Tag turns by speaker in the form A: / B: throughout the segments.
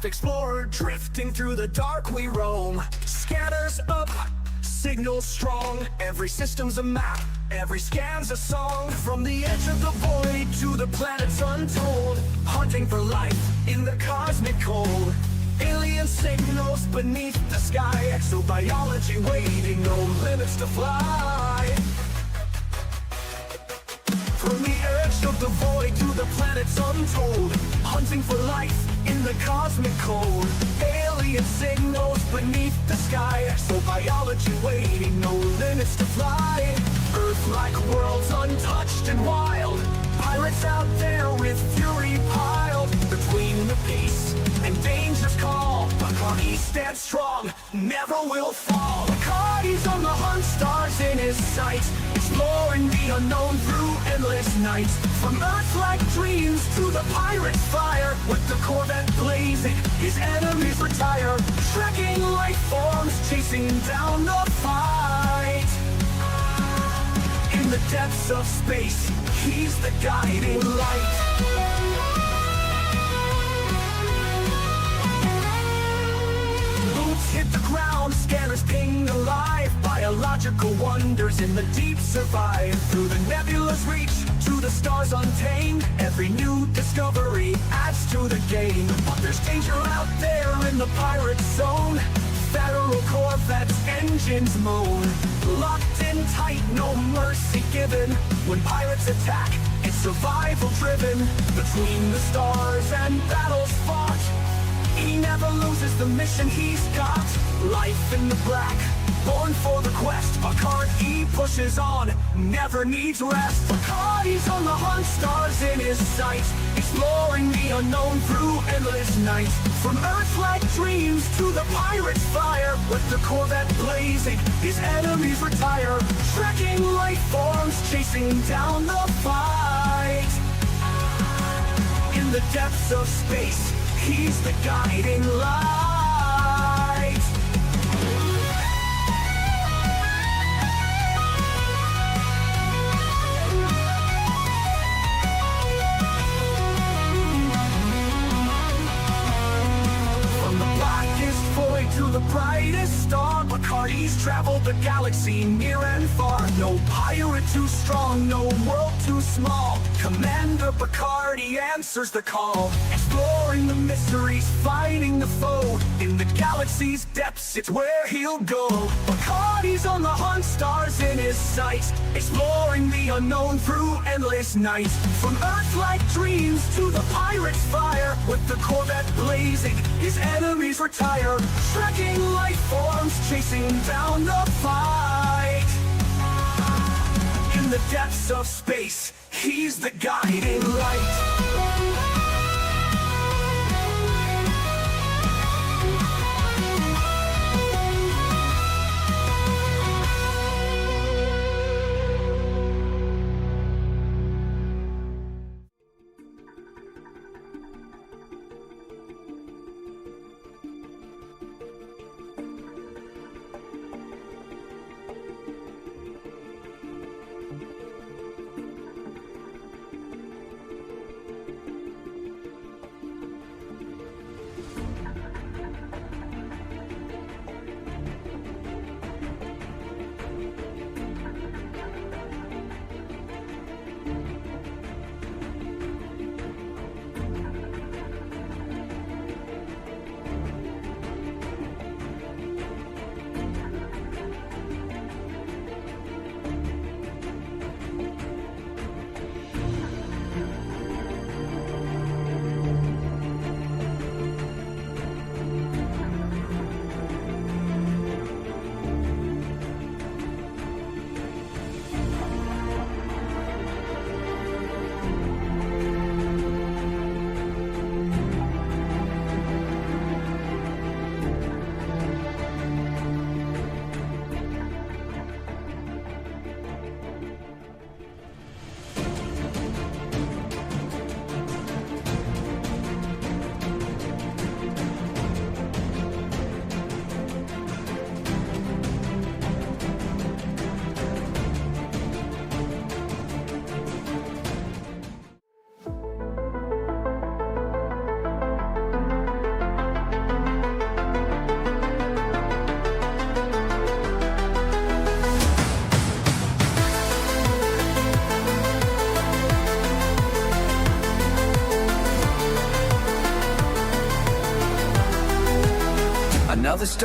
A: craft explorer, drifting through the dark we roam. Scanners up, signals strong, every system's a map, every scan's a song. From the edge of the void to the planets untold, hunting for life in the cosmic cold. Alien signals beneath the sky, exobiology waiting, no limits to fly. From the edge of the void to the planets untold, hunting for life in the cosmic cold. Alien signals beneath the sky, exobiology waiting, no limits to fly. Earth-like worlds untouched and wild, pirates out there with fury piled. Between the peace and danger's call, Bacardi stands strong, never will fall. Bacardi's on the hunt, stars in his sights, exploring the unknown through endless nights. From Earth-like dreams to the pirate's fire, with the Corvette blazing, his enemies retire. Trekking life forms, chasing down the fight. In the depths of space, he's the guiding light. Hit the ground, scanners ping alive. Biological wonders in the deep survive. Through the nebula's reach, to the stars untamed, every new discovery adds to the game. But there's danger out there in the pirate zone. Federal Corvette's engines moan. Locked in tight, no mercy given. When pirates attack, it's survival driven. Between the stars and battles fought, he never loses the mission he's got. Life in the black, born for the quest. Bacardi pushes on, never needs rest. Bacardi's on the hunt, stars in his sights, exploring the unknown through endless nights. From Earth-like dreams to the pirate's fire, with the Corvette blazing, his enemies retire. Trekking life forms, chasing down the fight. In the depths of space, he's the guiding light. From the blackest void to the brightest star, Bacardi's traveled the galaxy near and far. No pirate too strong, no world too small. Commander Bacardi answers the call, exploring the mysteries, fighting the foe. In the galaxy's depths, it's where he'll go. Bacardi's on the hunt, stars in his sights, exploring the unknown through endless nights. From Earth-like dreams to the pirate's fire, with the Corvette blazing, his enemies retire. Trekking life forms, chasing down the fight. In the depths of space, he's the guiding light.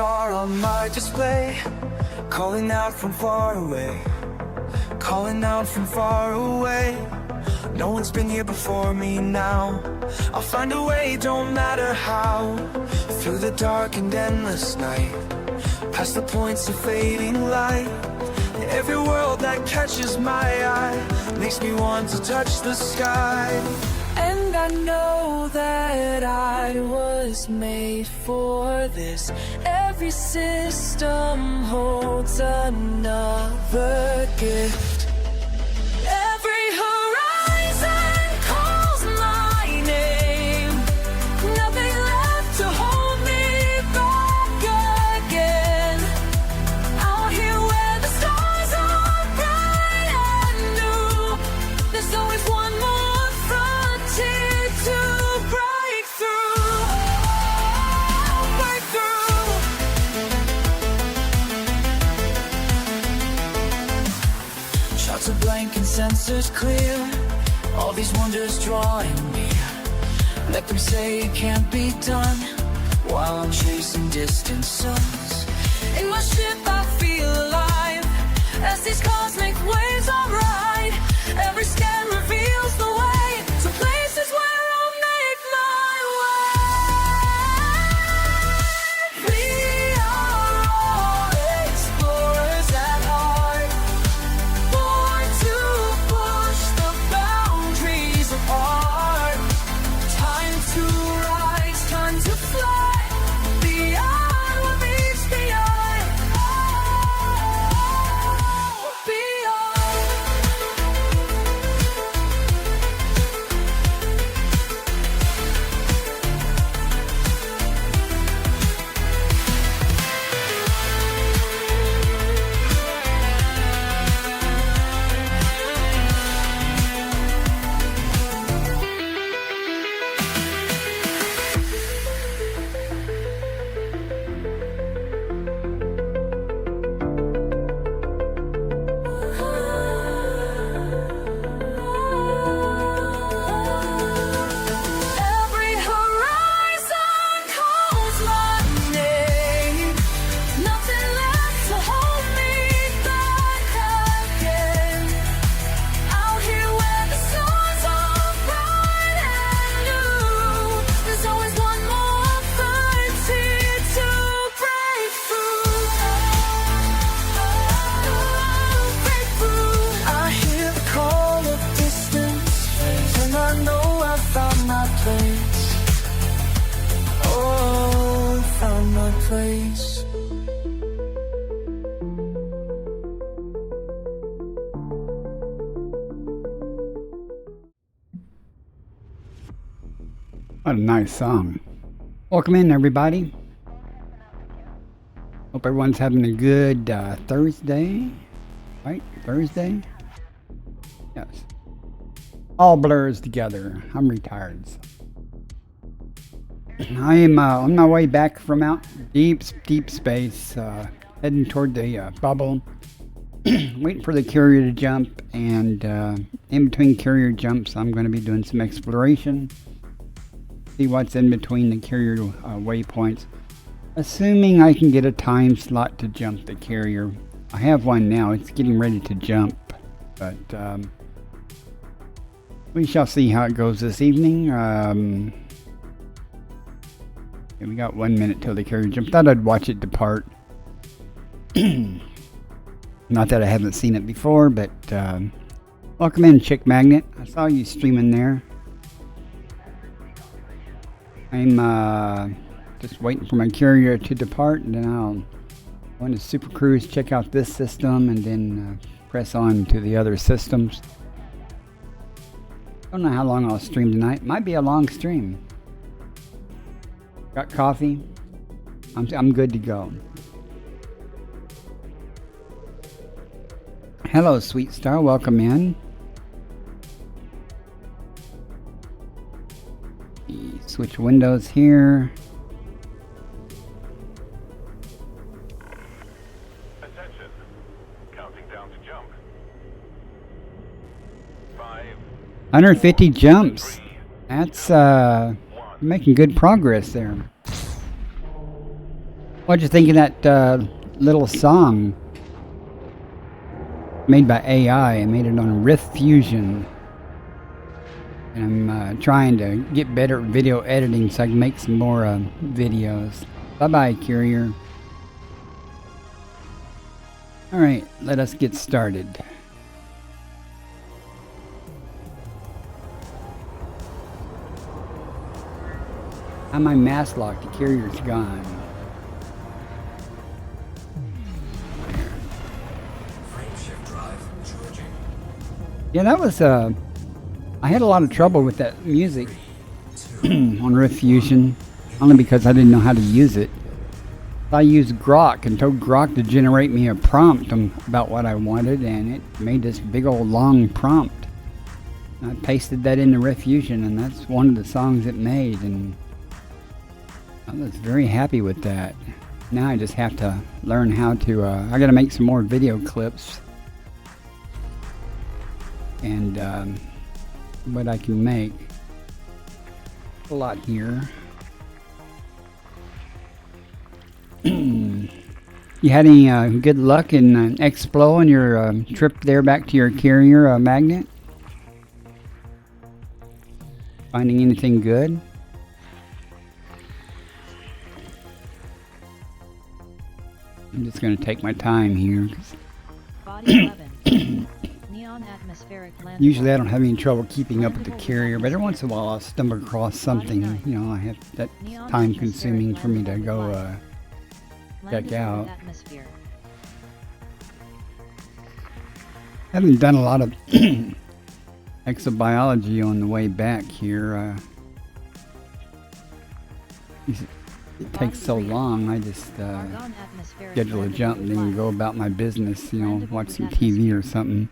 A: star on my display, calling out from far away, calling out from far away. No one's been here before me now. I'll find a way, don't matter how. Through the dark and endless night, past the points of fading light. Every world that catches my eye makes me want to touch the sky. And I know that I was made for this. Every system holds another gift. Every horizon calls my name. Nothing left to hold me back again. Out here where the stars are bright and new, there's always one more frontier to break through. Break through. Shots are blank and sensors clear. All these wonders drawing me. Let them say it can't be done, while I'm chasing distant suns. In my ship I feel alive, as these cosmic waves I ride. Every scan reveals the way to places where I'll make my way. We are all explorers at heart, born to push the boundaries of art. Time to rise, time to fly beyond what meets the eye. Beyond. Every horizon calls my name. Nothing left to hold me back again. Out here where the stars are bright and new, there's always one more frontier to break through. Break through. I hear the call of distance, and I know I found my place. Oh, found my place.
B: What a nice song. Welcome in, everybody. Hope everyone's having a good Thursday. Right? Thursday? Yes. All blurs together. I'm retired. So. I am on my way back from out deep space, heading toward the bubble. Waiting for the carrier to jump, and in between carrier jumps, I'm going to be doing some exploration. See what's in between the carrier waypoints. Assuming I can get a time slot to jump the carrier. I have one now. It's getting ready to jump, but we shall see how it goes this evening. Yeah, we got 1 minute till the carrier jumps. Thought I'd watch it depart. Not that I haven't seen it before, but welcome in, Chick Magnet. I saw you streaming there. I'm just waiting for my carrier to depart, and then I'll go into Super Cruise, check out this system, and then press on to the other systems. Don't know how long I'll stream tonight. Might be a long stream. Got coffee. I'm good to go. Hello, Sweet Star. Welcome in. Switch windows here.
C: Attention. Counting down to jump. 5.
B: 150 jumps. That's making good progress there. What'd you think of that little song made by AI? I made it on Rift Fusion. And I'm trying to get better at video editing so I can make some more videos. Bye-bye, Courier. Alright, let us get started. How my mask locked? The Courier's gone. Yeah, that was I had a lot of trouble with that music on Rift Fusion, only because I didn't know how to use it. I used Grok and told Grok to generate me a prompt about what I wanted, and it made this big old long prompt. I pasted that into Rift Fusion, and that's one of the songs it made, and I was very happy with that. Now I just have to learn how to, I gotta make some more video clips, and what I can make. A lot here. You had any good luck in Explo on your trip there back to your carrier magnet? Finding anything good? I'm just going to take my time here.
D: Body 11. Neon atmospheric landing.
B: Usually I don't have any trouble keeping up with the carrier, but every once in a while I'll stumble across something, you know, I have that's time consuming for me to go check out.
D: Atmosphere.
B: Haven't done a lot of exobiology on the way back here. It takes so long. I just schedule a jump and then go about my business, you know, watch some TV or something.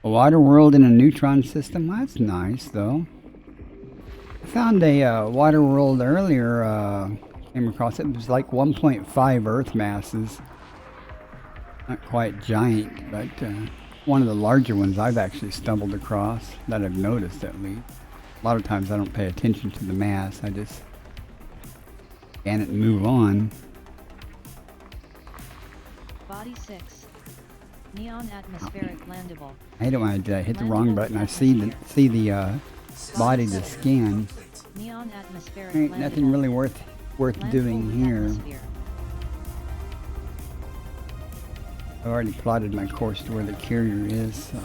B: A water world in a neutron system? Well, that's nice, though. I found a water world earlier, came across it. It was like 1.5 Earth masses. Not quite giant, but one of the larger ones I've actually stumbled across, that I've noticed at least. A lot of times I don't pay attention to the mass. I just scan it and move on.
D: Body 6. Neon atmospheric landable.
B: I hate it when I hit the wrong button. I see the body to scan.
D: Neon atmospheric
B: Ain't nothing really worth doing here. I've already plotted my course to where the carrier is. So.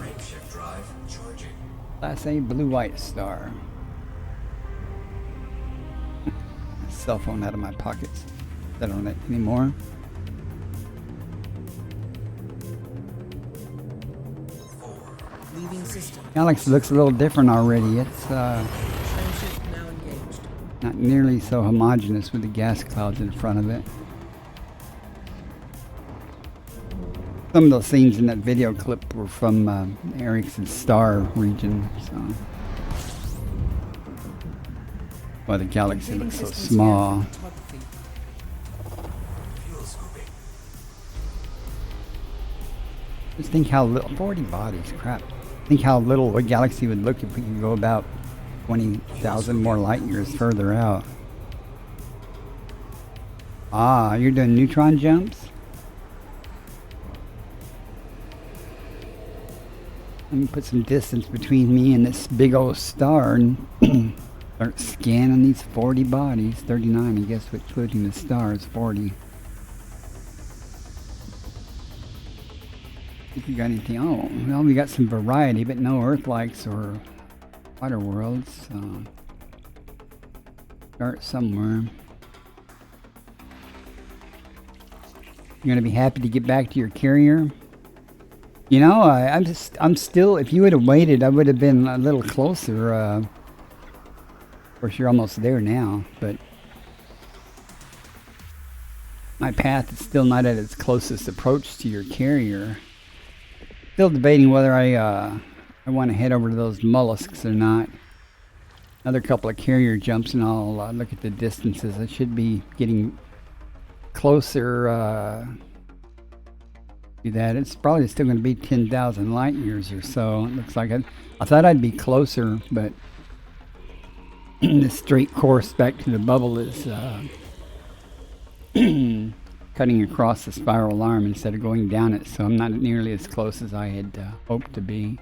B: Class A blue-white star. Cell phone out of my pockets. I don't need anymore. Galaxy looks a little different already. It's not nearly so homogeneous with the gas clouds in front of it. Some of those scenes in that video clip were from Ericsson's star region. So, why the galaxy looks so small. Just think how little, 40 bodies, crap. Think how little a galaxy would look if we could go about 20,000 more light years further out. Ah, you're doing neutron jumps? Let me put some distance between me and this big old star and start scanning these 40 bodies. 39, I guess, including the stars, 40. If you got anything, oh, well, we got some variety, but no Earth-likes or water worlds. Start somewhere. You're gonna be happy to get back to your carrier. You know, I'm still. If you would have waited, I would have been a little closer. Of course, you're almost there now, but my path is still not at its closest approach to your carrier. Still debating whether I want to head over to those mollusks or not. Another couple of carrier jumps and I'll look at the distances. I should be getting closer to that. It's probably still going to be 10,000 light years or so. It looks like I thought I'd be closer, but the straight course back to the bubble is cutting across the spiral arm instead of going down it, so I'm not nearly as close as I had hoped to be.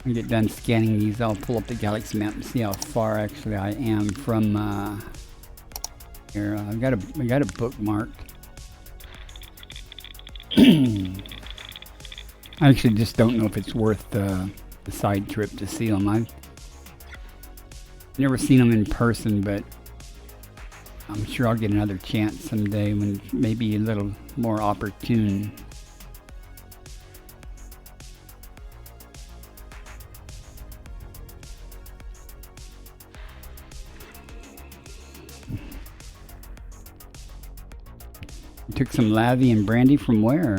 B: When I get done scanning these, I'll pull up the galaxy map and see how far actually I am from here. I got a bookmark. I actually just don't know if it's worth the side trip to see them. I've never seen them in person, but I'm sure I'll get another chance someday when maybe a little more opportune. You took some Lavi and brandy from where?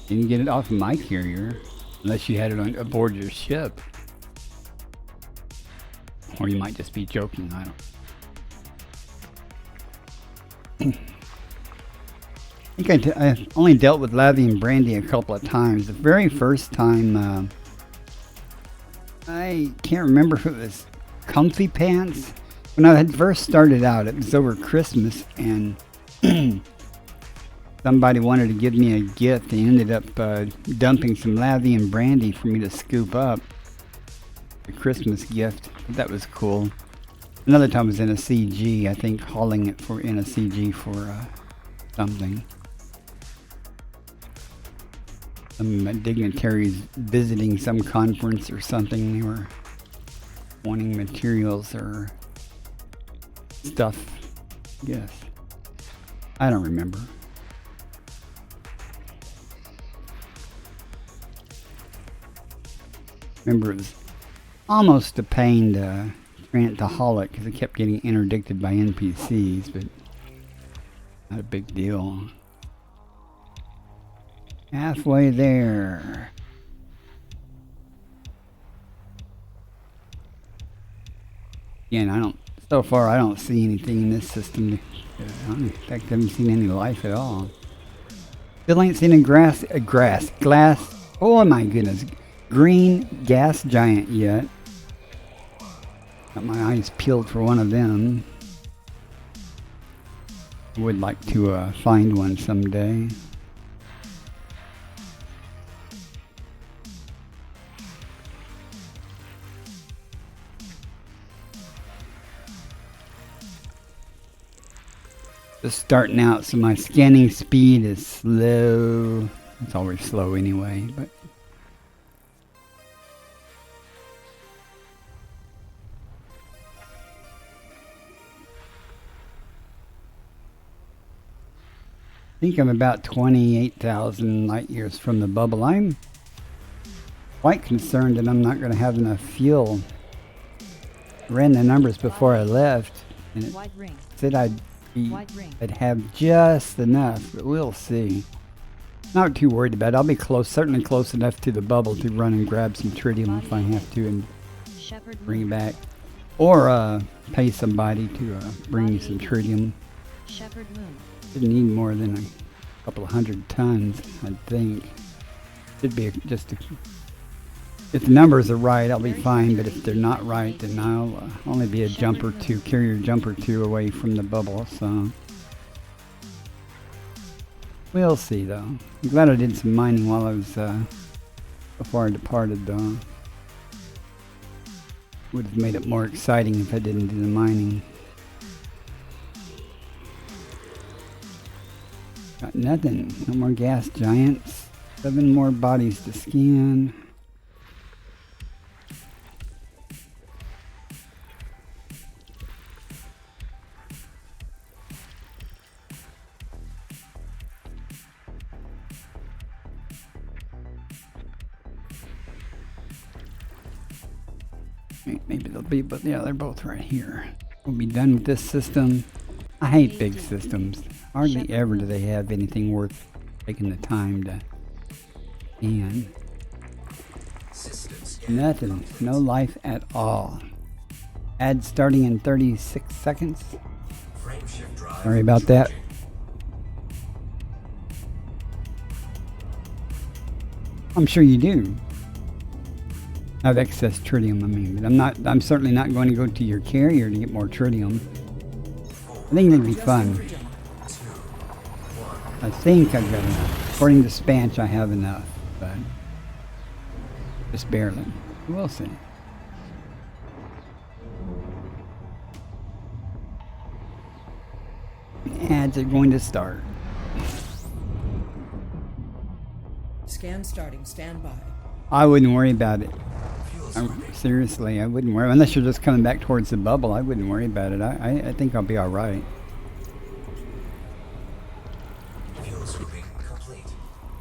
B: Didn't get it off of my carrier, unless you had it on aboard your ship. Or you might just be joking, I don't. I think I only dealt with Lavi and brandy a couple of times. The very first time, I can't remember if it was Comfy Pants. When I had first started out, it was over Christmas, and somebody wanted to give me a gift. They ended up dumping some Lavi and brandy for me to scoop up. A Christmas gift. That was cool. Another time was in a CG, I think, hauling it in a CG for something. Some dignitaries visiting some conference or something. They were wanting materials or stuff, yes. I don't remember. Remember, it was almost a pain to haul it because it kept getting interdicted by NPCs, but not a big deal. Halfway there. Again, so far I don't see anything in this system. In fact, I haven't seen any life at all. Still ain't seen a glass, oh my goodness, green gas giant yet. Got my eyes peeled for one of them. Would like to find one someday. Just starting out, so my scanning speed is slow. It's always slow anyway, but I think I'm about 28,000 light years from the bubble. I'm quite concerned that I'm not going to have enough fuel. I ran the numbers before I left, and it said I'd have just enough, but we'll see. Not too worried about it. I'll be certainly close enough to the bubble to run and grab some tritium if I have to and bring it back. Or pay somebody to bring me some tritium. Didn't need more than a couple of 100 tons, I think. Should be if the numbers are right, I'll be fine, but if they're not right, then I'll only be a carrier jump or two away from the bubble, so. We'll see, though. I'm glad I did some mining while I was, before I departed, though. Would have made it more exciting if I didn't do the mining. Got nothing. No more gas giants. 7 more bodies to scan. Maybe they'll be, but yeah, they're both right here. We'll be done with this system. I hate big systems. Hardly ever do they have anything worth taking the time to scan. Nothing. No life at all. Ad starting in 36 seconds. Sorry about that. I'm sure you do have excess tritium, I mean, but I'm certainly not going to go to your carrier to get more tritium. I think that'd be fun. I think I've got enough. According to Spanch, I have enough, but just barely. We'll see. Ads are going to start.
E: Scan starting. Stand by.
B: I wouldn't worry about it. Seriously, I wouldn't worry. Unless you're just coming back towards the bubble, I wouldn't worry about it. I think I'll be all right.
F: Fuel sweeping complete.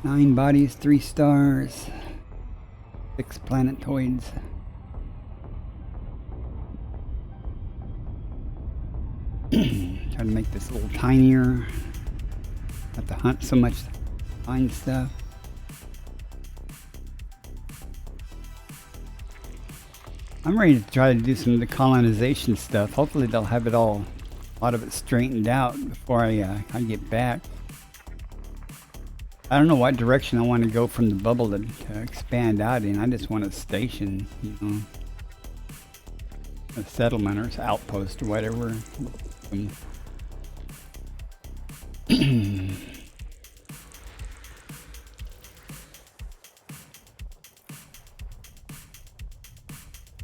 B: 9 bodies, 3 stars, 6 planetoids. Try to make this a little tinier. Have to hunt so much to find stuff. I'm ready to try to do some of the colonization stuff. Hopefully they'll have it all, a lot of it straightened out before I get back. I don't know what direction I want to go from the bubble to expand out in. I just want a station, you know, a settlement or outpost or whatever.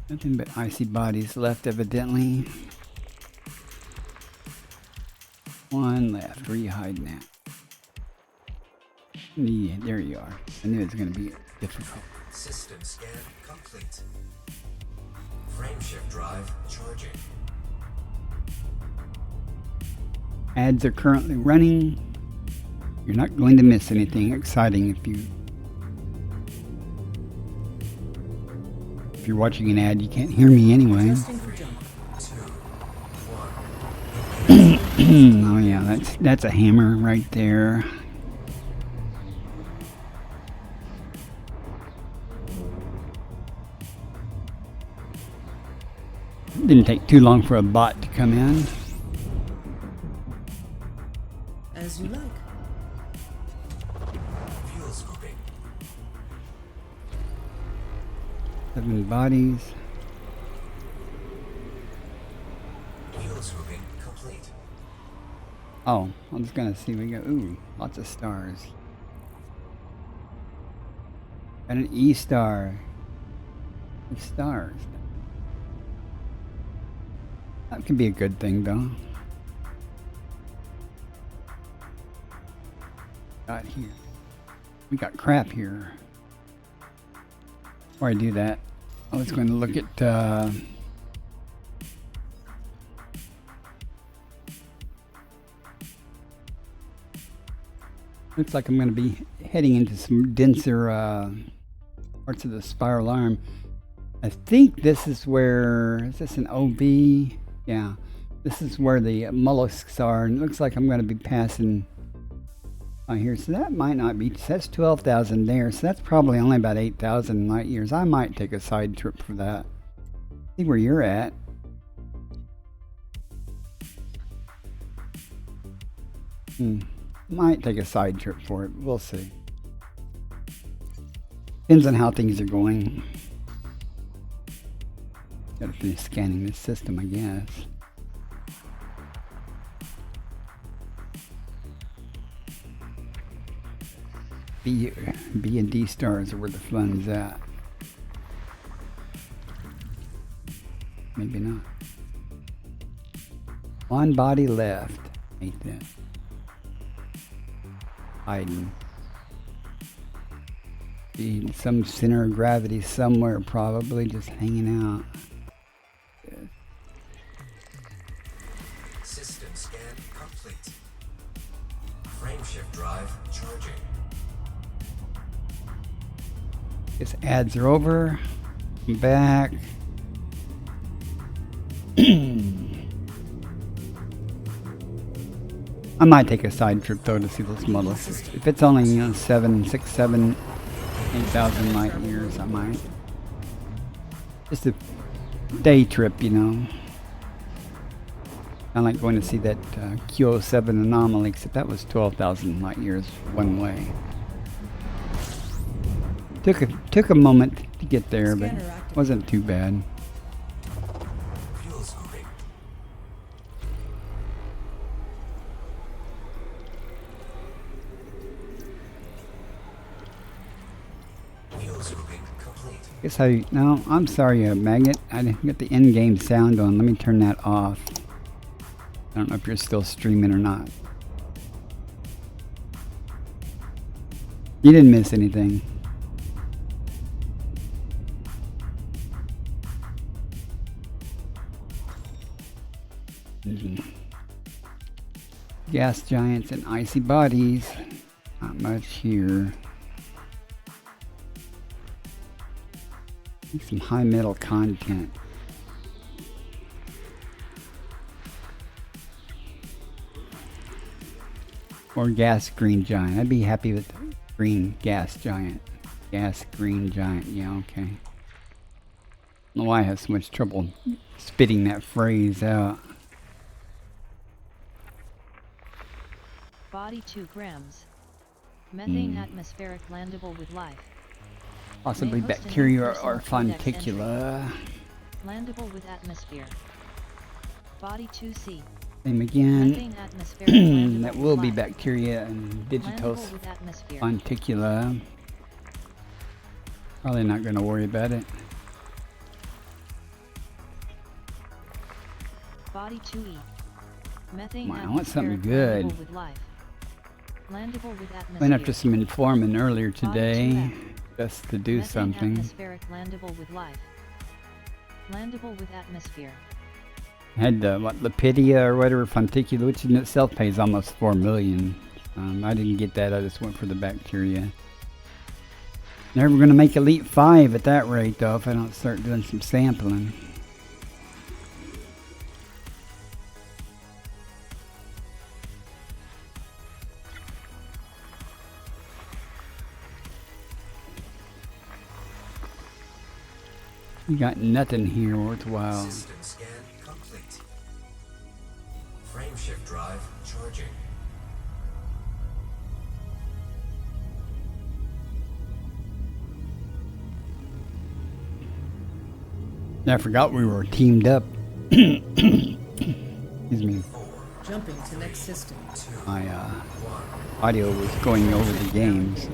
B: Nothing but icy bodies left, evidently. 1 left. Where are you hiding at? Yeah, there you are. I knew it was going to be difficult.
F: System scan complete. Frameshift drive charging.
B: Ads are currently running. You're not going to miss anything exciting if you're watching an ad. You can't hear me anyway.
E: Adjusting for jump.
F: 2, 1.
B: Oh yeah, that's a hammer right there. Didn't take too long for a bot to come in.
E: As you like.
F: Fuel scooping.
B: 7 bodies.
F: Fuel scooping complete.
B: Oh, I was gonna see. We got lots of stars. And an E star. 5 stars. That could be a good thing, though. Got here. We got crap here. Before I do that, I was going to look at. Looks like I'm going to be heading into some denser parts of the spiral arm. I think this is where. Is this an OB? Yeah. This is where the mollusks are, and it looks like I'm going to be passing here. So that might not be. That's 12,000 there. So that's probably only about 8,000 light years. I might take a side trip for that. See where you're at. Might take a side trip for it. We'll see. Depends on how things are going. Gotta finish scanning this system, I guess. B and D stars are where the fun's at. Maybe not. 1 body left. Ain't that? Hiding. Be in some center of gravity somewhere, probably just hanging out.
F: System scan complete. Frameshift drive charging.
B: Guess ads are over. I'm back. I might take a side trip though to see those mollusks. If it's only 7, 6, 7, 8,000 light years, I might. Just a day trip, I like going to see that Q07 anomaly, except that was 12,000 light years one way. Took a moment to get there, but
E: Scanner activated.
B: wasn't too bad.
F: Fuel scooping. Fuel scooping complete.
B: Guess I no. I'm sorry, Magnet. I didn't get the in-game sound on. Let me turn that off. I don't know if you're still streaming or not. You didn't miss anything. Gas giants and icy bodies. Not much here. Some high metal content. Or gas green giant. I'd be happy with green gas giant. Gas green giant. Yeah, okay. I don't know why I have so much trouble spitting that phrase out.
D: Body 2 grams. Methane atmospheric landable with life.
B: Possibly
D: May host a new
B: bacteria or
D: personal codex
B: fonticula.
D: Landable with atmosphere. Body 2C.
B: Same again.
D: Methane atmospheric landable
B: That
D: with
B: will be
D: life.
B: bacteria and digitos
D: Landable with atmosphere.
B: fonticula. Probably not going to worry about it.
D: Body 2E. Methane
B: Wow, I want something
D: atmospheric
B: good.
D: landable with life. Landable with atmosphere.
B: Went after some informing earlier
D: Body
B: today
D: 2F.
B: just to do
D: Methane
B: something.
D: atmospheric landable with life. Landable with atmosphere.
B: Had what, Lepidia or whatever, fonticula, which in itself pays almost 4 million. I didn't get that. I just went for the bacteria. Never going to make Elite 5 at that rate, though, if I don't start doing some sampling. You got nothing here worthwhile.
F: System scan complete. Frameshift drive charging.
B: I forgot we were teamed up. Excuse me.
E: Jumping to next system.
B: My audio was going over the game, so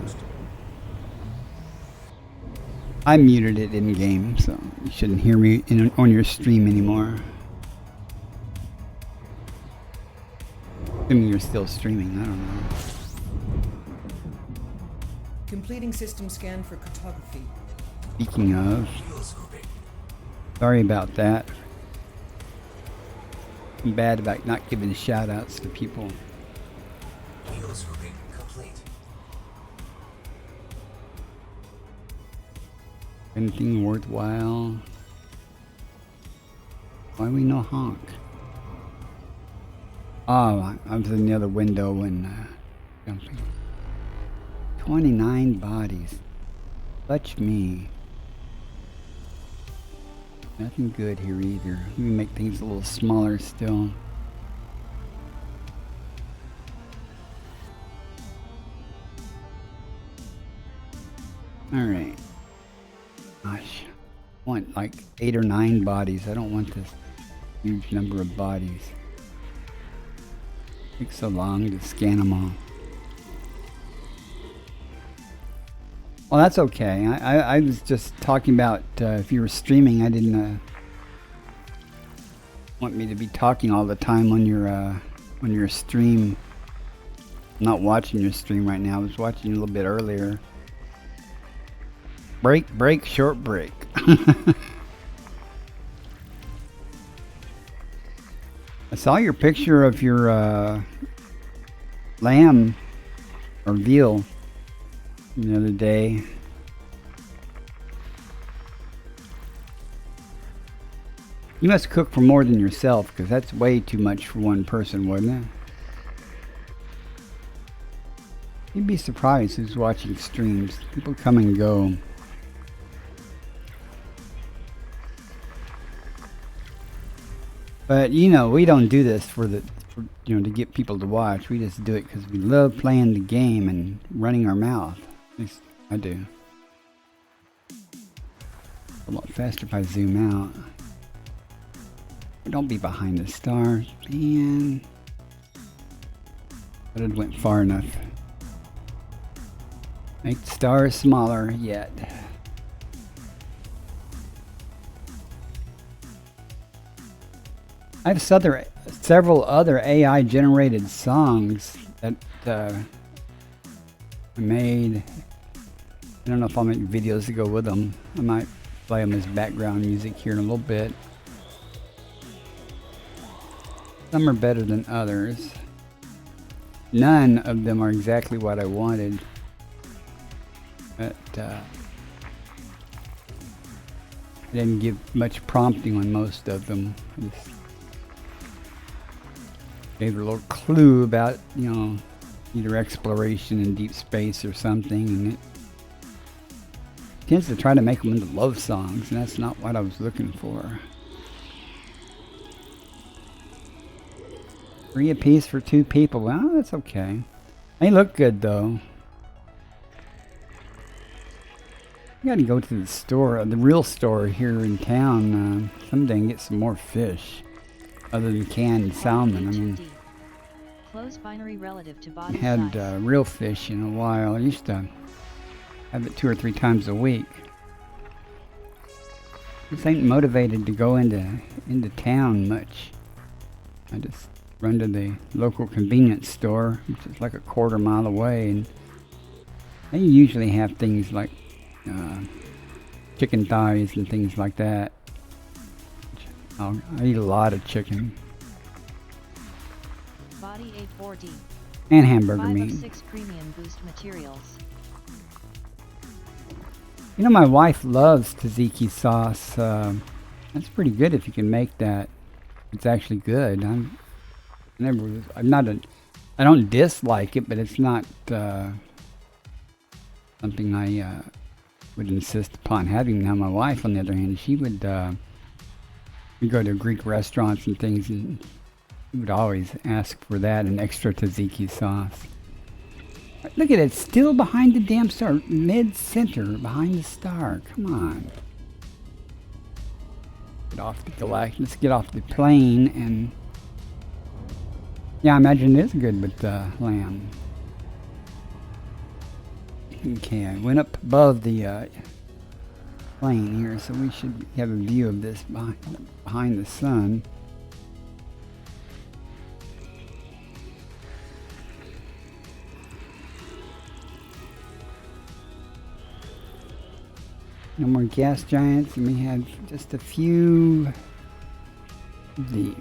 B: I muted it in game, so you shouldn't hear me on your stream anymore. Assuming you're still streaming, I don't know.
E: Completing system scan for cartography.
B: Speaking of,
F: Fuel scooping.
B: sorry about that. I'm bad about not giving shout outs to people.
F: Fuel scooping complete.
B: Anything worthwhile? Why we no honk? Oh, I was in the other window when jumping. 29 bodies. Touch me. Nothing good here either. Let me make things a little smaller still. Alright. Gosh. I want like 8 or 9 bodies. I don't want this huge number of bodies. Takes so long to scan them all. Well, that's okay. I was just talking about if you were streaming, I didn't want me to be talking all the time on your stream. I'm not watching your stream right now. I was watching a little bit earlier. Break, short break. I saw your picture of your lamb or veal the other day. You must cook for more than yourself, because that's way too much for one person, wouldn't it? You'd be surprised who's watching streams. People come and go. But you know, we don't do this for to get people to watch. We just do it because we love playing the game and running our mouth. At least I do. A lot faster if I zoom out. Don't be behind the stars, man. But it went far enough. Make the stars smaller yet. I have several other AI generated songs that I made. I don't know if I'll make videos to go with them. I might play them as background music here in a little bit. Some are better than others. None of them are exactly what I wanted. But I didn't give much prompting on most of them. I just gave her a little clue about, you know, either exploration in deep space or something, and it tends to try to make them into love songs, and that's not what I was looking for. 3 apiece for 2 people. Well, that's okay. They look good though. I gotta go to the store, the real store here in town, someday and get some more fish, other than canned salmon. I mean,
D: Close binary relative to
B: I
D: body
B: had
D: size.
B: real fish in a while. I used to have it 2 or 3 times a week. Just ain't motivated to go into town much. I just run to the local convenience store, which is like a quarter mile away, and they usually have things like chicken thighs and things like that. I eat a lot of chicken
D: Body A4D.
B: and hamburger
D: 5
B: meat.
D: of 6 premium boost materials.
B: You know, my wife loves tzatziki sauce. That's pretty good if you can make that. It's actually good. I don't dislike it, but it's not something I would insist upon having. Now, my wife, on the other hand, she would, we go to Greek restaurants and things, and she would always ask for that and extra tzatziki sauce. Look at it, still behind the damn star, mid-center, behind the star. Come on. Get off the galactic. Let's get off the plane and... Yeah, I imagine it is good with lamb. Okay, I went up above the plane here, so we should have a view of this behind the sun. No more gas giants, and we have just a few of the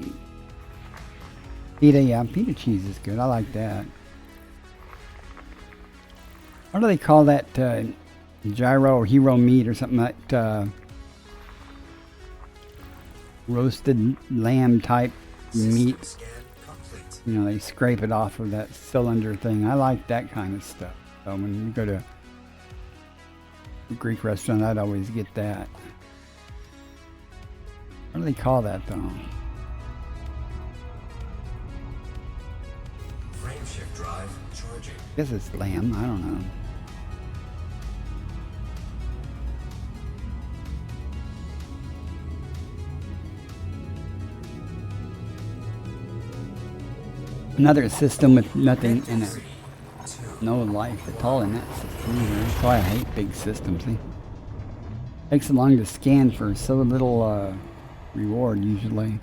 B: pita cheese is good. I like that. What do they call that? Gyro or hero meat or something like roasted lamb type meat.
F: System scan complete.
B: You know, they scrape it off of that cylinder thing. I like that kind of stuff. So when you go to a Greek restaurant, I'd always get that. What do they call that though?
F: Frame shift drive charging.
B: I guess it's lamb. I don't know. Another system with nothing in it. No life at all in that system either. That's why I hate big systems. See? Takes so long to scan for so little reward usually.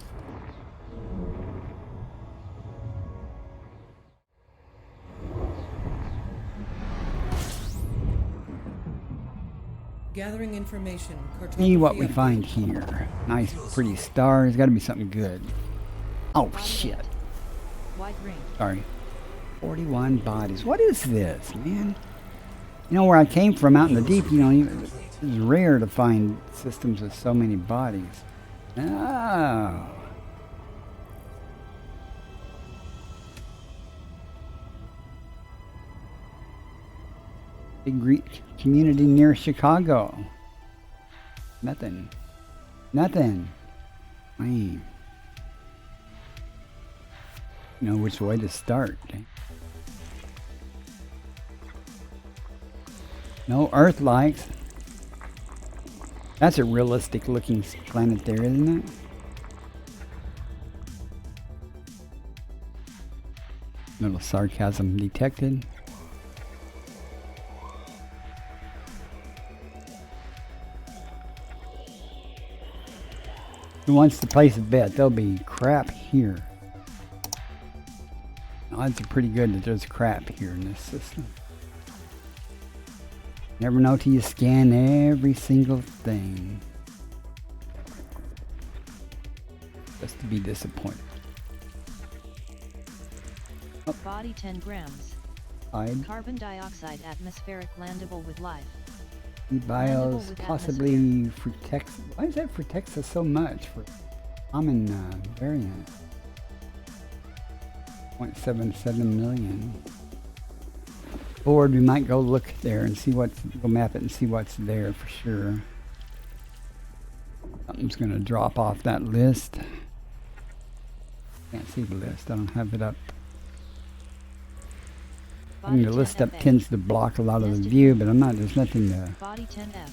E: Gathering information.
B: See what we
E: Cartography
B: find here. Nice pretty stars. Gotta be something good. Oh shit.
D: Wide range.
B: Sorry. 41 bodies. What is this, man? You know, where I came from out in the deep, you know, it's rare to find systems with so many bodies. Oh. Big Greek community near Chicago. Nothing. Nothing. Man. Know which way to start. No Earth lights. That's a realistic looking planet there, isn't it? Little sarcasm detected. Who wants to place a bet? There'll be crap here. Odds are pretty good that there's crap here in this system. Never know till you scan every single thing. Just to be disappointed.
D: Body 10 grams.
B: Hide.
D: Carbon dioxide atmospheric landable with life.
B: BIOS
D: with
B: possibly for Texas. Why is that for Texas so much for common variant? 0.77 million. Board, we might go look there and see go map it and see what's there for sure. Something's gonna drop off that list. Can't see the list, I don't have it up. I mean, the list up tends to block a lot of the view, but there's nothing to...
D: Body 10F.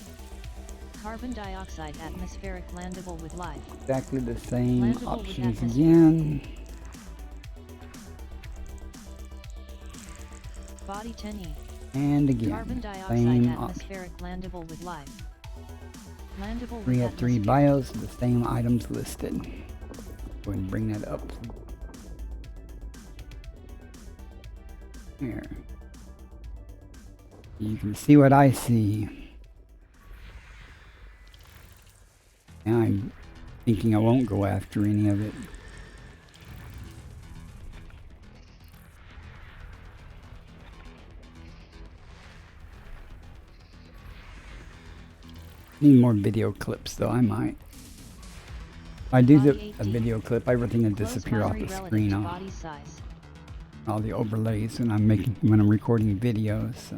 D: Carbon dioxide atmospheric landable with life.
B: Exactly the same
D: Landable
B: options
D: with
B: again.
D: Body 10E.
B: And again,
D: Carbon dioxide
B: same option.
D: atmospheric landable with life. Landable
B: We
D: with
B: have 3
D: atmosphere.
B: bios, the same items listed. Go ahead and bring that up. Here. You can see what I see. Now I'm thinking I won't go after any of it. Need more video clips though, I might. I do a video clip, everything will disappear off the screen.
D: Body size.
B: All the overlays when I'm recording videos. So.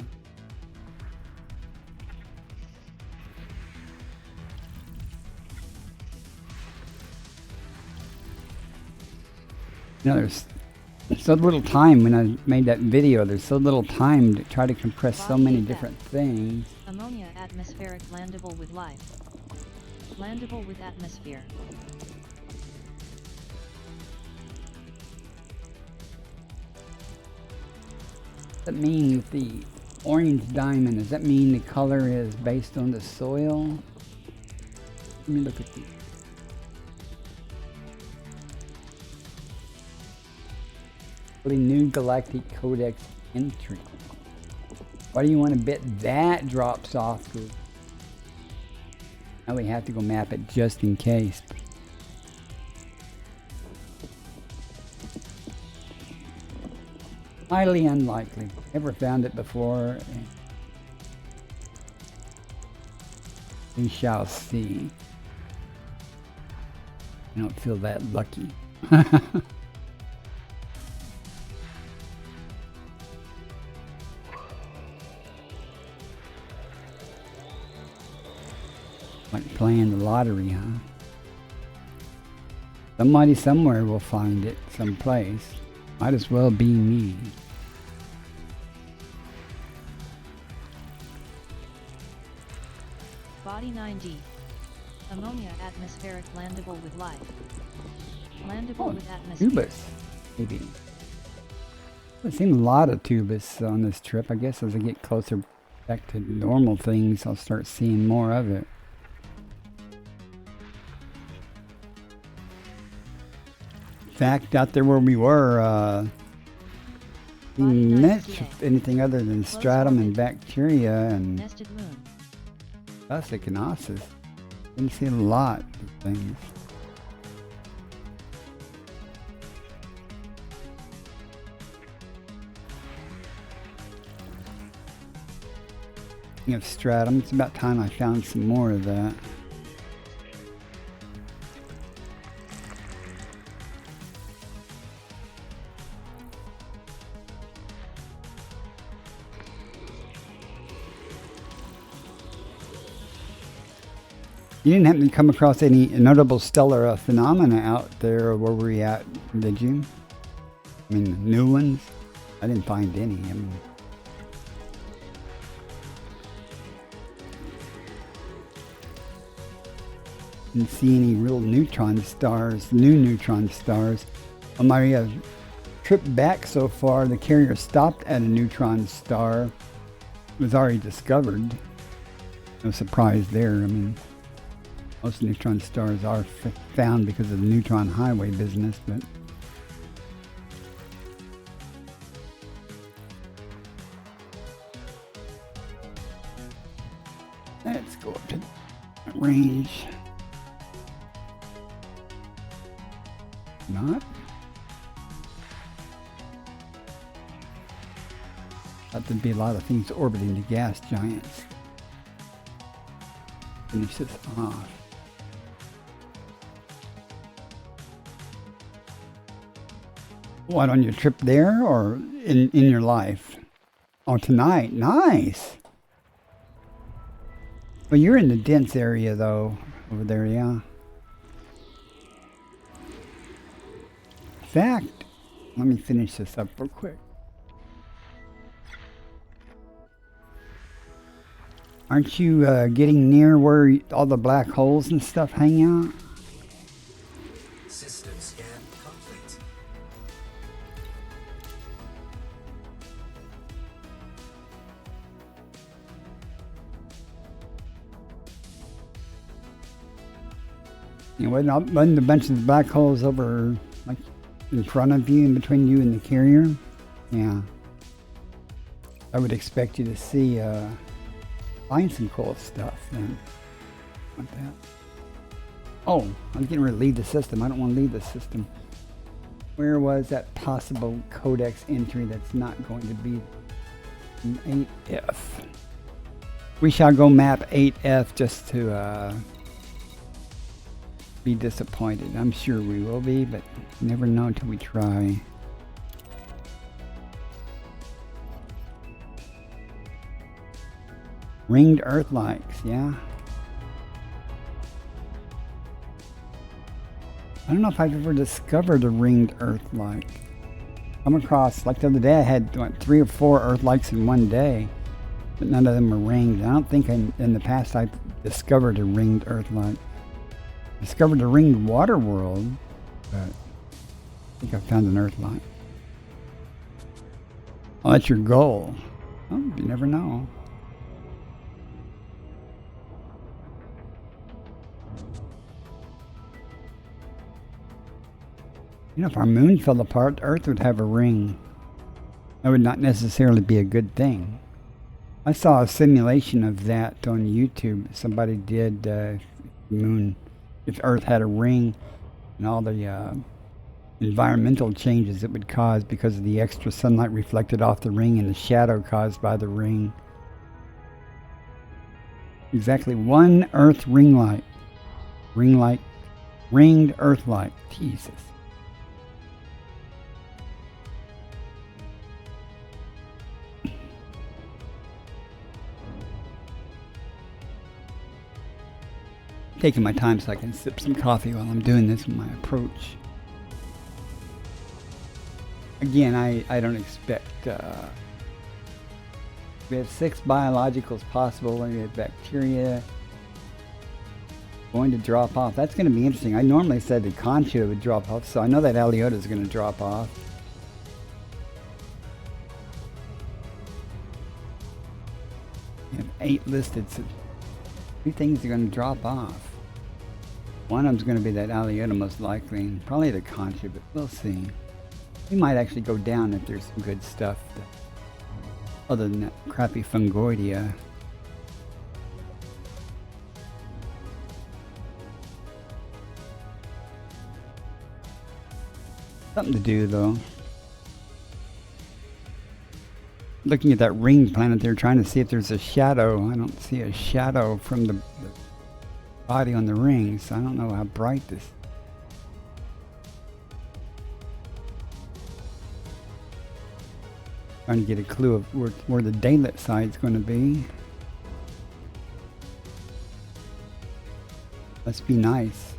B: You know, there's so little time when I made that video. There's so little time to try to compress so many different things.
D: Ammonia atmospheric landable with life. Landable with atmosphere.
B: Does that mean with the orange diamond, does that mean the color is based on the soil? Let me look at the... New galactic codex entry. Why do you want to bet that drops off? Now we have to go map it just in case. Highly unlikely. Never found it before. We shall see. I don't feel that lucky. Like playing the lottery, huh? Somebody somewhere will find it someplace. Might as well be me.
D: Body 9D. Ammonia atmospheric landable with life. Landable with atmosphere.
B: Tubus, maybe. I've seen a lot of tubus on this trip. I guess as I get closer back to normal things, I'll start seeing more of it. In fact, out there where we were, didn't match anything other than stratum and bacteria and
D: Nested moon.
B: Echinosis. Didn't see a lot of things. Speaking of stratum, it's about time I found some more of that. You didn't happen to come across any notable stellar phenomena out there where we're at, did you? I mean, new ones? I didn't find any. I mean, Didn't see any real neutron stars, new neutron stars. On my trip back so far, the carrier stopped at a neutron star. It was already discovered. No surprise there. I mean, most neutron stars are found because of the neutron highway business, but let's go up to that range. Not. Thought there'd be a lot of things orbiting the gas giants. Finish this off. What, on your trip there or in your life? Oh, tonight. Nice. Well, you're in the dense area though, over there, yeah. In fact, let me finish this up real quick. Aren't you getting near where all the black holes and stuff hang out?
F: System scan complete.
B: You know, wasn't a bunch of black holes over, like, in front of you, in between you and the carrier? Yeah. I would expect you to see, find some cool stuff then. Like that. Oh, I'm getting ready to leave the system. I don't want to leave the system. Where was that possible codex entry that's not going to be an 8F? We shall go map 8F just to be disappointed. I'm sure we will be, but you never know until we try. Ringed Earth-likes, yeah. I don't know if I've ever discovered a ringed Earth-like. Come across, like the other day I had 3 or 4 Earth-likes in one day, but none of them were ringed. I don't think in the past I've discovered a ringed Earth-like. Discovered a ringed water world, but I think I found an Earth-like. Oh, that's your goal. Oh, you never know. You know, if our moon fell apart, Earth would have a ring. That would not necessarily be a good thing. I saw a simulation of that on YouTube. Somebody did moon, if Earth had a ring, and all the environmental changes it would cause because of the extra sunlight reflected off the ring and the shadow caused by the ring. Exactly one Earth ring light. Ringed Earth light. Jesus. Taking my time so I can sip some coffee while I'm doing this with my approach. Again, I don't expect, we have 6 biologicals possible. We have bacteria going to drop off. That's going to be interesting. I normally said the concha would drop off, so I know that Aliota is going to drop off. We have 8 listed, so 3 things are going to drop off. One of them's going to be that Aliota most likely, and probably the concha, but we'll see. We might actually go down if there's some good stuff other than that crappy fungoidia. Something to do though. Looking at that ring planet there, trying to see if there's a shadow. I don't see a shadow from the body on the ring, so I don't know how bright this. Trying to get a clue of where the daylit side's going to be. Must be nice.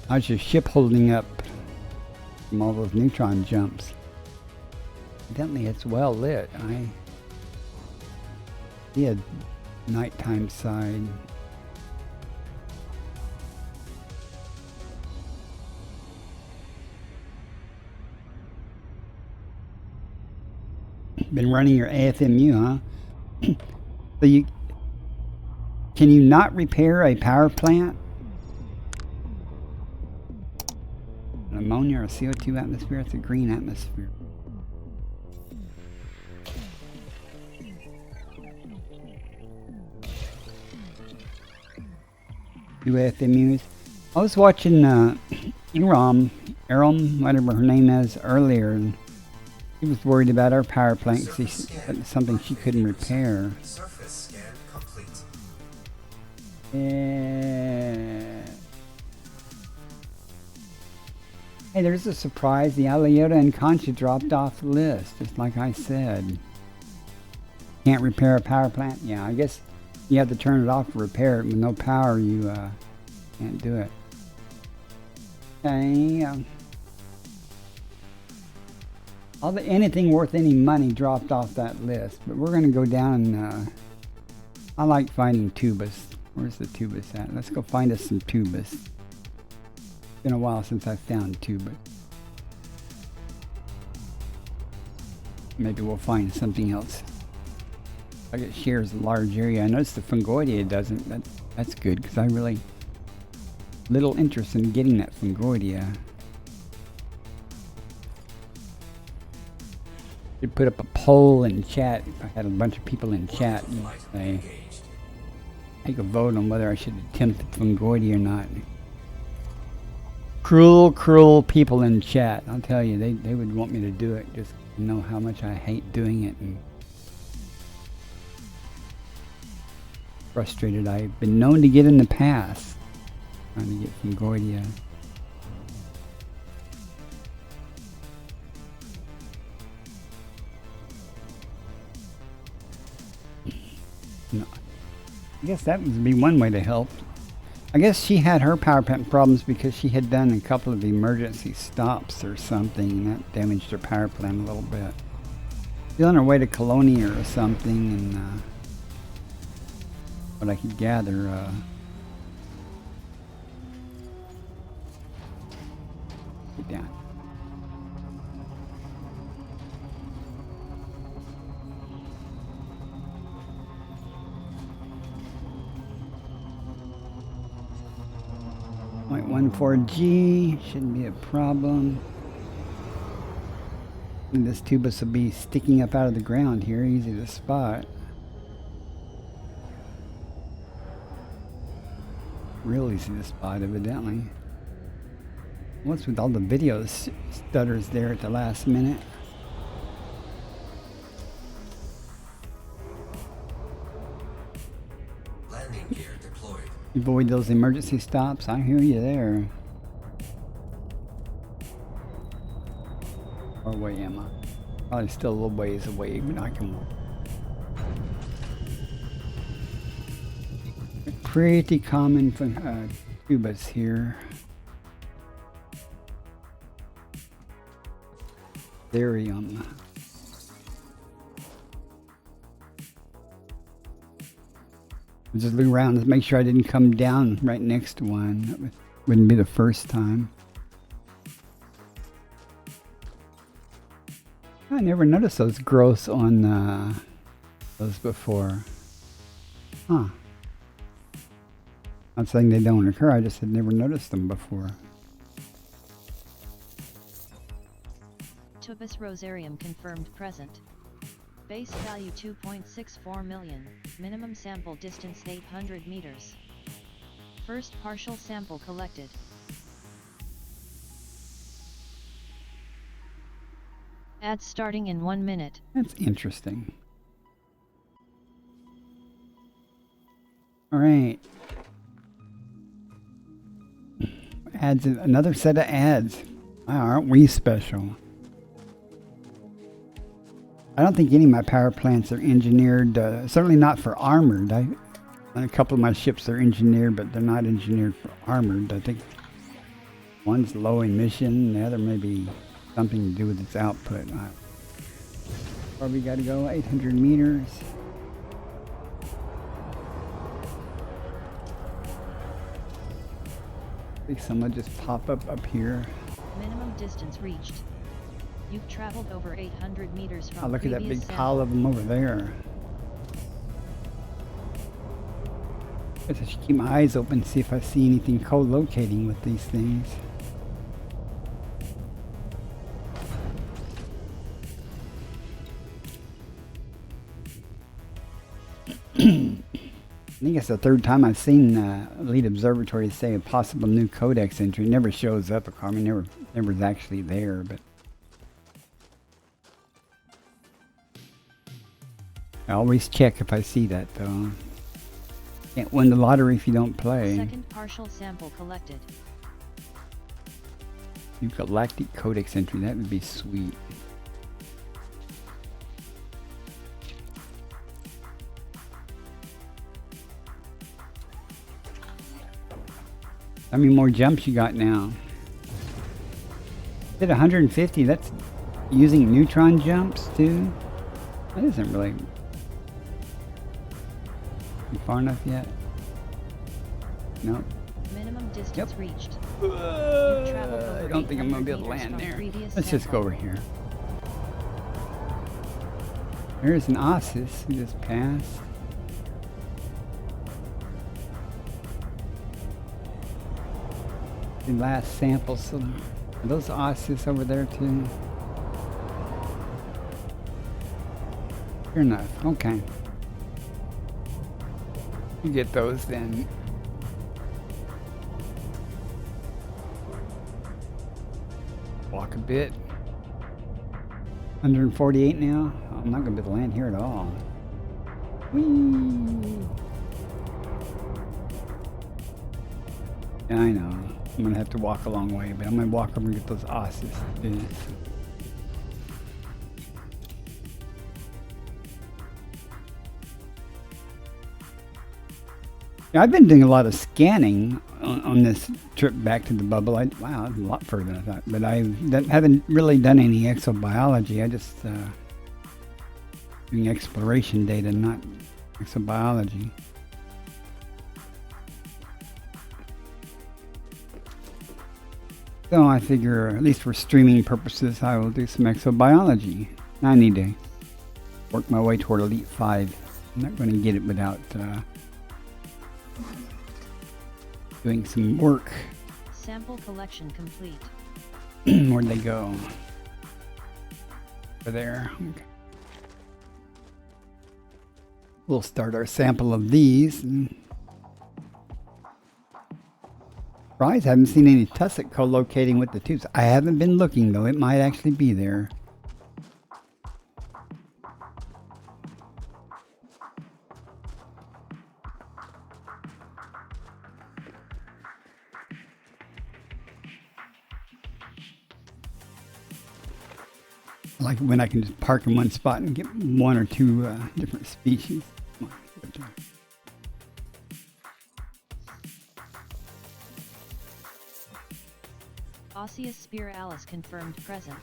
B: How's your ship holding up from all those neutron jumps? Evidently it's well lit. I see a nighttime side. Been running your AFMU, huh? So can you not repair a power plant? An ammonia or CO2 atmosphere? It's a green atmosphere. Do AFMUs. I was watching Aram, whatever her name is, earlier, and she was worried about our power plant because it's something she couldn't repair.
F: Surface scan complete.
B: Hey, there's a surprise. The Aliota and Concha dropped off the list, just like I said. Can't repair a power plant? Yeah, I guess you have to turn it off to repair it. With no power, you can't do it. Okay. Anything worth any money dropped off that list, but we're going to go down and I like finding tubas. Where's the tubas at? Let's go find us some tubas. It's been a while since I found tubas. Maybe we'll find something else. Like it shares a large area. I noticed the fungoidia doesn't. That's good because I really little interest in getting that fungoidia. Could put up a poll in chat. If I had a bunch of people in chat and say, take a vote on whether I should attempt the fungoidia or not. Cruel, cruel people in chat. I'll tell you, they would want me to do it. Just know how much I hate doing it and frustrated. I've been known to get in the past trying to get fungoidia. No. I guess that would be one way to help. I guess she had her power plant problems because she had done a couple of emergency stops or something, and that damaged her power plant a little bit. She's on her way to Colonia or something, and what I could gather, get down. .14G shouldn't be a problem. And this tubus will be sticking up out of the ground here, easy to spot. Real easy to spot, evidently. What's with all the video stutters there at the last minute?
F: Landing gear deployed.
B: Avoid those emergency stops. I hear you there. Far away am I? Probably still a little ways away, but I can walk. Pretty common for tubas here. Therium. Just look around to make sure I didn't come down right next to one. That wouldn't be the first time. I never noticed those growths on those before. Huh. Not saying they don't occur, I just had never noticed them before.
D: Tubus rosarium confirmed present. Base value 2.64 million, minimum sample distance 800 meters. First partial sample collected. Ads starting in 1 minute.
B: That's interesting. Alright. Ads, another set of ads. Wow, aren't we special? I don't think any of my power plants are engineered, certainly not for armored. On a couple of my ships are engineered, but they're not engineered for armored. I think one's low emission, the other may be something to do with its output. Probably got to go 800 meters. I think someone just pop up here.
D: Minimum distance reached. You've traveled over 800 meters from
B: Oh, look at that
D: previous
B: big
D: sample.
B: pile of them over there. I should keep my eyes open to see if I see anything co-locating with these things. I think it's the third time I've seen Elite Observatory say a possible new codex entry. It never shows up. I mean, never is actually there, but I always check if I see that, though. Can't win the lottery if you don't play.
D: Second partial sample collected.
B: New galactic codex entry. That would be sweet. How many more jumps you got now? Did 150? That's using neutron jumps too? That isn't really far enough yet. Nope.
D: Minimum distance reached.
B: I don't think I'm gonna be able to
D: 800
B: land
D: meters
B: there.
D: from previous
B: Let's just go
D: sample.
B: over here. There's an Ossus who just passed. The last sample, so are those Ossus over there too? Sure enough, okay. You get those then. Walk a bit. 148 now. I'm not gonna be able to land here at all. Whee! Yeah, I know. I'm gonna have to walk a long way, but I'm gonna walk over and get those Ossus. Yeah, I've been doing a lot of scanning on this trip back to the bubble. Wow, that's a lot further than I thought. But I haven't really done any exobiology. I just doing exploration data, not exobiology. So I figure, at least for streaming purposes, I will do some exobiology. I need to work my way toward Elite 5. I'm not going to get it without doing some work.
D: Sample collection complete.
B: Where'd they go? Over there. Okay. We'll start our sample of these. Surprised, I haven't seen any tussock co-locating with the tubes. I haven't been looking though. It might actually be there. I like when I can just park in one spot and get one or two different species.
D: Osseous spiralis confirmed present.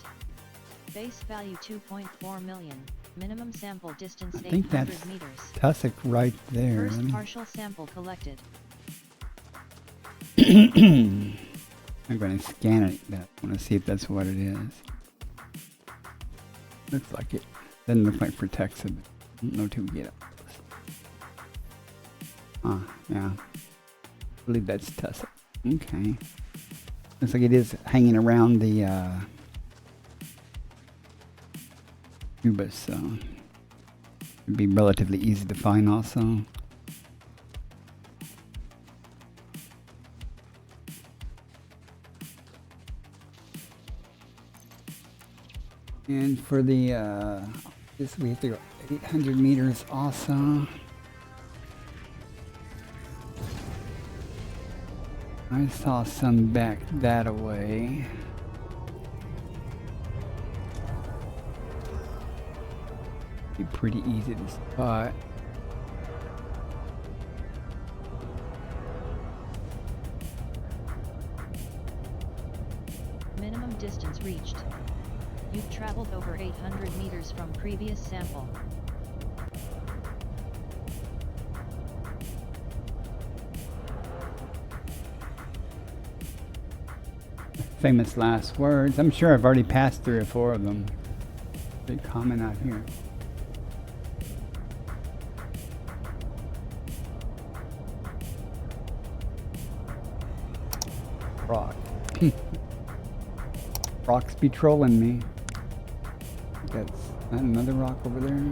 D: Base value 2.4 million. Minimum sample distance
B: I think
D: 800
B: that's
D: meters.
B: tussock right there.
D: First partial sample collected.
B: I'm going to scan it. I want to see if that's what it is. Looks like it. Doesn't look like Protexia, but I don't know till we get up. Yeah. I believe that's tussock. Okay. Looks like it is hanging around the tubus, so it'd be relatively easy to find also. And for the this we have to go 800 meters also. I saw some back that away. Be pretty easy to spot.
D: Minimum distance reached. You've traveled over 800 meters from previous sample.
B: famous last words. I'm sure I've already passed 3 or 4 of them. Pretty common out here. Rock. Rocks be trolling me. That's not another rock over there.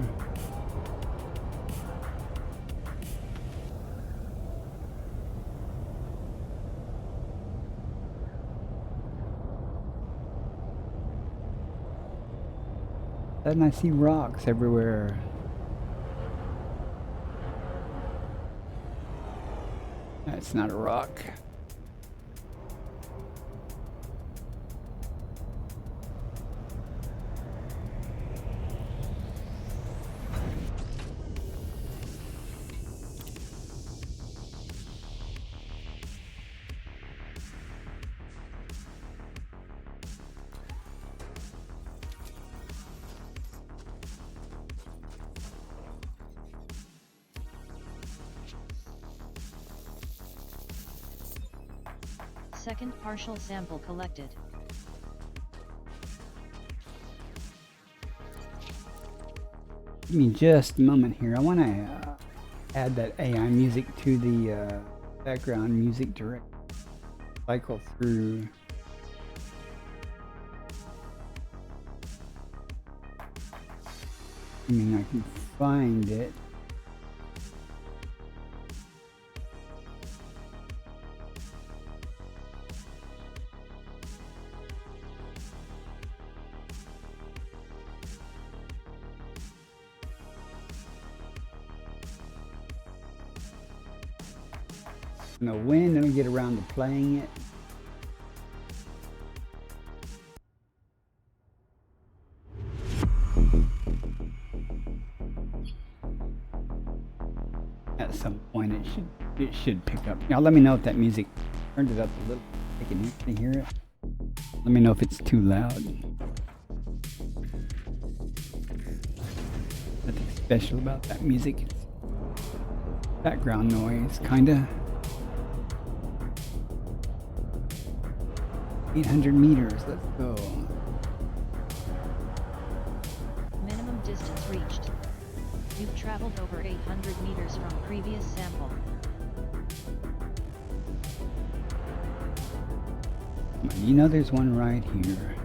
B: And I see rocks everywhere. That's not a rock.
D: Second partial sample collected.
B: Give me just a moment here. I want to add that AI music to the background music direct. Cycle through. I mean, I can find it. Know when I get around to playing it. At some point it should pick up. Now let me know if that music turned it up a little. I can actually hear it. Let me know if it's too loud. Nothing special about that music. It's background noise, kinda. 800 meters, let's go.
D: Minimum distance reached. You've traveled over 800 meters from previous sample.
B: You know there's one right here.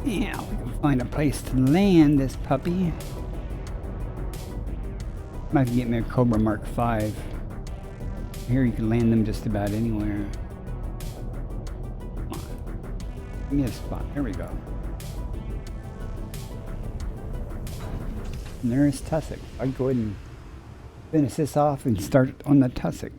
B: Yeah, we can find a place to land this puppy. Might have to get me a Cobra Mark 5. Here you can land them just about anywhere. Come on. Give me a spot. There we go. And there's Tussock. I'd go ahead and finish this off and start on the Tussock.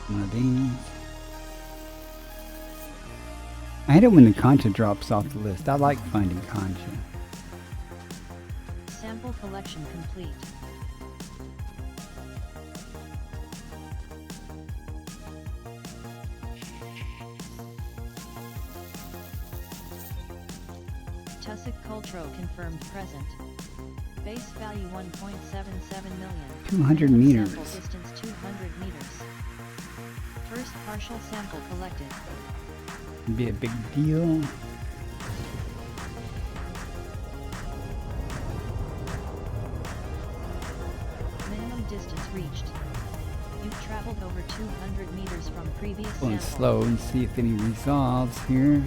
B: One of these. I hate it when the concha drops off the list. I like finding concha.
D: Sample collection complete. Tussock Cultro confirmed present. Base value 1.77 million.
B: 200 meters.
D: Sample distance 200 meters. First partial sample collected.
B: It'd be a big deal.
D: Minimum distance reached. You've traveled over 200 meters from previous
B: Going
D: sample.
B: slow and see if any resolves here.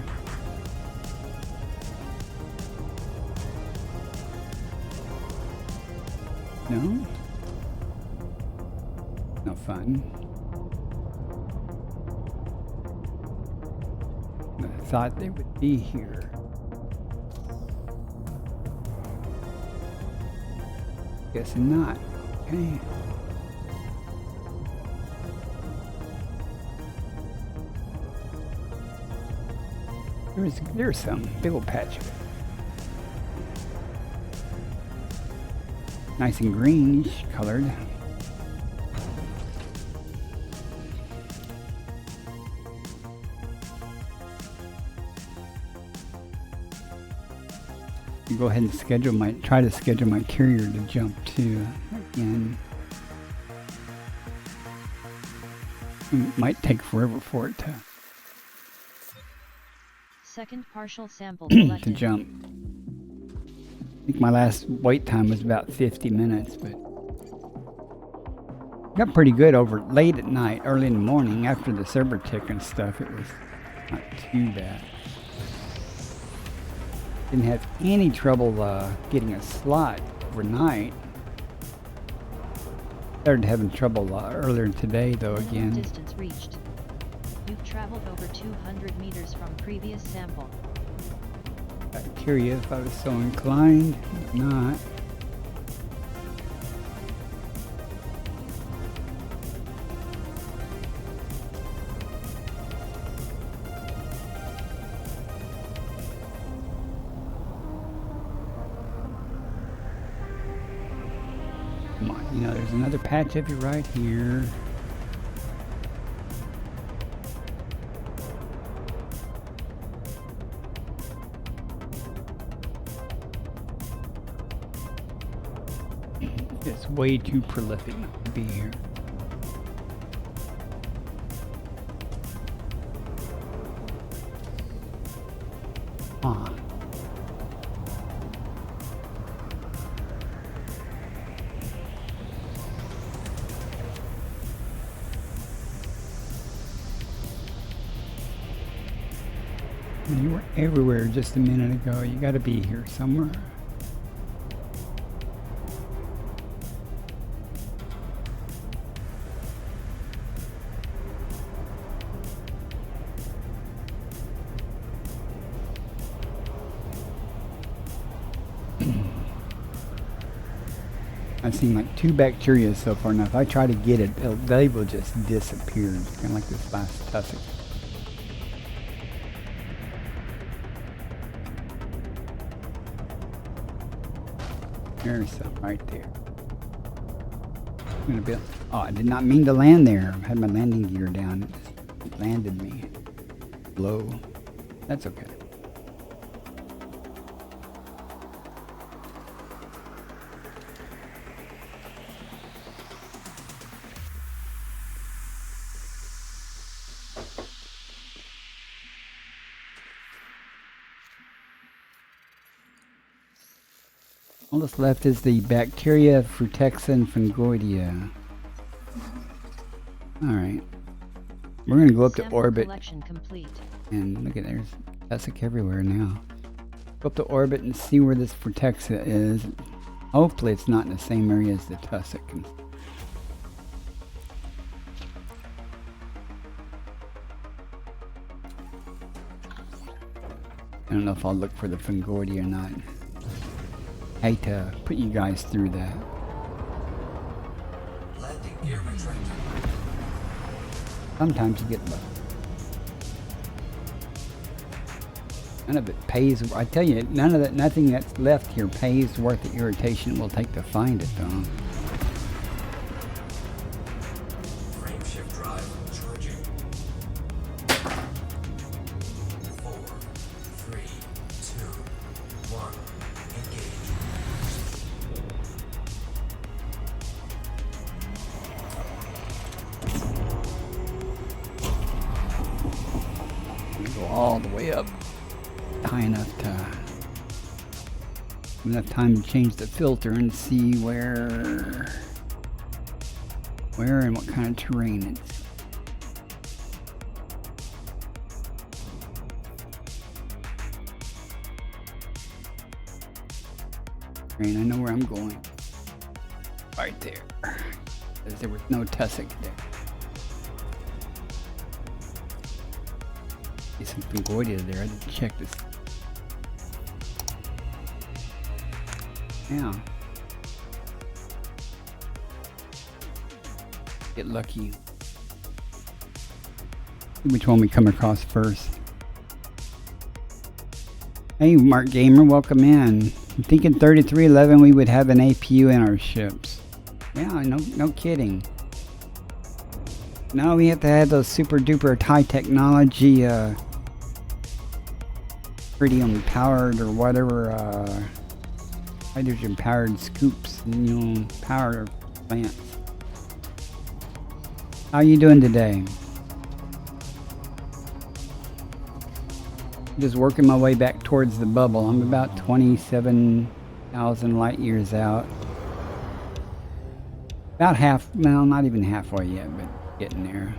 B: No? No fun. I thought they would be here. Guessing not. Okay. There's some big old patch of it. Nice and greenish colored. Go ahead and try to schedule my carrier to jump to again. It might take forever for it to
D: Second partial sample
B: to
D: collected.
B: jump. I think my last wait time was about 50 minutes, but got pretty good over late at night, early in the morning after the server tick and stuff. It was not too bad. Didn't have any trouble getting a slot overnight. Started having trouble earlier today though again.
D: Distance reached. You've traveled over 200 meters from previous sample.
B: Got curious if I was so inclined. Not. Come on, you know, there's another patch of it right here. It's way too prolific to be here. Ah. You were everywhere just a minute ago. You got to be here somewhere. I've seen like 2 bacteria so far. Now, if I try to get it, they will just disappear. It's kind of like this last tussock. There's some right there. I'm gonna be. Oh, I did not mean to land there. I had my landing gear down. It just landed me low. That's okay. All that's left is the bacteria Frutexa and Fungoidia. Alright. We're going to go up to
D: Sample
B: orbit.
D: collection complete.
B: And look at there's tussock everywhere now. Go up to orbit and see where this Frutexa is. Hopefully it's not in the same area as the tussock. I don't know if I'll look for the Fungoidia or not. I hate to put you guys through that.
F: Landing gear retracted.
B: Sometimes you get lucky. None of it pays. I tell you, nothing that's left here pays worth the irritation it will take to find it, though.
F: Frame shift drive charging. 4, 3, 2, 1. Engage.
B: Go all the way up high enough enough time to change the filter and see where and what kind of terrain it's. I know where I'm going. right there. Because there was no tussock there. There's some Fungoidia there. I didn't check this. Yeah. Get lucky. Which one we come across first? Hey, Mark Gamer, welcome in. I'm thinking 3311 we would have an APU in our ships. Yeah, no kidding. No, we have to have those super duper high technology, tritium powered or whatever, hydrogen powered scoops, and, power plants. How you doing today? Just working my way back towards the bubble. I'm about 27,000 light years out. About half, well, not even halfway yet, but getting there.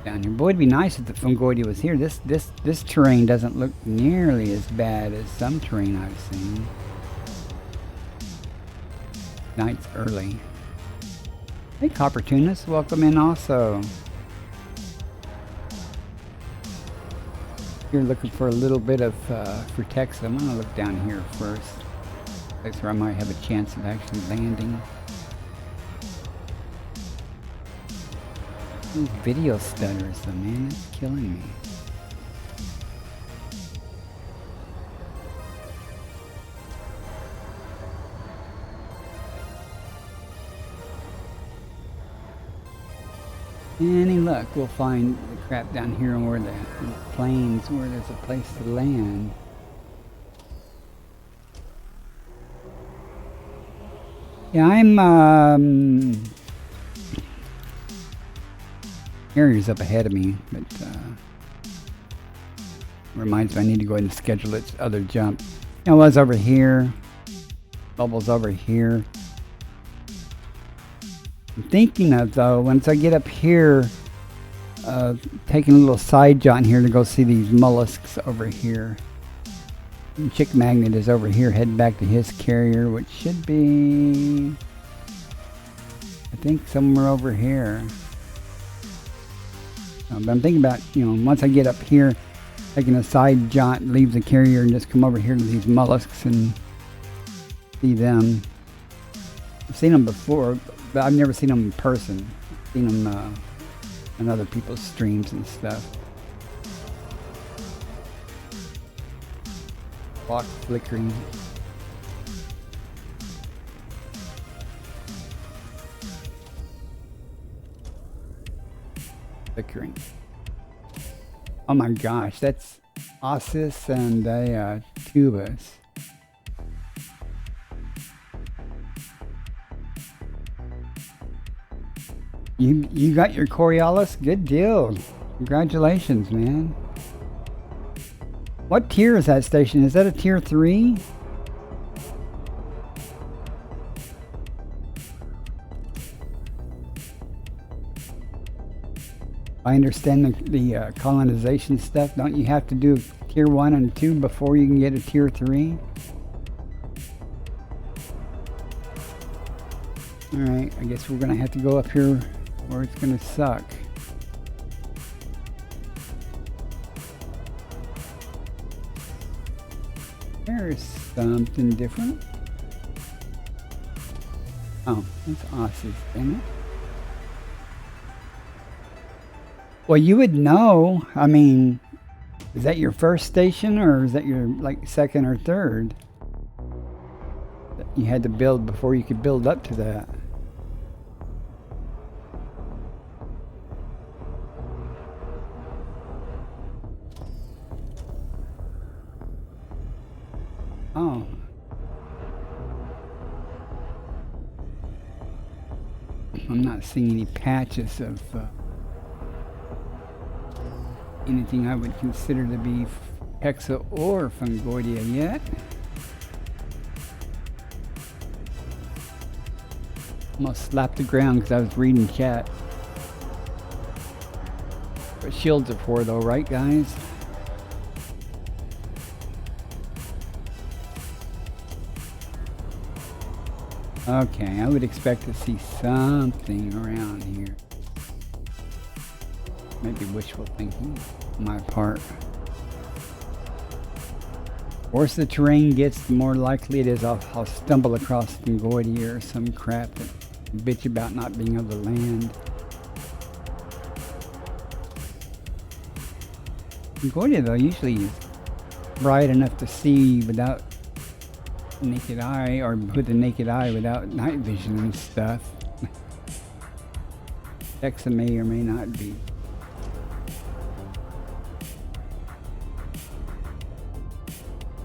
B: Down here. Boy, it'd be nice if the Fungoidia was here. This terrain doesn't look nearly as bad as some terrain I've seen. Night's early. Hey, Coppertunus, welcome in also. You're looking for a little bit of Frutexa. I'm gonna look down here first. Place where I might have a chance of actually landing. These video stutters, though, man, it's killing me. Any luck, we'll find the crap down here where the plains, where there's a place to land. Yeah, I'm, Carrier's up ahead of me, but, reminds me I need to go ahead and schedule its other jump. It was over here. Bubble's over here. I'm thinking of, though, once I get up here, taking a little side jaunt here to go see these mollusks over here. And Chick Magnet is over here heading back to his carrier, which should be, I think, somewhere over here. But I'm thinking about, once I get up here, taking a side jaunt, leave the carrier, and just come over here to these mollusks and see them. I've seen them before, but I've never seen them in person. I've seen them on other people's streams and stuff. Clock flickering. Flickering. Oh my gosh, that's Ossis and a Tubus. You got your Coriolis? Good deal. Congratulations, man. What tier is that station? Is that a tier 3? I understand the colonization stuff. Don't you have to do tier 1 and 2 before you can get a tier 3? Alright, I guess we're going to have to go up here where it's going to suck. There's something different. Oh, that's Ossis, damn it. Well, you would know. I mean, is that your first station or is that your second or third that you had to build before you could build up to that? Oh. I'm not seeing any patches of anything I would consider to be Hexa or Fungoidia yet. Almost slapped the ground because I was reading chat. What shields are for though, right guys? Okay, I would expect to see something around here. Maybe wishful thinking on my part. The worse the terrain gets, the more likely it is I'll stumble across Fungoidia or some crap that bitch about not being able to land. Fungoidia, though, usually is bright enough to see without naked eye, or with the naked eye without night vision and stuff. Texa may or may not be.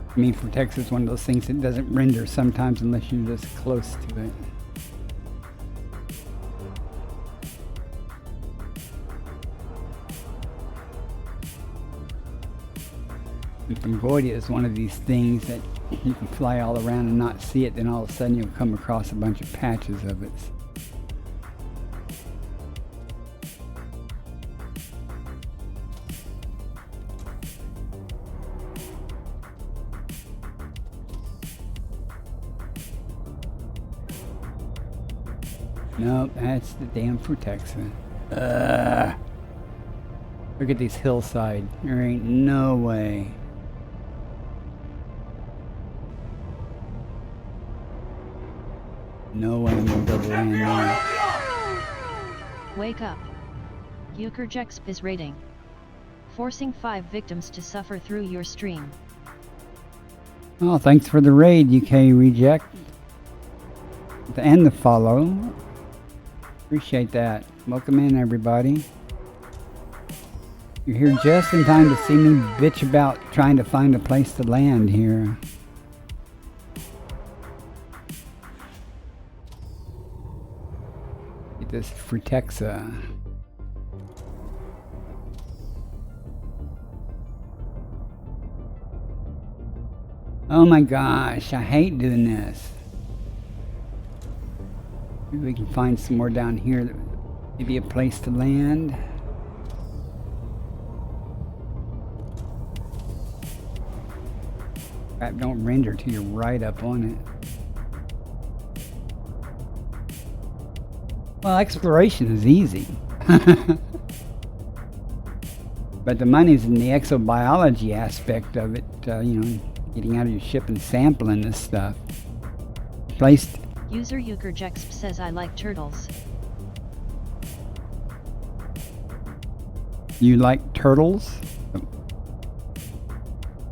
B: I mean, for Texas, it's one of those things that doesn't render sometimes unless you're just close to it. And Fungoidia is one of these things that you can fly all around and not see it, then all of a sudden you'll come across a bunch of patches of it. Nope, that's the damn Frutexa. Look at these hillside. There ain't no way. No way I'm gonna be able to land there.
D: Wake up. Euchrejex is raiding. Forcing 5 victims to suffer through your stream.
B: Oh, thanks for the raid, UK Reject. And the follow. Appreciate that. Welcome in, everybody. You're here just in time to see me bitch about trying to find a place to land here. Get this Frutexa. Oh my gosh, I hate doing this. Maybe we can find some more down here that maybe a place to land. Crap, don't render till you're right up on it. Well, exploration is easy. But the money's in the exobiology aspect of it, you know, getting out of your ship and sampling this stuff. Placed.
D: User Euchrejex says I like turtles.
B: You like turtles?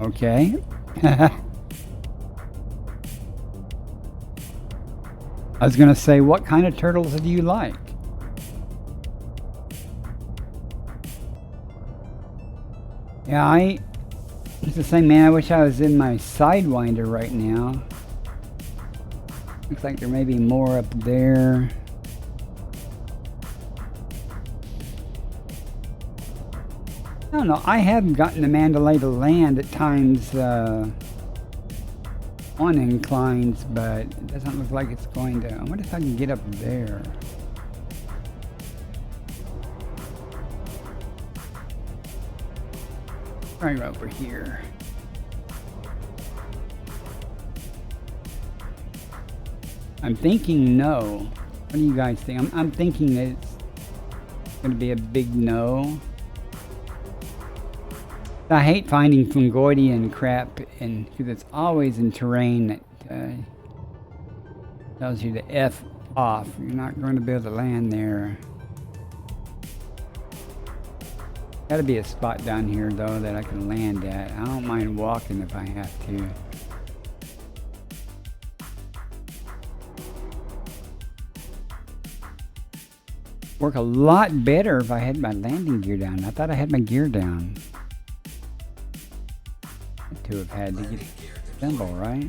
B: Okay. I was gonna say, what kind of turtles do you like? Yeah, it's the same, man. I wish I was in my Sidewinder right now. Looks like there may be more up there. I don't know. I have gotten the Mandalay to land at times on inclines, but it doesn't look like it's going to. I wonder if I can get up there. Right over here. I'm thinking no. What do you guys think? I'm thinking that it's going to be a big no. I hate finding Fungoidia and crap, and because it's always in terrain that tells you to F off. You're not going to be able to land there. Got to be a spot down here though that I can land at. I don't mind walking if I have to. Work a lot better if I had my landing gear down. I thought I had my gear down. Had to have had to get the symbol, right?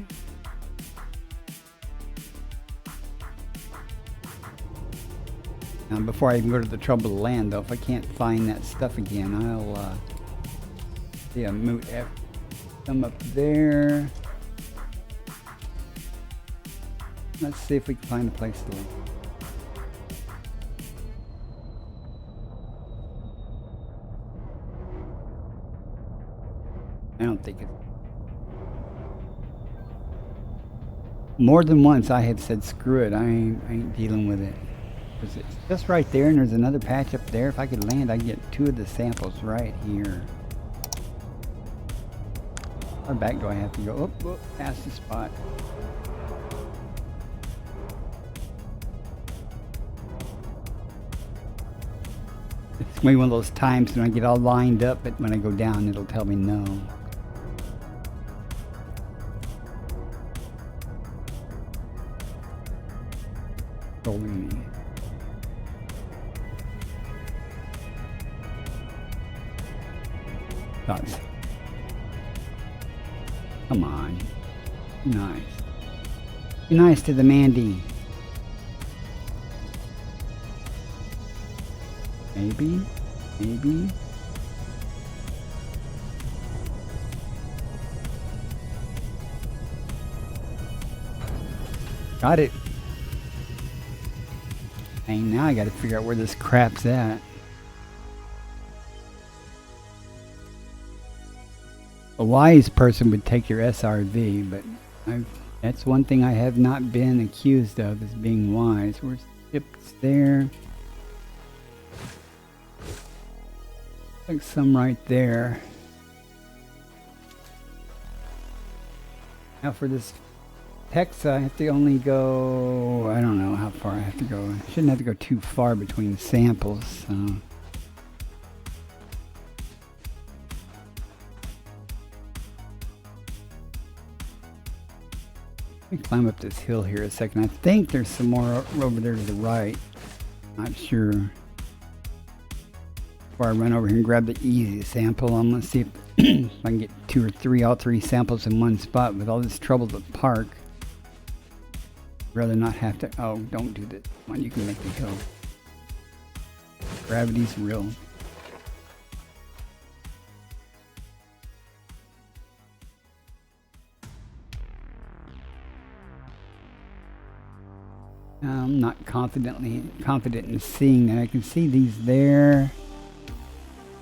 B: Now, before I even go to the trouble to land, though, if I can't find that stuff again, I'll see a moot F. Come up there. Let's see if we can find a place to land. I don't think it's... More than once I have said, screw it, I ain't dealing with it. 'Cause it's just right there, and there's another patch up there. If I could land, I'd get 2 of the samples right here. How far back do I have to go? Oh, past the spot. It's maybe one of those times when I get all lined up, but when I go down, it'll tell me no. Trolling me. Thoughts. Come on. Be nice. Be nice to the Mandy. Maybe. Maybe. Got it. Dang, now I gotta figure out where this crap's at. A wise person would take your SRV, but that's one thing I have not been accused of, is being wise. Where's the chips there? Like some right there. Now for this Hexa, I have to only go, I don't know how far I have to go. I shouldn't have to go too far between samples, so. Let me climb up this hill here a second. I think there's some more over there to the right. Not sure. Before I run over here and grab the easy sample, I'm gonna see if, if I can get 2 or 3, all 3 samples in one spot with all this trouble to park. Rather not have to, oh, don't do that. Come on, you can make the hill. Gravity's real. I'm not confident in seeing that. I can see these there.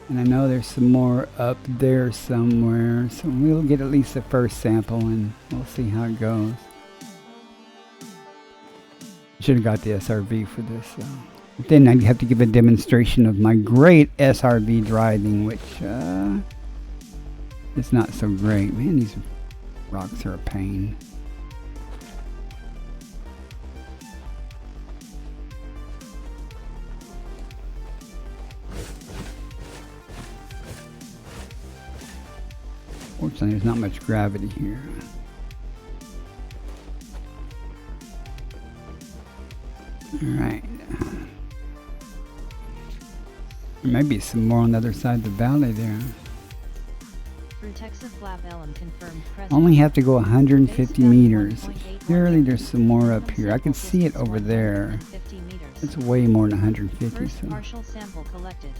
B: And I know there's some more up there somewhere. So we'll get at least the first sample and we'll see how it goes. Should have got the SRV for this. But then I'd have to give a demonstration of my great SRV driving, which is not so great. Man, these rocks are a pain. Fortunately, there's not much gravity here. Alright. There may be some more on the other side of the valley there. Only have to go 150 meters. Surely there's some more up here. I can see it over there. It's way more than 150. So.
D: Partial sample collected.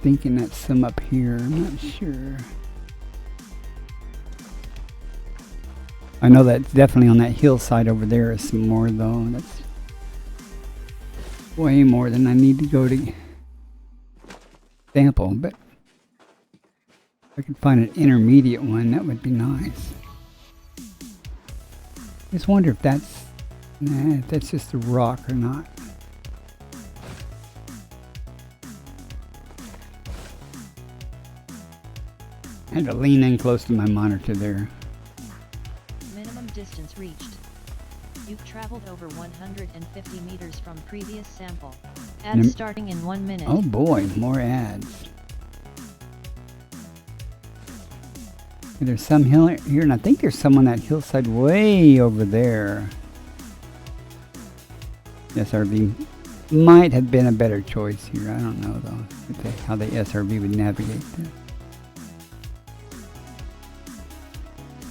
B: Thinking that's some up here. I'm not sure. I know that's definitely on that hillside over there is some more though. That's way more than I need to go to sample, but if I could find an intermediate one, that would be nice. Just wonder if that's, if that's just a rock or not. I had to lean in close to my monitor there.
D: Minimum distance reached. You've traveled over 150 meters from previous sample. Ads starting in 1 minute.
B: Oh boy, more ads. There's some hill here, and I think there's some on that hillside way over there. SRV might have been a better choice here. I don't know though how the SRV would navigate this.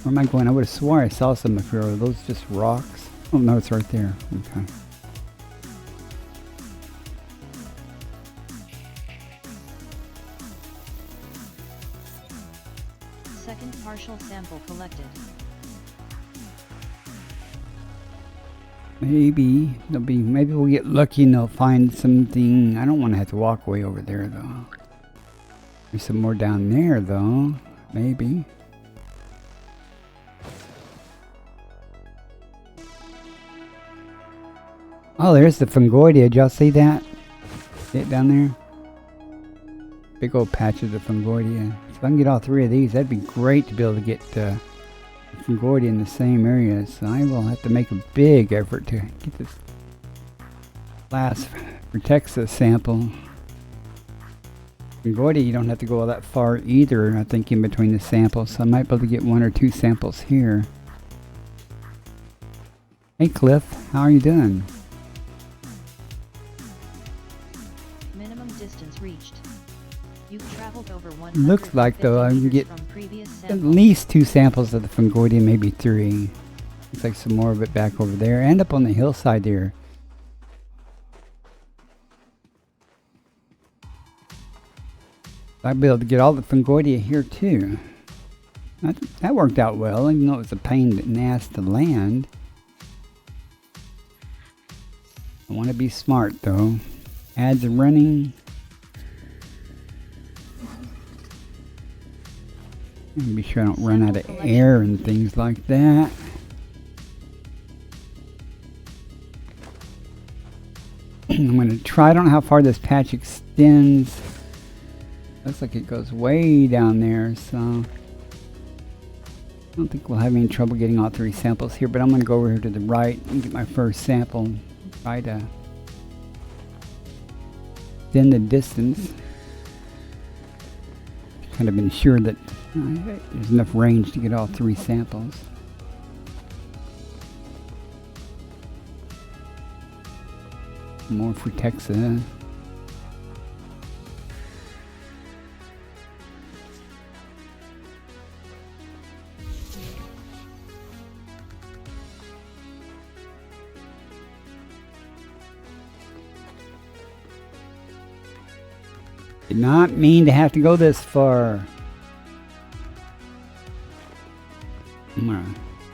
B: Where am I going? I would have swore I saw some up here. Are those just rocks? Oh no, it's right there. Okay.
D: Second partial sample collected.
B: Maybe they'll be. Maybe we'll get lucky and they'll find something. I don't want to have to walk way over there though. There's some more down there, though. Maybe. Oh, there's the fungoidia. Did y'all see that? See it down there? Big old patches of fungoidia. If I can get all three of these, that'd be great to be able to get fungoidia in the same area. So I will have to make a big effort to get this last Vertexa sample. Fungoidia, you don't have to go all that far either, I think, in between the samples. So I might be able to get 1 or 2 samples here. Hey Cliff, how are you doing?
D: Minimum distance reached. You've traveled over 100.
B: Looks like though I can get
D: from previous
B: at
D: samples.
B: least 2 samples of the fungoidia, maybe 3. Looks like some more of it back over there and up on the hillside there. I'll be able to get all the fungoidia here too. That worked out well, even though it was a pain in the ass to land. I want to be smart though. Ads are running. And be sure I don't run out of air and things like that. I'm going to try. I don't know how far this patch extends. Looks like it goes way down there, so I don't think we'll have any trouble getting all 3 samples here, but I'm going to go over here to the right and get my first sample. Try to extend the distance. Kind of ensure that there's enough range to get all 3 samples. More Vertexa. Did not mean to have to go this far. I'm gonna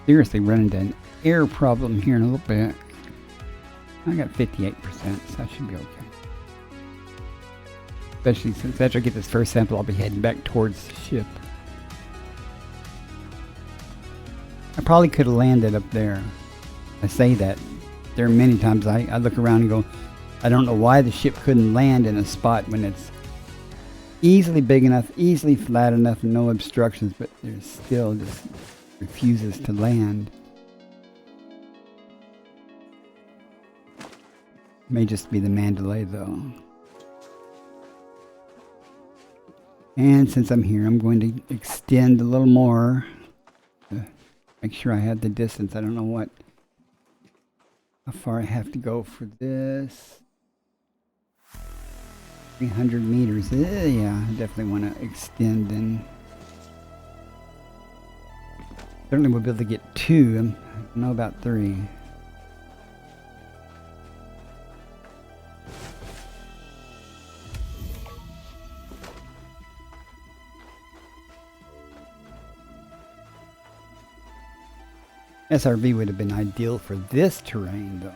B: seriously run into an air problem here in a little bit. I got 58%, so I should be okay. Especially since after I get this first sample, I'll be heading back towards the ship. I probably could have landed up there. I say that. There are many times I look around and go, I don't know why the ship couldn't land in a spot when it's easily big enough, easily flat enough, and no obstructions, but there's still just refuses to land. May just be the Mandalay though. And since I'm here, I'm going to extend a little more to make sure I have the distance. I don't know how far I have to go for this. 300 meters. Yeah, I definitely want to extend, and certainly we'll be able to get 2. I don't know about 3. SRV would have been ideal for this terrain though.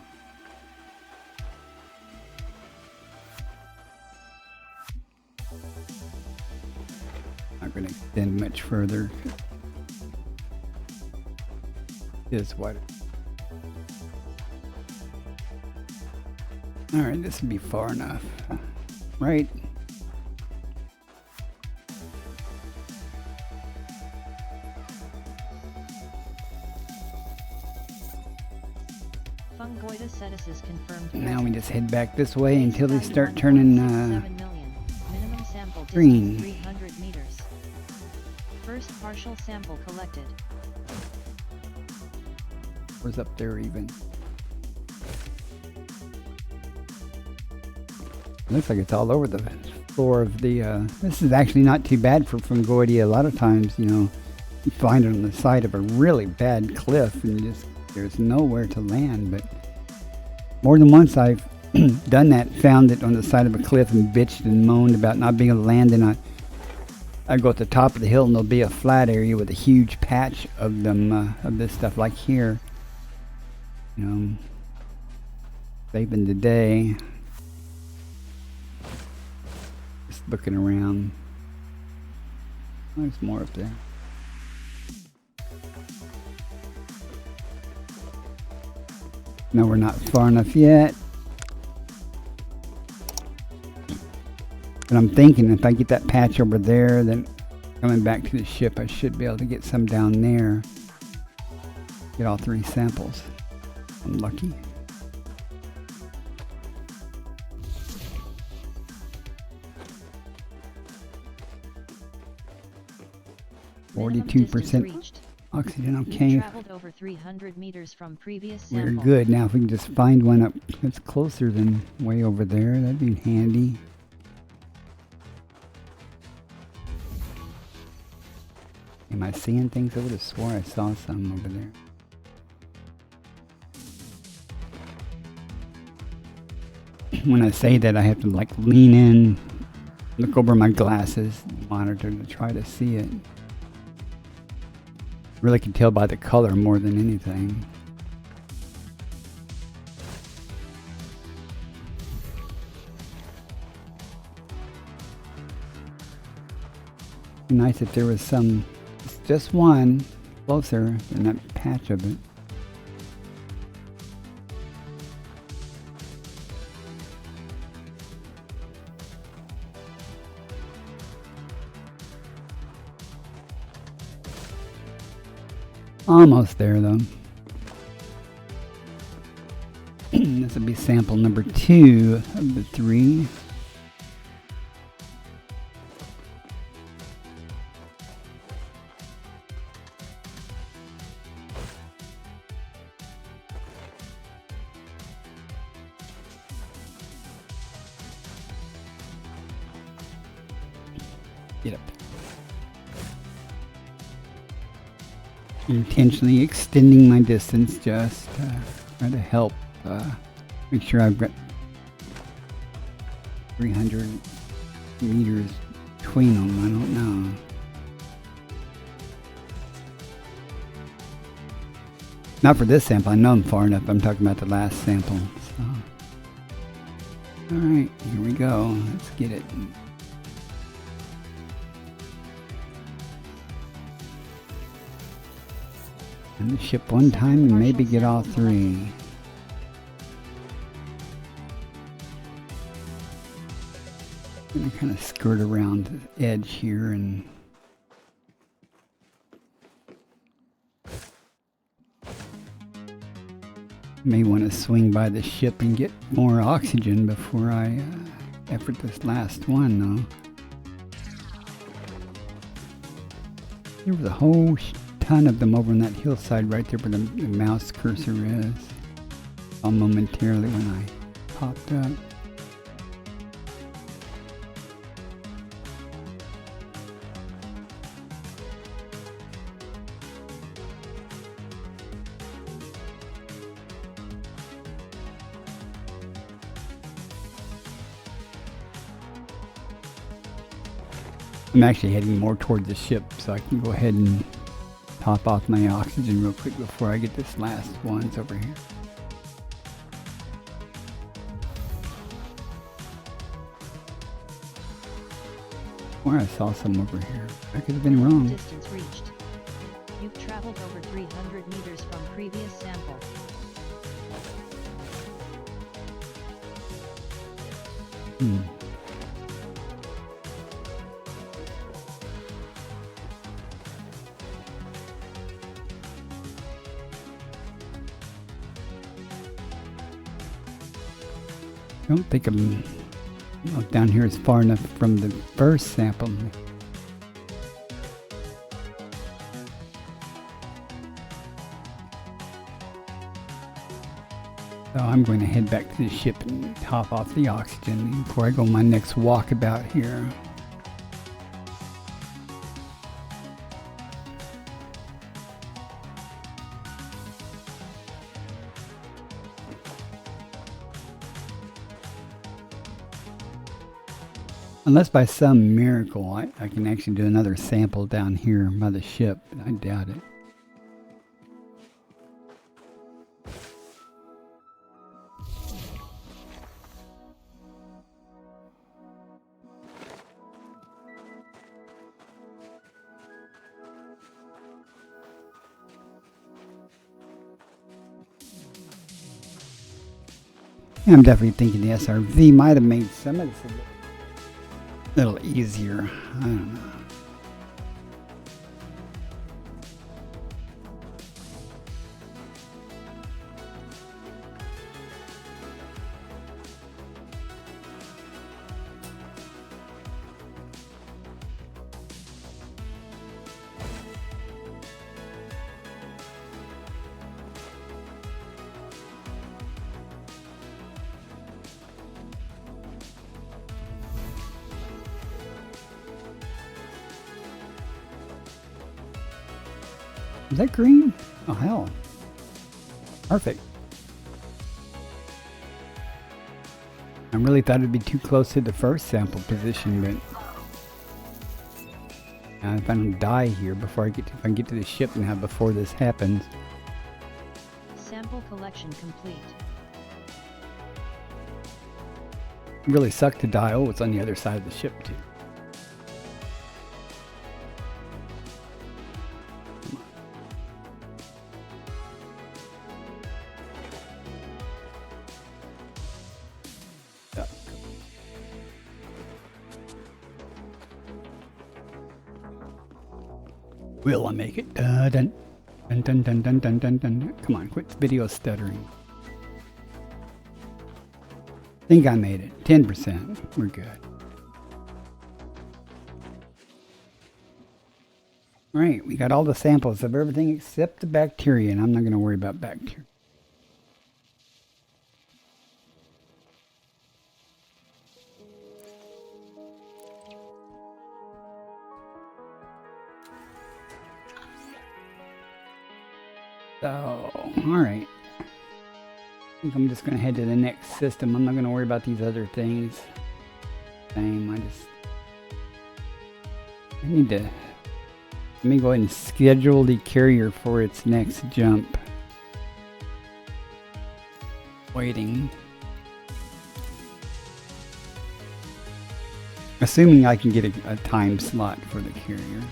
B: Not going to extend much further. It is wider. Alright, this would be far enough. Right?
D: Fungoida Cetus is confirmed.
B: Now we just head back this way until they start turning
D: 7 million. Minimum sample
B: green.
D: distance 300 meters. First partial sample collected.
B: Where's up there even? Looks like it's all over the floor of the, this is actually not too bad for fungoidia. A lot of times, you know, you find it on the side of a really bad cliff and there's nowhere to land. But more than once I've done that, found it on the side of a cliff and bitched and moaned about not being able to land, and I go at the top of the hill and there'll be a flat area with a huge patch of them, of this stuff like here. You know, saving the day. Just looking around. There's more up there. No, we're not far enough yet. But I'm thinking if I get that patch over there, then coming back to the ship, I should be able to get some down there. Get all 3 samples. I'm lucky.
D: Minimum
B: 42%
D: distance reached.
B: oxygen.
D: You've
B: Okay,
D: traveled over 300 meters from previous
B: we're
D: sample.
B: good. Now if we can just find one up that's closer than way over there, that'd be handy. Am I seeing things? I would have swore I saw some over there. When I say that, I have to like lean in, look over my glasses, monitor to try to see it. Really can tell by the color more than anything. Be nice if there was some, just one closer than that patch of it. Almost there though. This will be sample number 2 of the 3. Get up. Intentionally extending my distance, just try to help make sure I've got 300 meters between them. I don't know. Not for this sample. I know I'm far enough. I'm talking about the last sample. So. All right, here we go. Let's get it. And the ship one time and maybe get all 3. I'm going to kind of skirt around the edge here and may want to swing by the ship and get more oxygen before I effort this last one though. There was a whole ton of them over on that hillside right there where the mouse cursor is. Saw momentarily when I popped up. I'm actually heading more toward the ship so I can go ahead and top off my oxygen real quick before I get this last ones over here. Or I saw some over here. I could have been wrong.
D: Distance reached. You've traveled over 300 meters from previous sample.
B: I don't think I'm down here is far enough from the first sample. So I'm going to head back to the ship and top off the oxygen before I go on my next walkabout here. Unless by some miracle I can actually do another sample down here by the ship. I doubt it. I'm definitely thinking the SRV might have made some of this a little easier. I don't know. Is that green? Oh, hell. Perfect. I really thought it'd be too close to the first sample position, but if I don't die here before if I can get to the ship now before this happens.
D: Sample collection complete.
B: It really sucked to die. Oh, it's on the other side of the ship too. Will I make it? Dun dun dun dun dun dun dun dun dun. Come on, quit video stuttering. Think I made it. 10%. We're good. Alright, we got all the samples of everything except the bacteria, and I'm not going to worry about bacteria. So, alright. I think I'm just going to head to the next system. I'm not going to worry about these other things. Same, I need to... Let me go ahead and schedule the carrier for its next jump. Waiting. Assuming I can get a time slot for the carrier.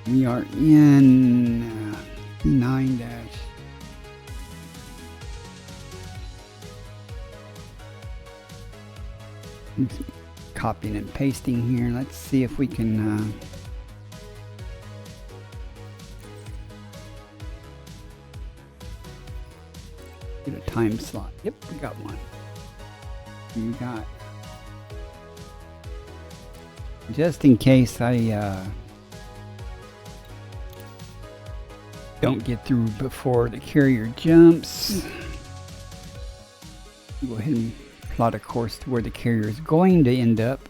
B: We are in 9 dash. Copying and pasting here. Let's see if we can get a time slot. Yep, we got one. We got, just in case I don't get through before the carrier jumps. Go ahead and plot a course to where the carrier is going to end up.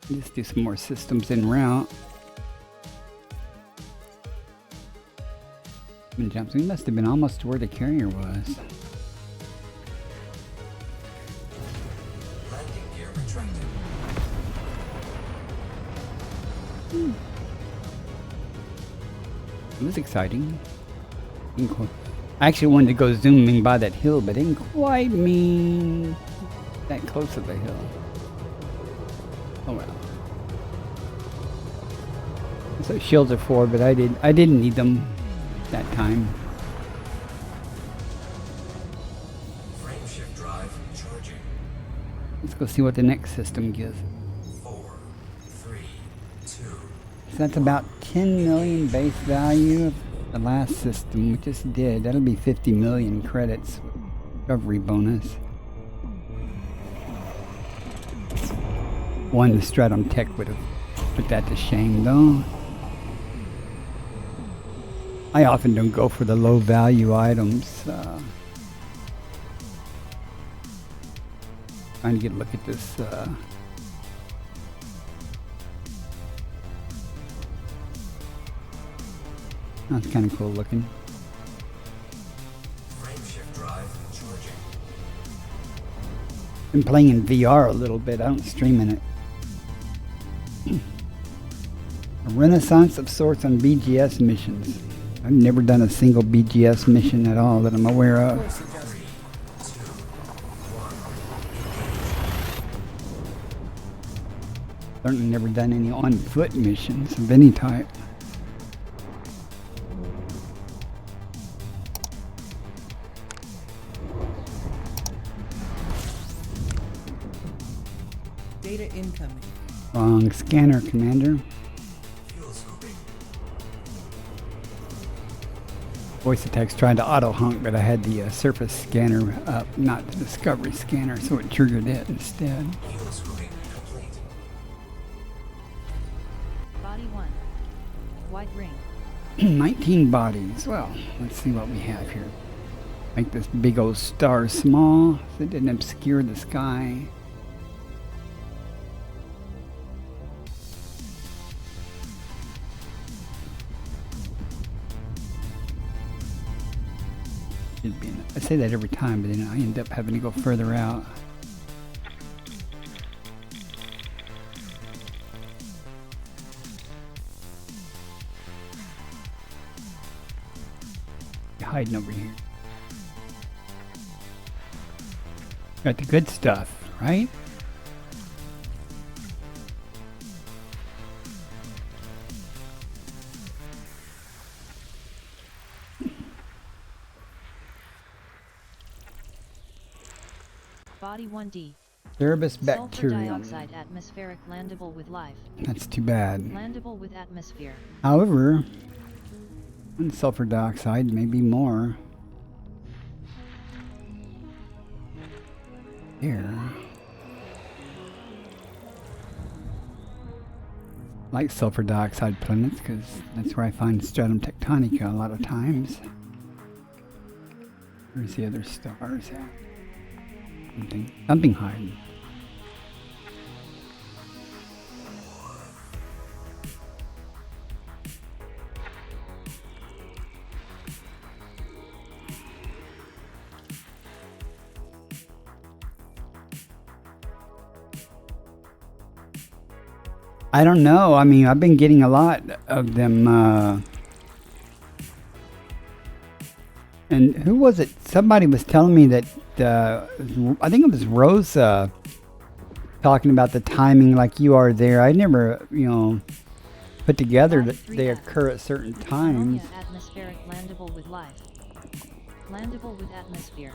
B: Just do some more systems en route. And jumps. We must have been almost to where the carrier was.
F: Landing gear retracted.
B: It was exciting. I actually wanted to go zooming by that hill, but it didn't quite mean that close to the hill. Oh well. That's what shields are for, but I didn't need them that time.
F: Frameshift drive charging.
B: Let's go see what the next system gives.
F: 4, 3, 2.
B: So that's about 10 million base value. The last system we just did, that'll be 50 million credits recovery bonus. One, the Stratum Tech would have put that to shame though. I often don't go for the low value items. Trying to get a look at this that's kind of cool looking.
F: Frameshift drive charging.
B: Been playing in VR a little bit. I don't stream in it. A renaissance of sorts on BGS missions. I've never done a single BGS mission at all that I'm aware of.
E: Course adjusted.
B: Certainly never done any on-foot missions of any type.
E: Data incoming.
B: Wrong scanner, Commander.
F: Fuel scooping.
B: Voice of text tried to auto honk, but I had the surface scanner up, not the discovery scanner, so it triggered it instead.
F: Fuel scooping complete.
D: Body 1. White ring.
B: 19 bodies. Well, let's see what we have here. Make this big old star small so it didn't obscure the sky. I say that every time, but then I end up having to go further out. You're hiding over here. Got the good stuff, right?
D: Body 1D.
B: Cerebus
D: Sulfur
B: bacterium.
D: dioxide atmospheric landable with life.
B: That's too bad.
D: Landable with atmosphere.
B: However, one sulfur dioxide, maybe more. Here. Like sulfur dioxide planets because that's where I find stratum tectonica a lot of times. Where's the other stars at? Something hiding. I don't know. I mean, I've been getting a lot of them. And who was it? Somebody was telling me that, I think it was Rosa talking about the timing like you are there. I never, put together that they occur at certain times.
D: Ammonia atmospheric landable with life. Landable with atmosphere.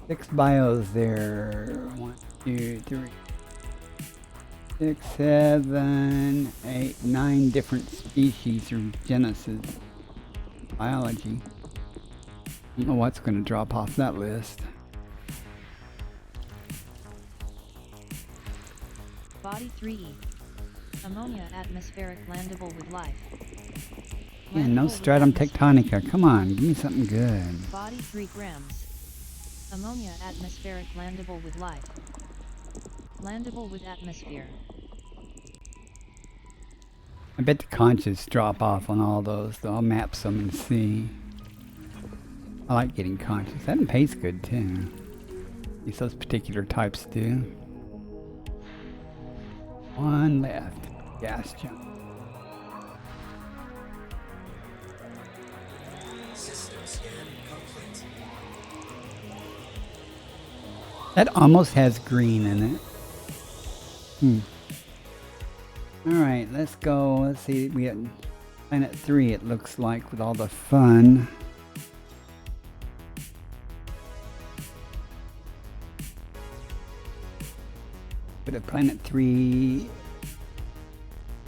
B: 6 bios there. 1, 2, 3, 6, 7, 8, 9 different species or genuses. Biology. I don't know what's going to drop off that list.
D: Body 3E. Ammonia atmospheric landable with life.
B: Yeah, no
D: Landable with
B: stratum
D: atmosphere.
B: tectonica. Come on, give me something good.
D: Body 3 grams. Ammonia atmospheric landable with life. Landable with atmosphere.
B: I bet the conches drop off on all those, though. I'll map some and see. I like getting conches. That one pays good, too. At least those particular types do. One left. Gas jump.
F: System scan complete.
B: That almost has green in it. Alright, let's go. Let's see. We got Planet 3, it looks like, with all the fun. But at Planet 3,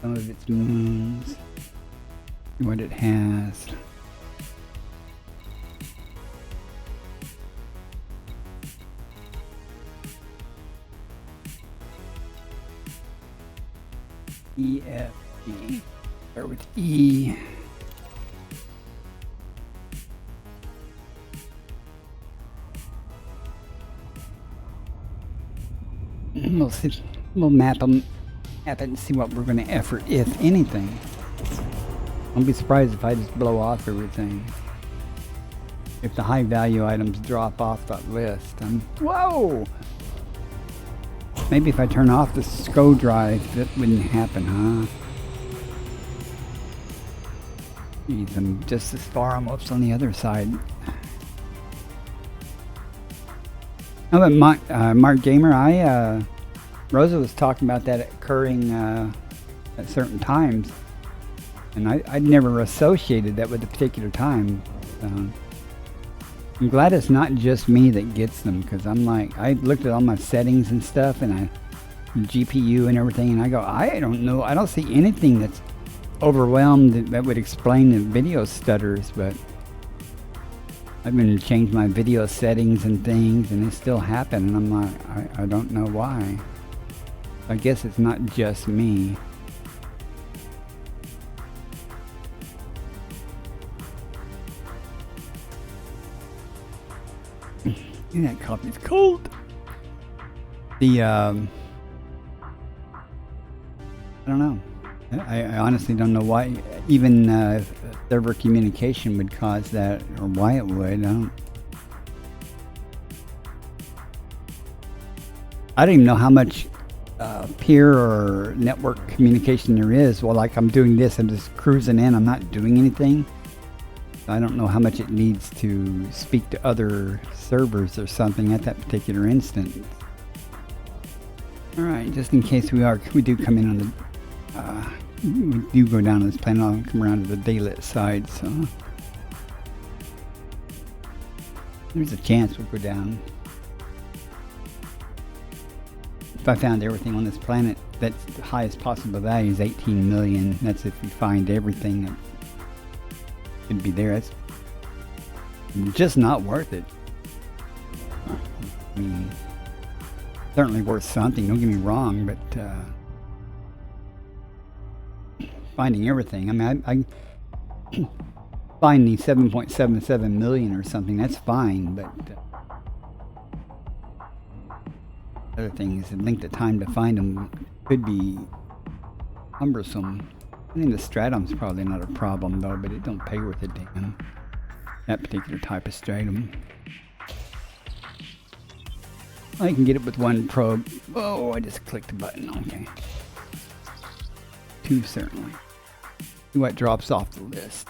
B: some of its moons, see what it has. E, F, E. Start with E. We'll see. We'll map it and see what we're going to effort, if anything. I'll be surprised if I just blow off everything. If the high value items drop off that list. Whoa! Maybe if I turn off the SCO drive, that wouldn't happen, huh? Geez, I'm just as far almost on the other side. Oh, but Mark Gamer, Rosa was talking about that occurring at certain times, and I'd never associated that with a particular time. I'm glad it's not just me that gets them, because I'm like, I looked at all my settings and stuff, and GPU and everything, and I go, I don't know, I don't see anything that's overwhelmed that would explain the video stutters, but I've been to change my video settings and things, and they still happen, and I'm like, I don't know why. I guess it's not just me. That coffee's cold. The I don't know. I honestly don't know why even server communication would cause that, or why it would. I don't even know how much peer or network communication there is. Well, like I'm doing this, I'm just cruising in, I'm not doing anything. I don't know how much it needs to speak to other servers or something at that particular instance. Alright, just in case we do come in on the we do go down this planet, I'll come around to the daylit side, so there's a chance we'll go down. If I found everything on this planet, that's the highest possible value is 18 million. That's if we find everything that could be there. It's just not worth it. I mean, certainly worth something, don't get me wrong, but finding everything, I mean, I finding 7.77 million or something, that's fine, but other things, the length of time to find them could be cumbersome. I think the stratum's probably not a problem though, but it don't pay worth a damn. That particular type of stratum. I can get it with one probe. Oh, I just clicked the button. Okay. 2 certainly. See what drops off the list.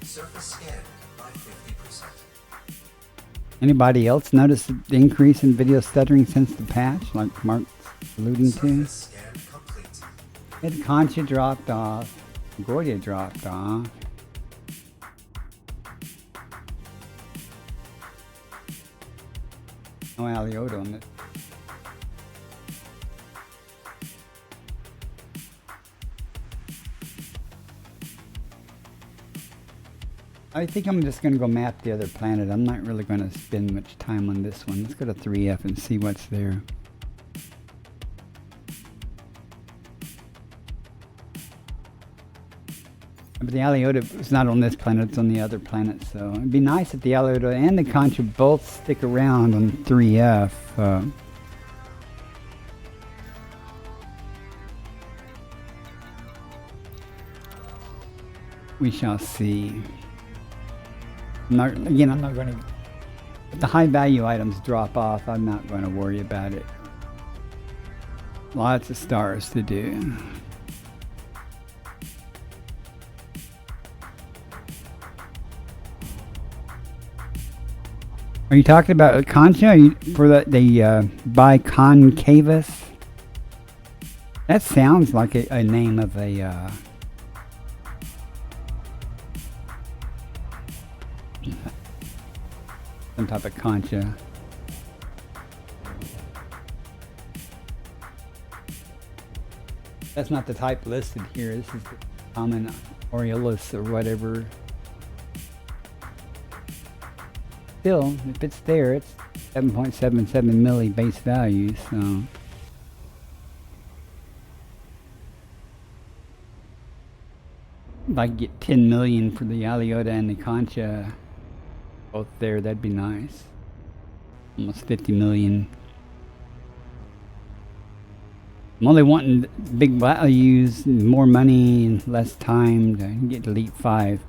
F: Surface scan by 50%.
B: Anybody else notice the increase in video stuttering since the patch, like Mark's alluding to?
F: Surface scan complete.
B: Ed Concha dropped off. Gordia dropped off. No Aliota on it. I think I'm just going to go map the other planet. I'm not really going to spend much time on this one. Let's go to 3F and see what's there. But the Aliota is not on this planet, it's on the other planet, so it'd be nice if the Aliota and the Concha both stick around on 3F. We shall see. I'm not going to... If the high value items drop off, I'm not going to worry about it. Lots of stars to do. Are you talking about Concha for the biconcavus? That sounds like a name of a some type of concha. That's not the type listed here. This is the common Aureolus or whatever. Still, if it's there, it's 7.77 milli base value, so. If I could get 10 million for the Aliota and the Concha both there, that'd be nice. Almost 50 million. I'm only wanting big values, more money, and less time to get Elite 5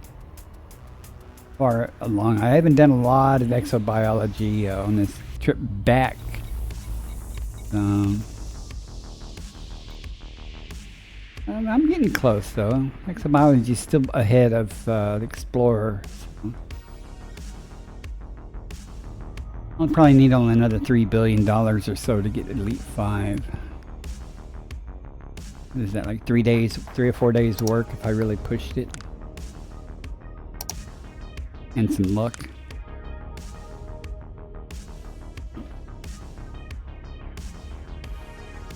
B: far along. I haven't done a lot of exobiology on this trip back. I'm getting close though. Exobiology is still ahead of the Explorer. So. I'll probably need only another $3 billion or so to get Elite 5. Is that like 3 or 4 days work if I really pushed it? And some luck.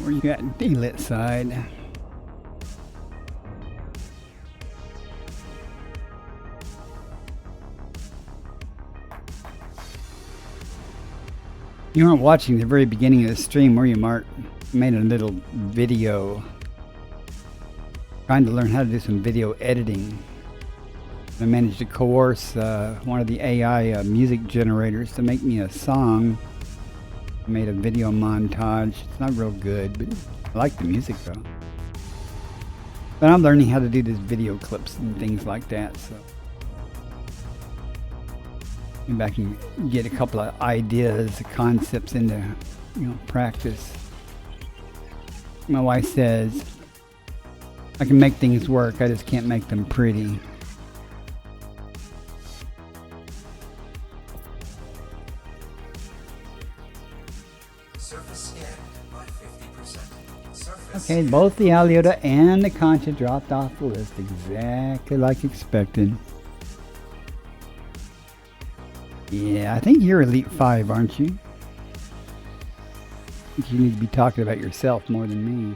B: Where you at? Elite side. You weren't watching the very beginning of the stream, were you, Mark? I made a little video trying to learn how to do some video editing. I managed to coerce one of the AI music generators to make me a song. I made a video montage. It's not real good, but I like the music though. But I'm learning how to do these video clips and things like that, so maybe I can get a couple of ideas, concepts into, practice. My wife says I can make things work, I just can't make them pretty.
F: Surface scanned by 50%. Surface
B: Okay, both the Alyota and the Concha dropped off the list exactly like expected. Yeah, I think you're Elite 5, aren't you? I think you need to be talking about yourself more than me.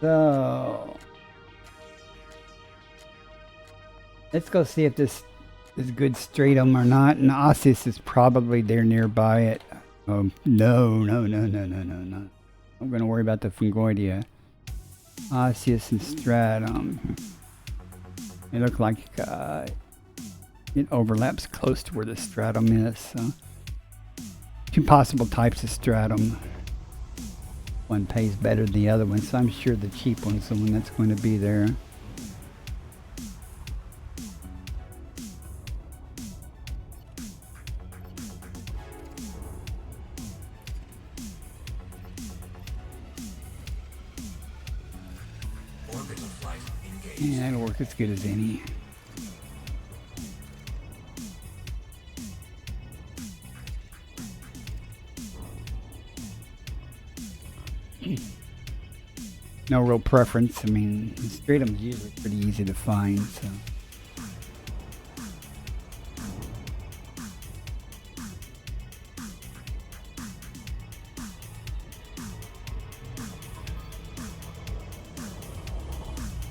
B: So, let's go see if this is good stratum or not. And Osseous is probably there nearby it. Oh, no. I'm going to worry about the Fungoidia. Osseous and stratum. They look like it overlaps close to where the stratum is. So. Two possible types of stratum. One pays better than the other one, so I'm sure the cheap one's the one that's going to be there.
F: orbital flight engaged.
B: Yeah, that'll work as good as any. No real preference. I mean, the stratum's usually pretty easy to find, so.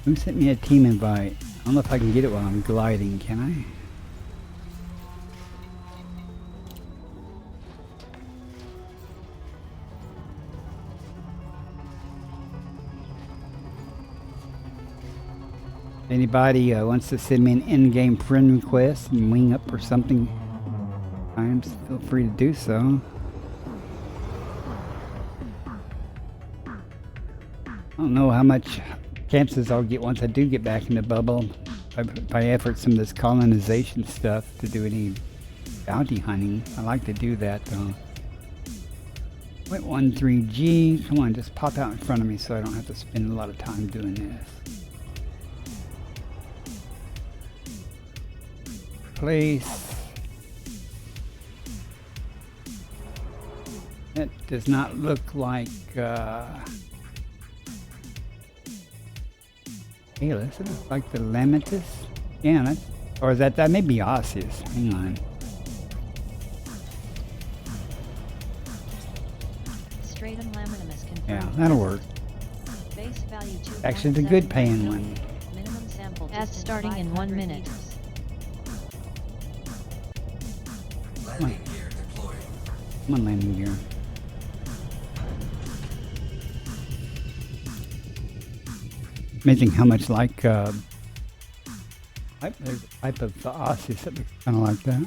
B: Who sent me a team invite? I don't know if I can get it while I'm gliding, can I? Anybody wants to send me an in-game friend request and wing up or something, feel free to do so. I don't know how much chances I'll get once I do get back in the bubble if I effort some of this colonization stuff to do any bounty hunting. I like to do that though. 0.13G, come on, just pop out in front of me so I don't have to spend a lot of time doing this. Place. That does not look like hey, this looks like the Lamentus. Yeah, that's, or is that may be Osseous. Hang on.
D: Stratum laminimus confirmed.
B: Yeah, that'll work.
D: Base value 2.
B: Actually, it's a good paying one.
D: Minimum sample distance starting in 1 minute.
F: Landing gear deployed.
B: Come on, landing gear. Amazing how much like there's a type of Osseous that looks kind of like that.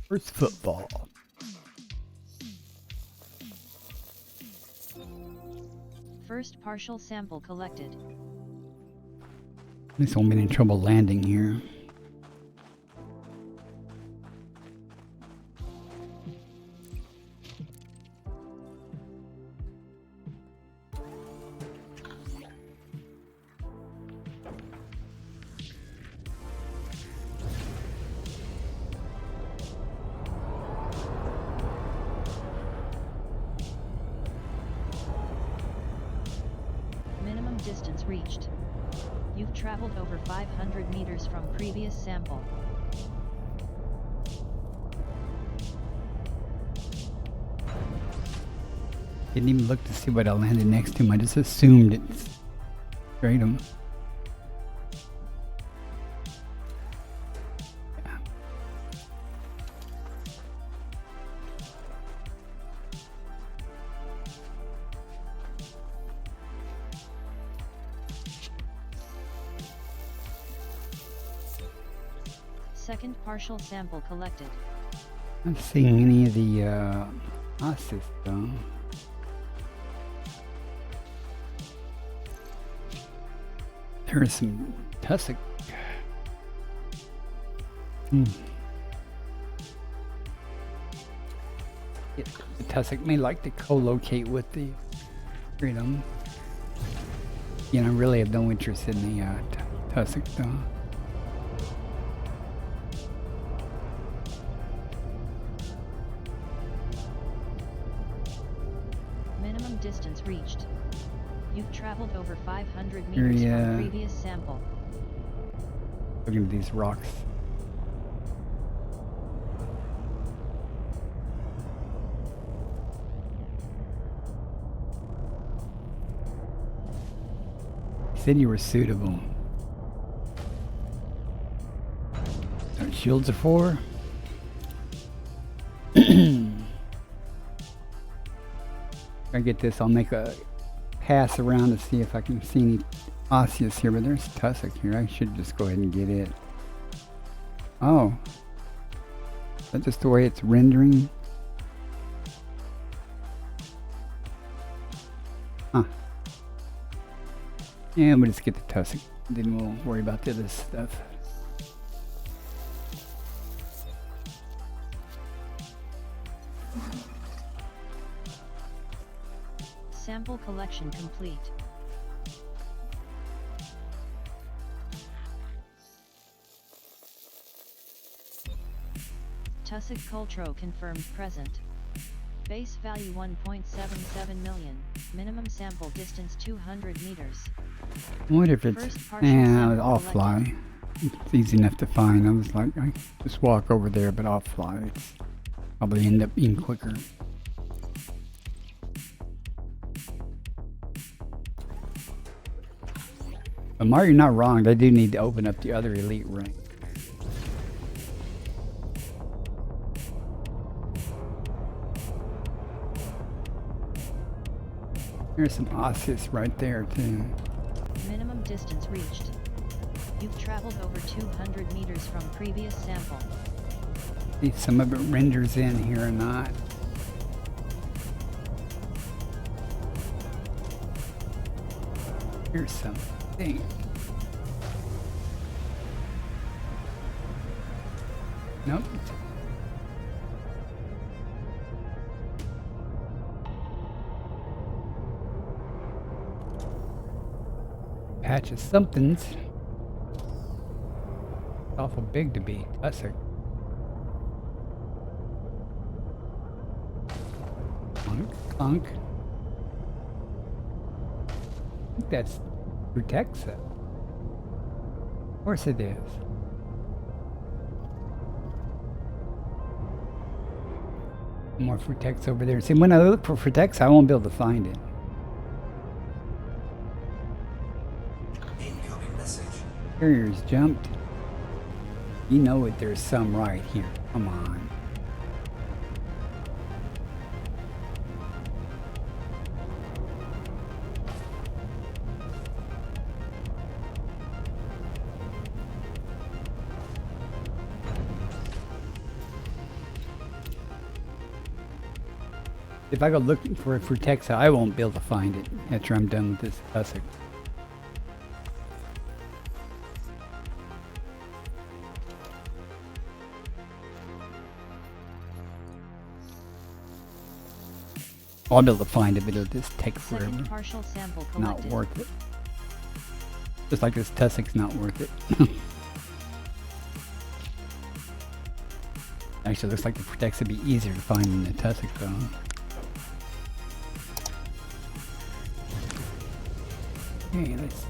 B: First football.
D: First partial sample collected.
B: At least I won't be in trouble landing here.
D: distance reached. You've traveled over 500 meters from previous sample.
B: Didn't even look to see what I landed next to him. I just assumed it's stratum. Yeah.
D: Second partial sample collected.
B: Not seeing any of the ossis though. There is some tussock. Yeah, the tussock may like to co-locate with the freedom. You know, I really have no interest in the tussock though.
D: Minimum distance reached. You've traveled over 500 meters from previous sample.
B: Look at these rocks. You said you were suitable. That's what shields are for? If I get this, I'll make a pass around to see if I can see any osseous here, but there's tussock here. I should just go ahead and get it. Oh. Is that just the way it's rendering? Huh. Yeah, we'll just get the tussock. Then we'll worry about the other stuff.
D: Sample collection complete. Tussock Cultro confirmed present. Base value 1.77 million. Minimum sample distance 200 meters.
B: What if it's...
D: First partial
B: Yeah,
D: sample
B: I'll
D: collected.
B: fly. It's easy enough to find. I was like, I just walk over there, but I'll fly. It's probably end up being quicker. But Mario, you're not wrong. They do need to open up the other elite ring. There's some osseous right there too.
D: Minimum distance reached. You've traveled over 200 meters from previous sample.
B: See if some of it renders in here or not. Here's something. Nope. Patch of somethings. Awful big to be tussock. Clunk, clunk. I think that's Frutexa. Of course it is. More Frutexa over there. See, when I look for Frutexa, I won't be able to find it.
F: Incoming message.
B: Carrier's jumped. You know it, there's some right here. Come on. If I go looking for it for Frutexa, I won't be able to find it after I'm done with this tussock. I'll be able to find it, but it'll just take forever.
D: Second partial sample
B: Not
D: collected.
B: worth it. Just like this tussock's not worth it. Actually, looks like the Frutexa would be easier to find than the tussock, though. Okay, let's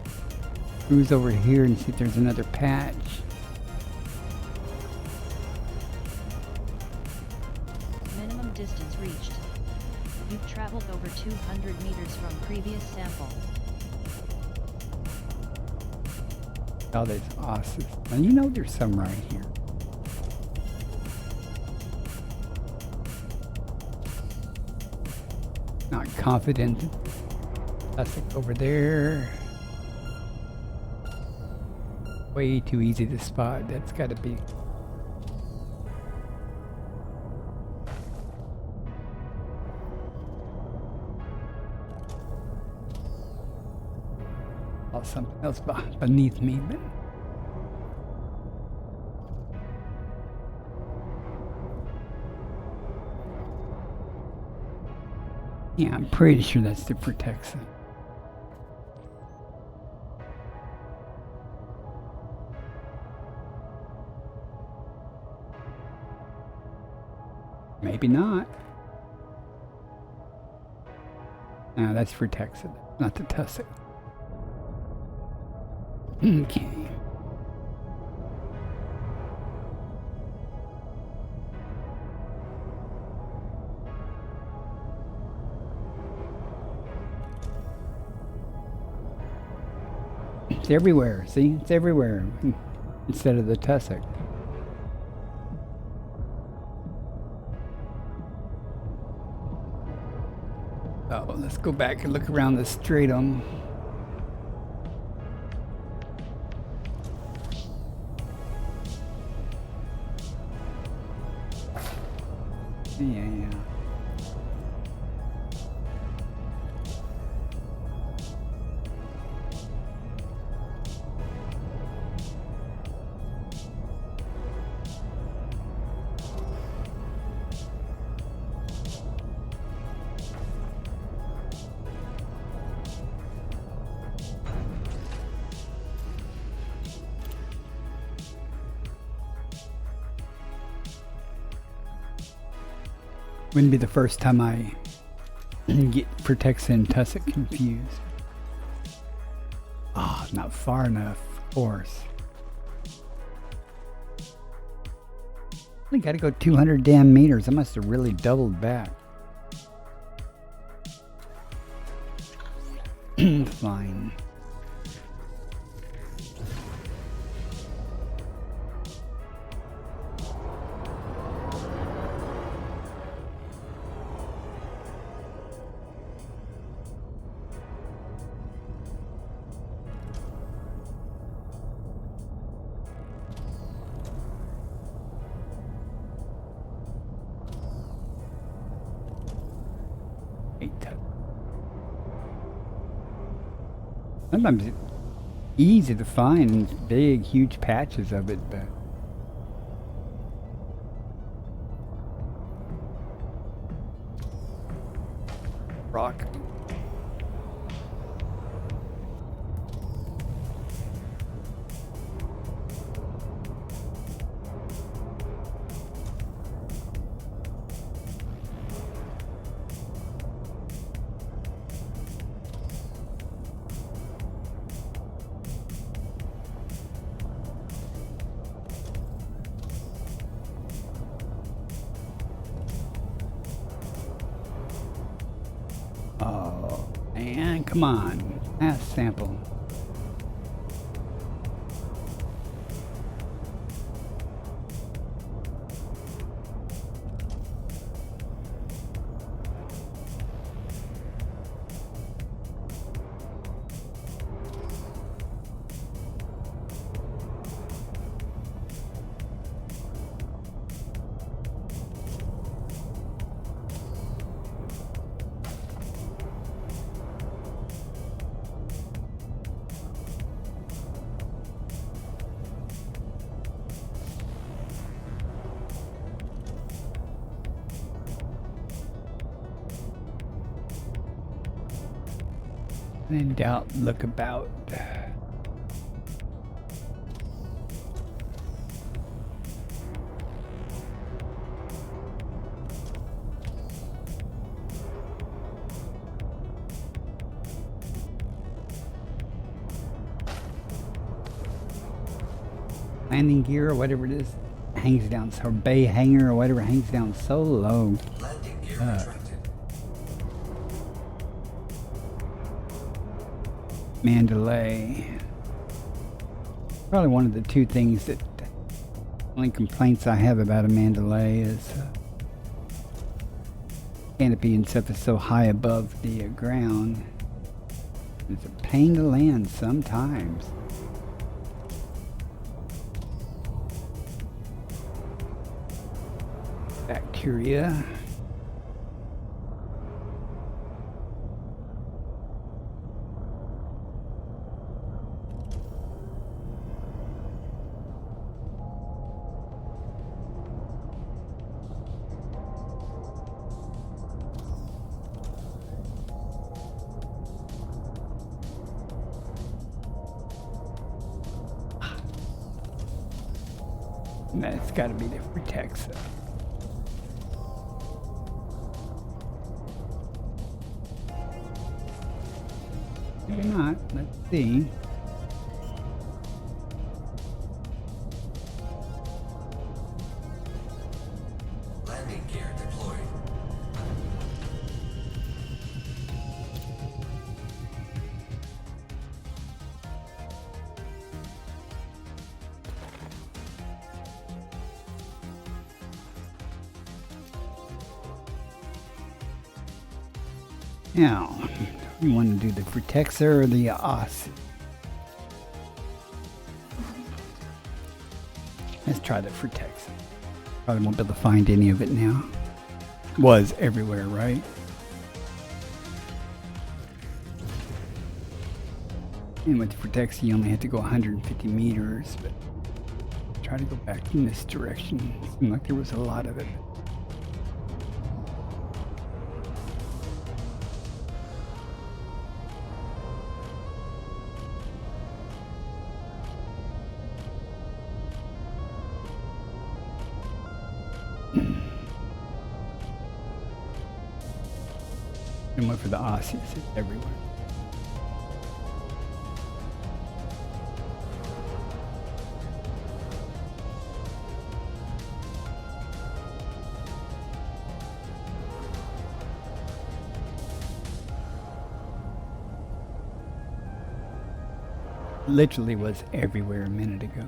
B: cruise over here and see if there's another patch.
D: Minimum distance reached. You've traveled over 200 meters from previous sample.
B: Oh, that's awesome. And you know there's some right here. Not confident. That's like over there. Way too easy to spot. That's got to be. Oh, something else beneath me, but. Yeah, I'm pretty sure that's the Protexan. Maybe not. No, that's Protexan, not the Tussock. Okay. It's everywhere, see? It's everywhere. Instead of the tussock. Oh, let's go back and look around the stratum. Yeah. Wouldn't be the first time I get Protexan and Tussock confused. Ah, not far enough, of course. I gotta go 200 damn meters. I must have really doubled back. Fine. Sometimes it's easy to find big, huge patches of it, but rock. Oh, man, come on. Pass sample. When in doubt, look about. landing gear or whatever it is hangs down, or bay hanger or whatever hangs down so low.
F: Landing gear retracted.
B: Mandalay. Probably one of the two things that only complaints I have about a Mandalay is canopy and stuff is so high above the ground. It's a pain to land sometimes. Bacteria. That's got to be the protects. Maybe not. Let's see.
F: Landing gear deployed.
B: Now, you want to do the Frutexer or the Os? Let's try the Frutexer. Probably won't be able to find any of it now. Was everywhere, right? And with the Frutexer, you only have to go 150 meters, but try to go back in this direction. It seemed like there was a lot of it. And look for the Aussies, it's everywhere. Literally was everywhere a minute ago.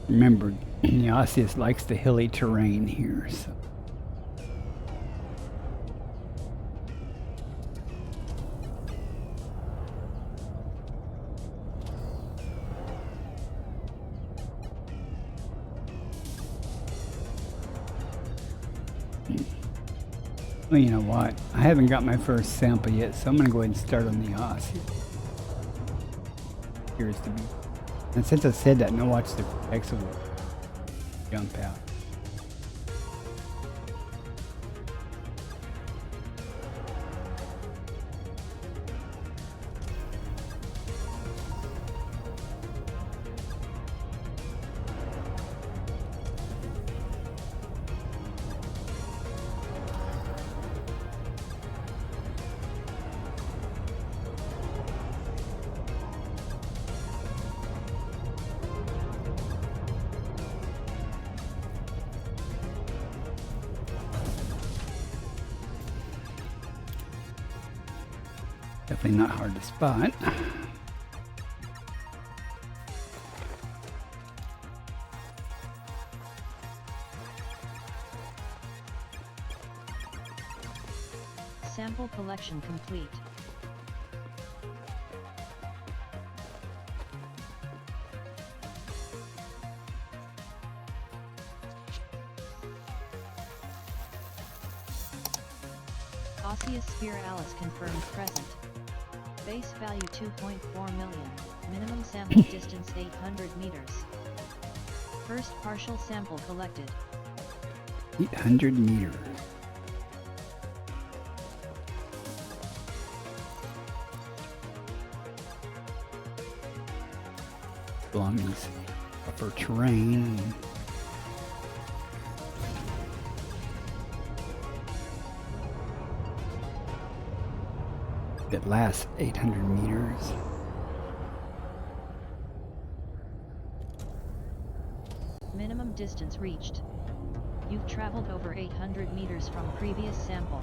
B: Remember, the Osseous likes the hilly terrain here, so. Well, you know what? I haven't got my first sample yet, so I'm going to go ahead and start on the Osseous. Appears to be. And since I said that, now watch the X will jump out. Definitely not hard to spot.
D: Sample collection complete. Osseous Spiralis confirmed present. Base value 2.4 million. Minimum sample distance 800 meters. First partial sample collected.
B: 800 meters. Along these upper terrain. That last 800 meters.
D: Minimum distance reached. You've traveled over 800 meters from previous sample.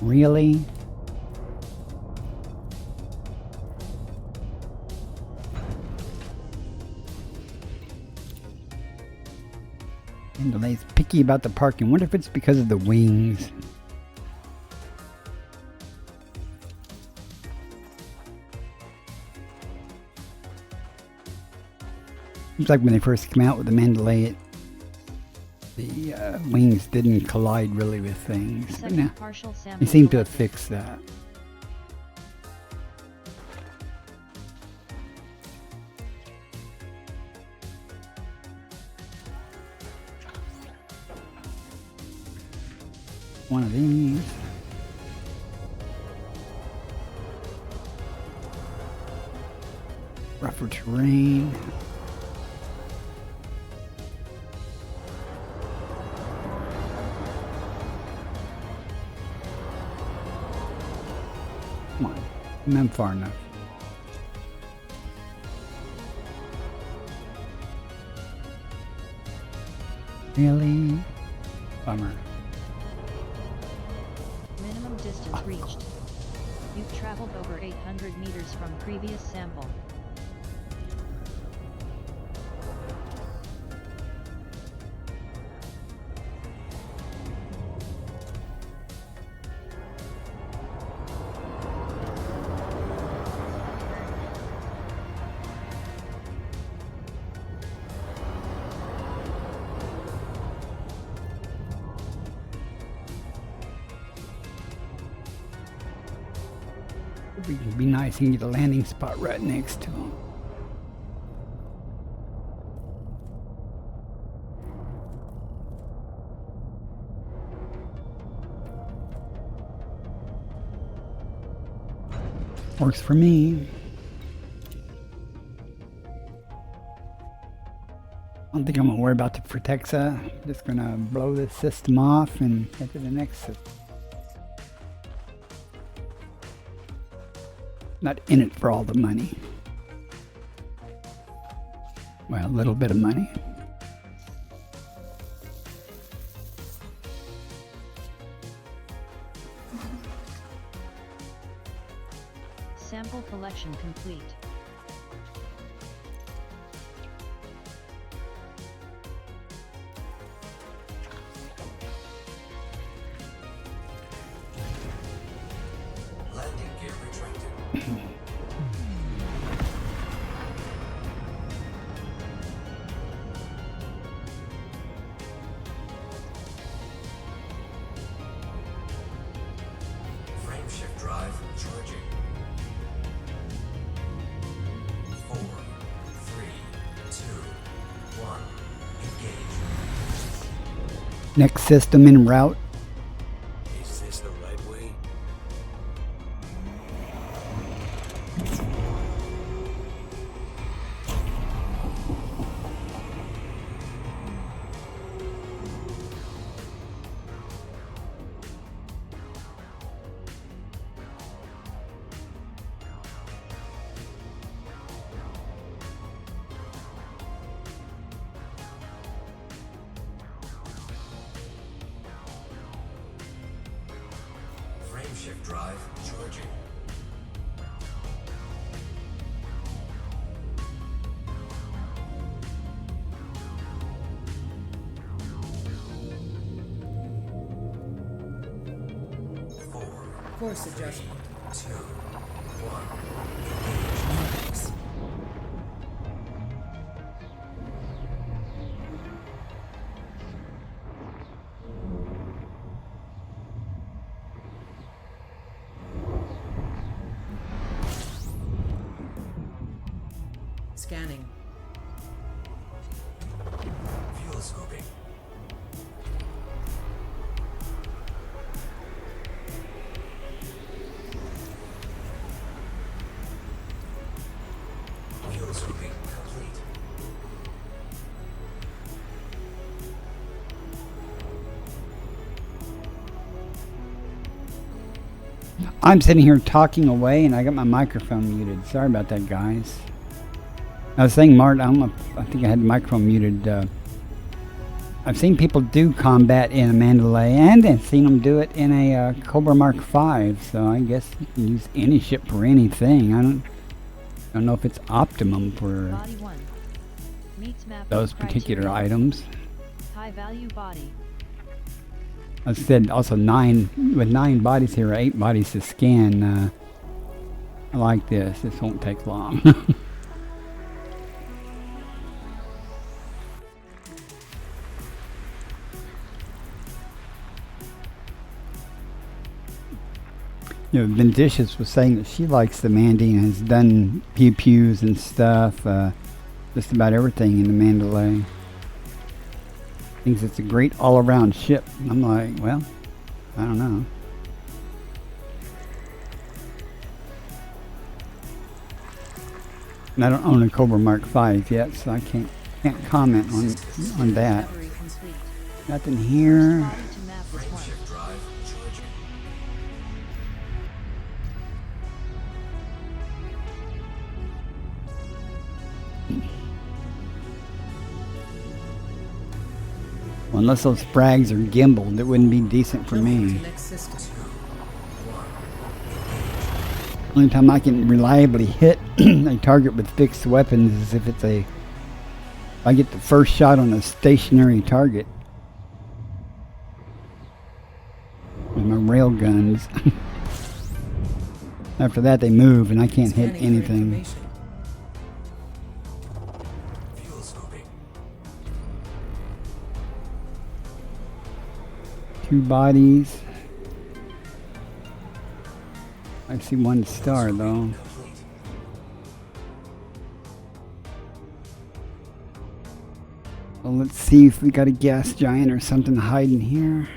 B: Really? And Delay's picky about the parking. Wonder if it's because of the wings. Seems like when they first came out with the Mandalay, the wings didn't collide really with things. But
D: Second
B: now
D: partial sample
B: they seem to have
D: collected.
B: fixed that. One of these. Rougher terrain. Come on, I'm far enough. Really? Bummer.
D: Minimum distance reached. You've traveled over 800 meters from previous sample.
B: It'd be nice and get a landing spot right next to them. Works for me. I don't think I'm gonna worry about the Fortexa. I'm just gonna blow this system off and head to the next system. Not in it for all the money. Well, a little bit of money.
D: Sample collection complete.
F: Landing gear retracted. Frame shift drive charging. 4, 3, 2, 1. Engage.
B: Next system en route.
F: Is this the right way? Frame shift drive charging.
E: Course adjustment.
F: 2, 1. Engage.
E: Scanning.
F: Fuel scoping. Fuel scoping complete.
B: I'm sitting here talking away and I got my microphone muted. Sorry about that, guys. I was saying, Mart, I don't know I think I had the microphone muted. I've seen people do combat in a Mandalay, and I've seen them do it in a Cobra Mark V, so I guess you can use any ship for anything. I don't know if it's optimum for
D: Body 1. Meets map
B: those particular
D: criteria.
B: items.
D: High value body.
B: I said also 9 bodies here, 8 bodies to scan. I like this. This won't take long. You know, Vindicious was saying that she likes the Mandy and has done pew-pews and stuff, just about everything in the Mandalay. Thinks it's a great all-around ship. I'm like, well, I don't know. And I don't own a Cobra Mark V yet, so I can't comment on that.
D: Recovery complete.
B: Nothing here.
D: Body to map is 1.
F: Frameshift drive charging.
B: Well, unless those frags are gimbaled, it wouldn't be decent for
E: Jumping
B: me.
E: to next system.
B: Only time I can reliably hit a target with fixed weapons is if it's if I get the first shot on a stationary target with my rail guns. After that, they move and I can't hit
E: Scanning for
B: anything.
E: information.
F: Fuel scoping.
B: 2 bodies. I see 1 star though.
F: Complete.
B: Well, let's see if we got a gas giant or something hiding here.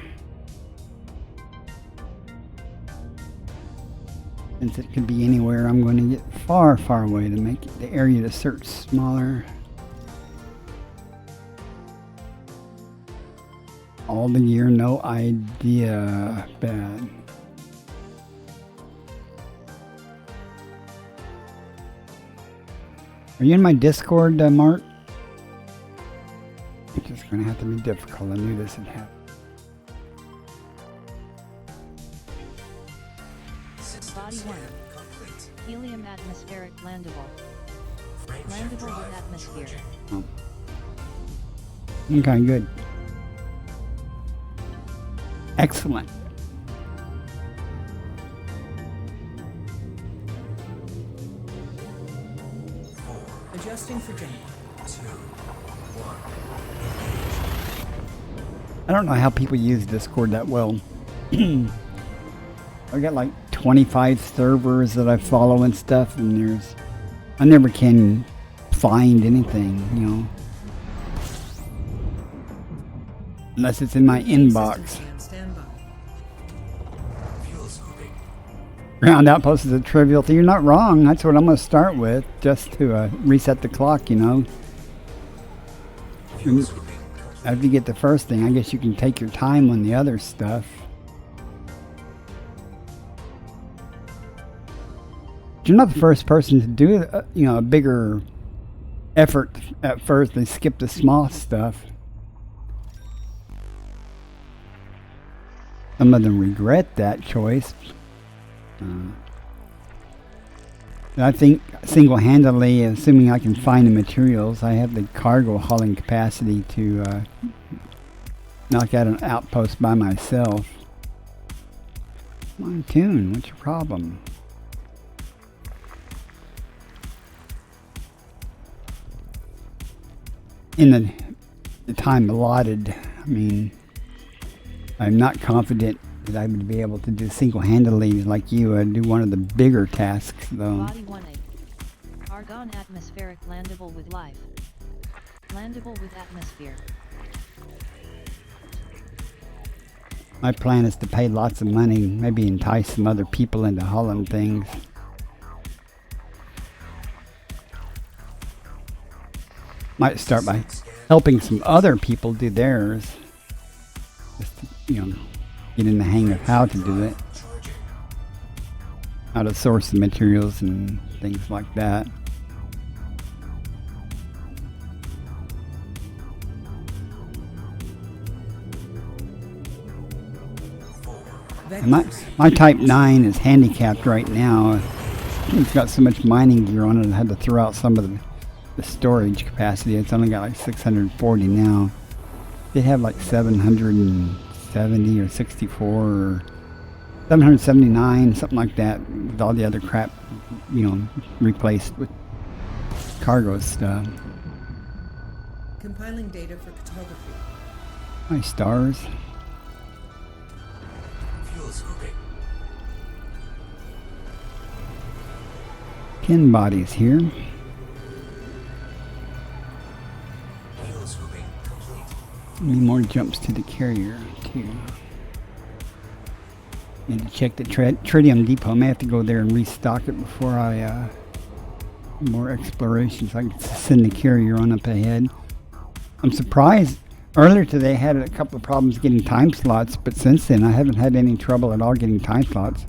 B: Since it could be anywhere, I'm going to get far, far away to make the area to search smaller. All the gear, no idea. Bad. Are you in my Discord, Mark? It's just going to have to be difficult. I knew this would happen.
F: Systems
D: Body
F: scan
D: 1.
F: complete.
D: Helium atmospheric landable.
F: Frameshift
D: Landable with
F: drive
D: atmosphere.
F: charging.
B: Okay, good. Excellent.
E: Adjusting for jump.
F: 2, 1.
B: I don't know how people use Discord that well. I got like 25 servers that I follow and stuff, and I never can find anything, you know. Unless it's in my inbox.
E: System scan standby.
F: Fuel scoping.
B: Ground outpost is a trivial thing. You're not wrong. That's what I'm going to start with, just to reset the clock, you know.
F: Fuel
B: Mm.
F: scoping complete.
B: After you get the first thing, I guess you can take your time on the other stuff. You're not the first person to do, you know, a bigger effort at first. They skip the small stuff. Some of them regret that choice. I think single-handedly, assuming I can find the materials, I have the cargo hauling capacity to knock out an outpost by myself. Come on, Tune, what's your problem? in the time allotted. I mean, I'm not confident that I would be able to do single-handedly like you. Do one of the bigger tasks, though.
D: Body 1A. Argon atmospheric landable with life. Landable with atmosphere.
B: My plan is to pay lots of money, maybe entice some other people into hauling things. Might start by helping some other people do theirs. Just to, get in the hang of how to do it. How to source the materials and things like that. And my Type 9 is handicapped right now. It's got so much mining gear on it, I had to throw out some of the storage capacity. It's only got like 640 now. They have like 770 or 64 or 779, something like that, with all the other crap, replaced with cargo stuff.
E: Compiling data for cartography.
B: My stars.
F: Fuels hooping.
B: 10 bodies here.
F: Fuels hooping complete.
B: Need more jumps to the carrier, too. Need to check the tritium depot. I may have to go there and restock it before I more exploration, so I can send the carrier on up ahead. I'm surprised. Earlier today I had a couple of problems getting time slots, but since then I haven't had any trouble at all getting time slots.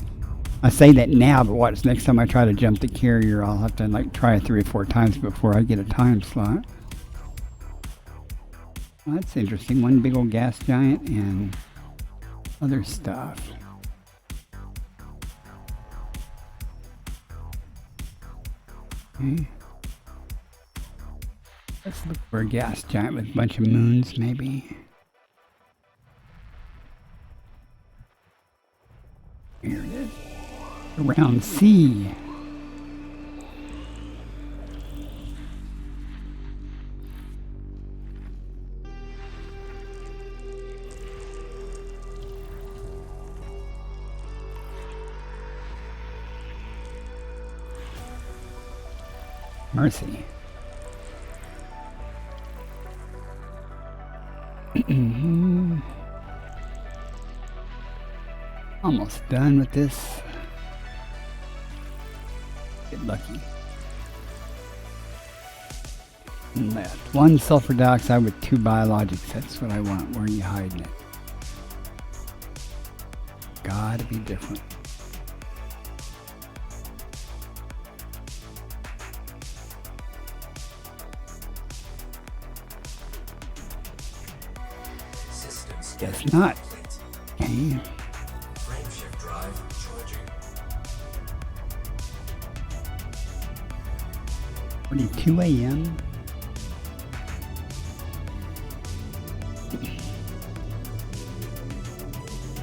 B: I say that now, but watch, next time I try to jump the carrier, I'll have to try it 3 or 4 times before I get a time slot. Well, that's interesting. One big old gas giant and other stuff. Okay. Let's look for a gas giant with a bunch of moons, maybe. Here it is. Around C. Mercy. Almost done with this. Get lucky. And left. 1 sulfur dioxide with 2 biologics. That's what I want. Where are you hiding it? Gotta be different.
F: Systems.
B: Guess not.
F: Complete.
B: Okay.
F: Frameshift drive charging.
B: 42 a.m.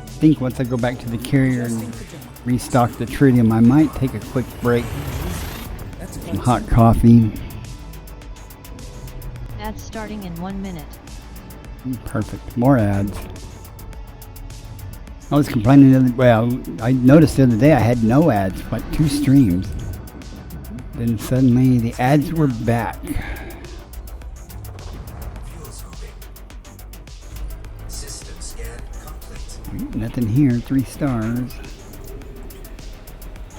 B: I think once I go back to the carrier and restock the tritium, I might take a quick break. Some hot coffee.
D: Ads starting in 1 minute.
B: Perfect. More ads. I was complaining I noticed the other day I had no ads for like 2 streams. Then suddenly the ads were back.
F: Fuels hooping. System scan complete.
B: Nothing here. 3 stars.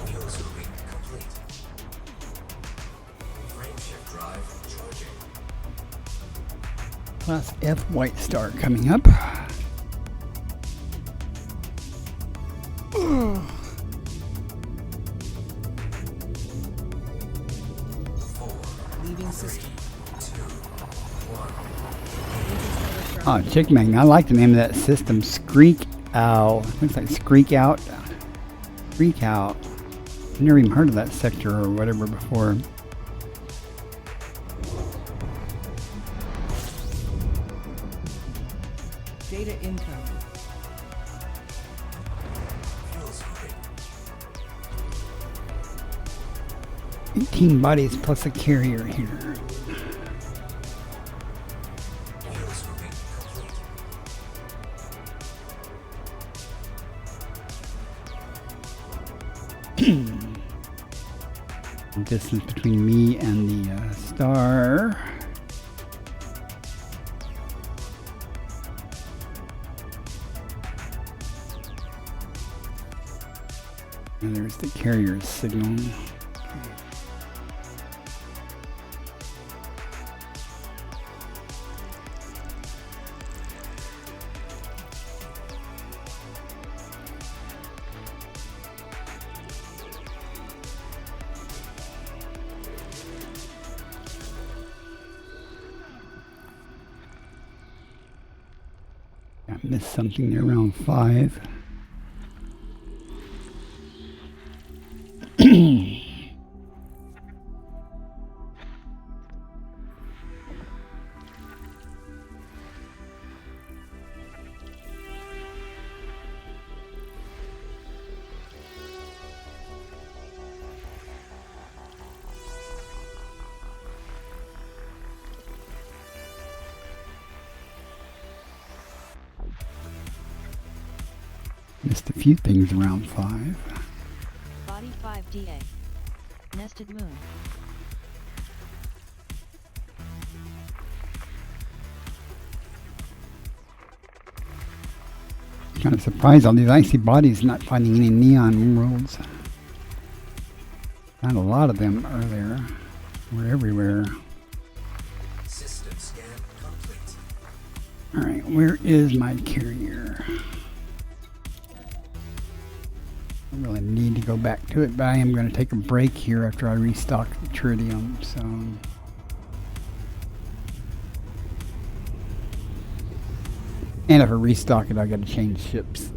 F: Fuels hooping complete. Frameshift drive charging.
B: Class F white star coming up.
E: Leaving system.
F: 2, 1.
B: Oh, Chickmang. I like the name of that system. Screak Owl. Looks like Screak Out. Freak Out. I've never even heard of that sector or whatever before.
E: Data incoming.
F: Fuels hooping.
B: 18 bodies plus a carrier here. Distance between me and the star. And there's the carrier signal. I missed something there around 5. Missed a few things around 5.
D: Body 5DA. Nested moon.
B: Kind of surprised all these icy bodies not finding any neon worlds. Not a lot of them are there. We're everywhere.
F: System scan complete.
B: Alright, where is my carrier? I really need to go back to it, but I am going to take a break here after I restock the tritium, so... And if I restock it, I got to change ships.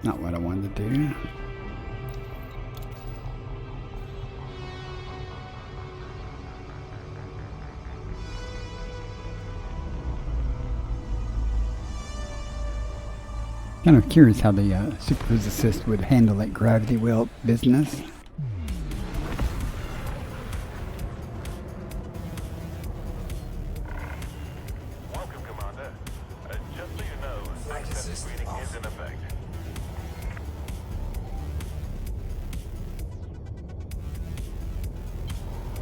B: Not what I wanted to do. Kind of curious how the superphysicist would handle that gravity well business.
C: Welcome, Commander. Just so you know,
F: Flight
C: accepted
F: assist
C: reading
F: off.
C: is in effect.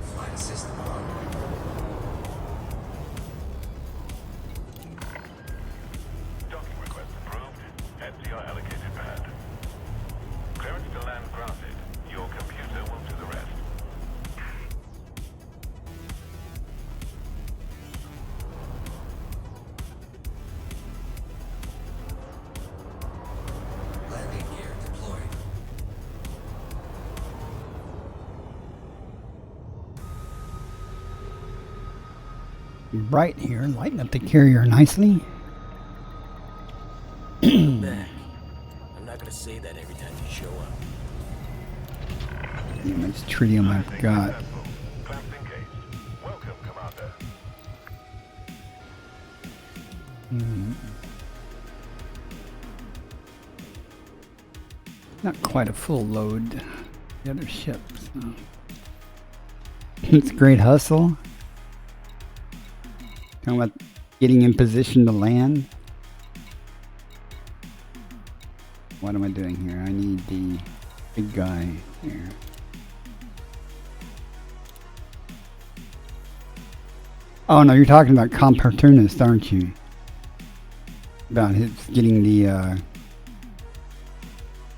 F: Flight assist on.
C: Docking request approved. Head to your allocated pad. Clearance to land granted. Your computer will do the rest.
F: Landing gear deployed.
B: Bright here, lighten up the carrier nicely.
G: Back. I'm not gonna say that every time you show up.
B: How much tritium I've got.
C: Successful. Clamps engaged. Welcome, Commander.
B: Not quite a full load. The other ships. So. It's a great hustle. Talking about getting in position to land. What am I doing here? I need the big guy here. Oh no, you're talking about Comportunist, aren't you? About his getting the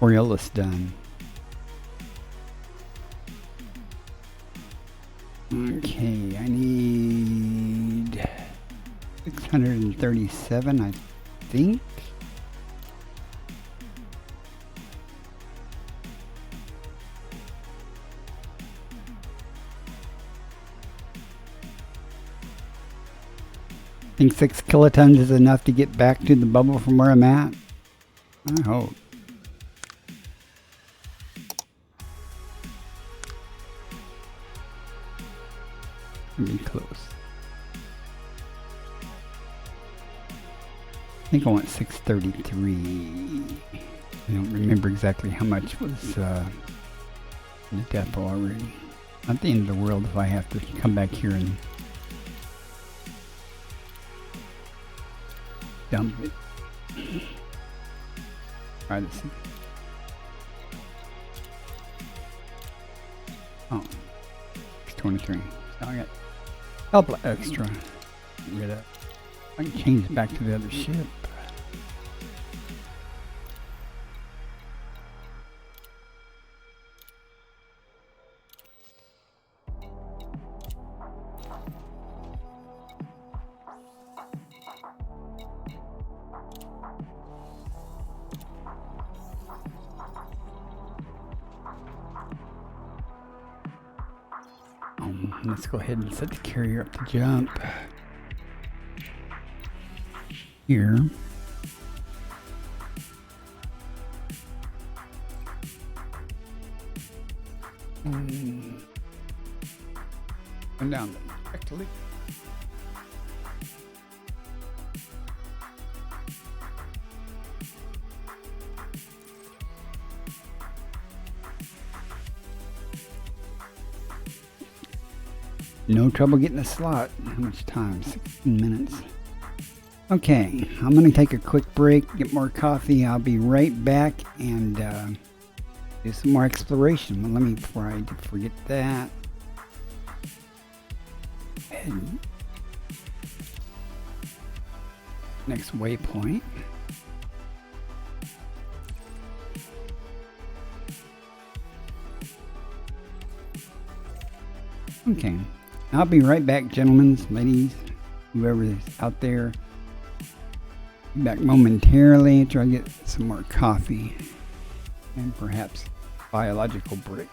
B: Aureolus done. Okay, I need 637, I think. I think 6 kilotons is enough to get back to the bubble from where I'm at. I hope. Pretty close. I think I want 633. I don't remember exactly how much was in the depot already. Not the end of the world if I have to come back here and dump it. Try to see. Oh, it's 23. So I got a couple of extra. Get rid of. I can change it back to the other ship. Let's go ahead and set the carrier up to jump. Here. And down actually. No trouble getting a slot. How much time? 16 minutes. Okay, I'm going to take a quick break, get more coffee. I'll be right back and do some more exploration. Well, let me, before I forget that. And next waypoint. Okay. I'll be right back, gentlemen, ladies, whoever is out there. Be back momentarily, try to get some more coffee and perhaps biological break.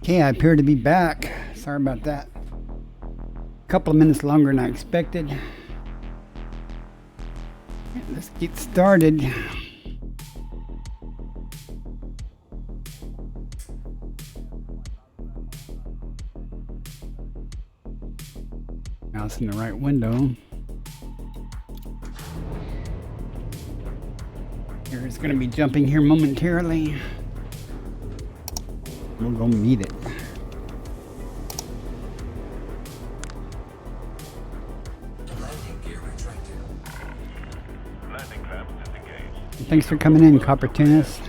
B: Okay, I appear to be back. Sorry about that. A couple of minutes longer than I expected. Let's get started. Mouse in the right window. It's going to be jumping here momentarily. We'll go meet it.
F: Landing gear retracted.
C: Landing clamps disengaged.
B: Thanks for coming in, Coppertunus.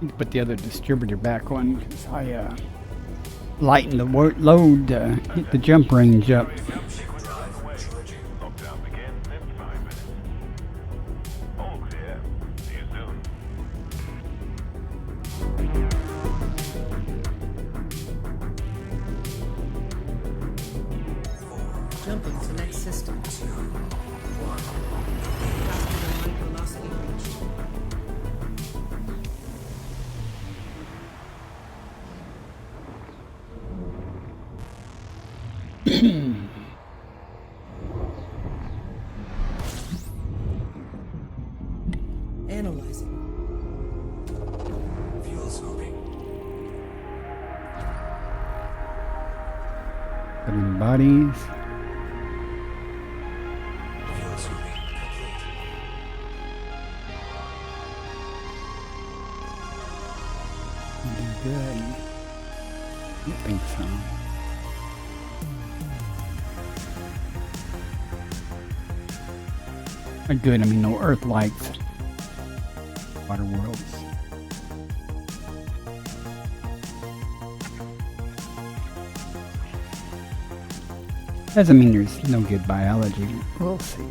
B: Need to put the other distributor back on because I lightened the load to hit the jump range up.
C: Lockdown begins in 5 minutes. All clear. See you soon.
E: Jumping to next system. Faster than light velocity reach. Analyzing.
F: Fuel scoping.
B: Putting bodies.
F: Fuel scoping complete.
B: Good. I don't think so. Good, I mean no Earth lights. Water worlds. Doesn't mean there's no good biology. We'll see.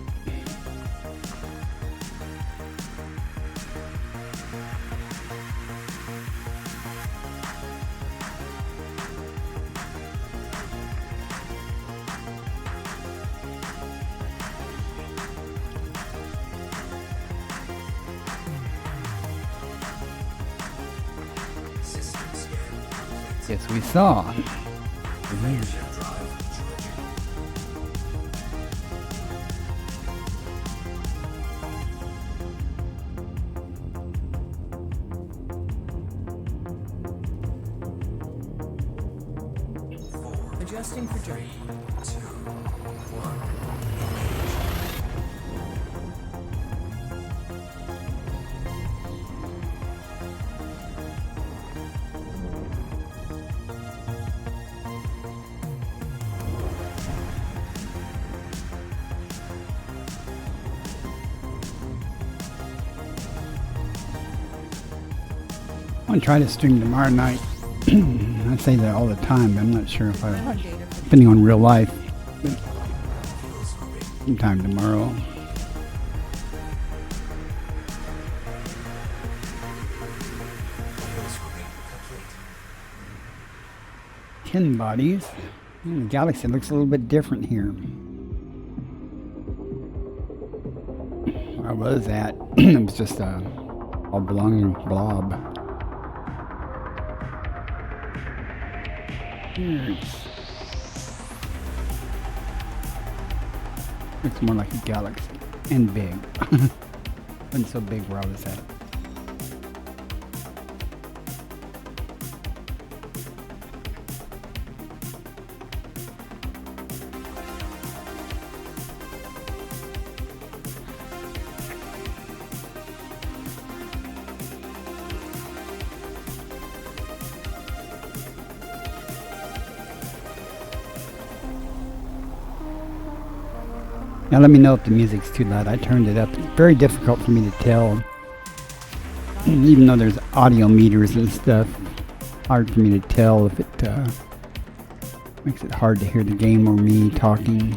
F: System scan complete.
B: Yes, we saw.
F: Frameshift drive charging.
E: Adjusting for journey.
F: 2, 1.
B: I'm gonna try to stream tomorrow night. I say that all the time, but I'm not sure if I,
E: Running data for
B: depending on real life. Sometime tomorrow.
F: Fuel swapping complete.
B: 10 bodies. The galaxy looks a little bit different here. Where I was at, it was just a oblong blob. Looks more like a galaxy and big. Wasn't so big where I was at. Now let me know if the music's too loud. I turned it up. It's very difficult for me to tell. Even though there's audio meters and stuff, hard for me to tell if it makes it hard to hear the game or me talking.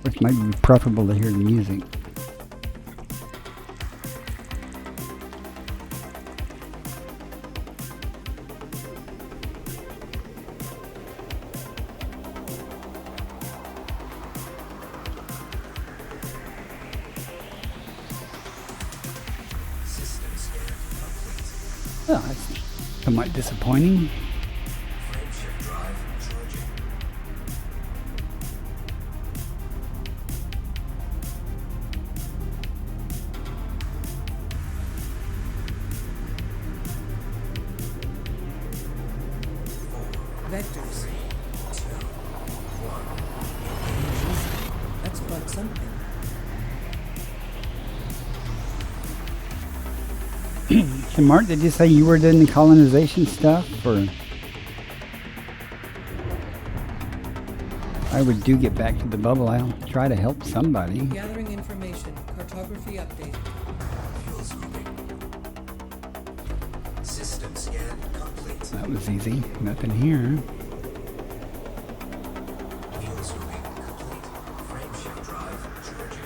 B: Which might be preferable to hear the music.
F: System scan complete.
B: Well, that's somewhat disappointing.
F: Frameshift drive charging.
E: vectors.
F: 2, 1.
E: That's quite something.
B: So Mark, did you say you were doing the colonization stuff, or I would do get back to the bubble? I'll try to help somebody.
E: Gathering information. Cartography update.
F: Fuel swapping. System scan complete.
B: That was easy. Nothing here.
F: Fuel swapping complete. Frameshift drive charging.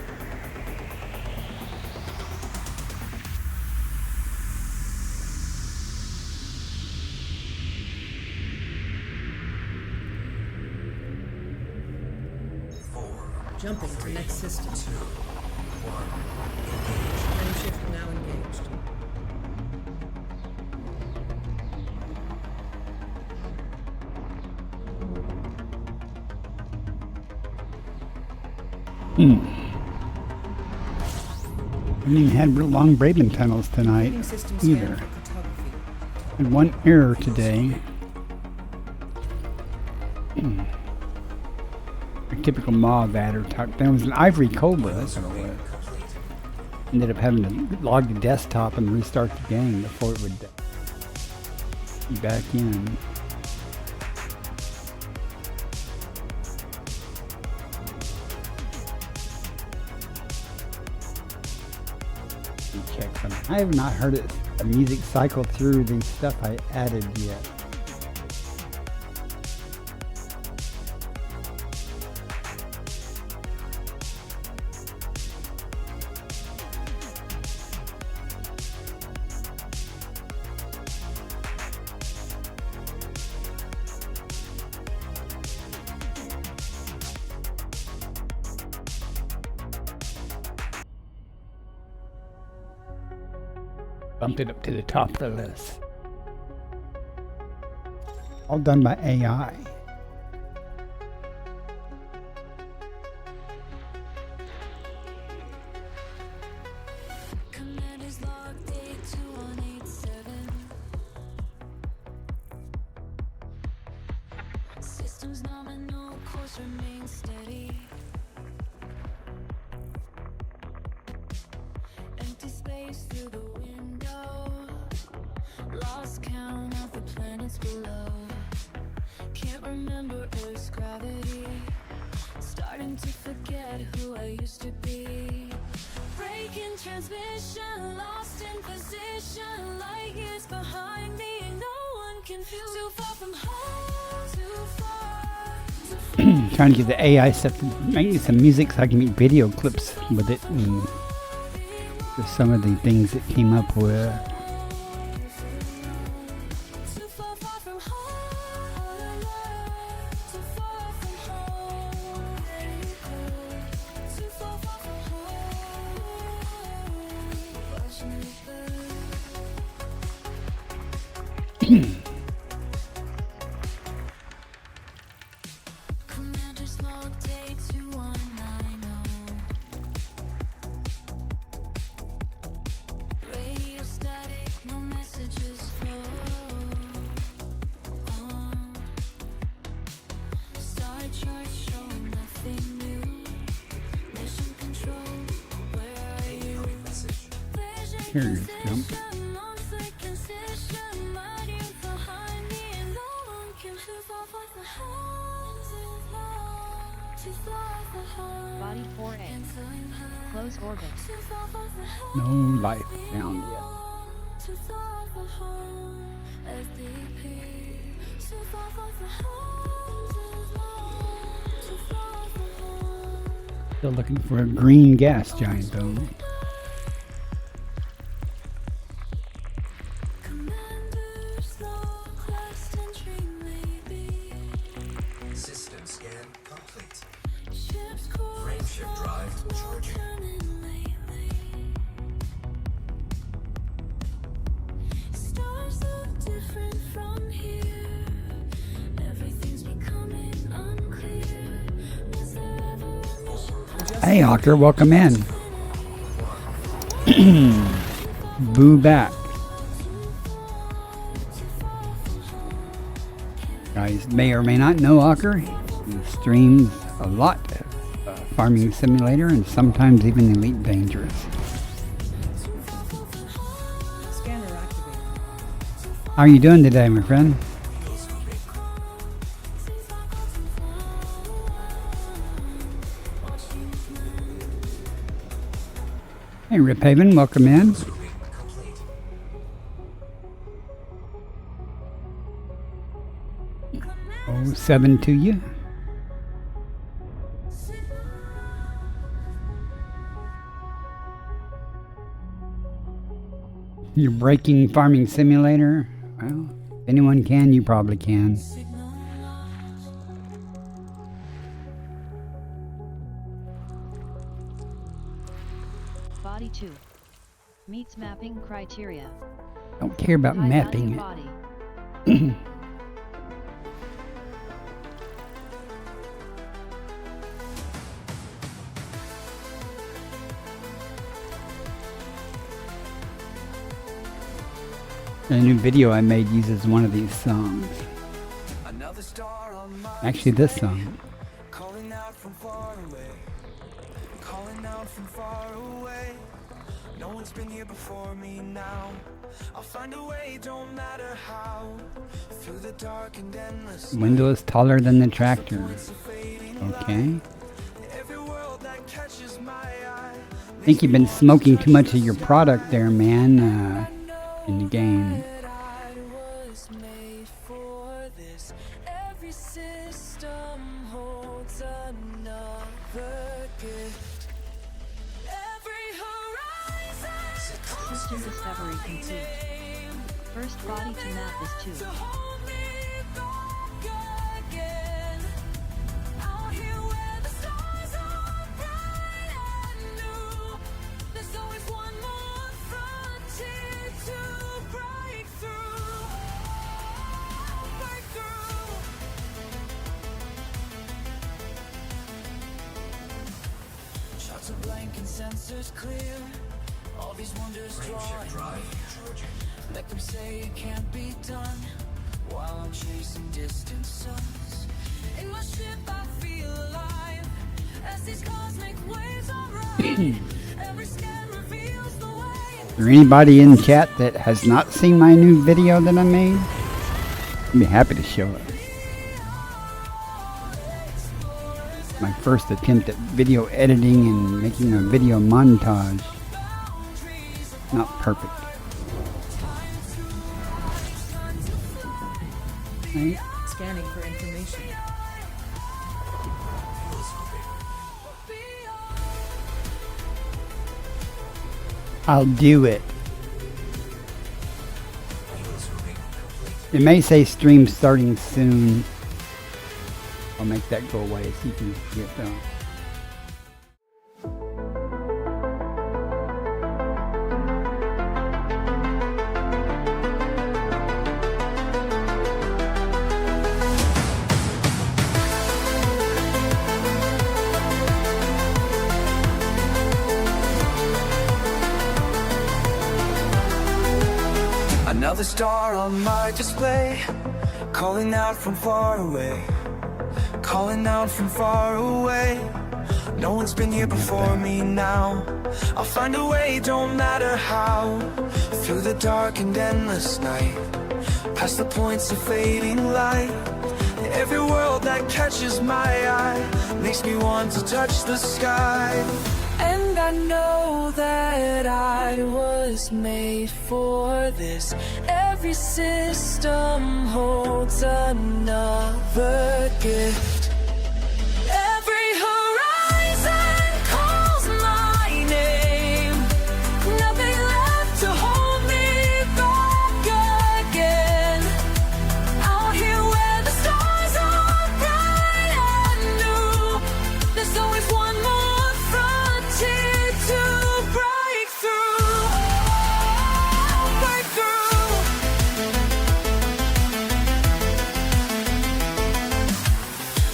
E: Jumping to next system.
F: 2, 1.
E: Frameshift now engaged.
B: I haven't even had real long braving tunnels tonight
E: Completing system scan
B: either.
E: for cartography.
B: Had one error today. A typical mauve adder tuck. There was an ivory cobra, that's what it was.
F: Complete.
B: Ended up having to log the desktop and restart the game before it would be back in. Let me check something. I have not heard it, the music cycle through the stuff I added yet. Bumped it up to the top of the list. All done by AI.
H: Commanders logged 82187. Systems nominal, course remains steady. Empty space through the window. Lost count of the planets below. Can't remember Earth's gravity. Starting to forget who I used to be. Breaking transmission, lost in position. Light years behind me, no one can feel. Too far from home, too far.
B: Trying to get the AI stuff to make me some music so I can make video clips with it. And there's some of the things it came up with.
H: Too far from home. Too far from home. Too far from home. Watching me burn. Commander's log day 2190. Radio static, no messages flow. Star chart showing nothing new. Mission control, where are you?
B: Here, jump.
D: Body 4A. Close orbit.
B: No life found yet. Still looking for a green gas giant though.
F: System scan complete. Frameshift drive charging.
H: Stars look different from here. Everything's becoming unclear. Was there ever a mission?
B: Hey Hawker, welcome in. Boo back. Guys may or may not know Hawker. He streams a lot of Farming Simulator and sometimes even Elite Dangerous.
E: Scanner activated.
B: How are you doing today, my friend? Hey Rip Haven, welcome in.
F: Complete.
B: 07 to you. You're breaking Farming Simulator? Well, if anyone can, you probably can.
D: Body 2. Meets mapping criteria.
B: Don't care about
D: High
B: mapping
D: value
B: it.
D: body.
B: A new video I made uses one of these songs.
A: Another star on my
B: Actually, this song.
A: calling out from far away, calling out from far away. No one's been here before me now. I'll find a way, don't matter how. Through the dark and endless
B: Window is taller than the tractor.
A: points of fading light.
B: Okay.
A: Every world that catches my eye
B: think you've been smoking too much of your product there, man, in the game.
D: System discovery complete. First body to map is 2.
H: Shots of blank and sensors clear. All these wonders
F: Frameshift drive charging.
H: let them say it can't be done while I'm chasing distant suns. In my ship I feel alive as these cosmic waves are right. Every scan reveals the way.
B: Is there anybody in chat that has not seen my new video that I made? I'd be happy to show it. My first attempt at video editing and making a video montage. Not perfect. Right?
E: Scanning for information.
B: I'll do it. It may say stream starting soon. I'll make that go away so you can see it though.
A: Another star on my display, calling out from far away, calling out from far away. No one's been here before me now. I'll find a way, don't matter how. Through the dark and endless night, past the points of fading light. Every world that catches my eye makes me want to touch the sky. And I know that I was made for this. Every system holds another gift. Every horizon calls my name. Nothing left to hold me back again. Out here where the stars are bright and new, there's always one more frontier to break through. Break through.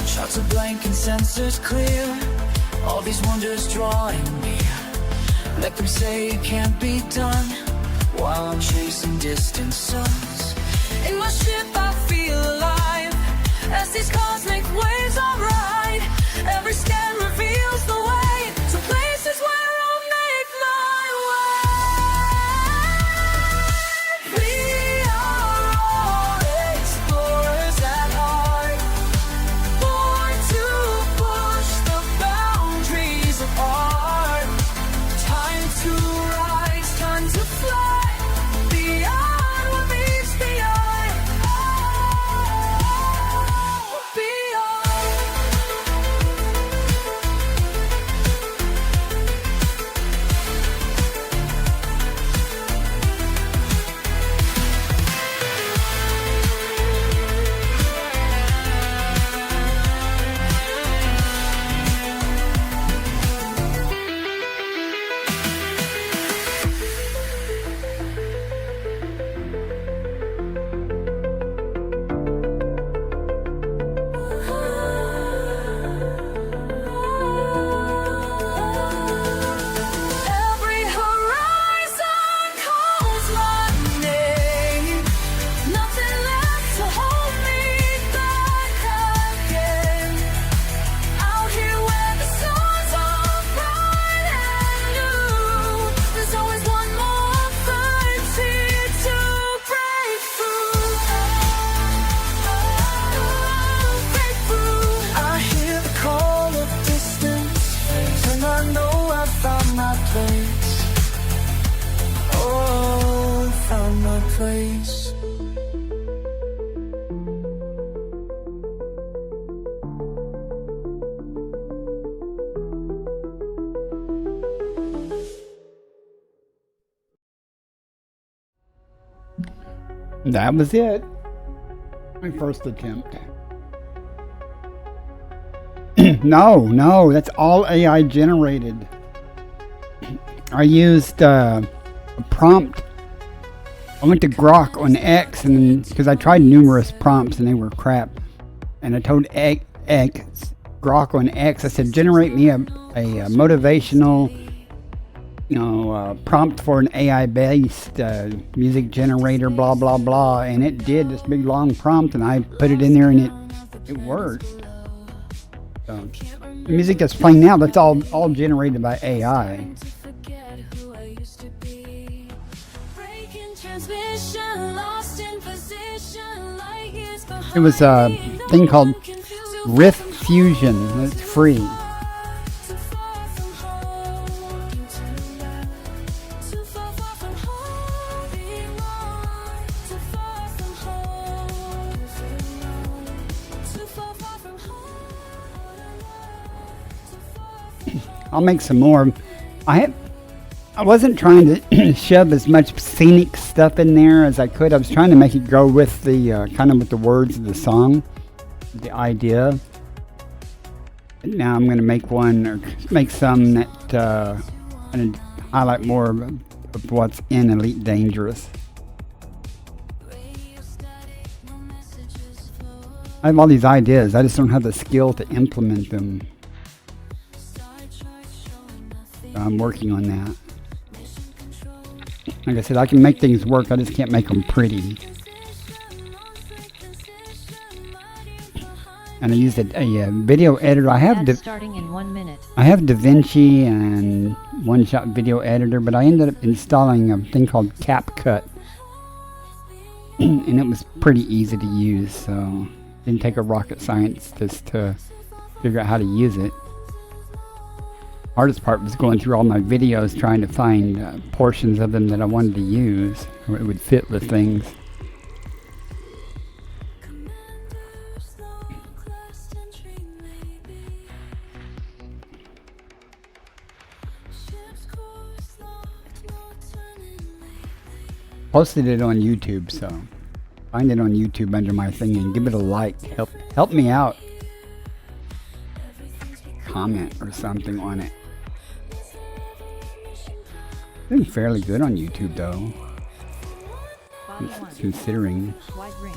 A: Shots of blank and sensors clear. All these wonders drawing me. Let them say it can't be done while I'm chasing distant suns. In my ship I feel alive as these cosmic waves are right. Every scan reveals the way to places where I'll make my way. We are all explorers at heart, born to push the boundaries of art. Time to rise, time to fly beyond what meets the eye.
B: That was it. My first attempt. No, that's all AI generated. I used a prompt. I went to Grok on X, and because I tried numerous prompts and they were crap, and I told Grok on X, I said, generate me a motivational, prompt for an AI-based music generator, blah blah blah, and it did this big long prompt, and I put it in there, and it worked. So, the music that's playing now, that's all generated by AI. It was a thing called Riff Fusion. It's free. I'll make some more. I wasn't trying to shove as much scenic stuff in there as I could. I was trying to make it go with the kind of with the words of the song, the idea. And now I'm going to make some that going to highlight more of what's in EliteDangerous. I have all these ideas. I just don't have the skill to implement them. So I'm working on that. Like I said, I can make things work. I just can't make them pretty. And I used a video editor. I have
D: starting in 1 minute.
B: I have DaVinci and one-shot video editor, but I ended up installing a thing called CapCut, and it was pretty easy to use. So it didn't take a rocket science just to figure out how to use it. Hardest part was going through all my videos trying to find portions of them that I wanted to use where it would fit with things. Posted it on YouTube, so find it on YouTube under my thing and give it a like. Help me out. Comment or something on it. Been fairly good on YouTube though, considering.
D: Wide ring.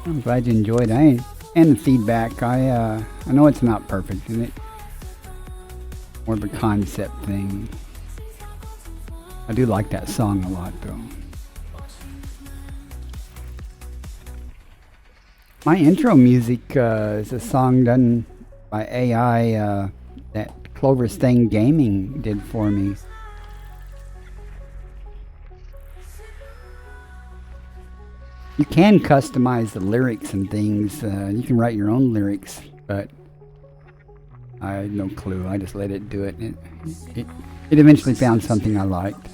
B: I'm glad you enjoyed it. And the feedback. I know it's not perfect, isn't it? More of a concept thing. I do like that song a lot though. My intro music is a song done by AI that Clover Stain Gaming did for me. You can customize the lyrics and things. You can write your own lyrics, but I had no clue. I just let it do it. It eventually found something I liked.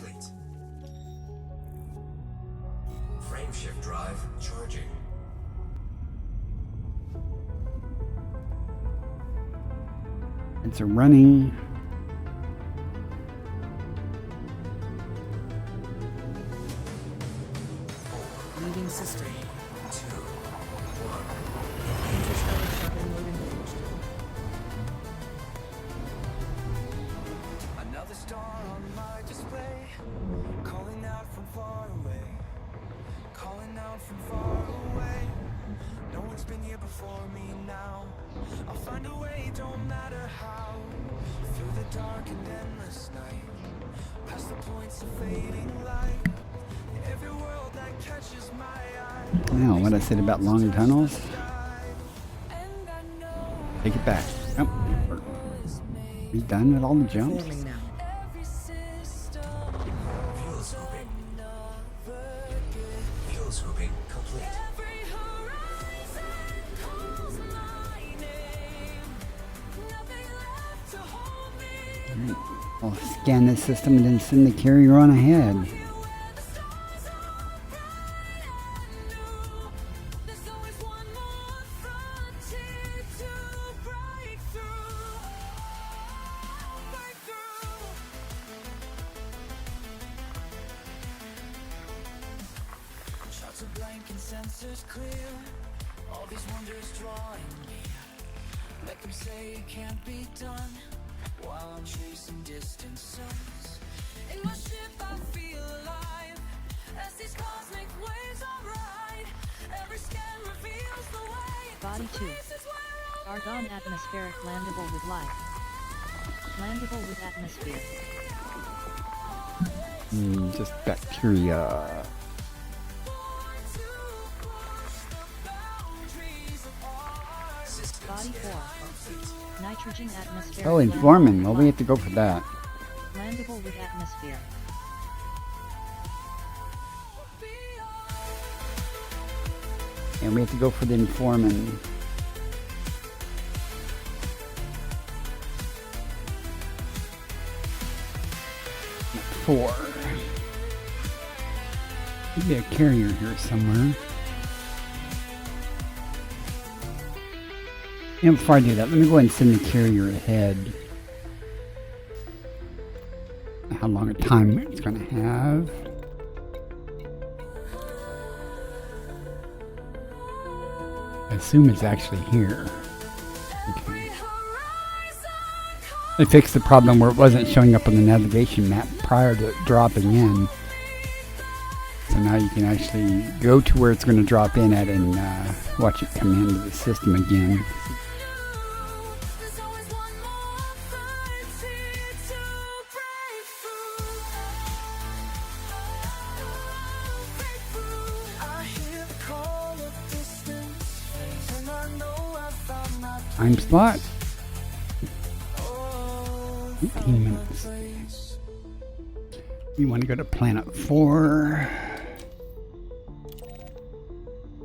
F: Frameshift drive charging.
B: It's a running.
E: Leading system.
F: 2, 1.
E: Shopping mode engaged.
A: Another star on my display, calling out from far away, calling out from far away. No one's been here before me now. I'll find a way, don't matter how. Through the dark and endless night, past the points of fading light. Every world that catches my eye.
B: Now, what I said about long tunnels. Take it back. Yep. We done with all the jumps?
E: Forming now.
F: Fuel scooping. Fuel scooping complete.
B: Alright. I'll scan this system and then send the carrier on ahead.
H: blank and sensors clear. All these wonders drawing me. Make them say it can't be done while I'm chasing distant suns. In my ship I feel alive as these cosmic waves are ride. Every scan reveals the way.
D: Body 2. Argon atmospheric landable with life. Landable with atmosphere.
B: Just bacteria.
D: Body 4. Nitrogen atmosphere.
B: Oh, Informing. Well, we have to go for that.
D: Landable with atmosphere.
B: And we have to go for the Informing. Four. Could be a carrier here somewhere. You know, before I do that, let me go ahead and send the carrier ahead. How long a time it's going to have. I assume it's actually here. Okay. They fixed the problem where it wasn't showing up on the navigation map prior to it dropping in. So now you can actually go to where it's going to drop in at and watch it come into the system again.
H: There's always one more fight to break through. I hear the call of distance, and I know I found my
B: Time slot.
H: oh,
B: 18 minutes.
H: place.
B: We want to go to planet 4.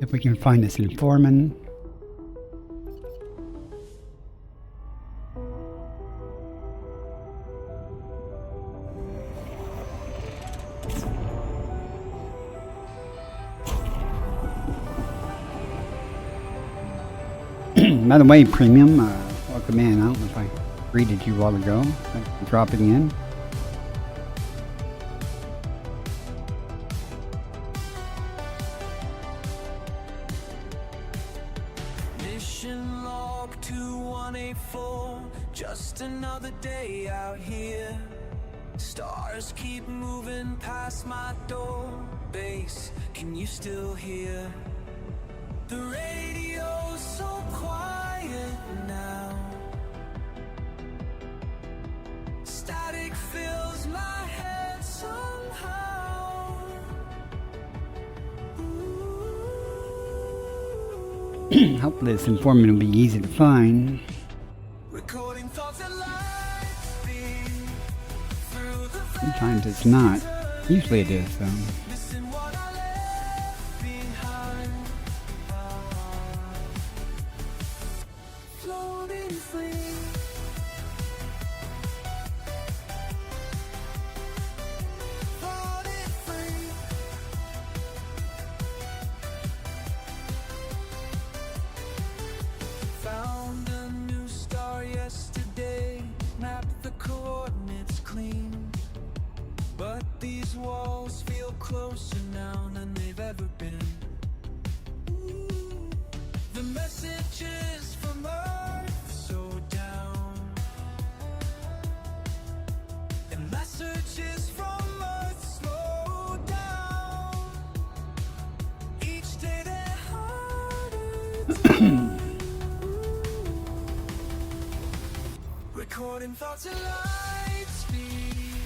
B: If we can find this Informant. By the way, Premium, welcome in. I don't know if I greeted you a while ago. Thanks for dropping in.
H: Mission log 2184. Just another day out here. Stars keep moving past my door. Bass, can you still hear? The radio's so quiet now. Static fills my head somehow.
B: Hopefully this Informant will be easy to find.
H: Recording thoughts at light speed through the
B: Sometimes it's not. Usually it is, though.
H: missing what I left behind. Floating free. Floating free. Found a new star yesterday. Mapped the coordinates clean. But these walls feel closer now than they've ever been. The messages from Earth so down, and messages from Earth slow down. Each day they're harder to recording thoughts at light speed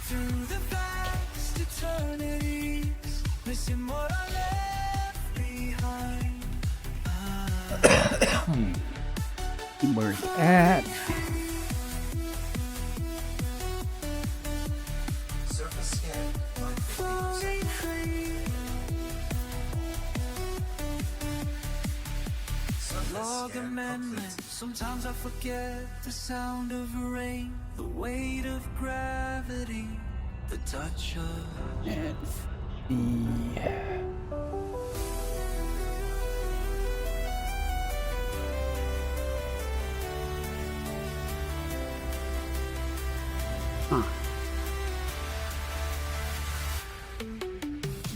H: through the vast eternities, missing what I left behind.
B: Where's it at?
F: Surface scan, 50%. Surface
H: Log
F: scan
H: amendment.
F: complete.
H: Sometimes I forget the sound of rain, the weight of gravity, the touch of
B: Let's see. Huh.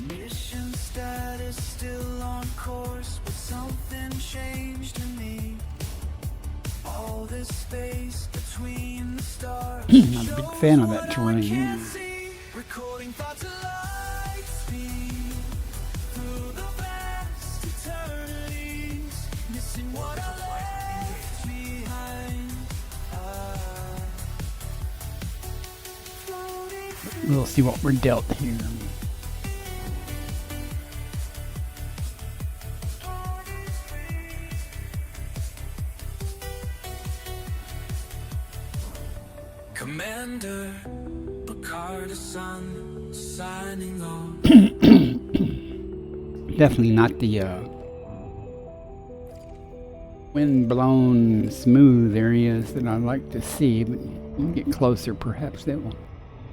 H: mission status
A: endless space between the stars.
B: I'm a big fan of that terrain.
A: Recording thoughts at light speed through the vast eternities, missing what I left behind.
B: We'll see what we're dealt here.
A: Commander Picard, the sun signing on.
B: Definitely not the wind-blown, smooth areas that I like to see, but you can get closer, perhaps that will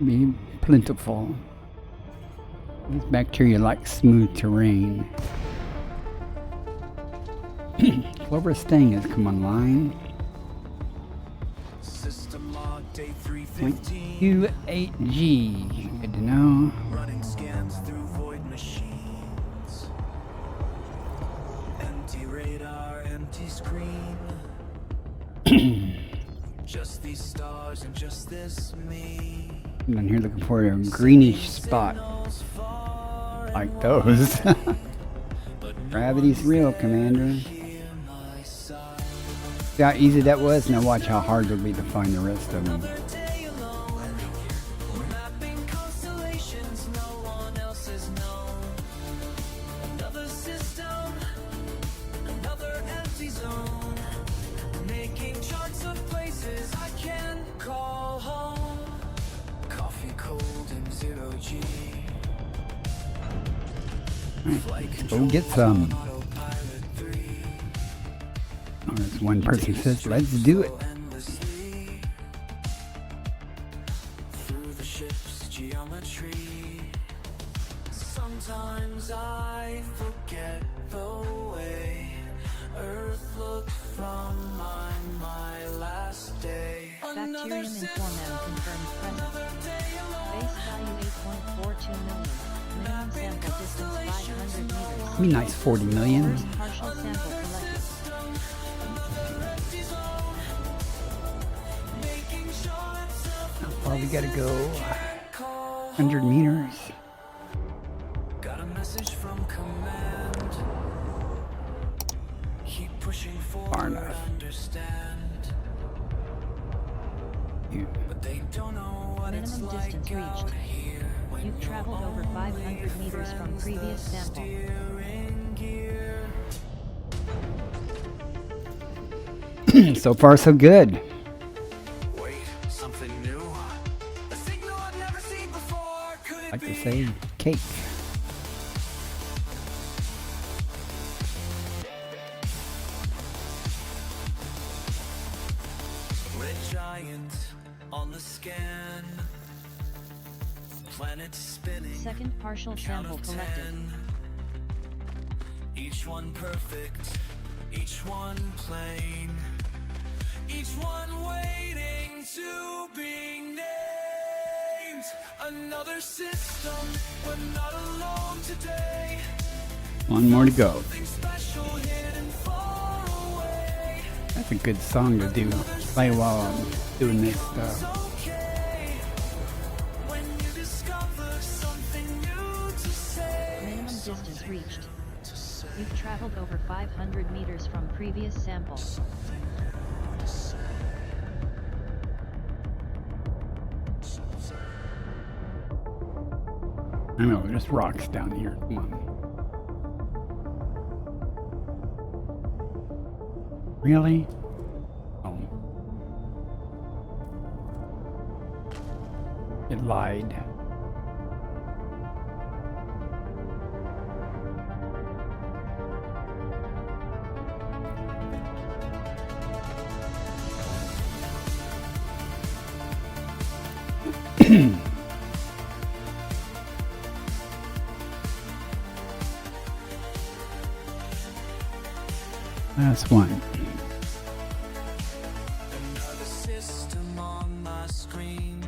B: be plentiful. These bacteria like smooth terrain. Clover Sting has come online.
A: System log day 315.
B: 28G. Good to know.
A: Running scans through void machines. Empty radar, empty screen. Just these stars and just this me.
B: I'm down here looking for a greenish spot like those. Gravity's real, Commander. See how easy that was? Now watch how hard it'll be to find the rest of them.
A: Mapping constellations no one else has known. Another system, another empty zone. Making charts of places I can call home. Coffee cold in 0G.
B: Go get some. Or as one person says, let's do it.
A: Through the ship's geometry. Sometimes I forget the way Earth looked from my last day.
D: Bacterium informan confirmed present. Base value 8.42 million. Minimum sample distance 500 meters.
B: Be nice 40 million.
D: First partial sample collected.
B: How far we gotta go? 100 meters.
A: Got a message from command. Keep pushing forward,
B: Far enough.
A: understand.
B: You.
A: But they don't know what it's
D: Minimum
A: like
D: distance
A: out
D: reached.
A: here when
D: You've traveled over 500 meters from previous sample.
A: steering gear.
B: So far, so good.
A: Wait, something new? A signal I've never seen before. Could it
B: Like to
A: be?
B: say, cake.
A: Red giant on the scan. Planet spinning.
D: Second partial
A: Count
D: sample
A: of
D: collected.
A: 10. Each one perfect. Each one plain. Each one waiting to be named. Another system. We're not alone today.
B: One more to go.
A: Something special hidden far away.
B: That's a good song to do. Play while I'm doing this stuff.
A: Okay. When you discover something new to say.
D: Minimum distance reached. You've traveled over 500 meters from previous sample.
B: I know, there's rocks down here. Come on. Really? Oh. It lied. Last one.
A: Another system on my screen.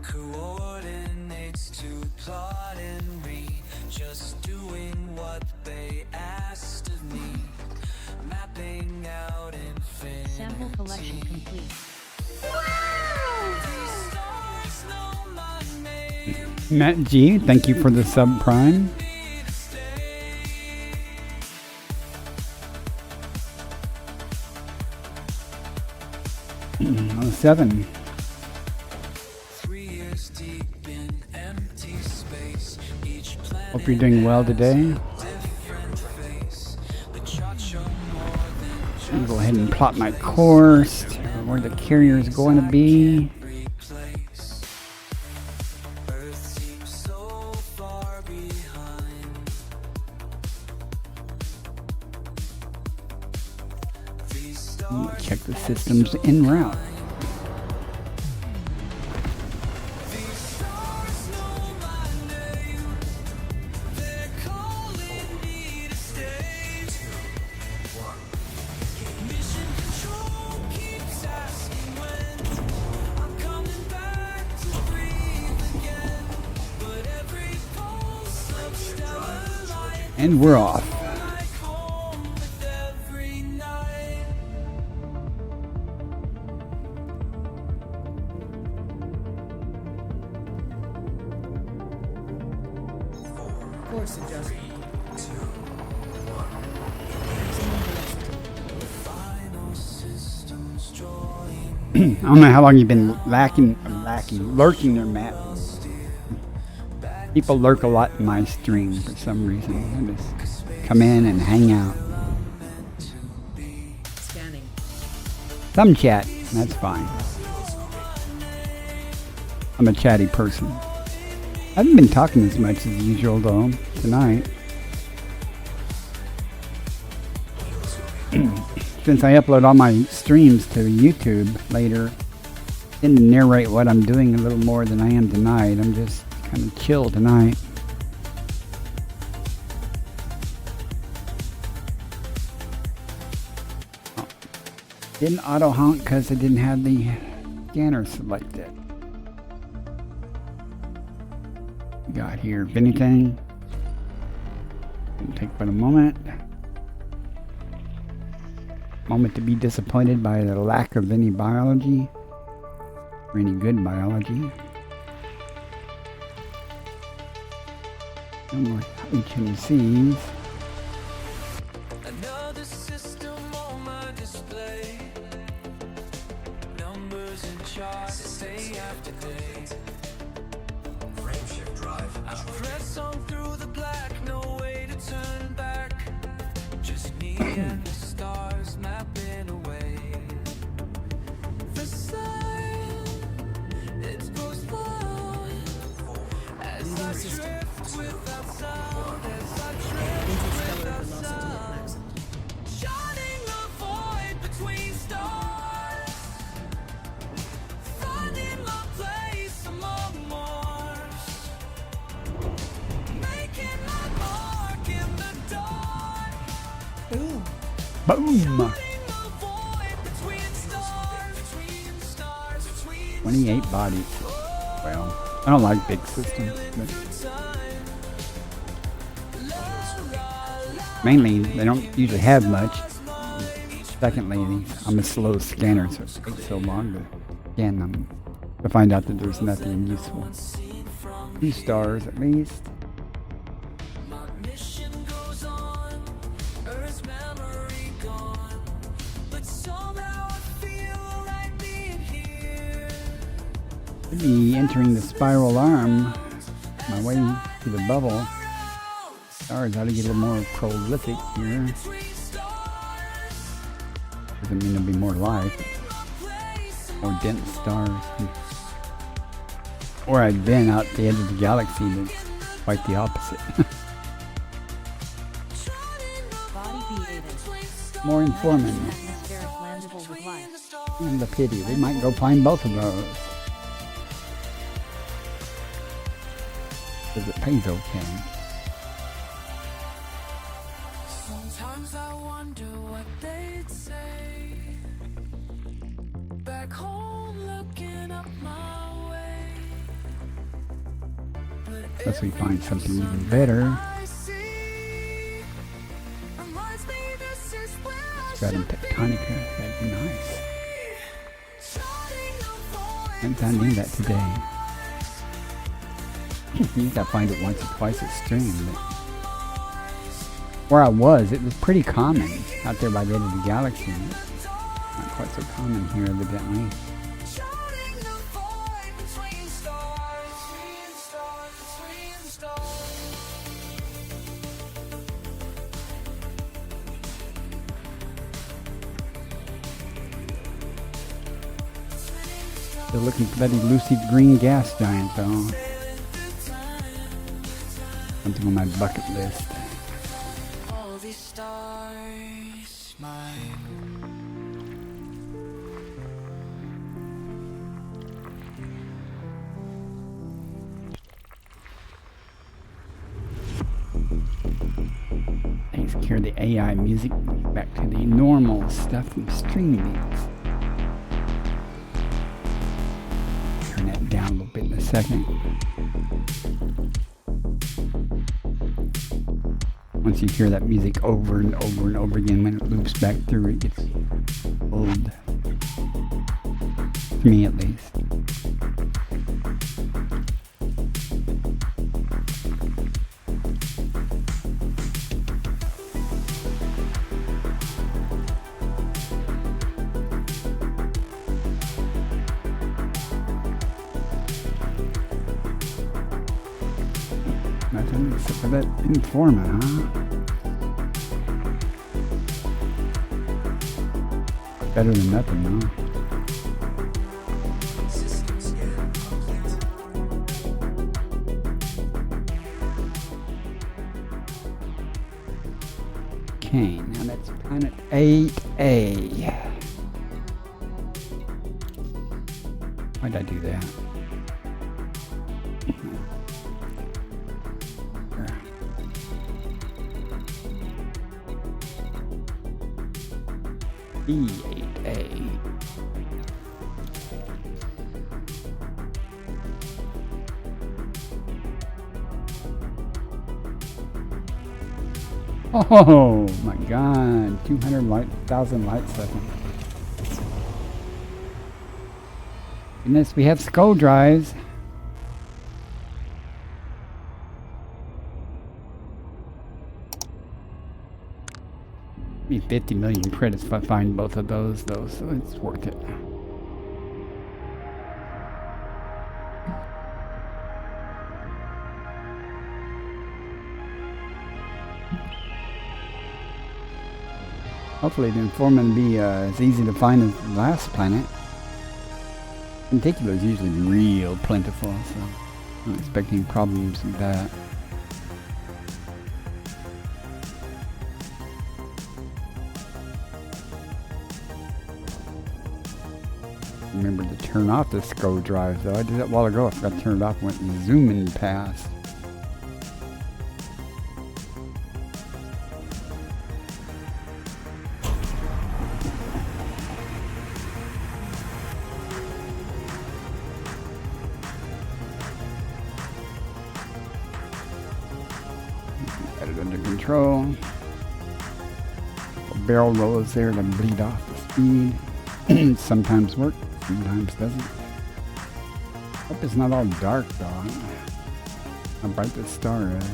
A: Coordinates to plot and read. Just doing what they asked of me. Mapping out in
D: Sample collection complete.
B: Matt G, thank you for the subprime. Oh, 7. Hope you're doing well today. I'll go ahead and plot my course, where the carrier is going to be. Check the systems en route. And we're off.
E: Course adjustment.
B: I don't know how long you've been lurking there, Matt. People lurk a lot in my stream for some reason. I just come in and hang out.
E: Scanning.
B: Some chat, that's fine. I'm a chatty person. I haven't been talking as much as usual though tonight. Since I upload all my streams to YouTube later, I tend to narrate what I'm doing a little more than I am tonight. I'm just kind of chill tonight. Didn't auto honk because I didn't have the scanner selected. Got here, if anything. It'll take but a moment. Moment to be disappointed by the lack of any biology or any good biology. No more HMCs.
A: Another system on my display. Numbers and charts day after day.
F: Frameshift drive.
A: I press on through the black, no way to turn back. Just me and the stars mapping away. The sun, it goes low as I drift without sound, as I drift
E: Interstellar
A: without
E: velocity at
A: sound.
E: maximum.
A: Shining a void between stars, finding my place among Mars, making my mark in the dark.
E: Boom.
B: Boom!
A: Shining a void between stars, between
B: 28 bodies. Well, I don't like big systems, but mainly they don't usually have much. Secondly, I'm a slow scanner, so it takes so long to scan them to find out that there's nothing useful. 2 stars at least.
A: mission goes on, Earth's memory gone, but somehow I feel like being here.
B: Should be entering the spiral arm. My way to the bubble. Stars ought to get a little more prolific here. Doesn't mean there'll be more life. More dense stars. Or I've been out the edge of the galaxy that's quite the opposite.
D: Body P8.
B: More informant.
D: Atmospheric landable with life.
B: And the pity. We might go find both of those. Because it pays okay.
A: Sometimes I wonder what they'd say. Back home looking up my way.
B: Unless we find something even better.
A: I see reminds me this is where I
B: got in Tectonica. That'd be nice. I haven't found any of that today. You gotta find it once or twice a stream. But where I was, it was pretty common out there by the edge of the galaxy. Not quite so common here, evidently. Still looking for that elusive green gas giant, though. Something on my bucket list.
H: All these stars,
B: Takes care of the AI music. Back to the normal stuff from streaming these. Turn that down a little bit in a second. Once you hear that music over and over and over again, when it loops back through, it gets old. To me, at least. Nothing except for that informant, huh? Better than nothing, huh?
F: System scan complete.
B: Okay, now that's planet 8A. Why'd I do that? E8A. Oh my god, 200,000 light seconds. Goodness, we have skull drives. Be 50 million credits if I find both of those, though, so it's worth it. Hopefully the informant will be as easy to find as the last planet. Particular is usually real plentiful, so I'm not expecting problems with that. Remember to turn off the SCO drive, though. I did that a while ago. I forgot to turn it off and went zooming past. Got it under control. A barrel roll is there to bleed off the speed. Sometimes works, sometimes doesn't. Hope it's not all dark though. How bright the star is.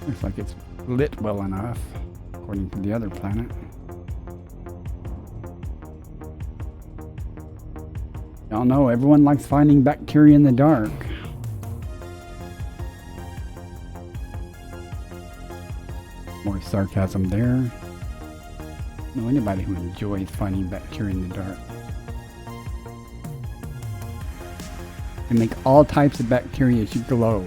B: Looks like it's lit well enough, according to the other planet. Y'all know everyone likes finding bacteria in the dark. More sarcasm there. Know anybody who enjoys finding bacteria in the dark. They make all types of bacteria to glow.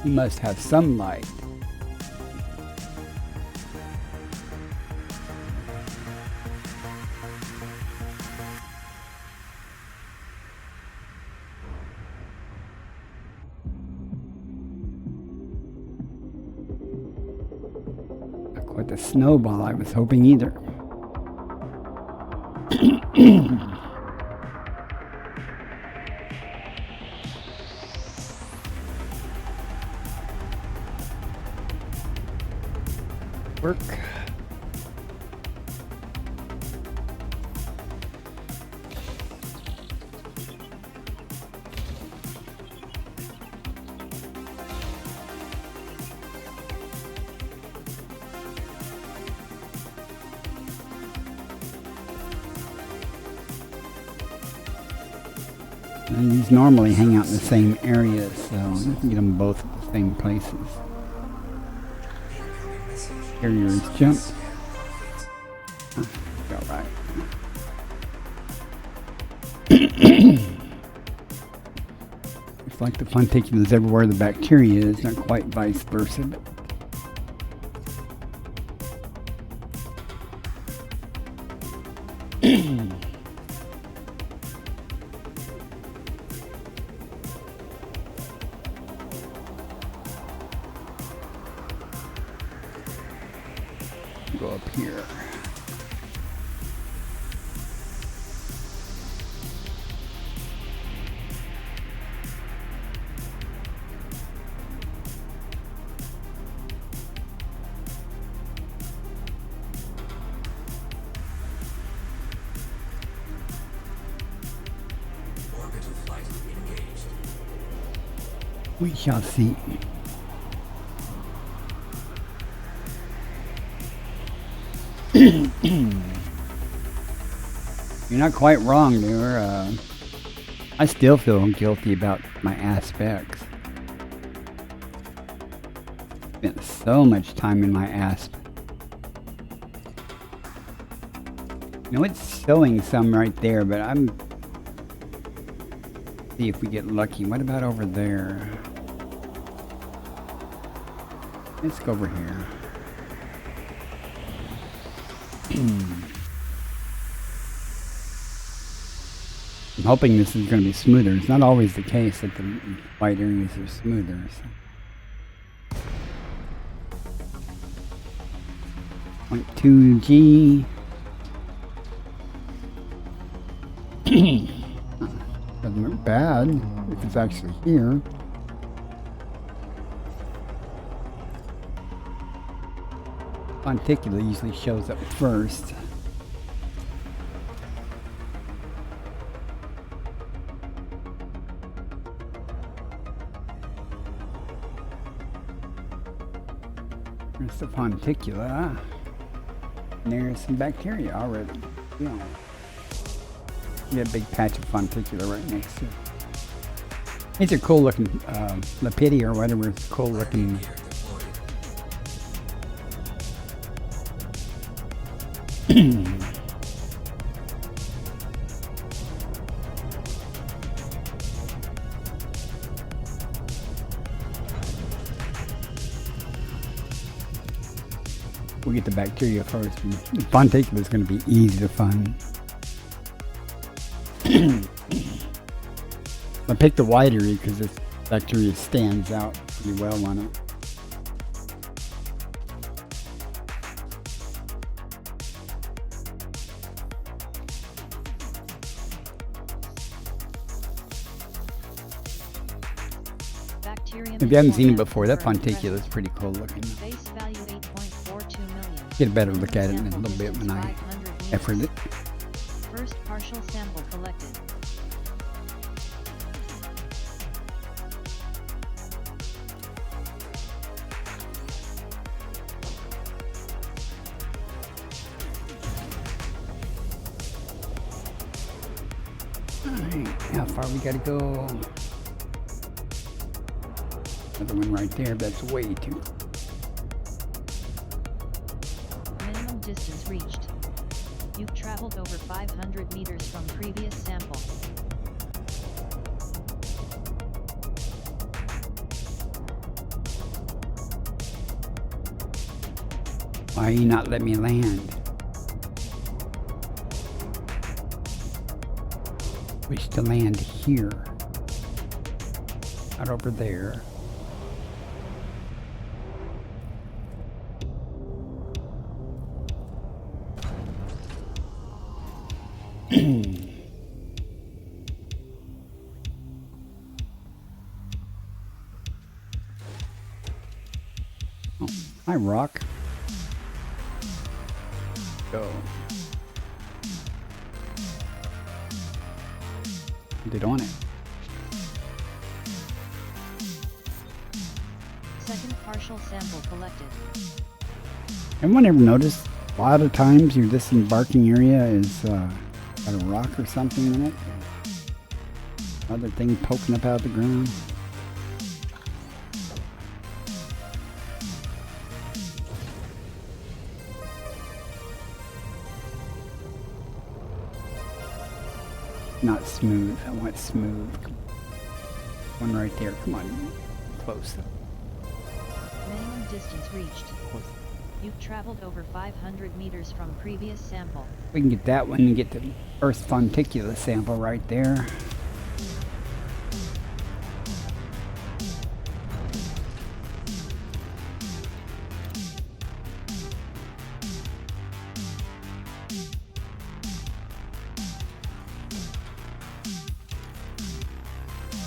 B: You must have some light. Not quite the snowball I was hoping either. Work. And these normally hang out in the same areas, so you can get them both at the same places. Carriers jump. All right. It's like the funticulus everywhere the bacteria is, not quite vice versa. But go up here.
F: Orbital flight engaged.
B: We shall see. You're not quite wrong there. I still feel guilty about my aspects. Spent so much time in my asp. You know, it's showing some right there, but I'm... See if we get lucky. What about over there? Let's go over here. I'm hoping this is going to be smoother. It's not always the case that the white areas are smoother. So. 0.2G. Doesn't look bad if it's actually here. Fonticula usually shows up first. There's the fonticula. And there's some bacteria already. Yeah. Get a big patch of fonticula right next to it. These are cool looking Lepidia or whatever it's cool looking. We'll get the bacteria first. Fonticula is going to be easy to find. I picked the white area because this bacteria stands out pretty well on it. If you haven't seen it before, that fonticula is pretty cool looking.
D: Base value 8.42 million.
B: Get a better look at it in a little bit when I effort it.
D: First partial sample collected.
B: Alright, how far we gotta go? Another one right there, that's way too.
D: Minimum distance reached. You've traveled over 500 meters from previous sample.
B: Why are you not letting me land? Wish to land here. Not over there. Oh, hi, Rock. Go. Get on it.
D: Second partial sample collected.
B: Everyone ever noticed a lot of times your disembarking area is got a rock or something in it? Other thing poking up out of the ground? Not smooth. I want smooth. One right there. Come on. Close.
D: Minimum distance reached. You've traveled over 500 meters from previous sample.
B: We can get that one and get the Earth Fonticula sample right there.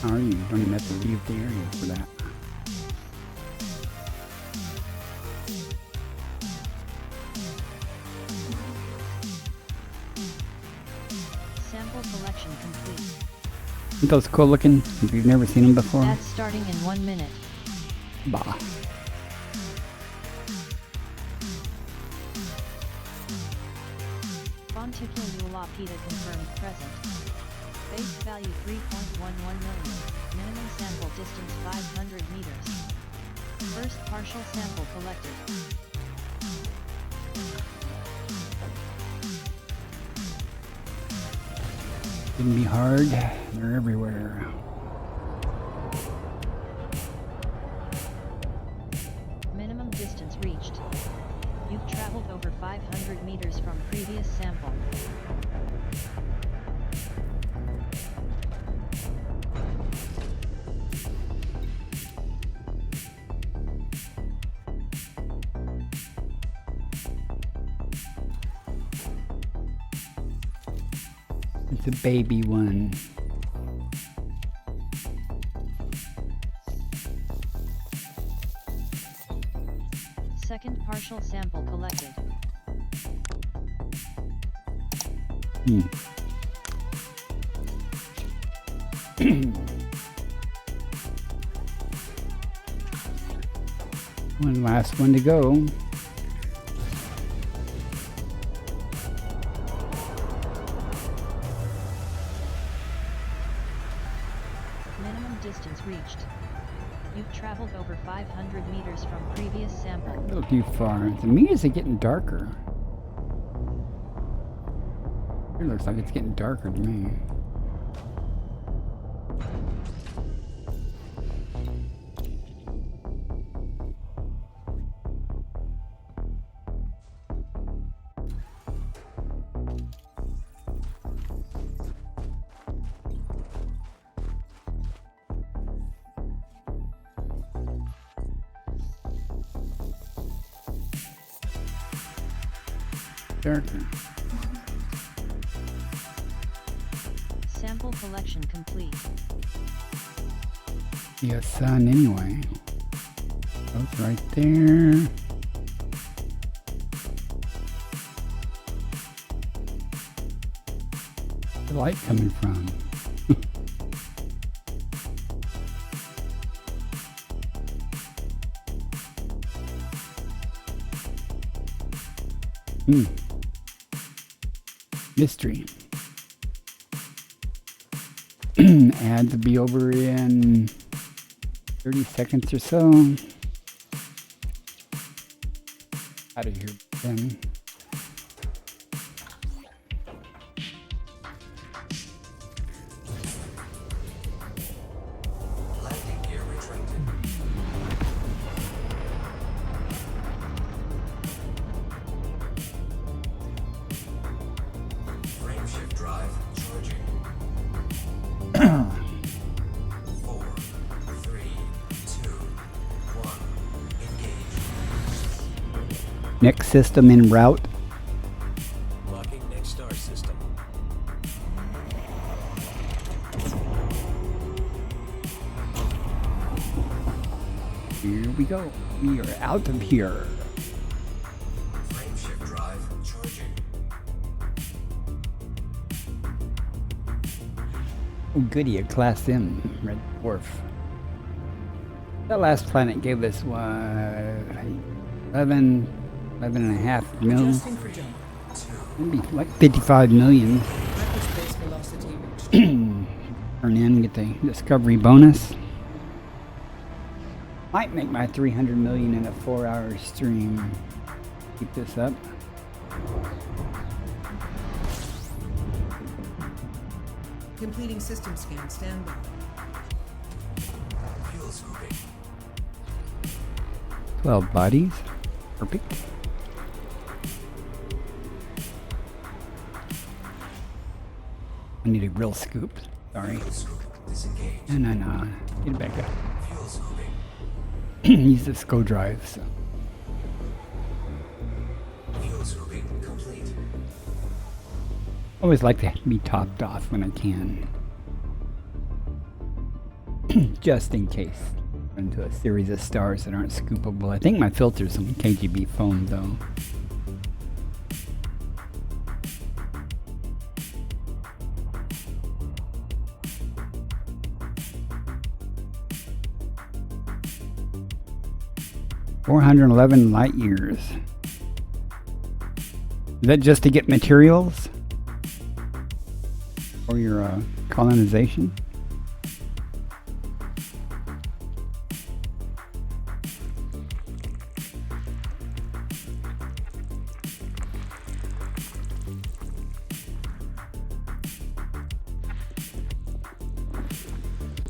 B: How are you? You don't even have to leave the area for that.
D: Sample collection complete.
B: Aren't those cool looking? If you've never seen them before?
D: That's starting in 1 minute.
B: Bah.
D: Fonticululopita confirmed present. Base value 3.11 million. Minimum sample distance 500 meters. First partial sample collected.
B: Shouldn't be hard. They're everywhere.
D: Minimum distance reached. You've traveled over 500 meters from previous sample.
B: It's a baby one.
D: Second partial sample collected.
B: One last one to go.
D: Minimum distance reached. You've traveled over 500 meters from previous sample.
B: A little too far. To me, is it getting darker? It looks like it's getting darker to me. Darker.
D: Sample collection complete.
B: See a sun anyway. Both right there. Where's the light coming from? Mystery. Ads will be over in 30 seconds or so. Out of here then.
F: Landing gear retracted. Frame shift drive charging. 4, 3, 2, 1. Engage.
B: Next system en route.
G: Locking next star system.
B: we go. We are out of here.
F: Frameshift drive charging.
B: Oh, goody, a Class M red dwarf. That last planet gave us, what, 11 and a half mil.
E: Adjusting for jump.
B: Maybe like 55 million.
E: Hyperspace velocity reached.
B: Turn in, get the discovery bonus. Might make my 300 million in a 4-hour stream. Keep this up.
E: Completing system scan. Stand by.
F: Fuel scooping.
B: 12 bodies. Perfect. I need a grill scoop. Sorry.
F: Fuel scoop disengaged.
B: No. Get it back up.
F: Fuel scooping.
B: Use this go drive. So.
F: Fuel scooping complete.
B: Always like to be topped off when I can. Just in case. Into a series of stars that aren't scoopable. I think my filter's on KGB foam though. $411 light years. Is that just to get materials? For your colonization?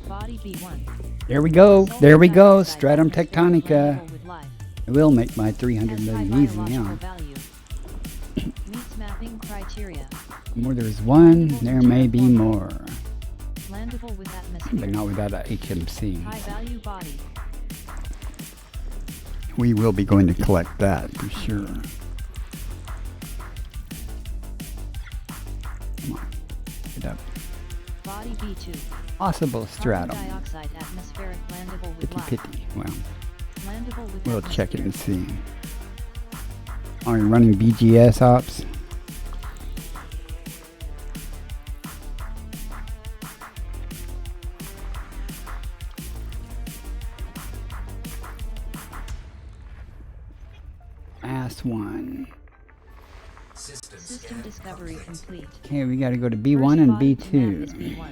D: Body B1.
B: There we go. There we go.
D: Solar
B: Stratum
D: atmospheric
B: Tectonica.
D: landable with life.
B: It will make my 300
D: Has high
B: million easy
D: biological
B: now.
D: value. Meets mapping criteria.
B: Where there's one, there may be more.
D: Landable with
B: But
D: atmosphere.
B: not without a HMC.
D: High value body.
B: We will be going to collect that for sure. Come on. Get up.
D: Body B2.
B: Possible
D: Carbon
B: stratum.
D: dioxide atmospheric landable with
B: Pitty
D: life.
B: pitty. Well,
D: Landable with
B: we'll check it
D: atmosphere.
B: and see. Are you running BGS ops? Last one.
F: System
D: System
F: scan
D: discovery complete.
B: Okay, we got to go to
D: First
B: B1 and
D: body to map is
B: B2.
D: B1.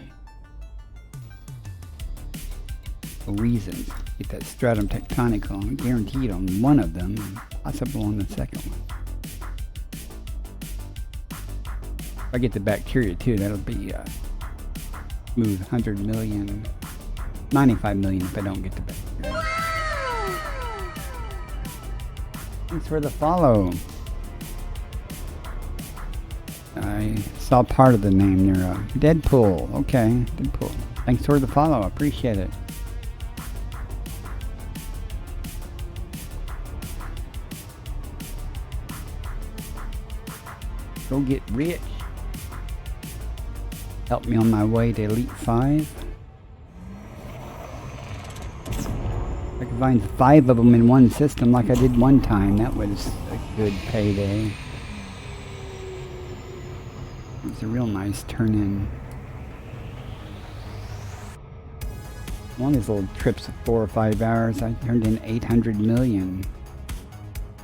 B: For reasons. Get that stratum tectonical. Guaranteed on one of them, and possible on the second one. If I get the bacteria too, that'll be smooth 100 million, 95 million if I don't get the bacteria. Thanks for the follow. I saw part of the name there. Deadpool. Okay, Deadpool. Thanks for the follow. Appreciate it. Go get rich. Help me on my way to Elite 5. I could find 5 of them in one system like I did one time. That was a good payday. It's a real nice turn-in. One of these little trips of 4 or 5 hours, I turned in 800 million.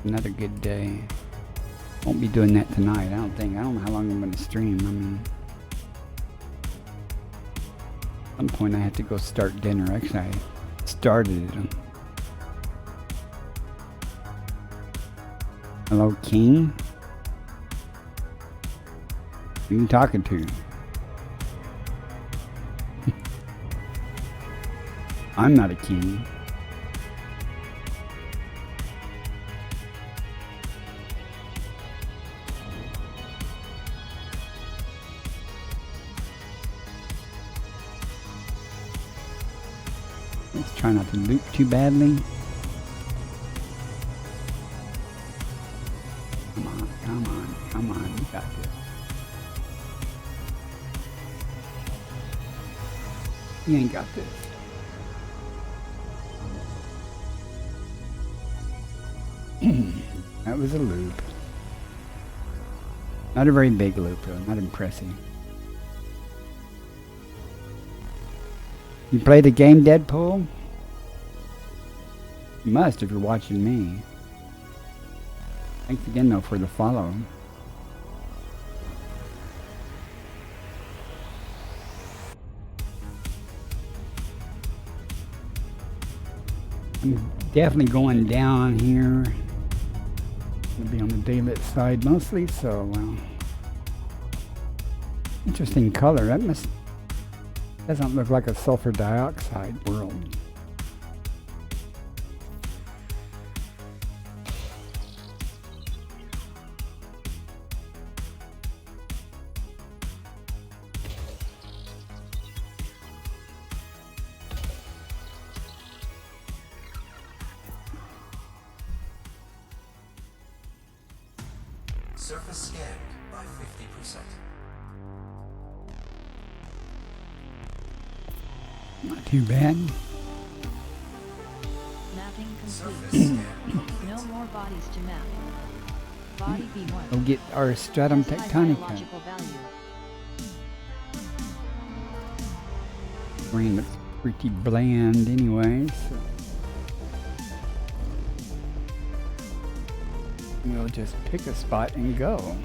B: Another good day. Won't be doing that tonight, I don't think. I don't know how long I'm going to stream. I mean, at some point I have to go start dinner. Actually, I started it. Hello, King? Who are you talking to? I'm not a king. Let's try not to loop too badly. Come on, come on, come on, you got this. You ain't got this. That was a loop. Not a very big loop, though. Not impressive. You play the game, Deadpool? You must if you're watching me. Thanks again, though, for the follow. I'm definitely going down here. It'll be on the daylit side mostly, so well. Interesting color. That doesn't look like a sulfur dioxide world.
F: Surface scanned by 50%.
B: Not too bad.
D: Mapping
F: Surface
D: complete.
F: scan.
D: No more bodies to map. Body B1.
B: We'll get our stratum
D: Has high
B: tectonica.
D: biological value.
B: Green looks pretty bland anyway, so we'll just pick a spot and go.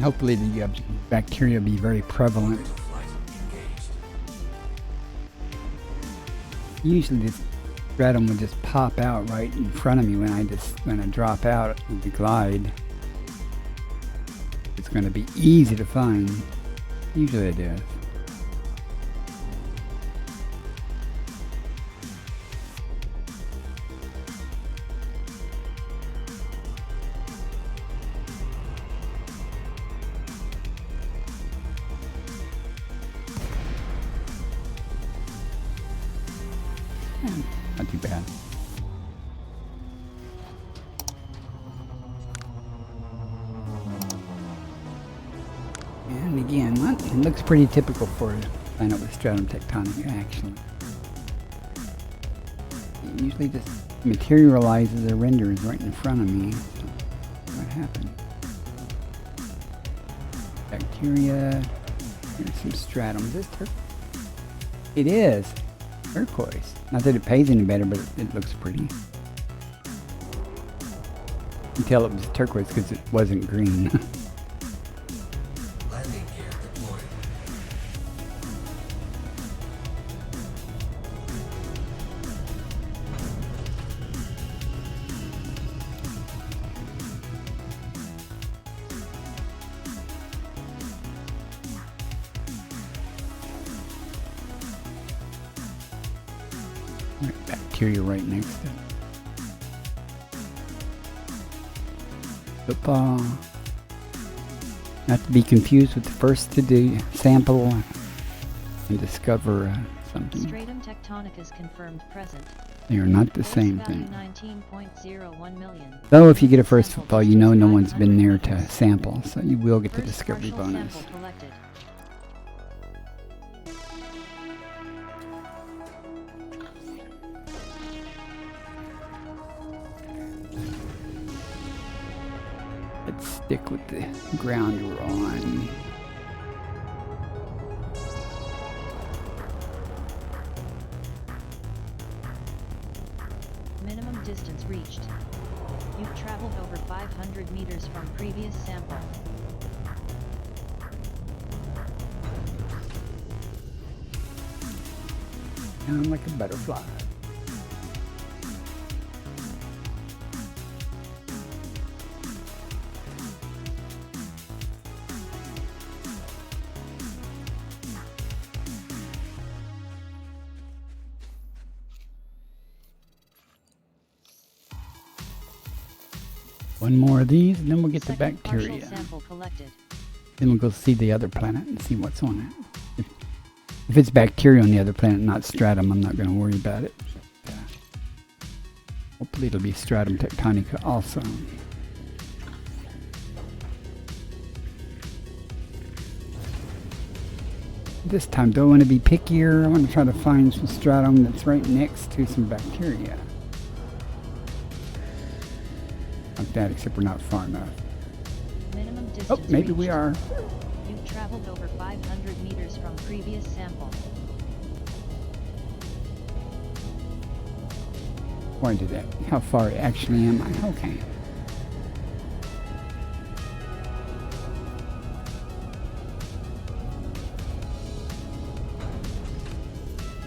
B: Hopefully the bacteria will be very prevalent.
F: Flight engaged.
B: Usually this stratum will just pop out right in front of me when I drop out of the glide. It's going to be easy to find. Usually it is. Not too bad. And again, it looks pretty typical for a planet with stratum tectonic actually. It usually just materializes or renders right in front of me. So what happened? Bacteria. Here's some stratum. Is this it is turquoise. Not that it pays any better, but it looks pretty. You can tell it was turquoise because it wasn't green.
F: Landing gear deployed.
B: Bacteria right next to it. Football. Not to be confused with the first to do sample and discover something.
D: Stratum tectonic is confirmed present.
B: They are not the
D: Base
B: same
D: value
B: thing.
D: 19.01 million.
B: Though if you get a first
D: Sample
B: football, you know no
D: distance
B: one's been there to
D: 500
B: sample, so you will get the
D: First
B: discovery
D: partial
B: bonus.
D: sample collected.
B: Let's stick with the ground we're on.
D: Minimum distance reached. You've traveled over 500 meters from previous sample.
B: Down like a butterfly. One more of these, and then we'll get the
D: Second partial
B: bacteria.
D: sample collected.
B: Then we'll go see the other planet and see what's on it. If it's bacteria on the other planet, not stratum, I'm not going to worry about it. Hopefully it'll be stratum tectonica also. This time, though, I want to be pickier. I want to try to find some stratum that's right next to some bacteria. Like that, except we're not far enough.
D: Minimum distance
B: Oh, maybe we
D: reached.
B: are.
D: You've traveled over 500 meters from previous sample.
B: Why did that? How far actually am I? Okay.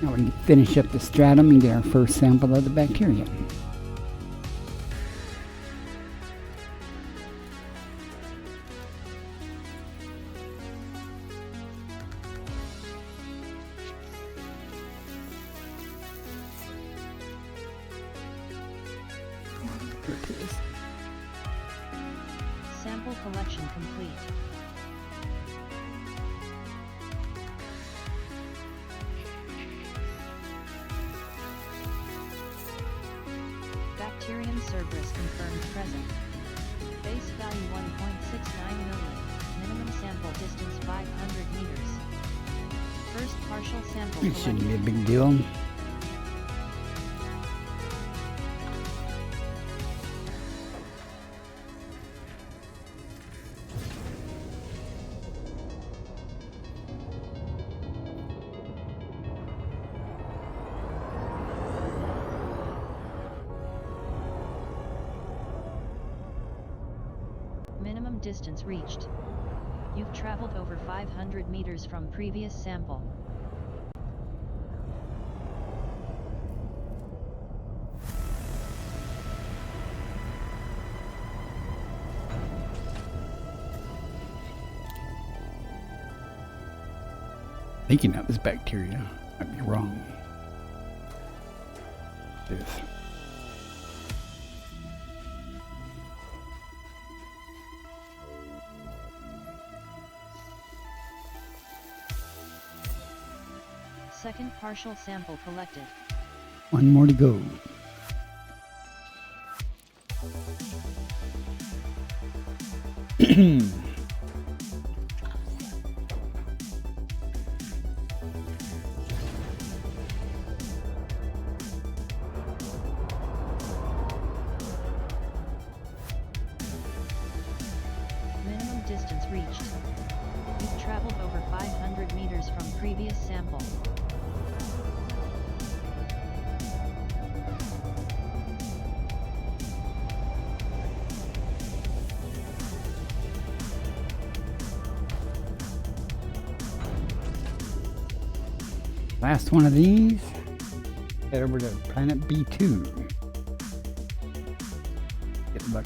B: Now we can finish up the stratum and get our first sample of the bacteria. Here it is.
D: Sample collection complete. Bacterium Cerberus confirmed present. Base value 1.69 million. Minimum sample distance 500 meters. First partial sample
B: It shouldn't be a
D: collected.
B: big deal.
D: Minimum distance reached. You've traveled over 500 meters from previous sample.
B: Thinking that was bacteria. I'd be wrong. This.
D: Second partial sample collected.
B: One more to go.
D: Minimum distance reached. You've traveled over 500 meters from previous sample.
B: Last one of these. Head over to planet B2. Get luck.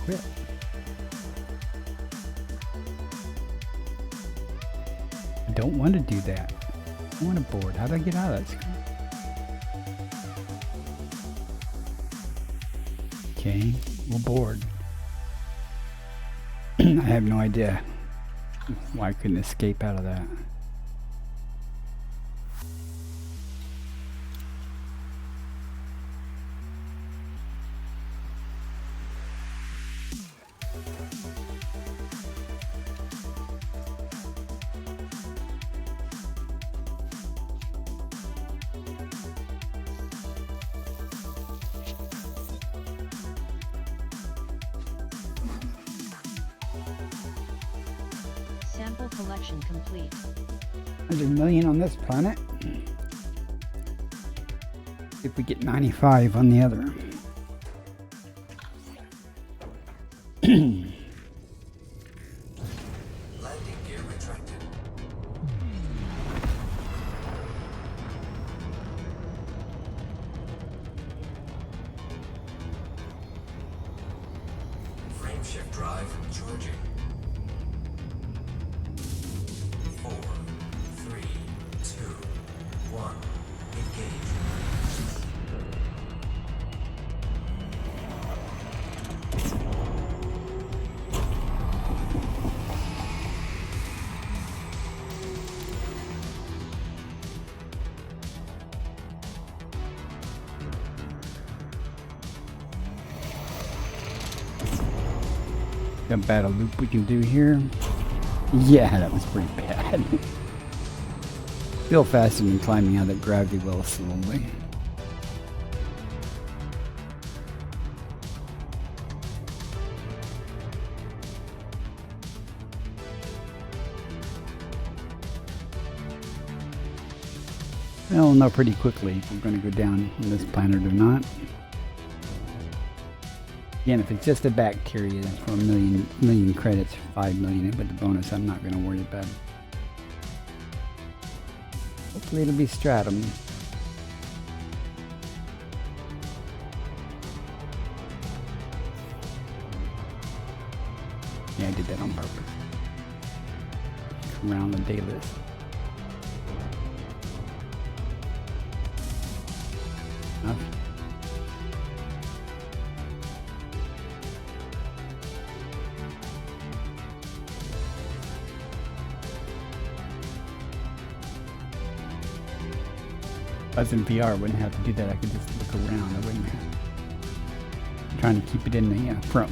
B: Quit. I don't want to do that. I want a board. How do I get out of that screen? Okay, we're bored. I have no idea why I couldn't escape out of that.
D: Sample collection complete.
B: 100 million on this planet. If we get 95 on the other.
F: Landing gear retracted. Frameshift drive charging. 4, 3, 2, 1. Engage.
B: How bad a loop we can do here. Yeah, that was pretty bad. Still faster than climbing out of that gravity well slowly. We'll know pretty quickly if we're going to go down on this planet or not. Again, if it's just a bacteria for a million credits, 5 million with the bonus, I'm not going to worry about it. Hopefully it'll be stratum. Yeah, I did that on purpose. Around the day list. Enough. If I was in VR, I wouldn't have to do that. I could just look around. I wouldn't have. I'm trying to keep it in the front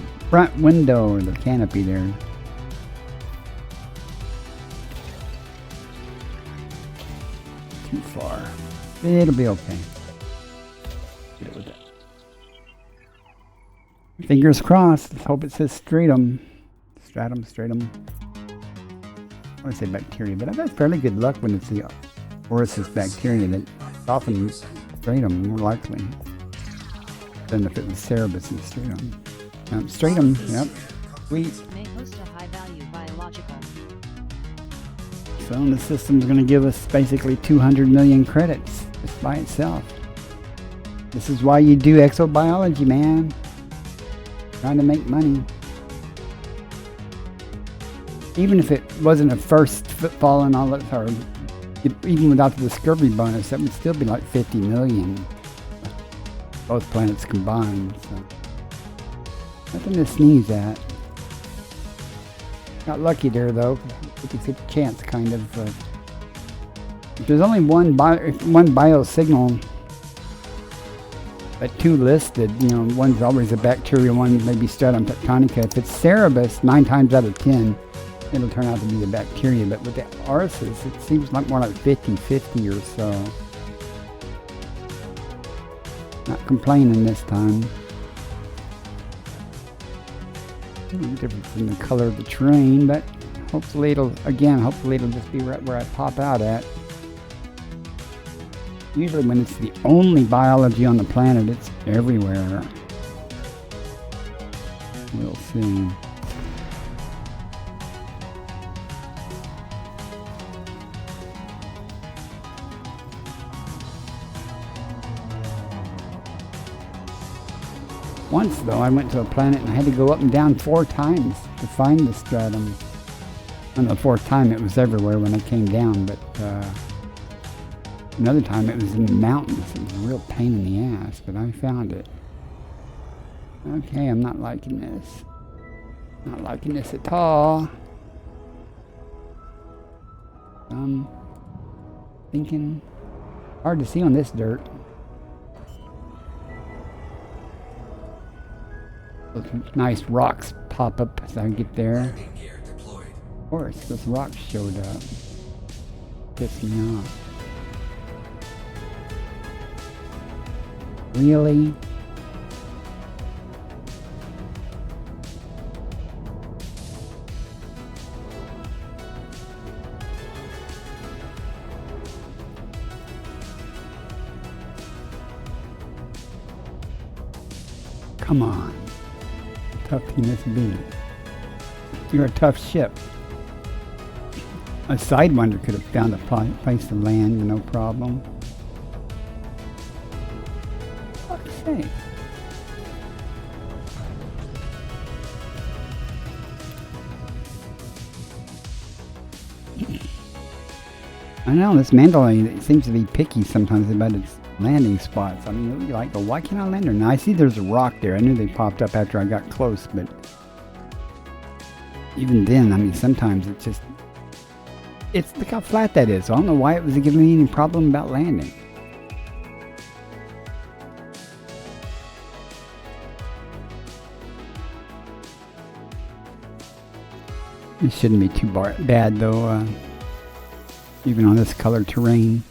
B: window or the canopy there. Too far. It'll be okay. Get it with that. Fingers crossed. Let's hope it says stratum. Stratum. I want to say bacteria, but I've had fairly good luck when it's the Orsis bacteria that often stratum more likely than if it was Cerebus and stratum. Stratum, yep. Sweet.
D: May host a high-value biological.
B: So the system's going to give us basically 200 million credits just by itself. This is why you do exobiology, man. Trying to make money. Even if it wasn't a first footfall and all that, or even without the discovery bonus, that would still be like 50 million. Both planets combined. So nothing to sneeze at. Got lucky there though. 50-50 chance, kind of. If there's only one bio signal, but two listed, you know, one's always a bacteria, one maybe stratum tectonica. If it's Cerebus, 9 times out of 10, it'll turn out to be the bacteria. But with the Orsis, it seems like more like 50-50 or so. Not complaining this time. Difference in the color of the terrain, but hopefully it'll just be right where I pop out at. Usually when it's the only biology on the planet, it's everywhere. We'll see. Once though, I went to a planet and I had to go up and down 4 times to find the stratum. On the 4th time it was everywhere when I came down, but another time it was in the mountains. It was a real pain in the ass, but I found it. Okay, I'm not liking this. Not liking this at all. Thinking, hard to see on this dirt. Those nice rocks pop up as I get there.
F: Landing gear deployed.
B: Of course, those rocks showed up. Pissed me off. Really? Come on. Tough can this be? You're a tough ship. A Sidewinder could have found a place to land with no problem. Fuck's sake. I know, this Mandalay seems to be picky sometimes about its landing spots. I mean, you like, why can't I land there? Now, I see there's a rock there. I knew they popped up after I got close, but even then, I mean, sometimes it's just, look how flat that is. I don't know why it was giving me any problem about landing. It shouldn't be too bad though, even on this color terrain.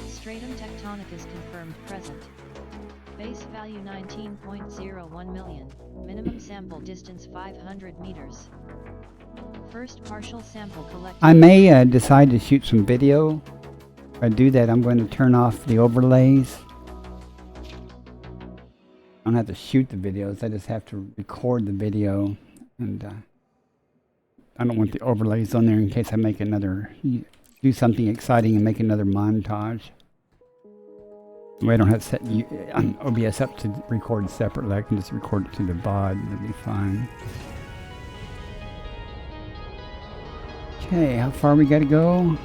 D: Stratum tectonicus confirmed present. Base value 19.01 million. Minimum sample distance 500 meters. First partial sample collected.
B: I may decide to shoot some video. If I do that, I'm going to turn off the overlays. I don't have to shoot the videos, I just have to record the video. And I don't want the overlays on there in case I make another, do something exciting and make another montage. I don't have to set OBS up to record separately. I can just record it to the VOD. That'll be fine. Okay, how far we gotta go?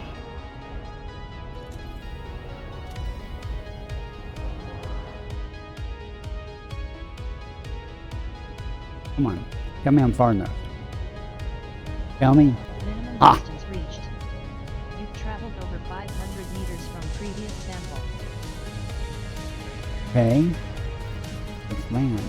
B: Come on, tell me I'm far enough. Tell me.
D: Minimum distance reached. You've traveled over 500 meters from previous sample.
B: Okay. Let's land.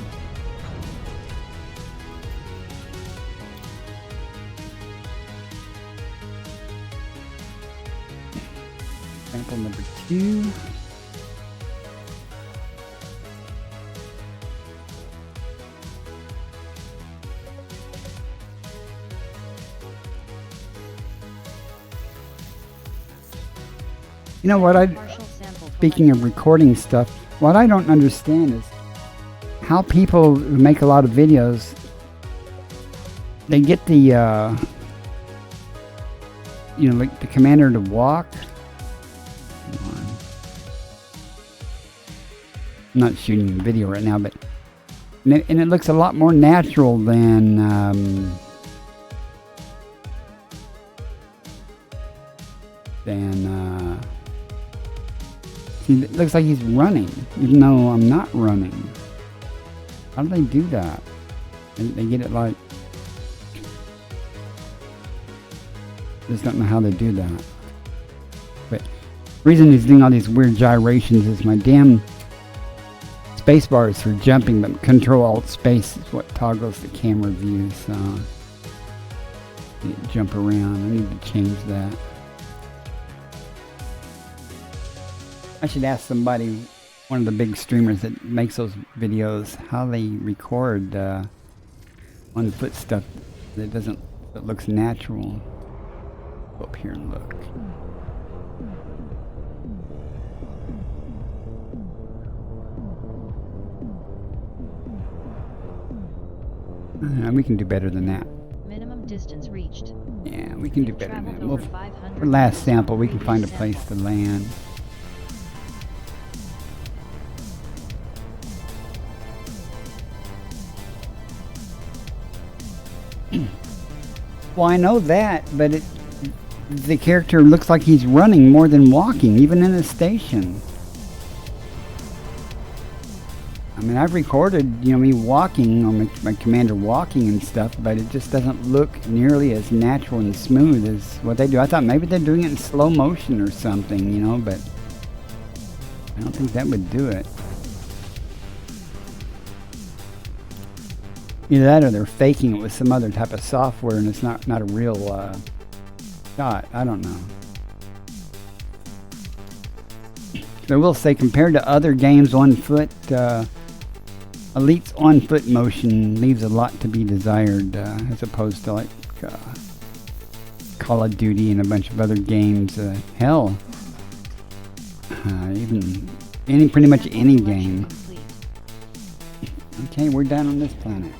B: Sample number 2. You know what, speaking of recording stuff, what I don't understand is how people who make a lot of videos, they get the, you know, like the commander to walk. I'm not shooting the video right now, but, and it looks a lot more natural than, see, it looks like he's running, even though I'm not running. How do they do that? They get it like... Just don't know how they do that. But the reason he's doing all these weird gyrations is my damn spacebar is for jumping, but Control-Alt-Space is what toggles the camera view, so... Jump around. I need to change that. I should ask somebody, one of the big streamers that makes those videos, how they record on-foot stuff that looks natural. Go up here and look. We can do better than that.
D: Minimum distance reached.
B: Yeah, we can do better than that. For last sample, we can find a place to land. Well, I know that, but the character looks like he's running more than walking, even in a station. I mean, I've recorded, you know, me walking, or my commander walking and stuff, but it just doesn't look nearly as natural and smooth as what they do. I thought maybe they're doing it in slow motion or something, you know, but I don't think that would do it. Either that or they're faking it with some other type of software and it's not a real shot. I don't know. I will say, compared to other games on foot, Elite's on-foot motion leaves a lot to be desired, as opposed to like Call of Duty and a bunch of other games. Hell, even pretty much any game. Okay, we're down on this planet.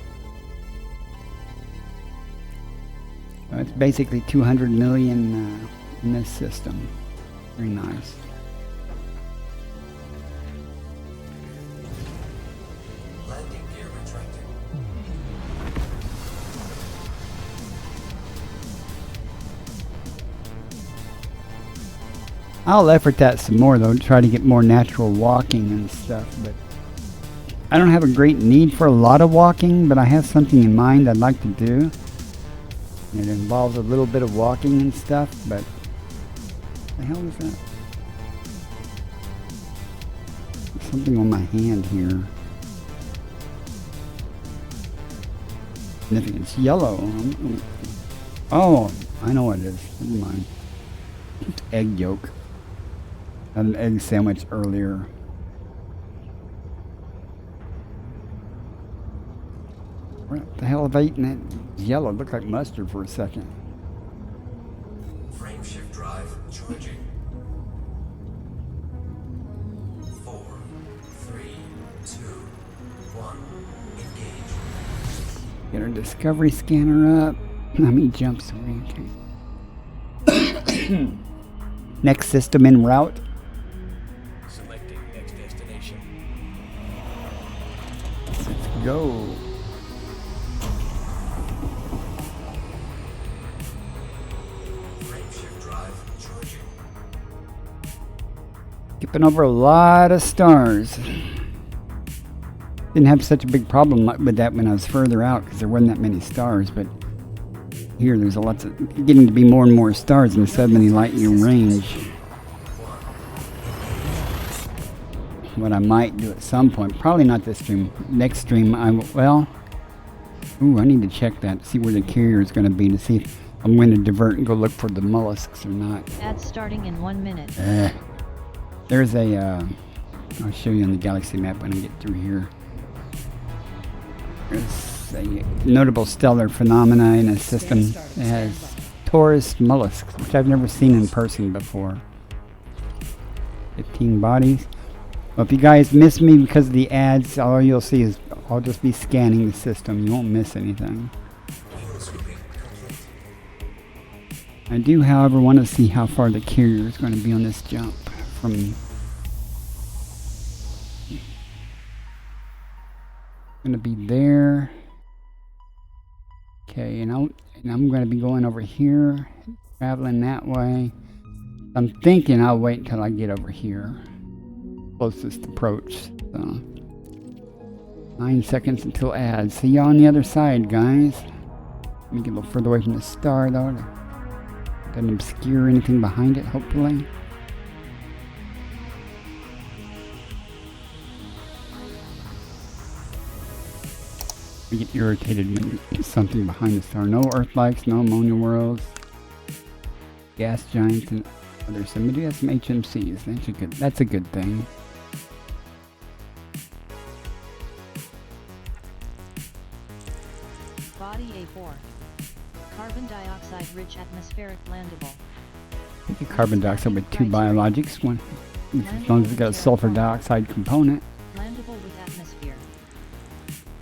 B: So it's basically 200 million in this system. Very nice.
F: Landing gear retracting.
B: I'll effort that some more though, to try to get more natural walking and stuff, but I don't have a great need for a lot of walking, but I have something in mind I'd like to do. It involves a little bit of walking and stuff, but what the hell is that? There's something on my hand here. It's yellow. Oh, I know what it is. Never mind. It's egg yolk. Had an egg sandwich earlier. What the hell have I eaten that yellow? It looked like mustard for a second.
F: Frame shift drive charging. 4, 3, 2, 1. Engage.
B: Get our discovery scanner up. How many jumps are we? Okay. Next system en route.
G: Selecting next destination.
B: Let's go.
F: Frame shift drive charging.
B: Skipping over a lot of stars. Didn't have such a big problem with that when I was further out because there wasn't that many stars, but here there's lots of getting to be more and more stars in 70 light year range. What I might do at some point, probably not this stream. Next stream, I need to check that, see where the carrier is going to be to see if I'm going to divert and go look for the mollusks or not.
D: Ads starting in 1 minute.
B: There's a, I'll show you on the galaxy map when I get through here. There's a notable stellar phenomena in a system that has Taurus mollusks, which I've never seen in person before. 15 bodies. Well, if you guys miss me because of the ads, all you'll see is I'll just be scanning the system. You won't miss anything. I do, however, want to see how far the carrier is going to be on this jump from. Going to be there. Okay, and I'm going to be going over here, traveling that way. I'm thinking I'll wait until I get over here, closest approach. So 9 seconds until ads. See y'all on the other side, guys. Let me get a little further away from the star, though. Doesn't obscure anything behind it, hopefully. I get irritated when there's something behind the star. No Earthlikes, no ammonia worlds, gas giants, and others. So maybe have some HMCs. That's a good thing.
D: Body A4. Carbon dioxide rich atmospheric landable.
B: I think carbon dioxide with 2 biologics. One, as long as it's got a sulfur dioxide component.
D: Landable with atmosphere.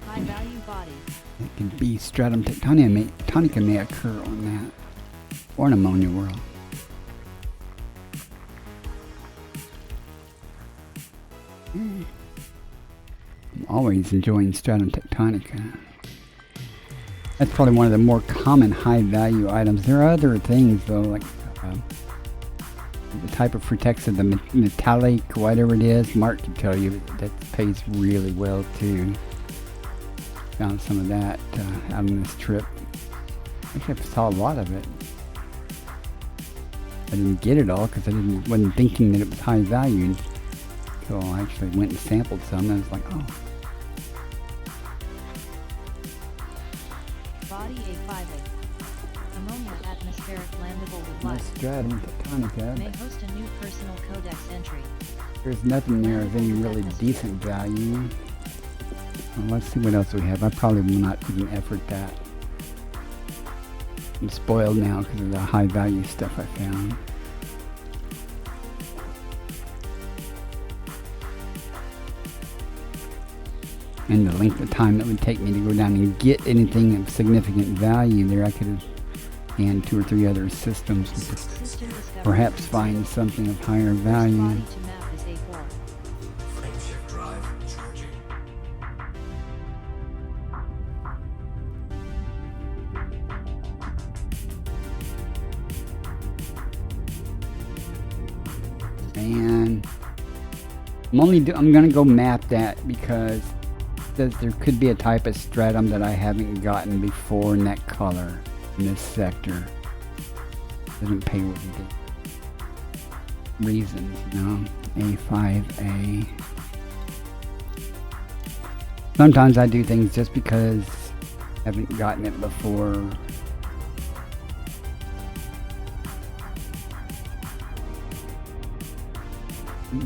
D: High value body.
B: It could be stratum tectonica may occur on that. Or an ammonia world. I'm always enjoying stratum tectonica. That's probably one of the more common high value items. There are other things though, like the type of Frutexa, the metallic, whatever it is. Mark can tell you that pays really well too. Found some of that out on this trip. Actually, I saw a lot of it. I didn't get it all because I wasn't thinking that it was high value until I actually went and sampled some, and I was like, oh.
D: Body A5A. Ammonia atmospheric landable with
B: No
D: life.
B: stratum tectonica.
D: May host a new personal codex entry.
B: There's nothing there of any really decent value. Well, let's see what else we have. I probably will not even effort that. I'm spoiled now because of the high value stuff I found. And the length of time that would take me to go down and get anything of significant value there, I could have scanned 2 or 3 other systems and
D: System discovery.
B: perhaps find something of higher value.
D: Body to map is A4.
F: Frame shift drive charging.
B: And I'm gonna go map that because it says there could be a type of stratum that I haven't gotten before in that color in this sector. Doesn't pay with the reasons, no. A5A. Sometimes I do things just because I haven't gotten it before.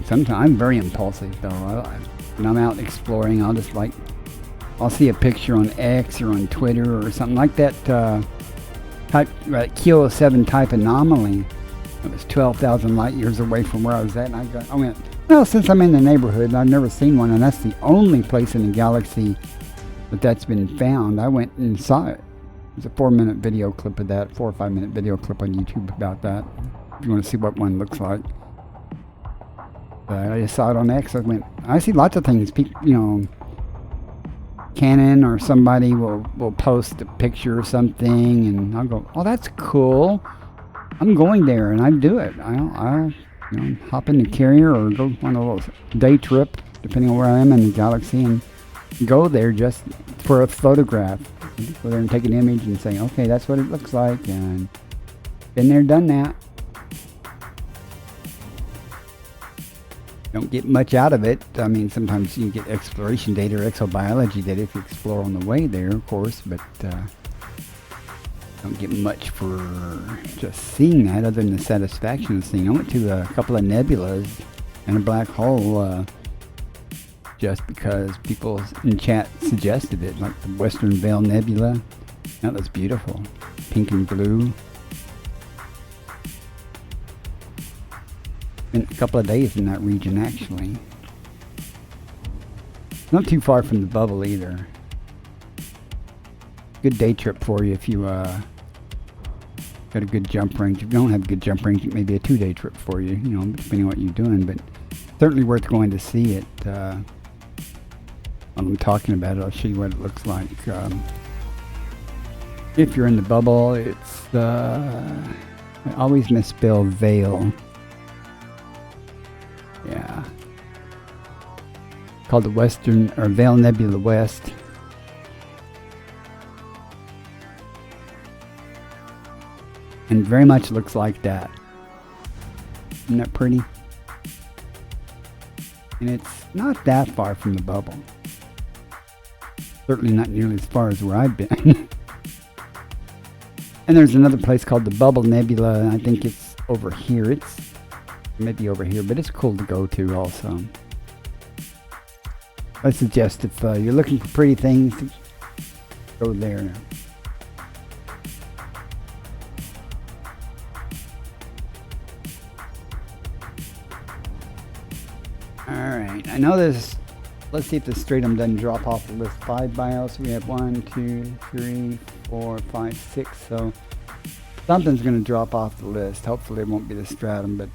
B: Sometimes I'm very impulsive though. When I'm out exploring, I'll see a picture on X or on Twitter or something like that. Kilo 7 type anomaly. It was 12,000 light years away from where I was at, and I went, well, since I'm in the neighborhood and I've never seen one, and that's the only place in the galaxy that's been found, I went and saw it. There's a 4-minute video clip of that, 4 or 5 minute video clip on YouTube about that. If you want to see what one looks like. I just saw it on X. I see lots of things. People, Canon or somebody will post a picture or something, and I'll go, oh, that's cool. I'm going there, and I do it. I'll hop in the carrier or go on a little day trip, depending on where I am in the galaxy, and go there just for a photograph. Go there and take an image and say, okay, that's what it looks like, and been there, done that. Don't get much out of it. I mean, sometimes you get exploration data or exobiology data if you explore on the way there, of course, but don't get much for just seeing that other than the satisfaction of seeing. I went to a couple of nebulas and a black hole just because people in chat suggested it, like the Western Veil Nebula. That was beautiful, pink and blue. Spent a couple of days in that region, actually. Not too far from the bubble either. Good day trip for you if you got a good jump range. If you don't have a good jump range, it may be a 2-day trip for you, depending on what you're doing, but certainly worth going to see it. When I'm talking about it, I'll show you what it looks like. If you're in the bubble, it's, I always misspell veil. Yeah. Called the Western, or Veil Nebula West. And very much looks like that. Isn't that pretty? And it's not that far from the bubble. Certainly not nearly as far as where I've been. And there's another place called the Bubble Nebula, and I think it's over here. It's maybe over here, but it's cool to go to also. I suggest if you're looking for pretty things, go there. Alright, I know there's, let's see if the stratum doesn't drop off the list. 5 bios, we have 1, 2, 3, 4, 5, 6, so something's going to drop off the list. Hopefully it won't be the stratum, but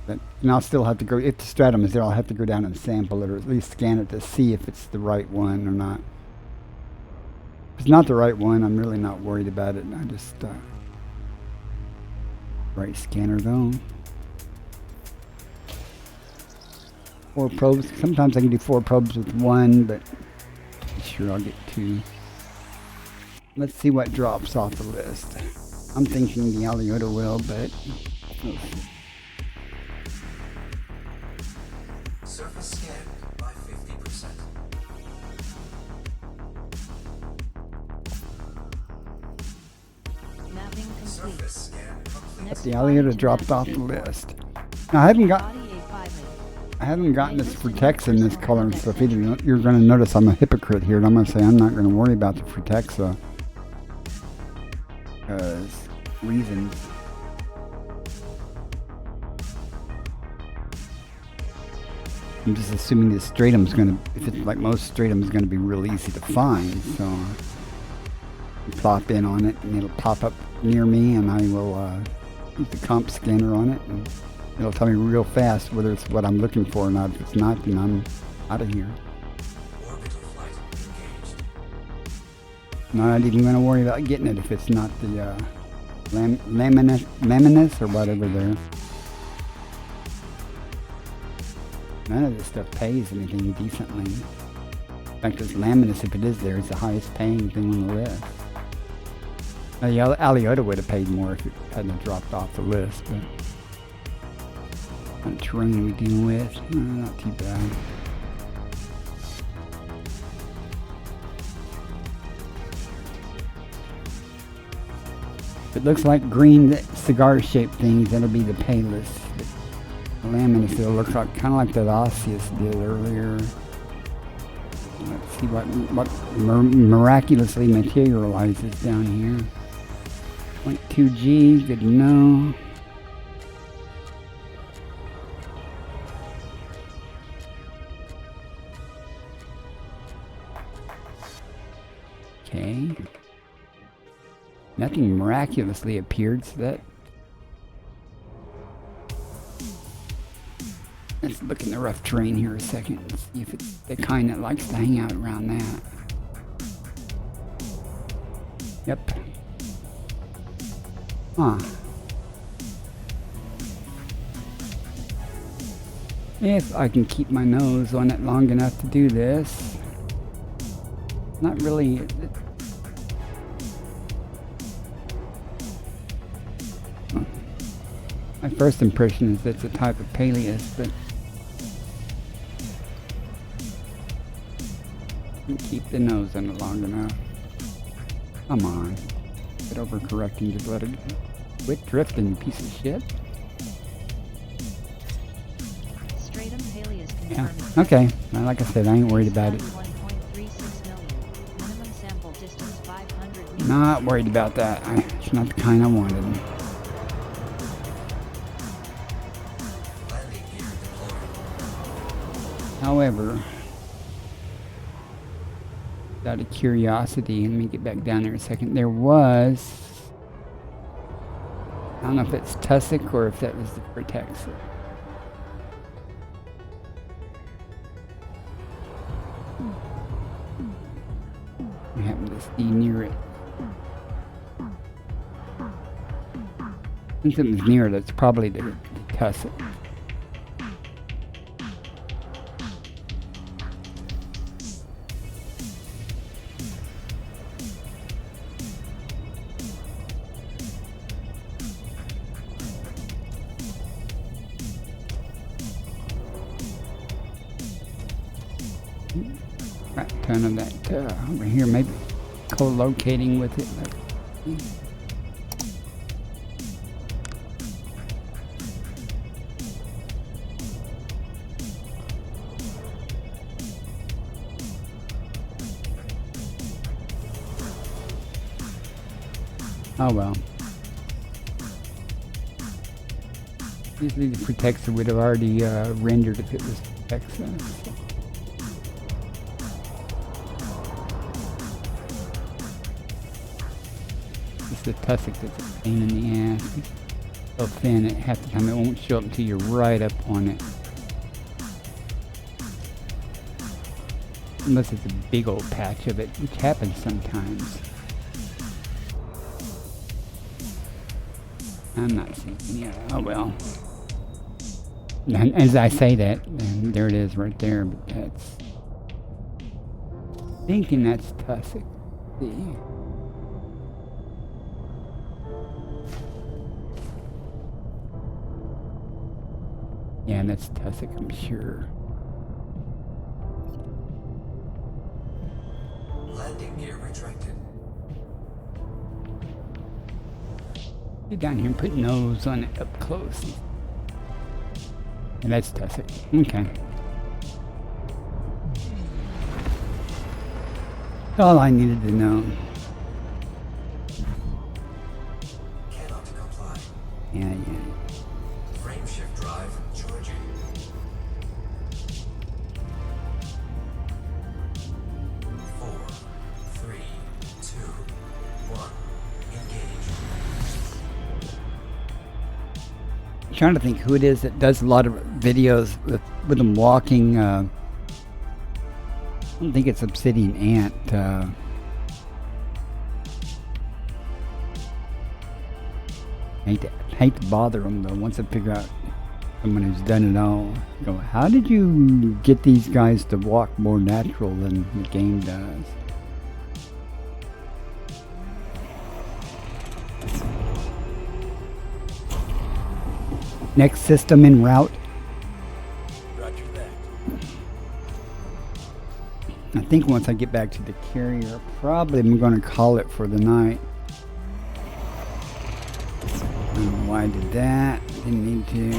B: and I'll still have to go, if the stratum is there, I'll have to go down and sample it, or at least scan it to see if it's the right one or not. If it's not the right one, I'm really not worried about it. I just, right scanner though. 4 probes. Sometimes I can do 4 probes with 1, but sure I'll get 2. Let's see what drops off the list. I'm thinking the Aliota will, but we'll see.
F: Surface scanned by 50%.
D: Mapping complete.
F: Surface scan complete.
D: Next
B: The
D: body
B: Aliota
D: to
B: dropped off
D: navigate
B: the
D: port.
B: list. Now, I haven't
D: Body
B: gotten this Fretexa in this color and stuff either. You're going to notice I'm a hypocrite here, and I'm going to say I'm not going to worry about the Fretexa. Because reasons. I'm just assuming the stratum's going to, if it's like most stratum, is going to be real easy to find. So you plop in on it, and it'll pop up near me, and I will use the comp scanner on it, and it'll tell me real fast whether it's what I'm looking for or not. If it's not, then I'm out of here.
F: Orbital flight engaged.
B: Not even going to worry about getting it if it's not the laminus or whatever there. None of this stuff pays anything decently. In fact, this laminus, if it is there, it's the highest paying thing on the list. The Aliota would have paid more if it hadn't dropped off the list, but what terrain are we dealing with? Not too bad. If it looks like green cigar-shaped things, that'll be the pay list. But slamming this. It'll look like kind of like that Osseous did earlier. Let's see what miraculously materializes down here. 0.2 G, good to know. Okay. Nothing miraculously appeared, so that... Let's look in the rough terrain here a second and see if it's the kind that likes to hang out around that. Yep. Huh. If I can keep my nose on it long enough to do this. Not really... My first impression is it's a type of Paleus, but keep the nose on it long enough. Come on. Quit overcorrecting, just let it quit drifting, you piece of shit.
D: Stratum Paleus
B: Yeah,
D: confirmed.
B: okay. Well, like I said, I ain't worried about it.
D: 1.36 million. Minimum sample distance 500 meters.
B: Not worried about that. It's not the kind I wanted. However, out of curiosity, let me get back down there a second. There was, I don't know if it's tussock or if that was the Protexer. I happen to see near it. Since it was near it, it's probably the tussock. Right ton of that over here, maybe co-locating with it. Oh well. Usually the Protexer would have already rendered if it was Protexer. It's the tussock that's a pain in the ass. It's so thin, half the time it won't show up until you're right up on it. Unless it's a big old patch of it, which happens sometimes. I'm not seeing any of it. Oh well. And as I say that, and there it is right there, but that's... thinking that's tussock. See? Yeah, that's tussock, I'm sure.
F: Landing gear retracted.
B: Get down here and put nose on it up close. And that's tussock. Okay. That's all I needed to know.
F: Cannot comply.
B: Yeah.
F: Frame shift drive charging. 4, 3, 2, 1. Engage.
B: I'm trying to think who it is that does a lot of videos with them walking. I don't think it's Obsidian Ant. Hate to bother them though. Once I figure out someone who's done it all, I go, how did you get these guys to walk more natural than the game does? Next system en route.
G: Roger that.
B: I think once I get back to the carrier, probably I'm going to call it for the night. I don't know why I did that. Didn't need to.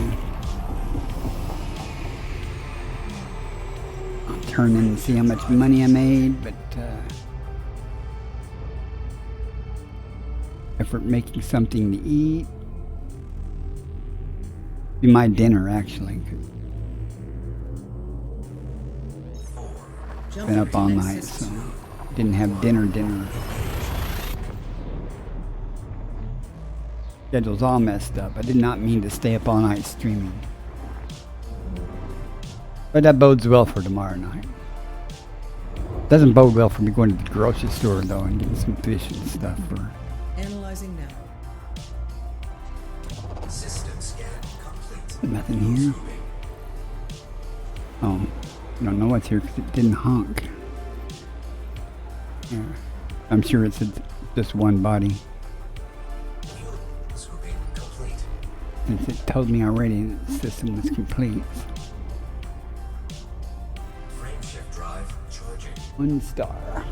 B: I'll turn in and see how much money I made, but effort making something to eat. Be my dinner, actually. Been up all night, so didn't have dinner. Schedule's all messed up. I did not mean to stay up all night streaming. But that bodes well for tomorrow night. Doesn't bode well for me going to the grocery store, though, and getting some fish and stuff for...
E: Analyzing now.
F: System scan complete.
B: Nothing here. Oh, I don't know what's here because it didn't honk. Yeah. I'm sure it's just one body.
F: Fuel swooping complete.
B: Since it told me already that the system was complete.
F: Frameshift drive charging.
B: 1 star.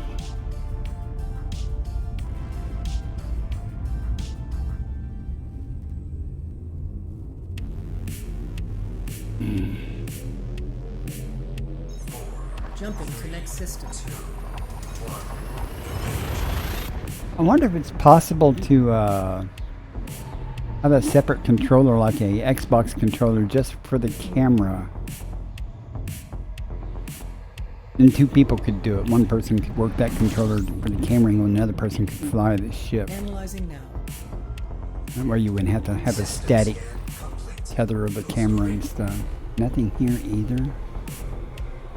E: Jumping to next system.
B: I wonder if it's possible to have a separate controller, like a Xbox controller, just for the camera. And 2 people could do it. One person could work that controller for the camera, and another person could fly the ship.
E: Analyzing now.
B: Where you wouldn't have to have a static tether of the camera and stuff. Nothing here either.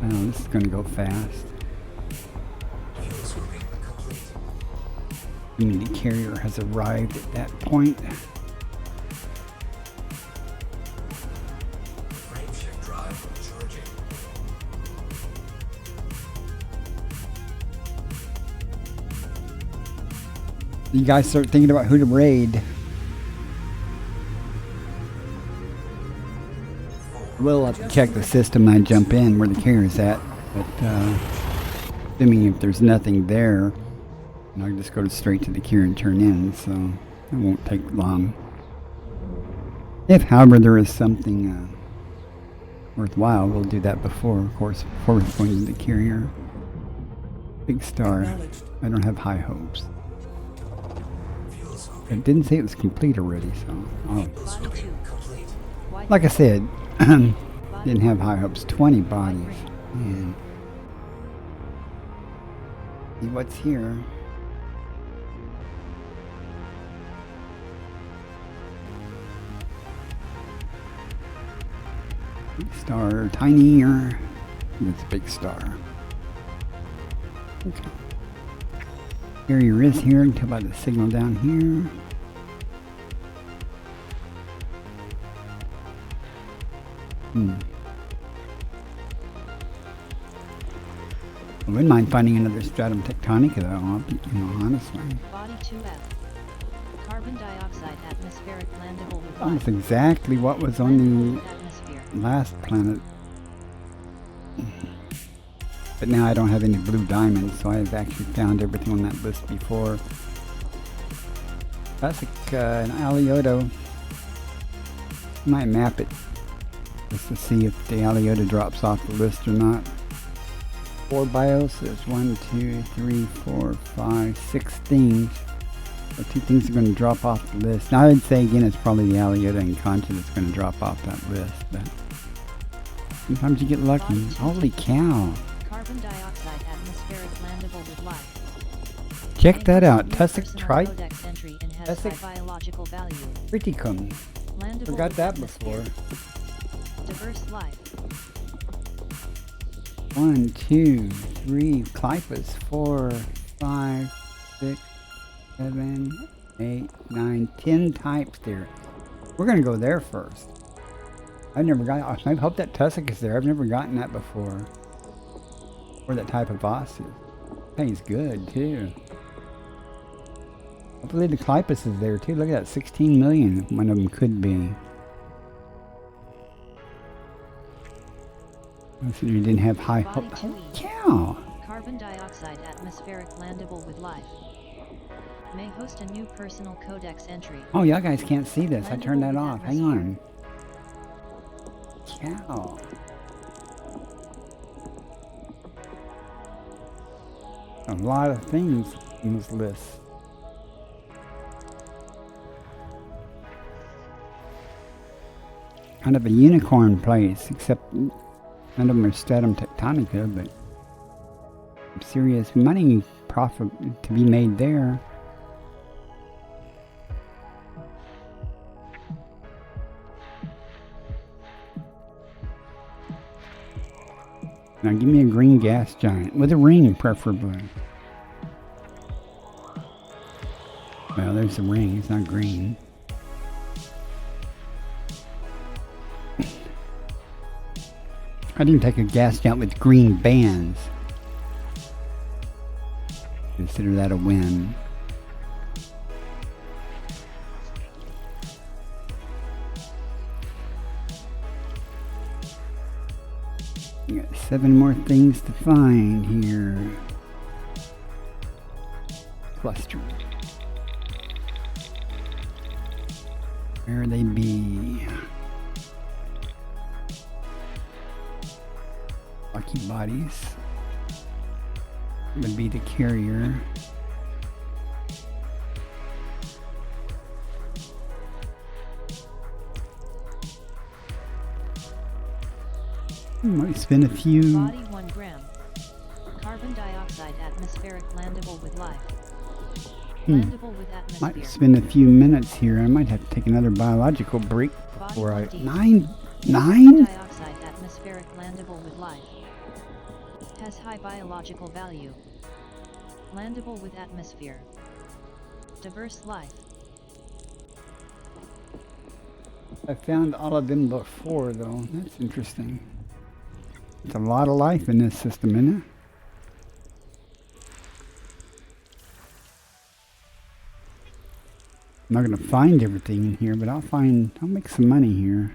B: Oh, this is going to go fast.
F: Fuel swooping complete.
B: I mean, the carrier has arrived at that point.
F: Frameshift drive charging.
B: You guys start thinking about who to raid. We'll have to check the system and jump in where the carrier's at. But assuming if there's nothing there, I'll just go straight to the carrier and turn in, so it won't take long. If, however, there is something worthwhile, we'll do that before, of course, before going to the carrier. Big star. I don't have high hopes.
F: Fuel swooping.
B: It didn't say it was complete already, so
D: Body 2.
F: Complete.
D: White
B: like I said, didn't have high hopes. 20 bodies. And see what's here. Big star, tinier. It's a big star. Okay. Carrier is here. You can tell by the signal down here. I wouldn't mind finding another stratum tectonica, though. Honestly.
D: Body 2F. Carbon dioxide atmospheric landable with
B: That's
D: life.
B: exactly what was on
D: Landable
B: the
D: atmosphere.
B: last planet. But now I don't have any blue diamonds, so I've actually found everything on that list before. Classic an Alioto. Might map it just to see if the Alioto drops off the list or not. 4 bios. There's 1, 2, 3, 4, 5, 6 things. So 2 things are going to drop off the list. Now I would say again it's probably the Alioto and Concha that's going to drop off that list. But sometimes you get lucky. Holy cow.
D: Carbon dioxide atmospheric landable with life.
B: Check that out.
D: New
B: Tussock
D: personal
B: Trite
D: codex entry and has high
B: Tussock
D: biological value.
B: Triticum.
D: Landable
B: Forgot
D: with
B: that
D: atmosphere.
B: before.
D: Diverse life.
B: 1, 2, 3. Clipus. 4, 5, 6, 7, 8, 9, 10 types there. We're going to go there first. I've never got. I hope that Tussock is there. I've never gotten that before. Or that type of boss. Pays good too. I believe the Clipus is there too. Look at that, 16 million. One of them could be. So you didn't have high hope. Holy cow!
D: Carbon dioxide atmospheric landable with life. May host a new personal codex entry.
B: Oh, y'all guys can't see this. I turned that
D: Landable
B: off. Hang on. Cow. A lot of things in this list. Kind of a unicorn place, except none of them are stratum tectonica, but serious money profit to be made there. Now give me a green gas giant, with a ring preferably. Well, there's a ring, it's not green. I didn't take a gas giant with green bands. Consider that a win. We got 7 more things to find here. Cluster. Where they be? Lucky bodies would be the carrier. Might spend a few.
D: Body 1 gram. Carbon dioxide atmospheric landable with life. Landable with atmosphere.
B: Might spend a few minutes here. I might have to take another biological break before I. 9?
D: Carbon dioxide atmospheric landable with life. Has high biological value. Landable with atmosphere. Diverse life.
B: I found all of them before, though. That's interesting. It's a lot of life in this system, isn't it? I'm not going to find everything in here, but I'll make some money here.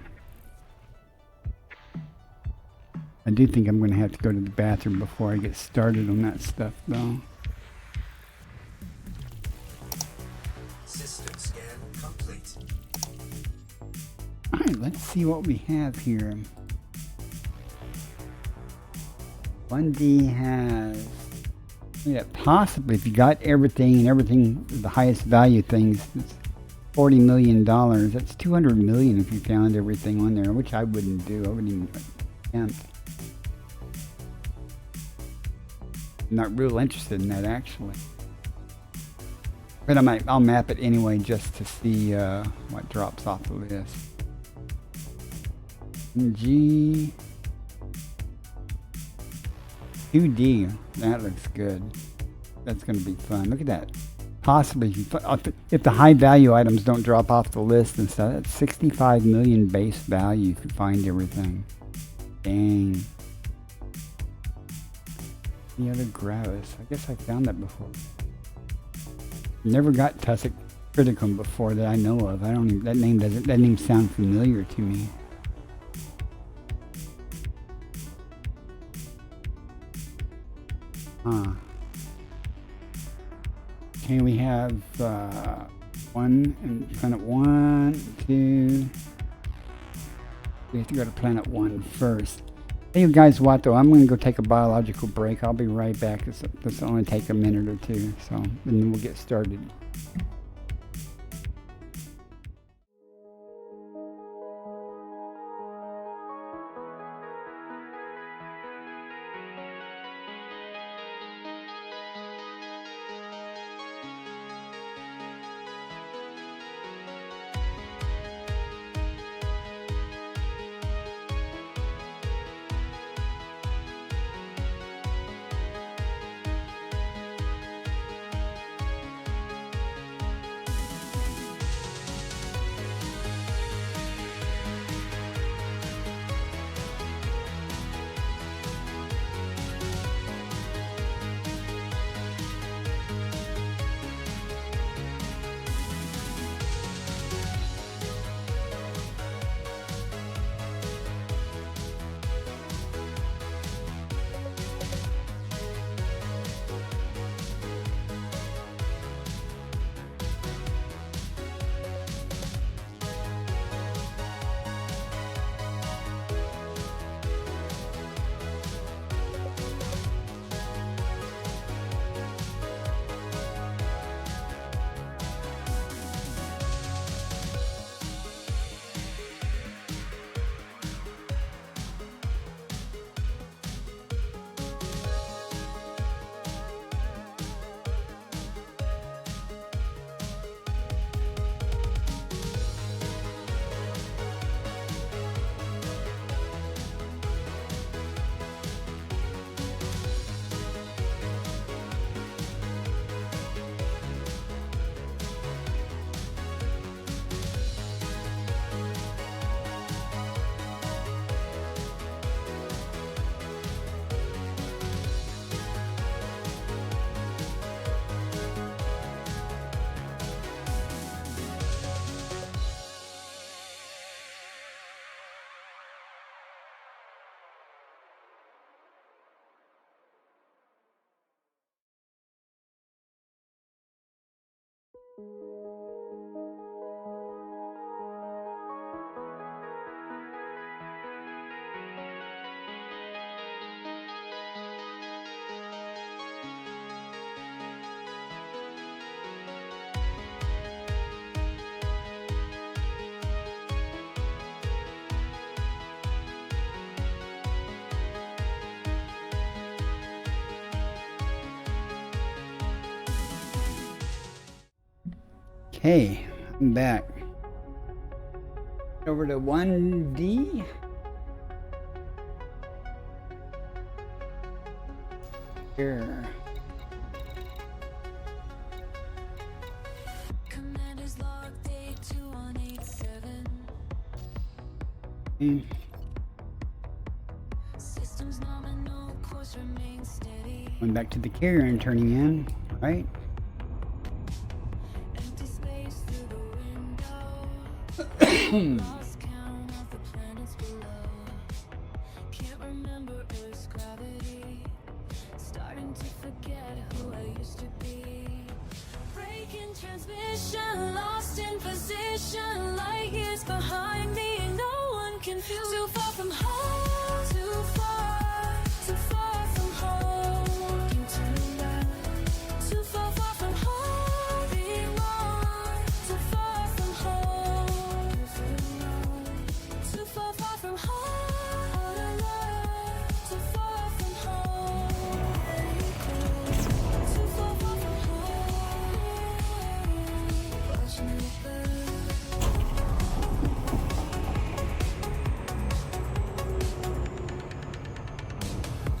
B: I do think I'm going to have to go to the bathroom before I get started on that stuff, though.
F: System scan complete.
B: Alright, let's see what we have here. 1D has, yeah, possibly if you got everything, the highest value things, it's $40 million. That's $200 million if you found everything on there, which I wouldn't do. I wouldn't even attempt. I'm not real interested in that, actually. But I'll map it anyway just to see what drops off the list. G 2D, that looks good. That's going to be fun. Look at that. Possibly, if the high value items don't drop off the list and stuff, that's 65 million base value if you find everything. Dang. The other Gravis. I guess I found that before. Never got Tussock Criticum before that I know of. That name sound familiar to me. Okay, we have one in planet 1, 2. We have to go to planet 1 first. Hey, you guys what though? I'm going to go take a biological break. I'll be right back. This will only take a minute or two, so then we'll get started. Okay, I'm back. Over to 1D. Here.
H: Commander's log day 2187.
B: Okay.
H: Systems nominal course remains steady.
B: Going back to the carrier and turning in, right?
H: Empty space through the window. Lost count of the planets below. Can't remember Earth's gravity. Starting to forget who I used to be. Breaking transmission, lost in position. Light years behind me, no one can feel. Too far from home, too far from home. Looking to the left, too far from home. Being lost, too far from home. Too far from home. Too far from home. Too far from home. Watch me burn.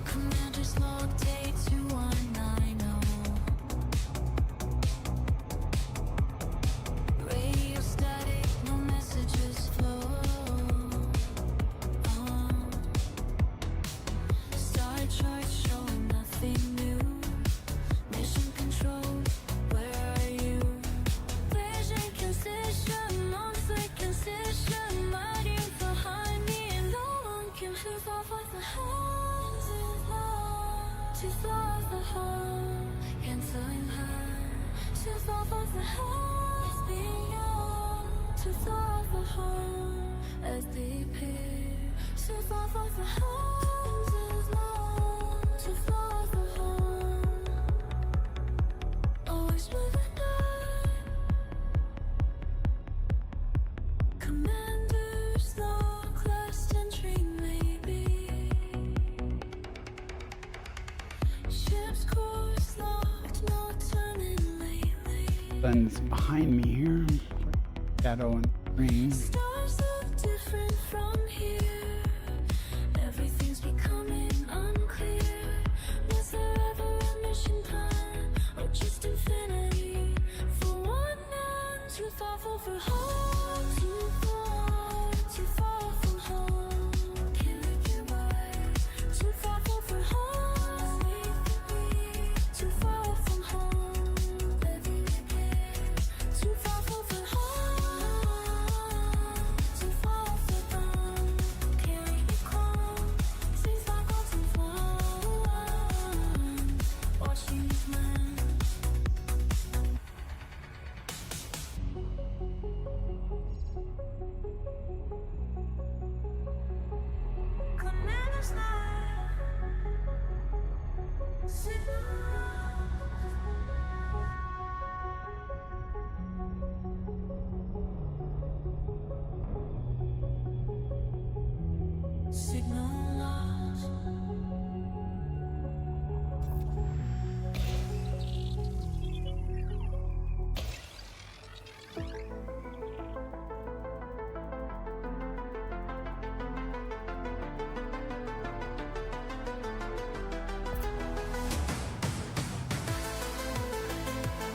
H: Commander's log day 2190. Radio static, no messages flow. Star charts showing nothing new. Mission control, where are you? Vision concession, monthly concession. Mighty behind me, and no one can too far from the home. Too far from home. Canceling her. Too far from the home. Beyond. Too far from home. As they pair. Too far from the home. Too far from home. Always moving on. Commander's log, last entry maybe. Ship's course locked, no turning lately.
B: Sun's behind me here. Shadow and green.
H: Stars look different from here. Everything's becoming unclear. Was there ever a mission plan, or just infinity? For one man, too far for home. Too far from home. Can't make it right. Too far for home. Too far from home. Every day. Too far for home. Too far for home. Carry it calm. Seems like all too fun. Watching you land. Commander's light. Signal lost.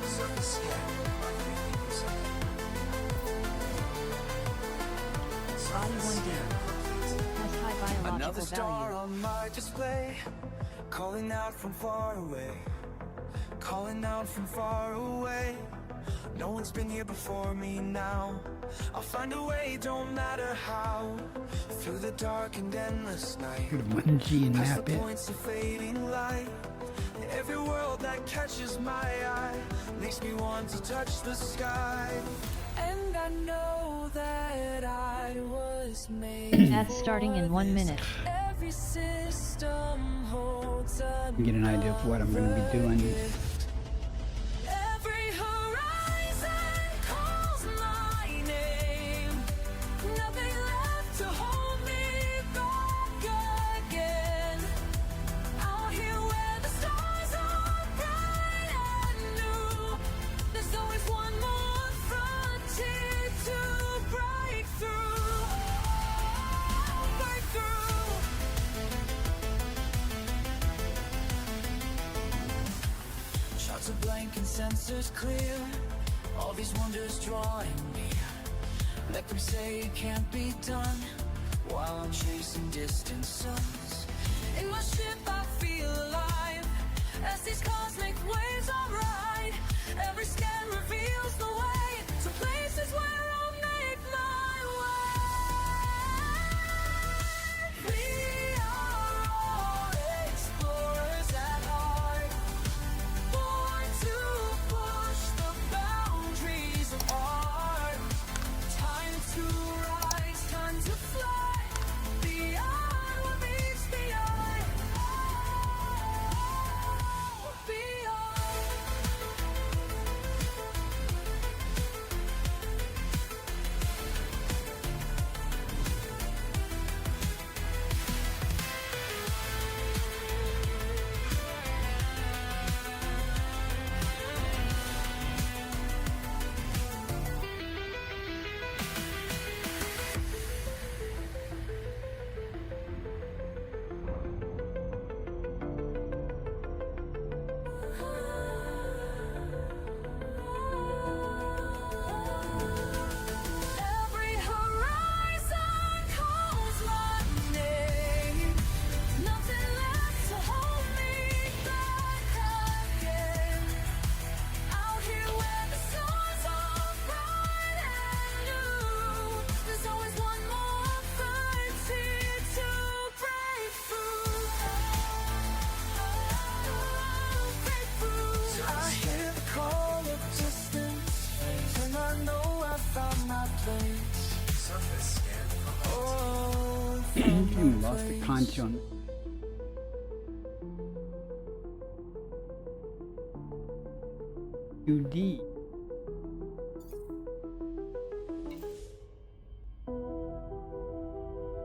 F: Surface scan by 50%.
D: Body 1D. Has high biological
A: Another star
D: value.
A: on my display, calling out from far away, calling out from far away. No one's been here before me now. I'll find a way, don't matter how. Through the dark and endless night,
B: Go to 1G and
A: past
B: map
A: the
B: it.
A: points of fading light. Every world that catches my eye makes me want to touch the sky. And I know that I was made
D: Ads starting in 1 minute.
A: Every system holds a
B: Get an idea of what I'm going to be doing.
A: Every horizon calls my name. Nothing left to hold me back again. Out here where the stars are bright and new, there's always one more frontier to break through. Break through. Shots are blank and sensors clear. All these wonders drawing me. Let them say it can't be done while I'm chasing distant suns. In my ship I feel alive as these cosmic waves are ride. Every scan reveals the way to places where I'll make my way. We are all explorers at heart, born to push the boundaries of art. Time to rise, time to fly, beyond what meets the eye. Beyond. Every horizon calls my name. Nothing left to hold me back again. Out here where the stars are bright and new, there's always one more frontier to break through. Break through. I hear the call of distance, and I know I found my place. Oh, found my
B: Lost the
A: place.
B: conch on. UD.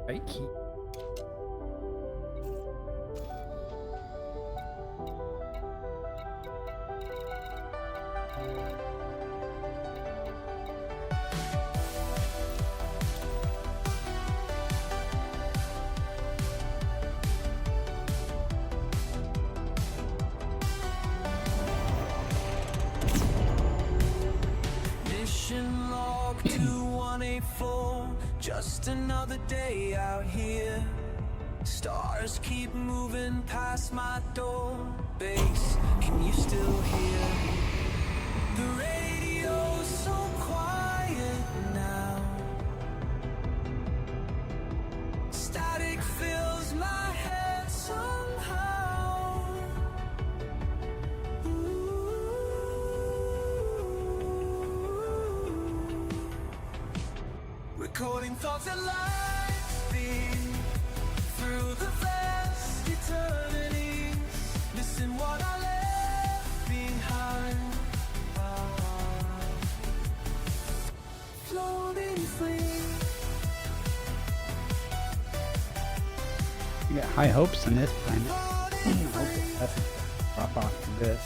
B: Right key.
A: Mission log 2184. Just another day out here. Stars keep moving past my door. Bass, can you still hear? The radio's so quiet now. Static fills my head somehow. Recording thoughts at light speed through the vast eternities. Listen what I left behind. Floating free.
B: You got high hopes on this planet. I hope it doesn't drop off to this.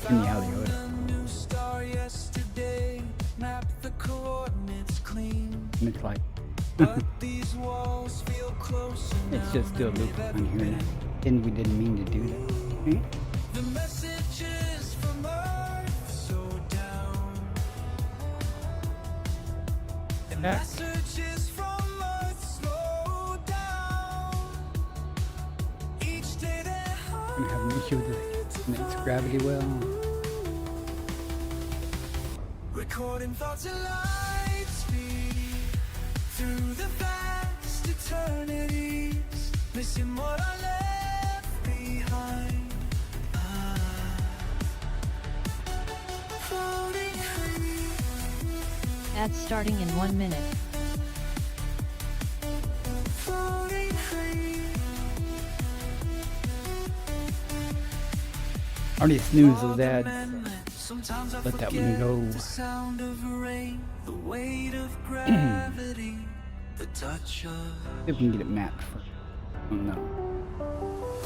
B: And yeah, the Yoda.
A: A new star yesterday. Map the coordinates clean.
B: And it's like,
A: But these walls feel close
B: it's just still looping on here now. And we didn't mean to do that. Hmm?
A: The messages from Earth so down. The
B: Yeah.
A: messages from Earth slow down. Each day they're
B: I'm gonna have an issue with the next gravity well.
A: recording thoughts at light speed through the vast eternities.
D: That's starting in 1 minute.
B: Already snoozed those ads. Let that one go. See if we can get it mapped for. Oh no.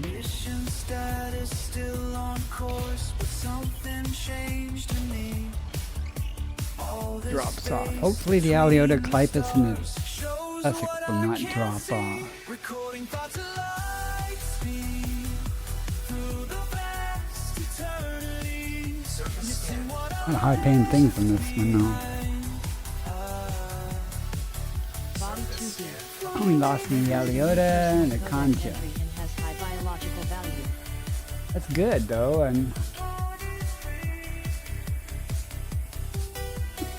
A: Mission status still on course, but something changed in me.
B: Drops off. Hopefully the Aliota, Clipus, and the Tussock will not drop off.
A: Recording thoughts at light speed through the vast eternity. Missing what
B: Not a high paying thing from this one though.
D: Body 2D.
B: Only lost me the Aliota and the Concha.
D: And has high biological value.
B: That's good though, and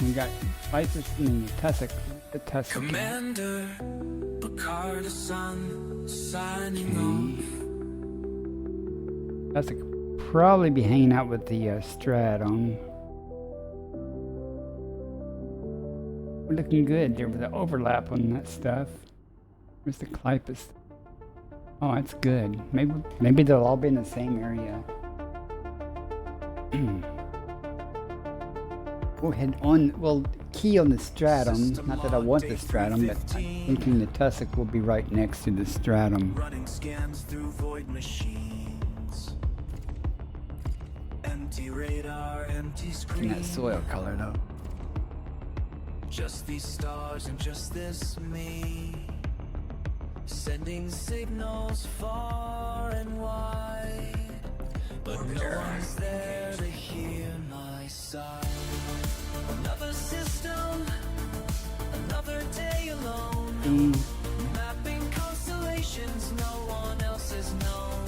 B: we got Clipus and the Tussock. The Tussock.
A: Commander Picard, the sun signing off.
B: Tussock probably be hanging out with the Stratum. We're looking good there with the overlap on that stuff. Where's the Clipus? Oh, that's good. Maybe they'll all be in the same area. We'll head on. We'll key on the Stratum. Not that I want the Stratum, but I'm thinking the Tussock will be right next to the Stratum.
A: Running scans through void machines. Empty radar, empty
B: In
A: screen.
B: that soil color though.
A: Just these stars and just this me. Sending signals far and wide. But no one's there to hear my sigh. Another system, another day alone. Mapping constellations no one else has known.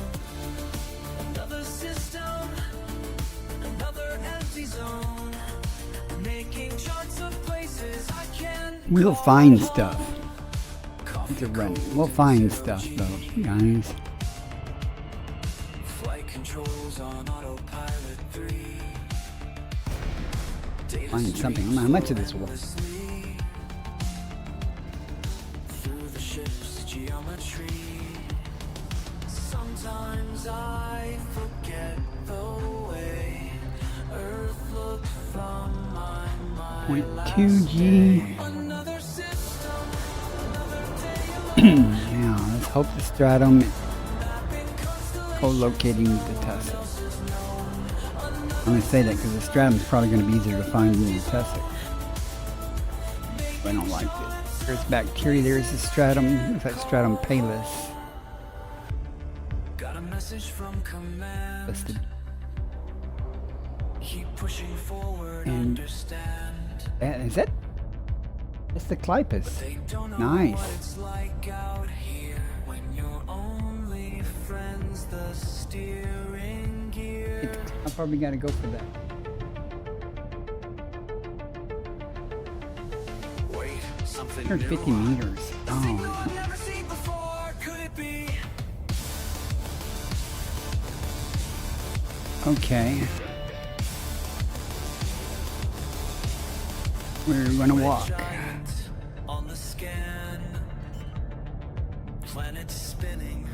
A: Another system, another empty zone. Making charts of places I can.
B: We'll find stuff. It's a run. We'll find stuff though, guys.
A: Flight controls on autopilot 3.
B: Find something. I don't know how much of this will.
A: Through the ship's geometry. Sometimes I forget the way Earth looks from my mind.
B: 0.2G.
A: Another system, another day
B: Now, let's hope the Stratum co-locating with the Tussock. I'm going to say that because the Stratum's probably going to be easier to find than the Tussock. But I don't like it. There's bacteria, there's the Stratum. Looks like Stratum palus.
A: got a message from command.
B: Listed.
A: Keep pushing forward,
B: And-
A: understand.
B: Is that? That's the Clipus.
A: They don't know
B: Nice.
A: what it's like out here when your only friend's the steering gear.
B: I probably got to go for that.
A: Wait, something
B: 150 meters.
A: Signal
B: Oh,
A: I've never seen before. Could it be?
B: okay. We're going to walk.
A: Giant on the scan. Planet spinning.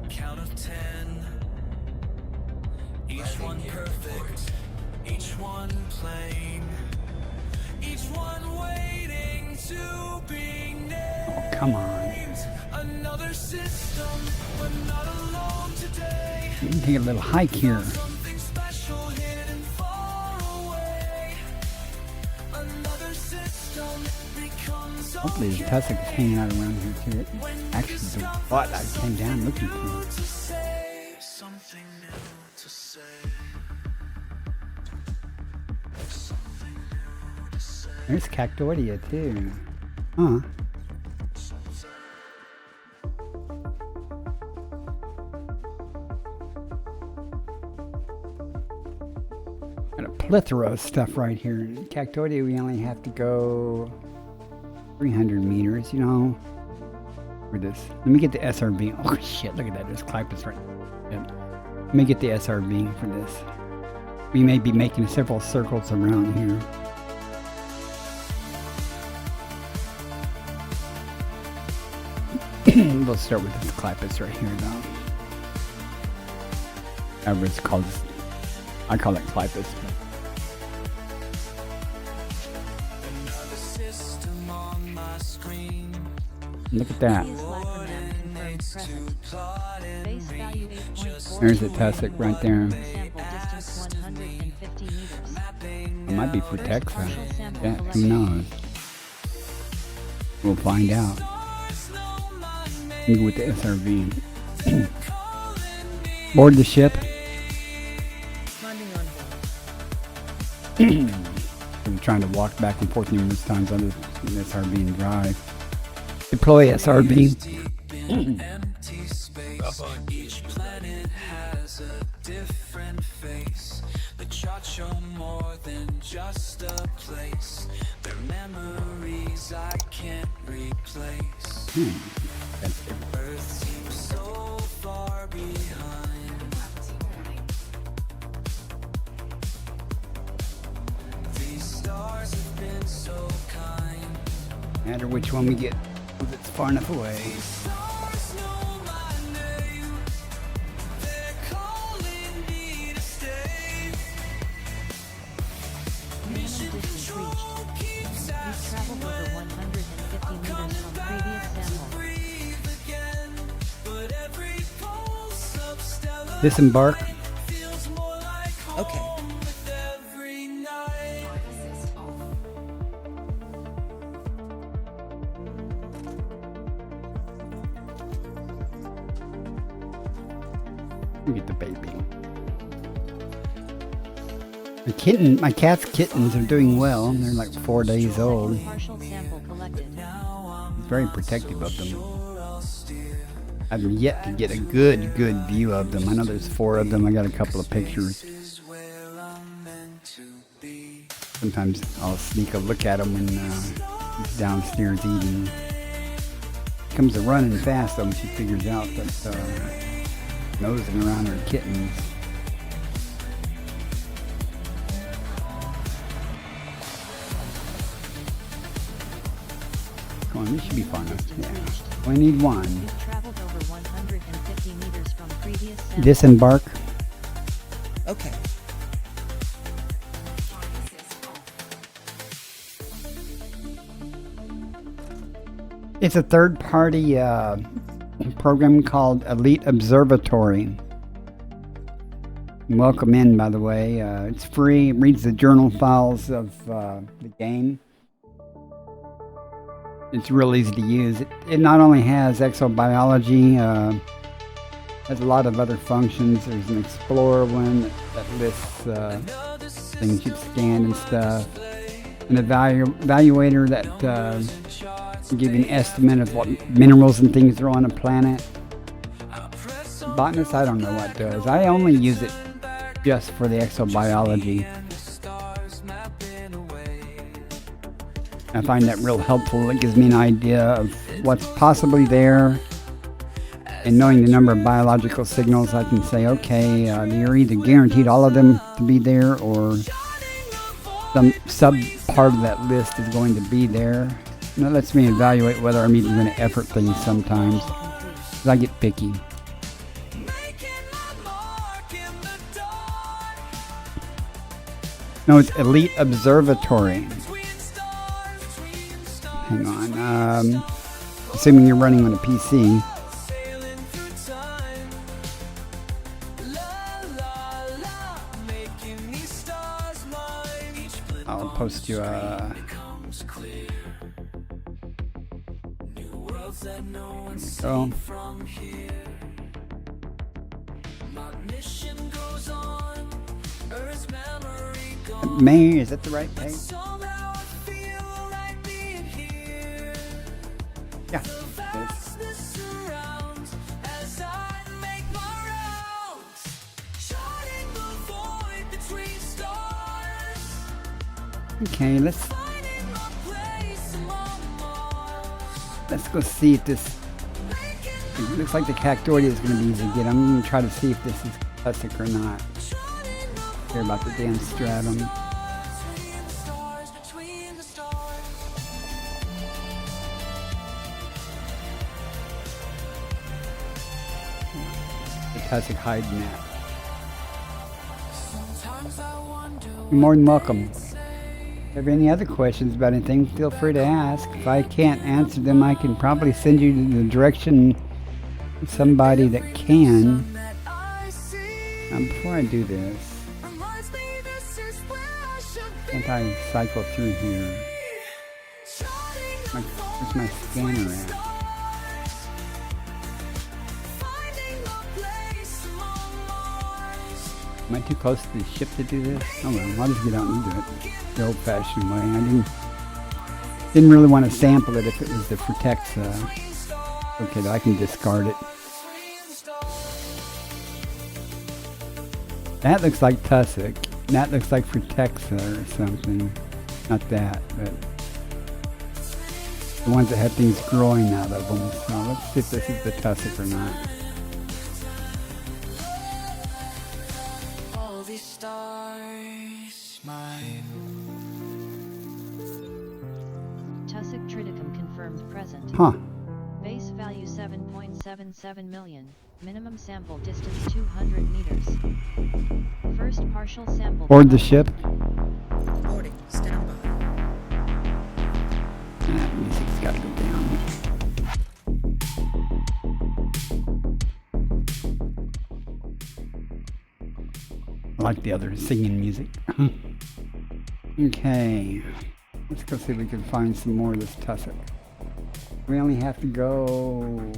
A: Count of 10. Each one perfect. Each one plain. Each one waiting to be named.
B: Come on.
A: Another system, but not alone today.
B: We can take a little hike here.
A: Something special hidden far away. Another system becomes
B: Hopefully the Tussock is hanging out around here too. It actually the spot I came down looking for.
A: to say something new to say. Something new to say.
B: There's Cactoidia too. Huh. Got a plethora of stuff right here. Cactoidia we only have to go 300 meters, you know. For this. Let me get the SRV. Oh shit, look at that. There's Clipus right there. Yep. Let me get the SRV for this. We may be making several circles around here. We'll start with this Clipus right here though. However it's called, I call it Clipus. Look at that. There's the tussock right there. It might be for Texas. Yeah, who knows? We'll find out. Maybe with the SRV. Board the ship. I'm trying to walk back and forth numerous times on this SRV and drive. Deploy SRV.
A: Each planet has a different face. The charts show more than just a place. Their memories I can't replace. Earth seems so far behind. These stars have been so kind.
B: No matter which one we get, if it's far enough away. Disembark.
E: Okay.
B: Get the baby. My cat's kittens are doing well. They're like 4 days old. Very protective of them. I've yet to get a good view of them. I know there's 4 of them. I got a couple of pictures. Sometimes I'll sneak a look at them when he's downstairs eating. Comes a running fast though when she figures out that nosing around her kittens. Come on, this should be fun. Yeah. We need one. Disembark.
E: Okay.
B: It's a third-party program called Elite Observatory. Welcome in, by the way. It's free. It reads the journal files of the game. It's real easy to use. It not only has exobiology, has a lot of other functions. There's an explorer one that lists things you've scanned and stuff. An evaluator that will give you an estimate of what minerals and things are on a planet. Botanist, I don't know what does. I only use it just for the exobiology. I find that real helpful. It gives me an idea of what's possibly there. And knowing the number of biological signals, I can say, okay, you're either guaranteed all of them to be there or some sub-part of that list is going to be there. And that lets me evaluate whether I'm even going to effort things sometimes. Because I get picky. No, it's Elite Observatory. Hang on. Assuming you're running on a PC. I'll post you a... So. May, is that the right page? Yeah. Okay, let's Let's go see if this. It looks like the Cactoria is going to be easy to get. I'm going to try to see if this is Tussock or not. Hear about the damn stratum. The Tussock hiding that. You're more than welcome. If you have any other questions about anything, feel free to ask. If I can't answer them, I can probably send you to the direction of somebody that can. Before I do this, can't I cycle through here? Where's my scanner at? Am I too close to the ship to do this? Oh well, I'll just get out and do it the old-fashioned way. I didn't really want to sample it if it was the Frutexa. Okay, I can discard it. That looks like Tussock. That looks like Frutexa or something. Not that, but the ones that have things growing out of them. So let's see if this is the Tussock or not.
D: Tussock triticum confirmed present.
B: Huh.
D: Base value 7.77 million. Minimum sample distance 200 meters. First partial sample.
B: Board the ship.
E: Boarding. Stand by.
B: That music's gotta go down. I like the other singing music. Okay. Let's go see if we can find some more of this Tussock. We only have to go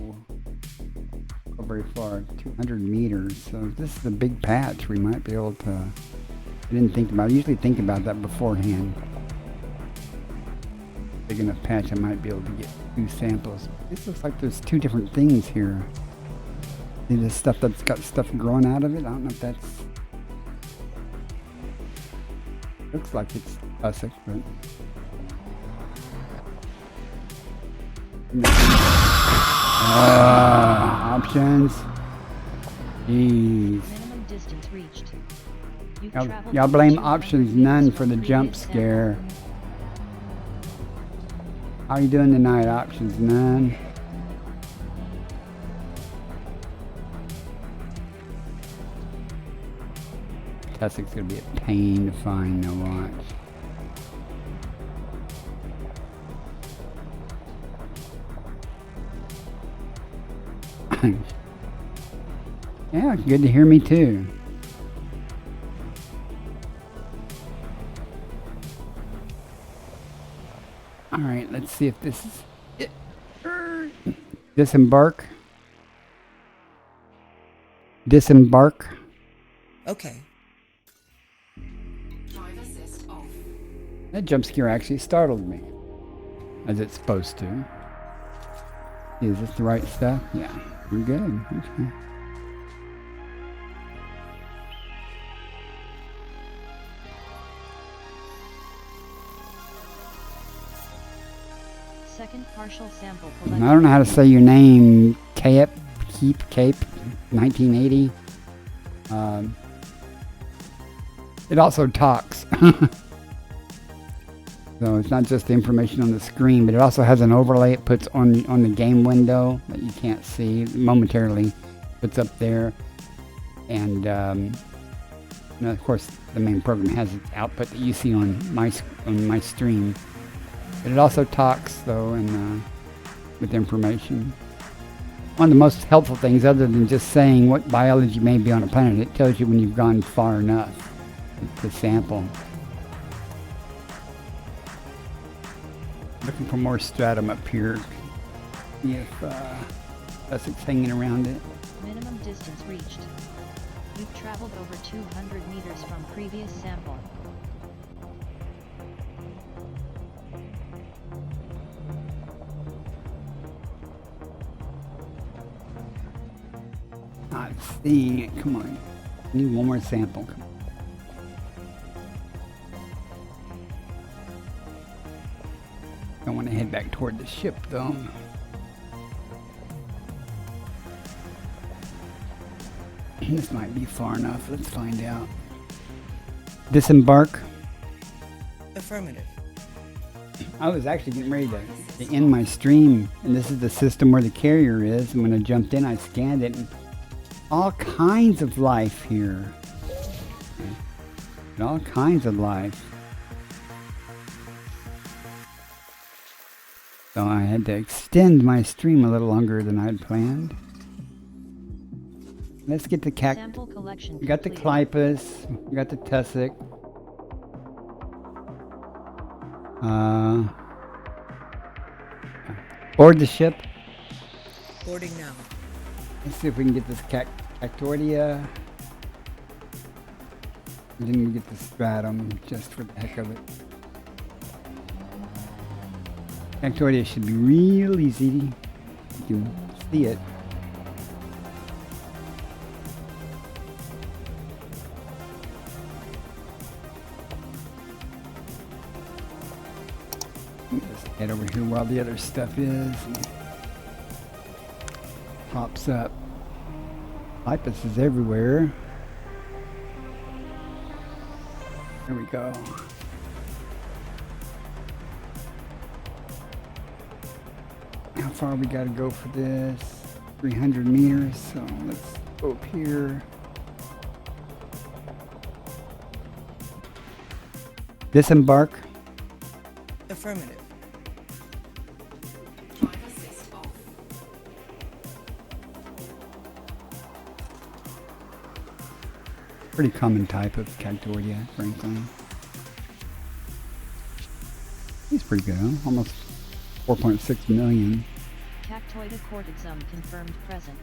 B: very far, 200 meters. So if this is a big patch, we might be able to. I didn't think about it. I usually think about that beforehand. Big enough patch, I might be able to get 2 samples. This looks like there's 2 different things here. See this stuff that's got stuff growing out of it? I don't know if that's. Looks like it's Tussock, but. Options. Jeez.
D: Minimum distance reached.
B: Y'all blame options none for the jump scare. How are you doing tonight, options none? Tussock's gonna be a pain to find, no watch. Yeah, good to hear me too. All right, let's see if this is it. Disembark. Disembark.
E: Okay.
B: That jump scare actually startled me, as it's supposed to. Is this the right stuff? Yeah, we're good. Okay.
D: Second partial sample
B: I
D: collected.
B: don't know how to say your name. Cape, 1980. It also talks. So it's not just the information on the screen, but it also has an overlay it puts on the game window that you can't see momentarily. Puts up there, and of course the main program has its output that you see on my stream. But it also talks though, and with information. One of the most helpful things, other than just saying what biology may be on a planet, it tells you when you've gone far enough to sample. Looking for more stratum up here. See if Tussock's hanging around it.
D: Minimum distance reached. You've traveled over 200 meters from previous sample.
B: Not seeing it. Come on. I need one more sample. Come on. Don't want to head back toward the ship though. This might be far enough. Let's find out. Disembark.
E: Affirmative.
B: I was actually getting ready to end my stream, and this is the system where the carrier is. And when I jumped in, I scanned it, and all kinds of life here. And all kinds of life. So I had to extend my stream a little longer than I'd planned. Let's get the
D: Sample collection
B: We got the
D: completed.
B: Clipus. We got the Tussock. Board the ship.
E: Boarding now.
B: Let's see if we can get this Cactoidia. And then we get the Stratum just for the heck of it. Cactoidia should be real easy. You can see it. Just head over here while the other stuff is. Pops up. Lipus is everywhere. Here we go. How far we gotta go for this? 300 meters, so let's go up here. Disembark.
E: Affirmative.
B: Pretty common type of Cactoidia, frankly. He's pretty good, huh? Almost 4.6 million.
D: Cactoida cortexum confirmed present.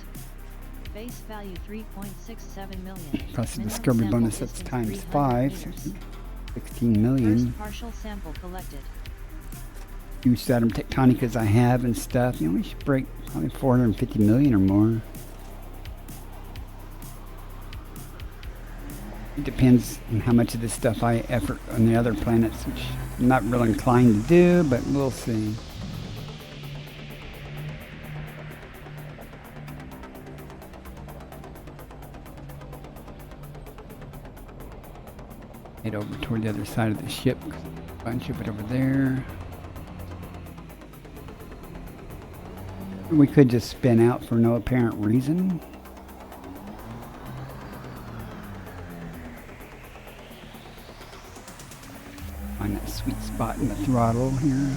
D: Base value 3.67 million.
B: Plus the
D: Minimum
B: discovery
D: sample
B: bonus, that's
D: distance
B: times
D: 300
B: 5.
D: meters.
B: 16 million.
D: First partial sample collected.
B: Huge stratum tectonicas I have and stuff. You know, we should break probably 450 million or more. It depends on how much of this stuff I effort on the other planets, which I'm not real inclined to do, but we'll see. Head over toward the other side of the ship. A bunch of it over there. We could just spin out for no apparent reason. Find that sweet spot in the throttle here.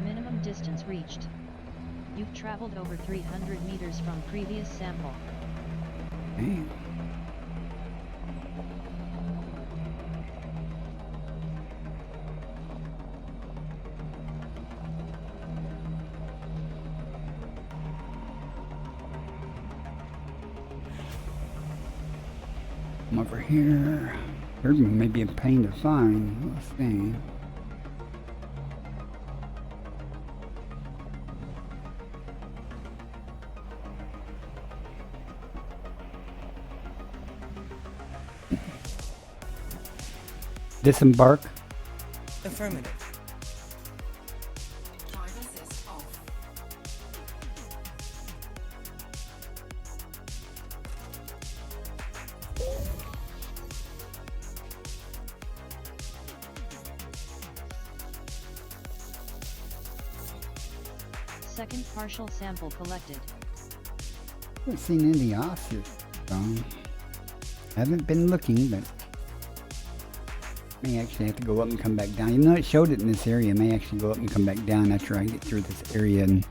D: Minimum distance reached. You've traveled over 300 meters from previous sample.
B: Okay. I'm over here. Third one may be a pain to find. Let's see. Disembark.
E: Affirmative.
D: Second partial sample collected.
B: Haven't seen any osses. Haven't been looking, but may actually have to go up and come back down. Even though it showed it in this area, may actually go up and come back down after I get through this area and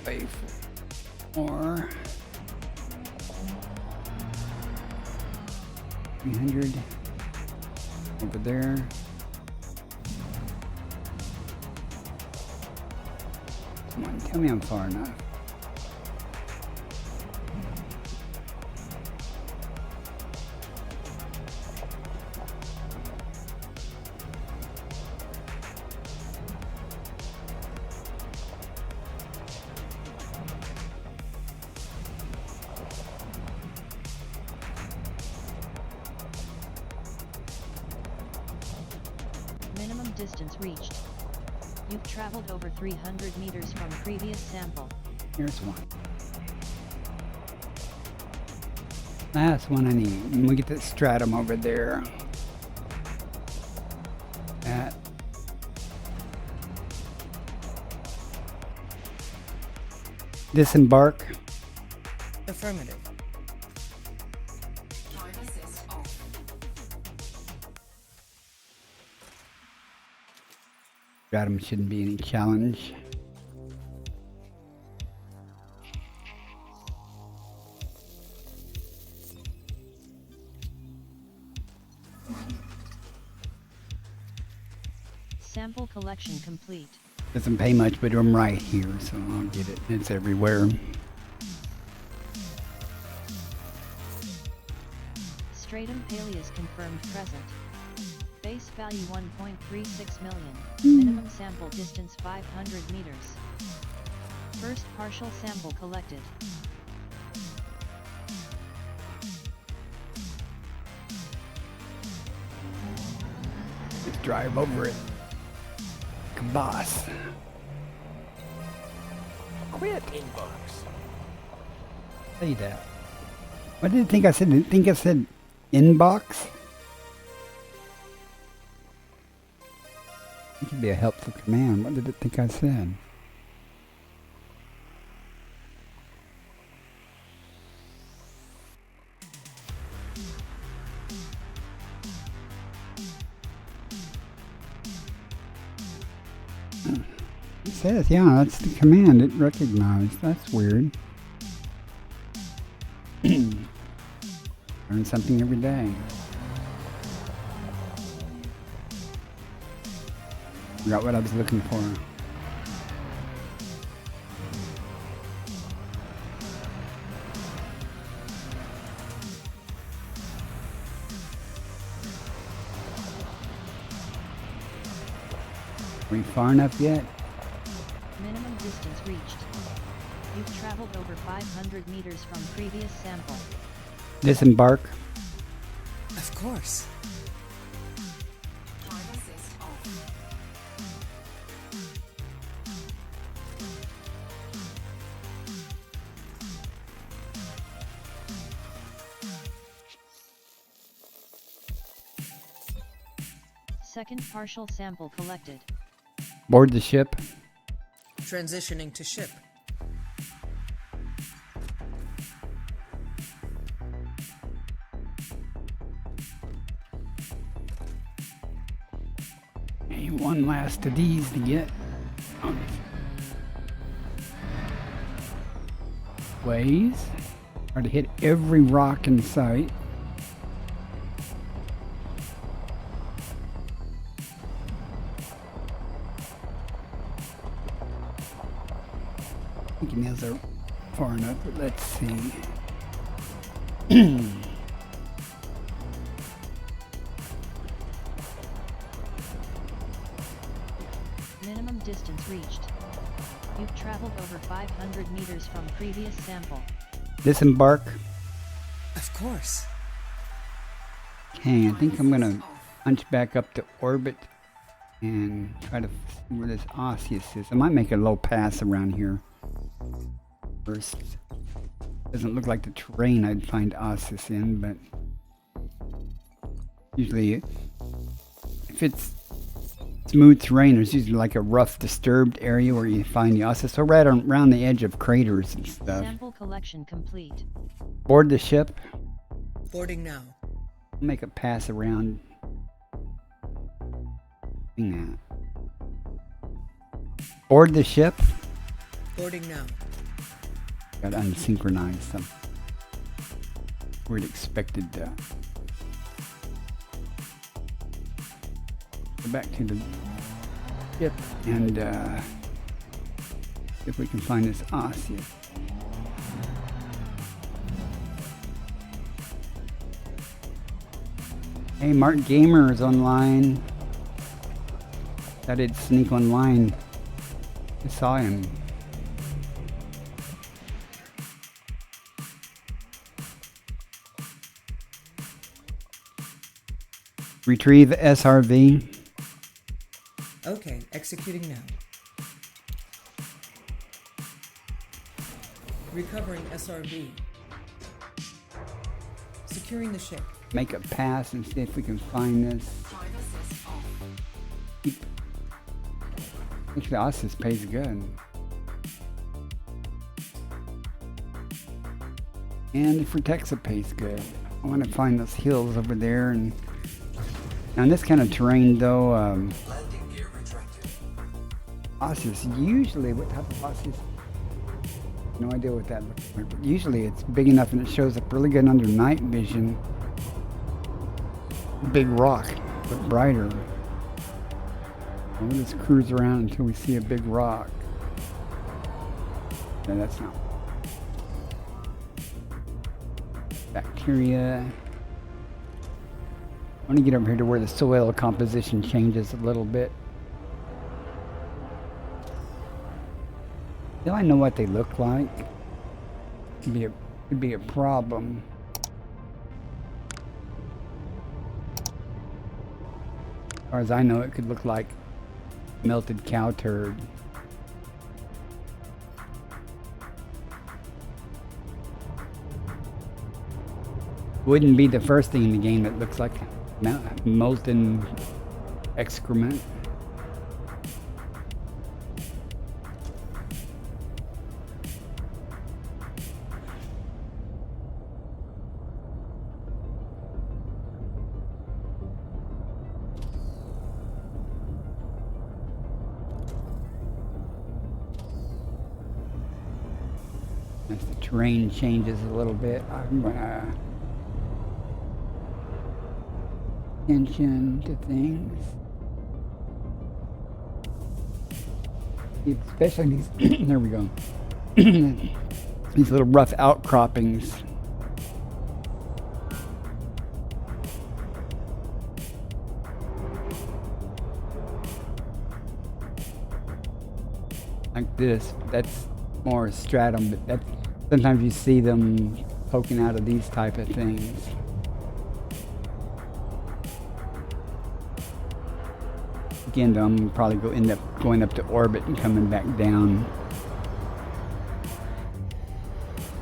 B: wait for more. 300 over there. Come on, tell me I'm far enough.
D: Minimum distance reached. You've traveled over 300 meters from previous sample.
B: Here's one. Last one I need. And we get the stratum over there. That. Disembark.
E: Affirmative.
F: Drive assist off.
B: Stratum shouldn't be any challenge.
D: Sample collection complete.
B: Doesn't pay much, but I'm right here, so I'll get it. It's everywhere.
D: Stratum Paleus confirmed present. Base value 1.36 million. Minimum sample distance 500 meters. First partial sample collected.
B: Just drive over it. Boss. Quit.
G: Inbox.
B: Say that. What did you think I said? Did you think I said inbox? It could be a helpful command. What did it think I said? It says, yeah, that's the command it recognized. That's weird. Learn something every day. Forgot what I was looking for. Are we far enough yet?
D: Minimum distance reached. You've traveled over 500 meters from previous sample.
B: Disembark.
E: Of course.
F: Drive assist off.
D: Second partial sample collected.
B: Board the ship.
E: Transitioning to ship.
B: Okay, one last of these to get. Ways. Try to hit every rock in sight. Thinking those are far enough, but let's see.
D: Minimum distance reached. You've traveled over 500 meters from previous sample.
B: Disembark.
E: Of course.
B: Okay, I think I'm gonna punch back up to orbit and try to see where this osseous is. I might make a low pass around here first. Doesn't look like the terrain I'd find osseous in, but usually if it's smooth terrain, there's usually like a rough, disturbed area where you find the osseous. So right around the edge of craters and stuff.
D: Sample collection complete.
B: Board the ship.
E: Boarding now.
B: Make a pass around. Doing that. Board the ship.
E: Boarding now.
B: Got unsynchronized some. We'd expected to go back to the ship and see if we can find this osseous. Hey, Mark Gamer is online. Thought I'd sneak online. I saw him. Retrieve SRV.
E: Okay, executing now. Recovering SRV. Securing the ship.
B: Make a pass and see if we can find this. Actually, Ossis pays good. And Fortexa pays good. I want to find those hills over there. And now in this kind of terrain, though,
F: Landing gear retracted.
B: Ossis usually, what type of Ossis? No idea what that looks like. But usually it's big enough and it shows up really good under night vision. Big rock, but brighter. We'll just cruise around until we see a big rock. No, that's not. Bacteria. I want to get over here to where the soil composition changes a little bit. Till I know what they look like, could be a problem. As far as I know, it could look like melted cow turd. Wouldn't be the first thing in the game that looks like molten excrement. As the terrain changes a little bit, I'm gonna attention to things. Especially these, there we go. These little rough outcroppings. Like this, that's more stratum, but that sometimes you see them poking out of these type of things. Again, though, I'm probably end up going up to orbit and coming back down.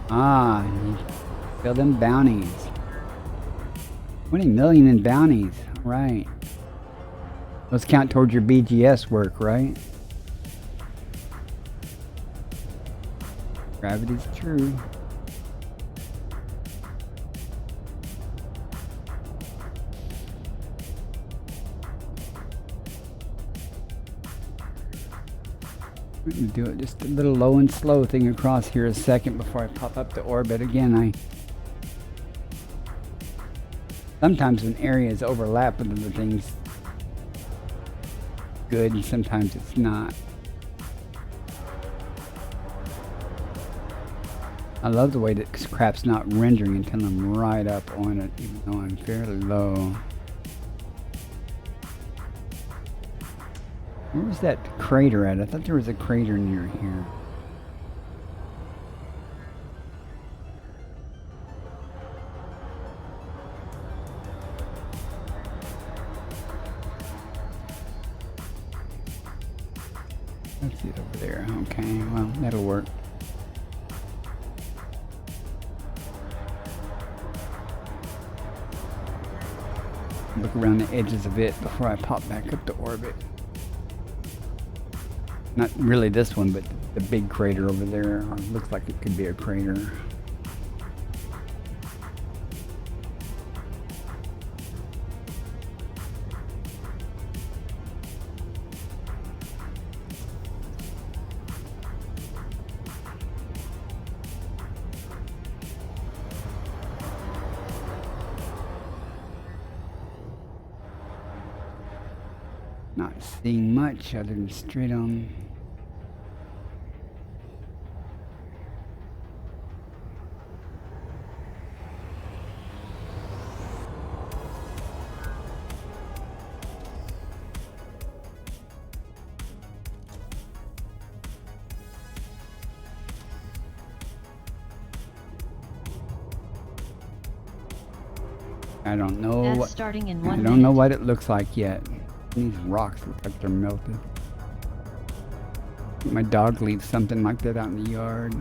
B: Ah, you fill them bounties. 20 million in bounties. All right. Those count towards your BGS work, right? Gravity's true. We're going to do it just a little low and slow thing across here a second before I pop up to orbit. Again, sometimes when areas overlap with other things, good, and sometimes it's not. I love the way that crap's not rendering until I'm right up on it, even though I'm fairly low. Where was that crater at? I thought there was a crater near here. Let's see it over there. Okay, well, that'll work. Look around the edges of it before I pop back up to orbit. Not really this one, but the big crater over there. Looks like it could be a crater. Not seeing much other than straight on. I don't know
D: That's
B: what
D: starting in
B: I
D: 1
B: don't know
D: minute.
B: what it looks like yet. These rocks look like they're melted. My dog leaves something like that out in the yard.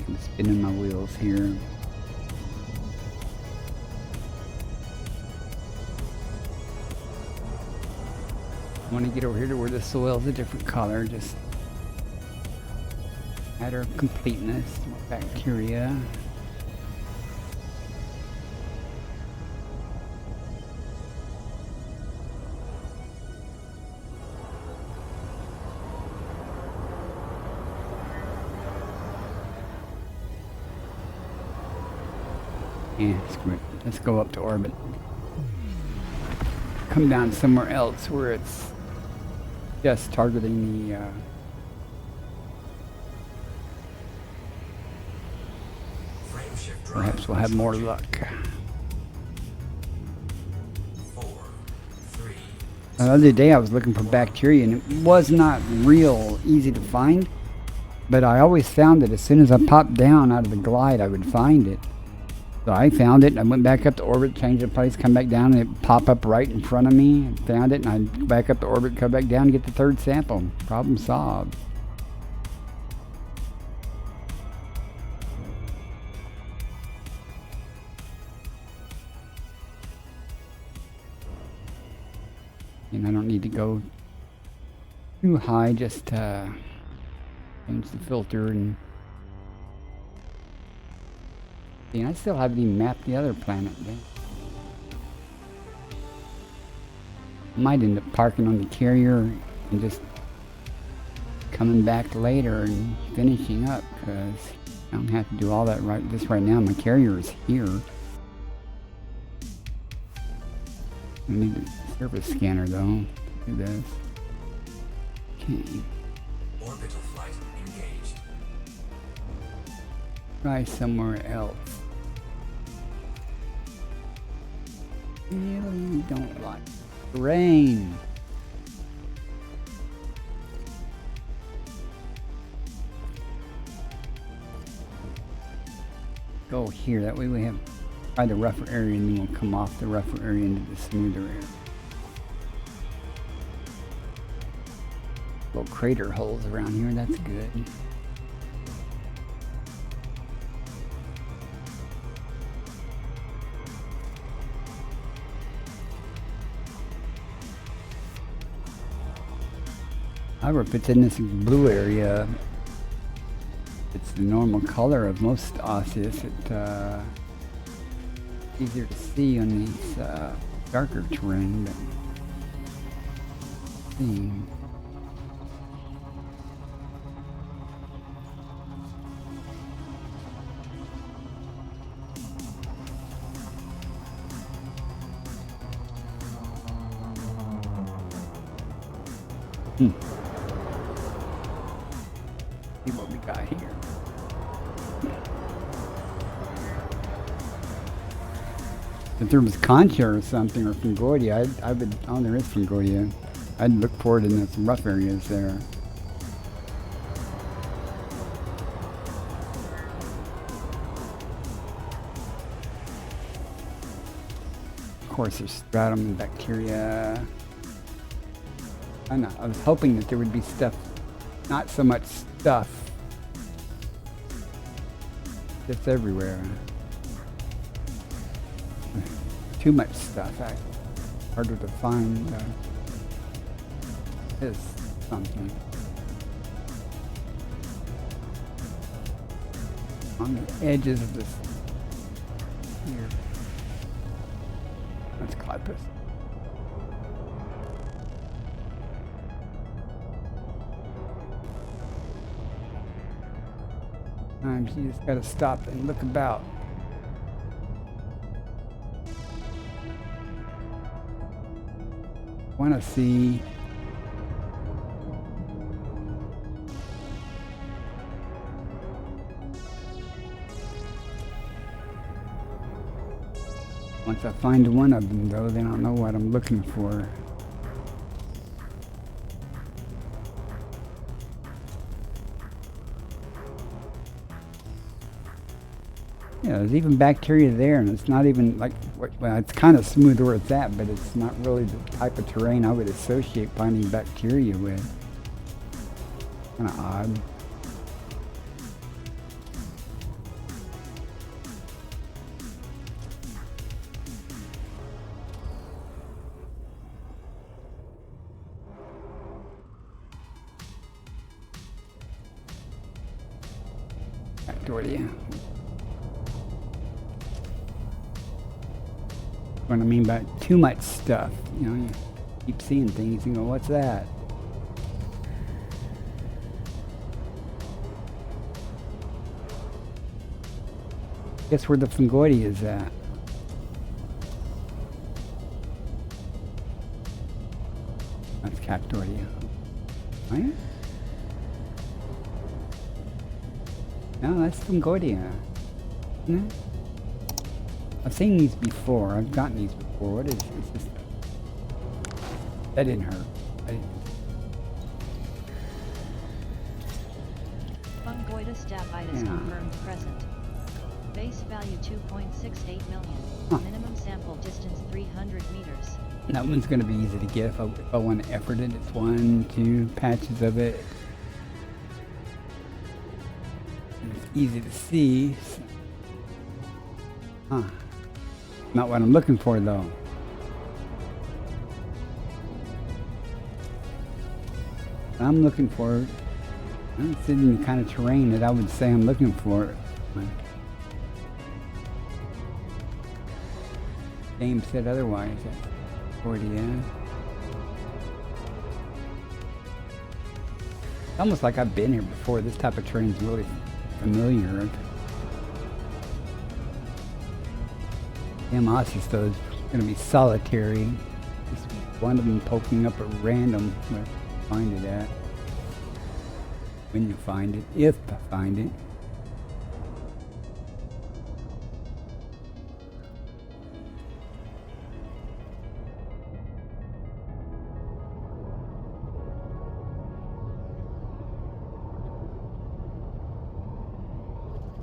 B: I'm spinning my wheels here. I want to get over here to where the soil's a different color, just matter of completeness, more bacteria. Yeah, screw it. Let's go up to orbit. Come down somewhere else where it's just targeting the perhaps we'll have more luck.
F: 4, 3.
B: The other day I was looking for bacteria and it was not real easy to find, but I always found that as soon as I popped down out of the glide I would find it. So I found it, I went back up to orbit, changed the place, come back down, and it popped up right in front of me. I found it, and I'd go back up to orbit, come back down, and get the third sample. Problem solved. And I don't need to go too high, just change the filter and... See, I still haven't even mapped the other planet yet. Might end up parking on the carrier and just coming back later and finishing up, because I don't have to do all that right now. My carrier is here. I need a surface scanner though to do this. Okay.
F: Orbital flight engaged.
B: Try somewhere else. Really don't like rain. Go here, that way we have try the rougher area and then we'll come off the rougher area into the smoother area. Little crater holes around here, that's good. However, if it's in this blue area, it's the normal color of most osseous. It's easier to see on these darker terrain. But see. See what we got here. If there was Concha or something, or Fungoidia, I would. Oh, there is Fungoidia. I'd look for it in those rough areas there. Of course, there's stratum and bacteria. I know. I was hoping that there would be stuff, not so much stuff, just everywhere. Too much stuff, actually. Harder to find. Is something on the edges of this here. That's Clipus. Sometimes you just gotta stop and look about. Want to see once I find one of them, though, they don't know what I'm looking for. Yeah, there's even bacteria there, and it's not even like, well, it's kind of smooth where it's at, but it's not really the type of terrain I would associate finding bacteria with. Kind of odd. Back door to you. What I mean by too much stuff, you know, you keep seeing things and go, what's that? Guess where the fungoidy is at? That's Cactoria. Right? No, that's fungoidia. Isn't it? I've seen these before. I've gotten these before. What is this? That didn't hurt.
D: Fungoides stabitis confirmed present. Base value 2.68 million.
B: Huh.
D: Minimum sample distance 300 meters.
B: That one's going to be easy to get if I want to effort it. It's 1, 2 patches of it. And it's easy to see. Huh. Not what I'm looking for, though. I'm looking for, I'm sitting in the kind of terrain that I would say I'm looking for. Game said otherwise. That's 40, yeah. It's almost like I've been here before. This type of terrain's really familiar. Oasis, though, is going to be solitary. Just one of them poking up at random where I find it at. When you find it, if I find it.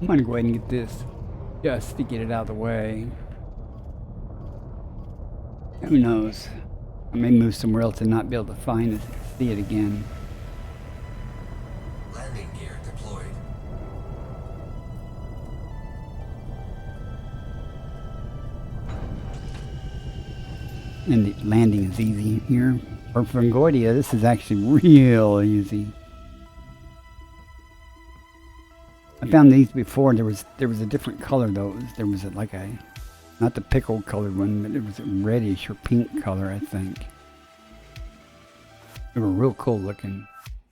B: I'm going to go ahead and get this just to get it out of the way. Who knows? I may move somewhere else and not be able to find it, see it again.
F: Landing gear deployed.
B: And the landing is easy here. For Fungoidia, this is actually real easy. I found these before. There was a different color though. There was like a, not the pickle colored one, but it was a reddish or pink color, I think. They were real cool looking.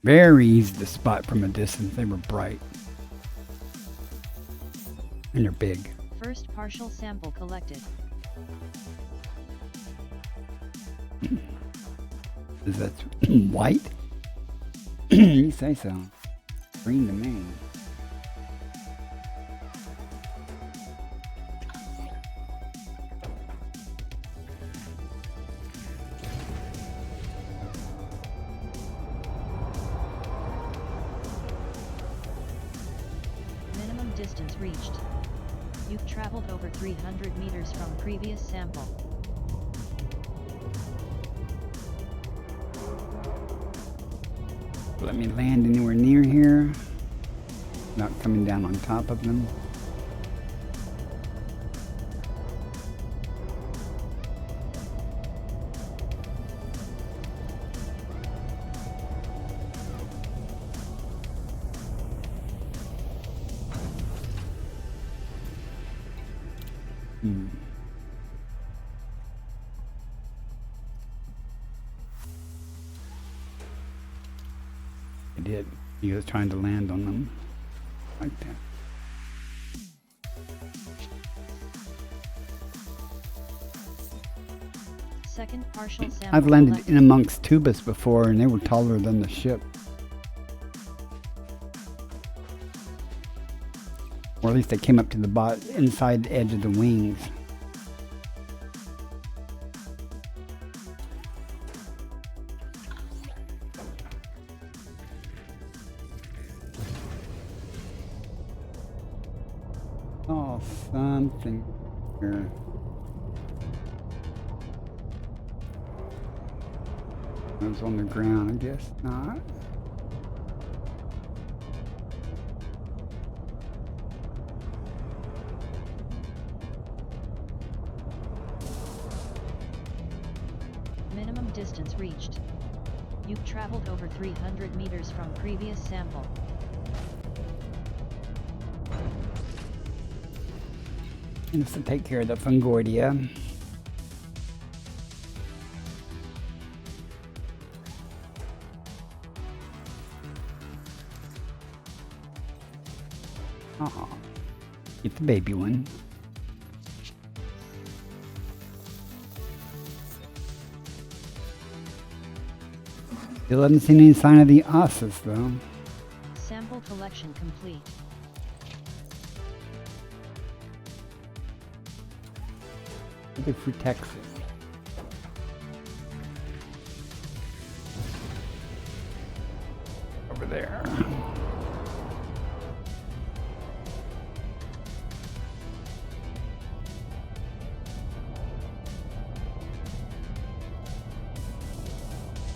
B: Very easy to spot from a distance. They were bright. And they're big.
D: First partial sample collected.
B: Is that white? You say so. Green to me.
D: Minimum distance reached. You've traveled over 300 meters from previous sample.
B: Let me land anywhere near here. Not coming down on top of them. I did. He was trying to land on them like that.
D: Second partial sample
B: I've landed
D: collected.
B: in amongst tubas before, and they were taller than the ship. Or at least they came up to the inside edge of the wings. saw something here. It was on the ground, I guess not.
D: Minimum distance reached. You've traveled over 300 meters from previous sample.
B: And this will take care of the fungoidia. Aw, get the baby one. Still haven't seen any sign of the osses though.
D: Sample collection complete.
B: Looking for Texas. Over there. I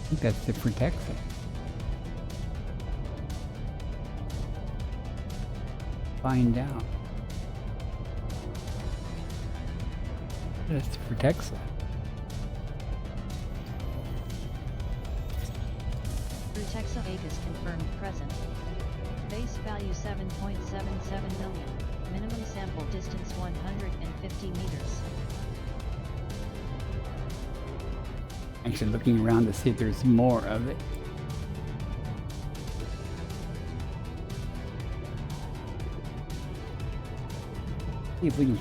B: think that's it for Texas. Find out. That's for Texas.
D: Rutexa Aegis confirmed present. Base value 7.77 million. Minimum sample distance 150 meters.
B: Actually looking around to see if there's more of it. See if we can,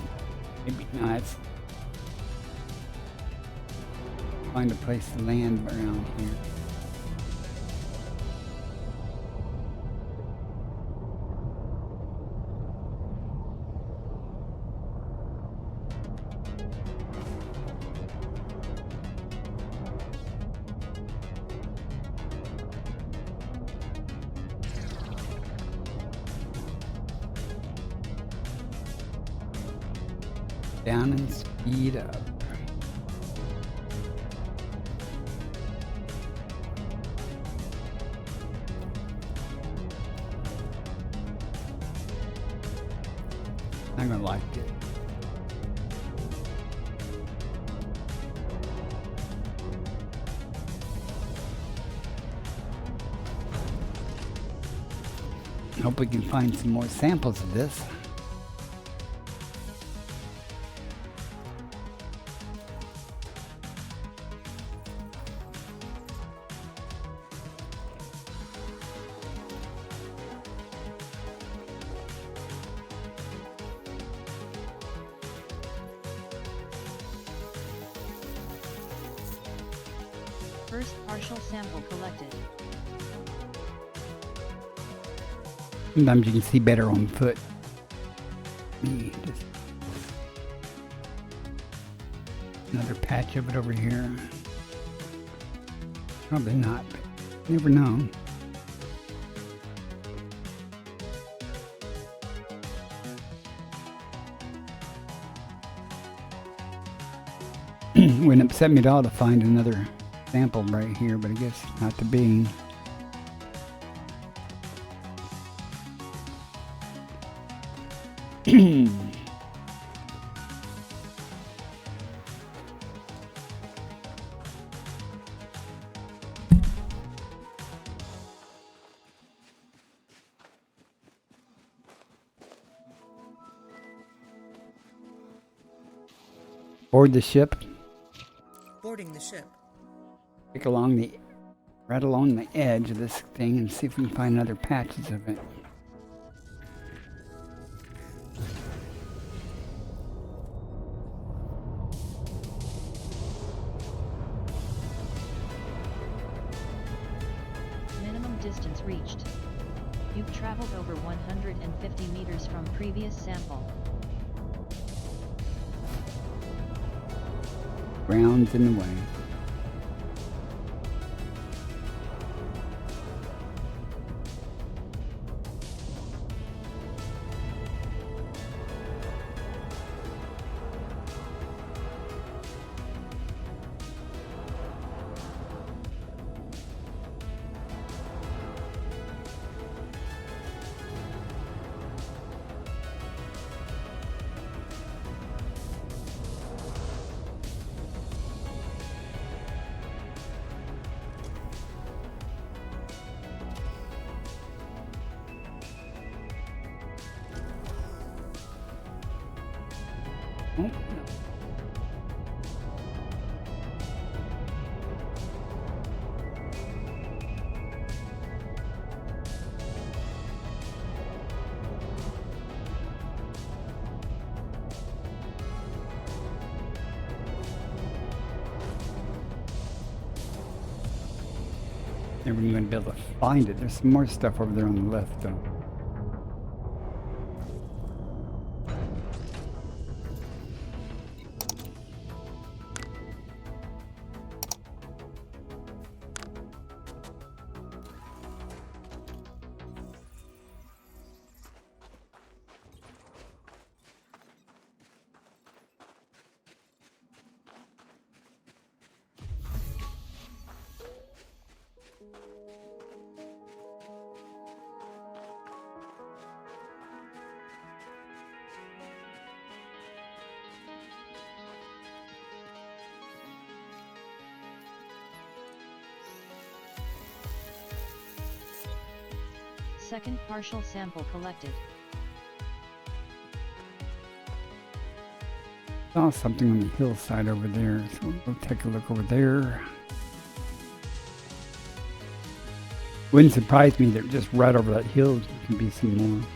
B: maybe not. Find a place to land around here. Down and speed up. I'm gonna like it. Hope we can find some more samples of this.
D: First partial sample collected.
B: Sometimes you can see better on foot. Just another patch of it over here. Probably not, but you never know. Wouldn't upset me at all to find another sample right here, but I guess not to be. Board the ship.
E: Boarding the ship.
B: Pick along the, right along the edge of this thing and see if we can find other patches of it.
D: Minimum distance reached. You've traveled over 150 meters from previous sample.
B: Ground's in the way. Never even gonna be able to find it. There's some more stuff over there on the left, though.
D: Second partial sample collected.
B: Saw something on the hillside over there, so we'll go take a look over there. Wouldn't surprise me that just right over that hill there can be some more.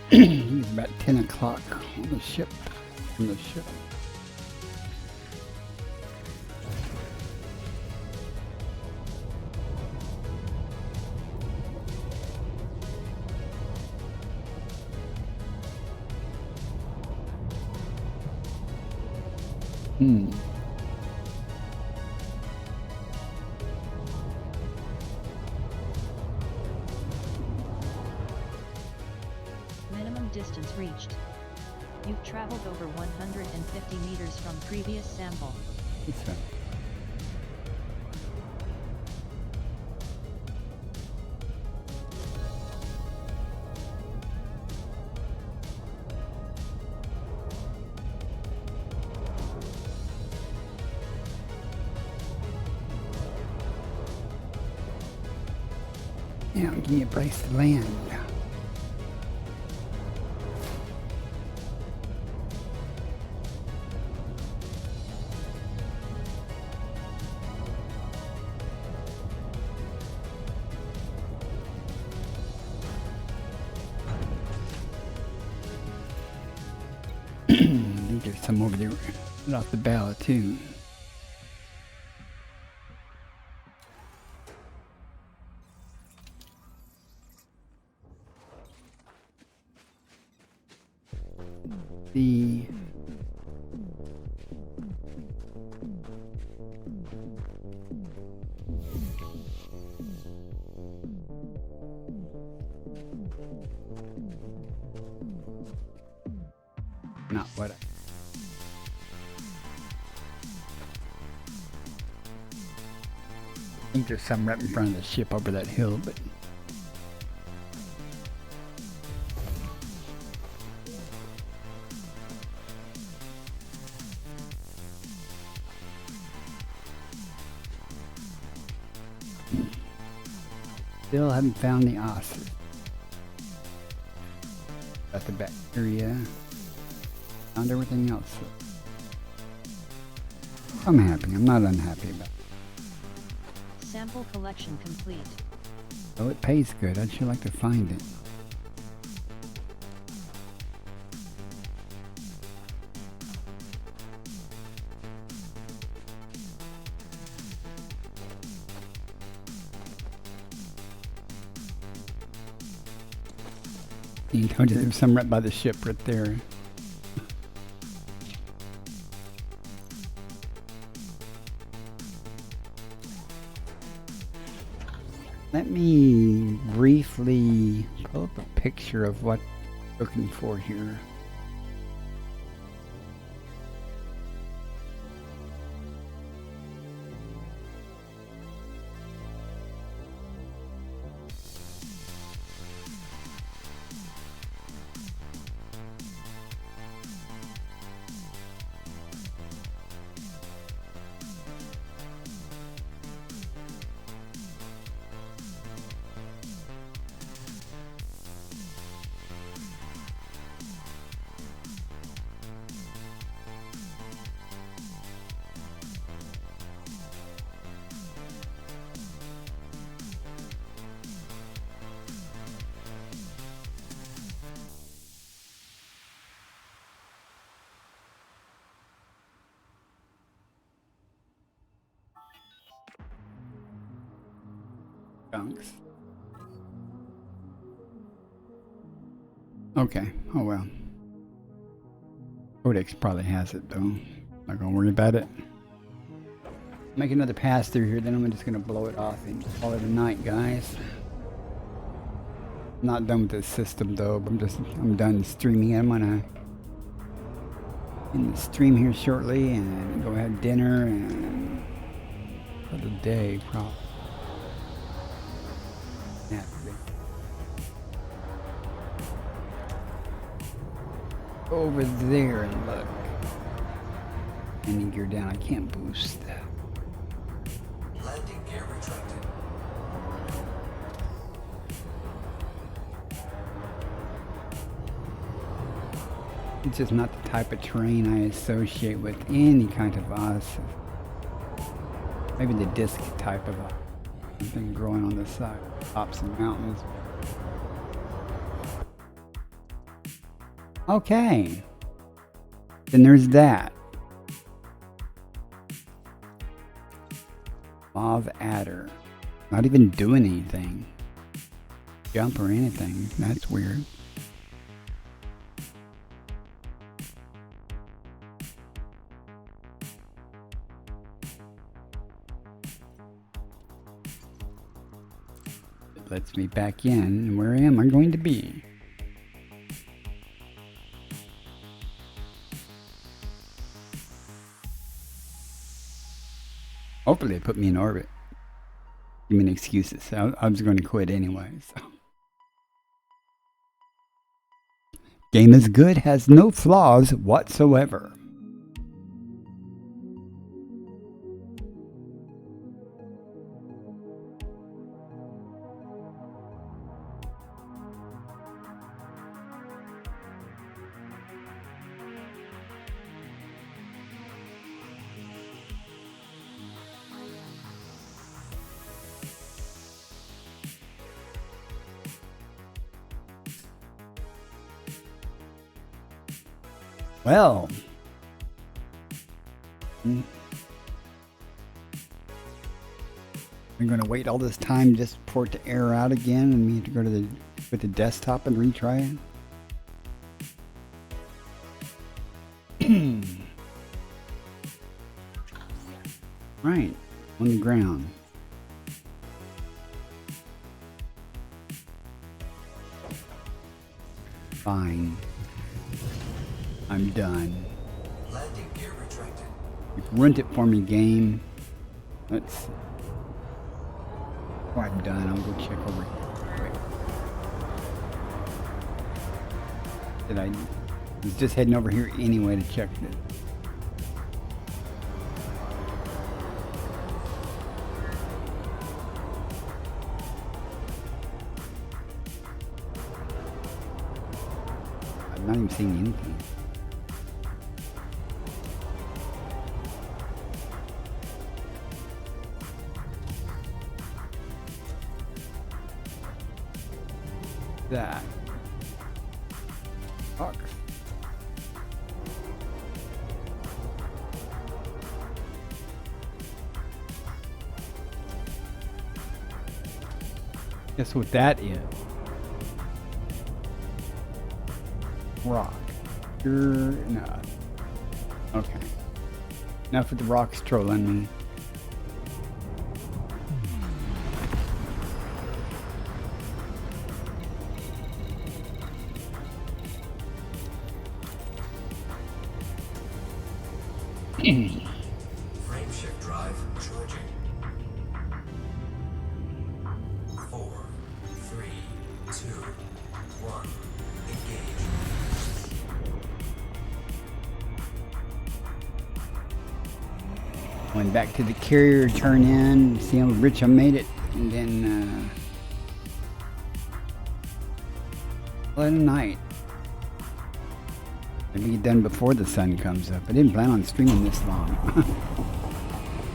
B: It's about 10 o'clock on the ship. On the ship.
D: Minimum distance reached. You've traveled over 150 meters from previous sample.
B: What's that? Yeah, give me a place to land. I think there's some over there right off the bow too. The not what I think there's some right in front of the ship over that hill, but still haven't found the osses. Got the bacteria. Found everything else. I'm happy. I'm not unhappy about it.
D: Sample collection complete.
B: Oh, it pays good. I'd sure like to find it. You told you there's some right by the ship right there. Let me briefly pull up a picture of what I'm looking for here. chunks. Okay, oh well. Codex probably has it though. Not gonna worry about it. Make another pass through here, then I'm just gonna blow it off and call it a night, guys. Not done with this system though, but I'm done streaming. I'm gonna end the stream here shortly and go have dinner and for the day probably. Yeah. Over there and look. Landing gear down. I can't boost that.
F: Landing gear retracted.
B: It's just not the type of terrain I associate with any kind of maybe the disc type of something growing on the side, tops of mountains. Okay. Then there's that. Mauve adder. Not even doing anything. Jump or anything. That's weird. It lets me back in. And where am I going to be? Hopefully they put me in orbit. Give me an excuses. I was going to quit anyway. So. Game is good, has no flaws whatsoever. Well, I'm going to wait all this time just for it to air out again and me to go to with the desktop and retry it. Right, on the ground. Fine. I'm done.
F: Landing gear retracted.
B: You've ruined it for me, game. Let's. Oh, I'm done. I'll go check over here. Wait. I was just heading over here anyway to check this. I'm not even seeing anything. That sucks. Guess what that is? Rock. You're not. Okay. Enough with the rocks trolling me.
F: Frameshift drive charging. 4, 3, 2, 1. Engage.
B: Went back to the carrier, turn in, see how rich I made it, and then well, at night. Maybe get done before the sun comes up. I didn't plan on streaming this long.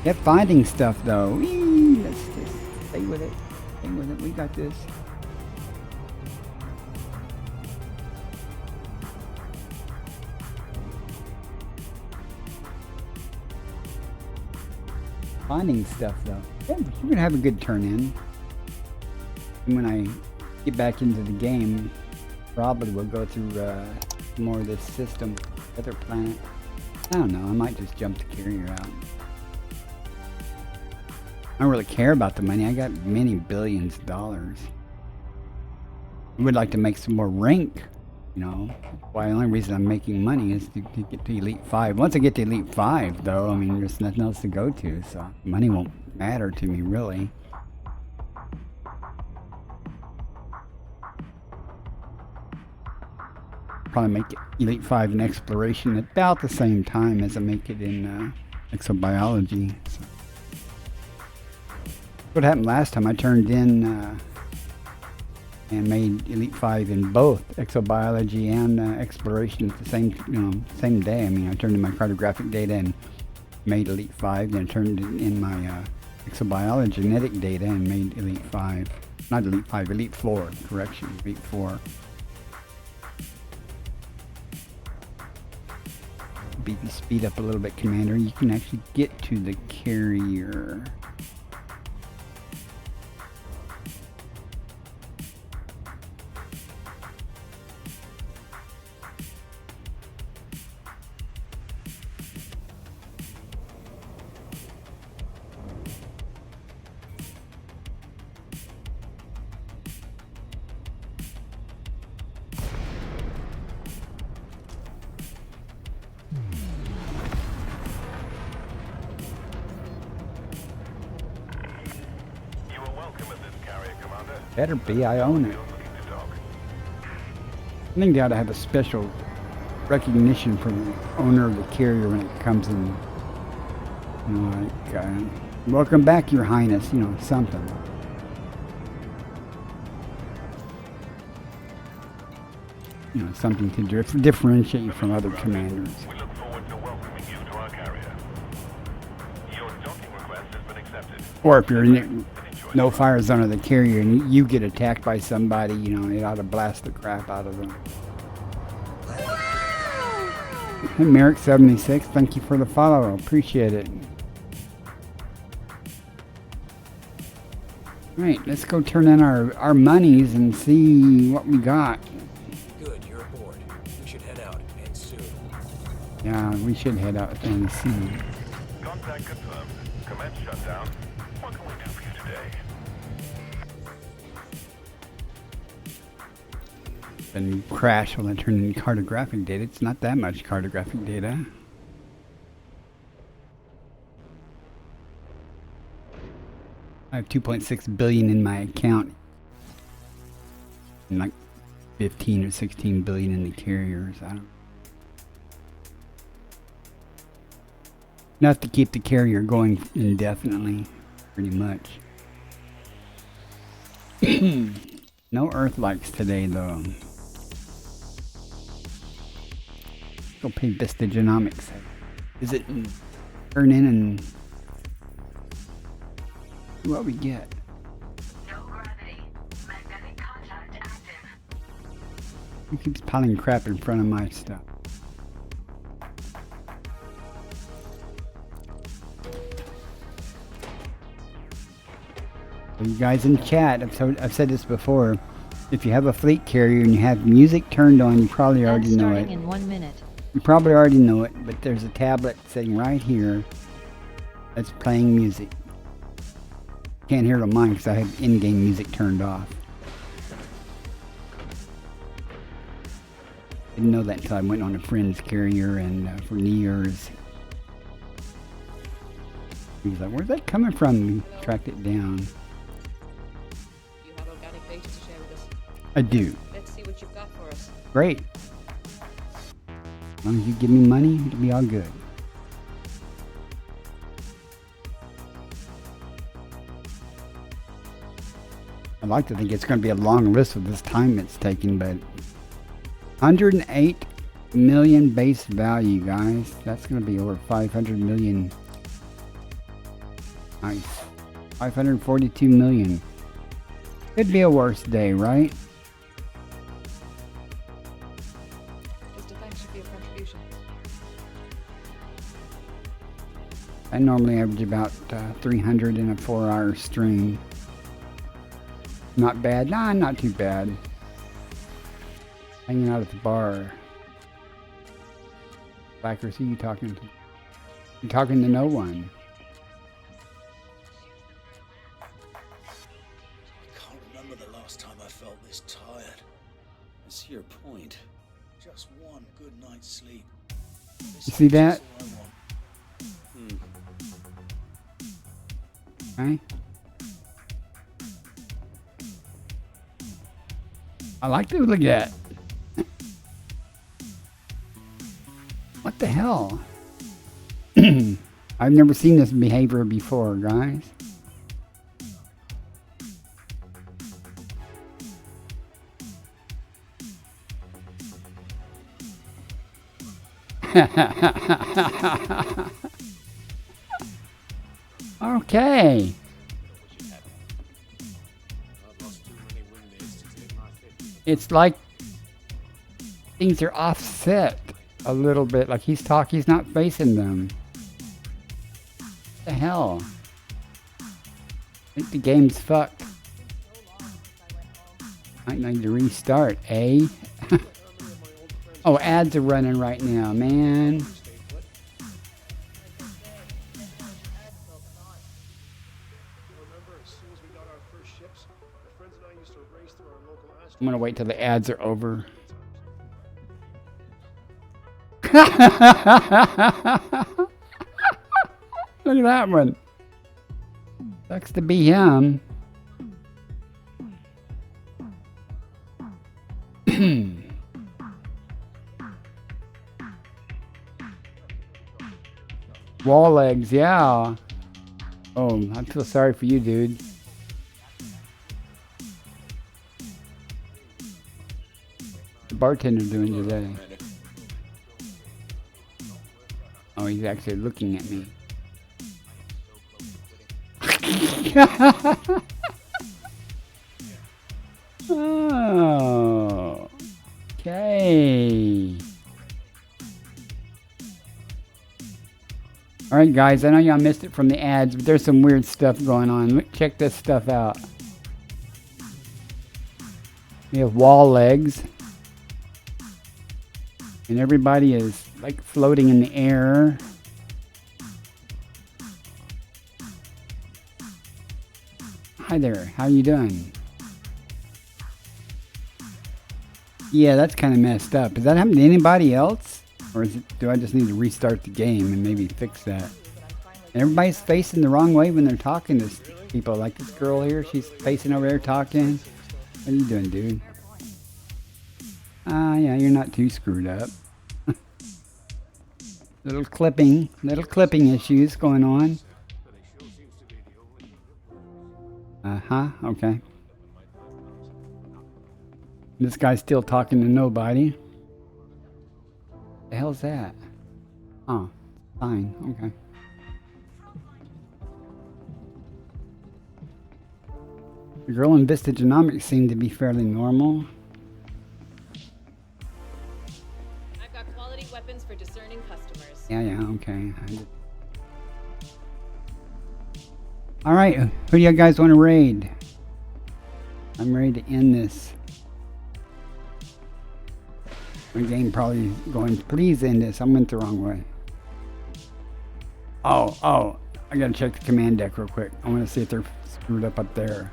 B: Kept finding stuff though. Whee! Let's just stay with it. Stay with it. We got this. Finding stuff though. Yeah, we're gonna have a good turn in. When I get back into the game, probably we'll go through more of this system, other planet. I don't know, I might just jump the carrier out. I don't really care about the money. I got many billions of dollars. I would like to make some more rank, you know. Why the only reason I'm making money is to get to Elite 5. Once I get to Elite 5, though, I mean, there's nothing else to go to, so money won't matter to me, really. Probably make it Elite 5 in Exploration at about the same time as I make it in Exobiology. So. What happened last time, I turned in and made Elite 5 in both Exobiology and Exploration at the same day. I mean, I turned in my cartographic data and made Elite 5, then turned in my Exobiology genetic data and made Elite 5. Not Elite 5, Elite 4, correction, Elite 4. If you speed up a little bit, Commander, you can actually get to the carrier. Better be, I own it. I think they ought to have a special recognition for the owner of the carrier when it comes in. You know, like, welcome back, Your Highness, you know, something. You know, something to differentiate you from other commanders.
C: We look forward to welcoming you to our carrier. Your docking request has been accepted.
B: Or if you're in no fire zone of the carrier and you get attacked by somebody, you know, it ought to blast the crap out of them. Hey, Merrick76, thank you for the follow. Appreciate it. Right, let's go turn in our monies and see what we got.
G: Good, you're aboard. We should head out, and soon.
B: Yeah, we should head out and soon.
C: Contact confirmed. Commence shutdown. What can we do for you today?
B: And crash when I turn in cartographic data. It's not that much cartographic data. I have 2.6 billion in my account. And like 15 or 16 billion in the carriers. I don't. Enough to keep the carrier going indefinitely, pretty much. No Earth likes today, though. Go pay Vista Genomics. Visit and turn in and see what we get.
H: No gravity. Magnetic contact active.
B: Who keeps piling crap in front of my stuff? You guys in chat, I've said this before. If you have a fleet carrier and you have music turned on, you probably already know it.
D: In 1 minute.
B: You probably already know it, but there's a tablet sitting right here that's playing music. Can't hear it on mine because I have in-game music turned off. Didn't know that until I went on a friend's carrier and for New Year's. He was like, "Where's that coming from?" We tracked it down.
E: You have organic data to share with us.
B: I do.
E: Let's see what you've got for us.
B: Great. As long as you give me money, it'll be all good. I'd like to think it's going to be a long list with this time it's taking, but 108 million base value, guys. That's going to be over 500 million. Nice. 542 million. Could be a worse day, right?
E: Just a thanks for your contribution.
B: I normally average about 300 in a 4-hour stream. Not bad. Nah, not too bad. Hanging out at the bar. Blackers, who you talking to? You're talking to no one.
F: I can't remember the last time I felt this tired. I see your point. Just one good night's sleep.
B: You see that? Okay. I like to look at. What the hell? I've never seen this behavior before, guys. Okay. It's like things are offset a little bit. Like he's not facing them. What the hell? I think the game's fucked. Might need to restart, eh? Oh, ads are running right now, man. I'm gonna wait till the ads are over. Look at that one. Sucks to be him. Wall legs, yeah. Oh, I feel sorry for you, dude. The bartender doing today? Oh, he's actually looking at me. Oh, okay. Alright guys, I know y'all missed it from the ads, but there's some weird stuff going on. Check this stuff out. We have wall legs. And everybody is like floating in the air. Hi there, how you doing? Yeah, that's kind of messed up. Does that happen to anybody else? Or do I just need to restart the game and maybe fix that? And everybody's facing the wrong way when they're talking to people. Like this girl here, she's facing over there talking. What are you doing, dude? Yeah, you're not too screwed up. little clipping issues going on. Okay. This guy's still talking to nobody. The hell's that? Oh, fine, okay. The girl in Vista Genomics seemed to be fairly normal.
E: I've got quality weapons for discerning customers.
B: Yeah, okay. Alright, who do you guys want to raid? I'm ready to end this. My game probably going, please end this. I went the wrong way. Oh, I gotta check the command deck real quick. I want to see if they're screwed up there.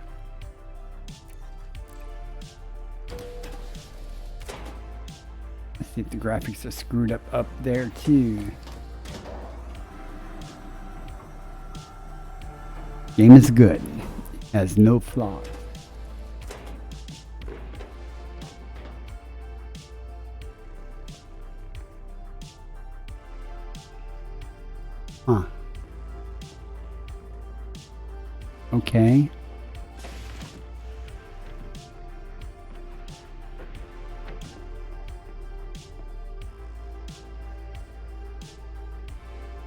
B: Let's see if the graphics are screwed up there too. Game is good. Has no flaws. Huh. Okay.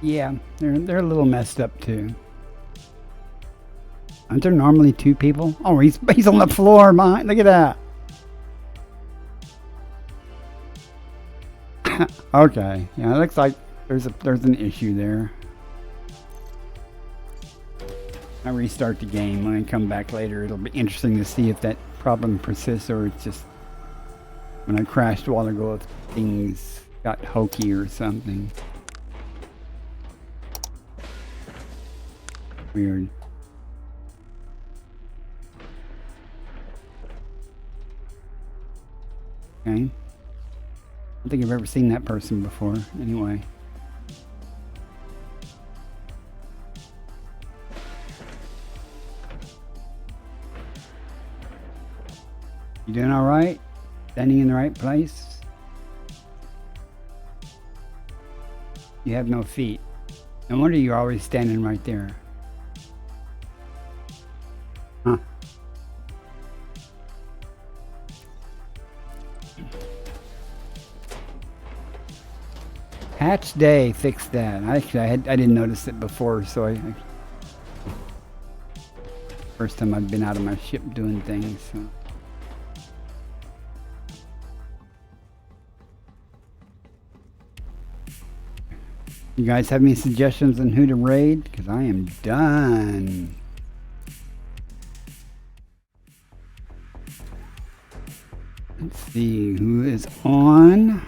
B: Yeah, they're a little messed up too. Aren't there normally two people? Oh, he's on the floor behind. Look at that. Okay. Yeah, it looks like there's an issue there. I restart the game. When I come back later, it'll be interesting to see if that problem persists or it's just when I crashed a while ago, if things got hokey or something. Weird. Okay. I don't think I've ever seen that person before. Anyway. You doing all right? Standing in the right place? You have no feet. No wonder you're always standing right there. Huh. Hatch Day fixed that. Actually, I didn't notice it before, so first time I've been out of my ship doing things. So. You guys have any suggestions on who to raid? Because I am done. Let's see who is on.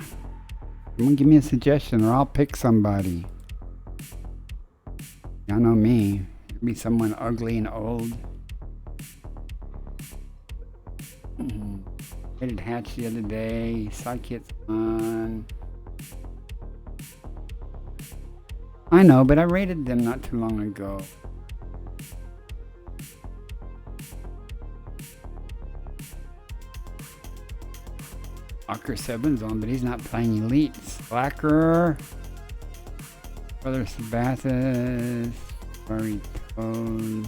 B: Someone give me a suggestion or I'll pick somebody. Y'all know me. It'll be someone ugly and old. Raided Hatch the other day. Sidekit's on. I know, but I rated them not too long ago. Walker 7's on, but he's not playing Elites. Blacker. Brother Sabathis. Fiery Toad.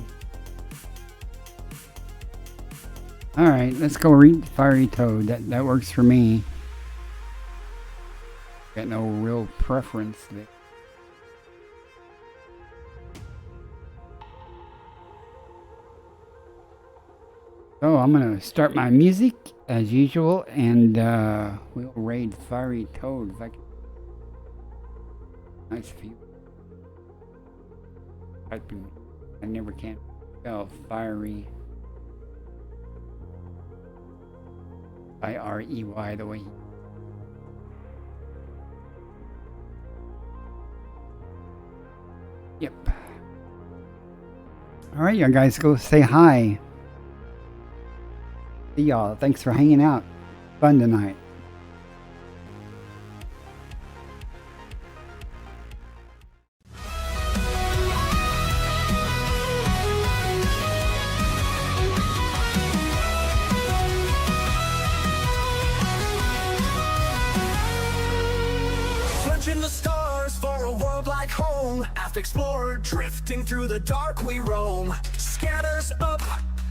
B: Alright, let's go read Fiery Toad. That works for me. Got no real preference there. So I'm going to start my music as usual, and we'll raid Fiery Toad if I can. Nice view. I never can spell Fiery. I-R-E-Y the way he... Yep. Alright, you guys go say hi. See y'all. Thanks for hanging out. Fun tonight.
A: Searching the stars for a world like home. Aft explorer drifting through the dark we roam. Scanners up,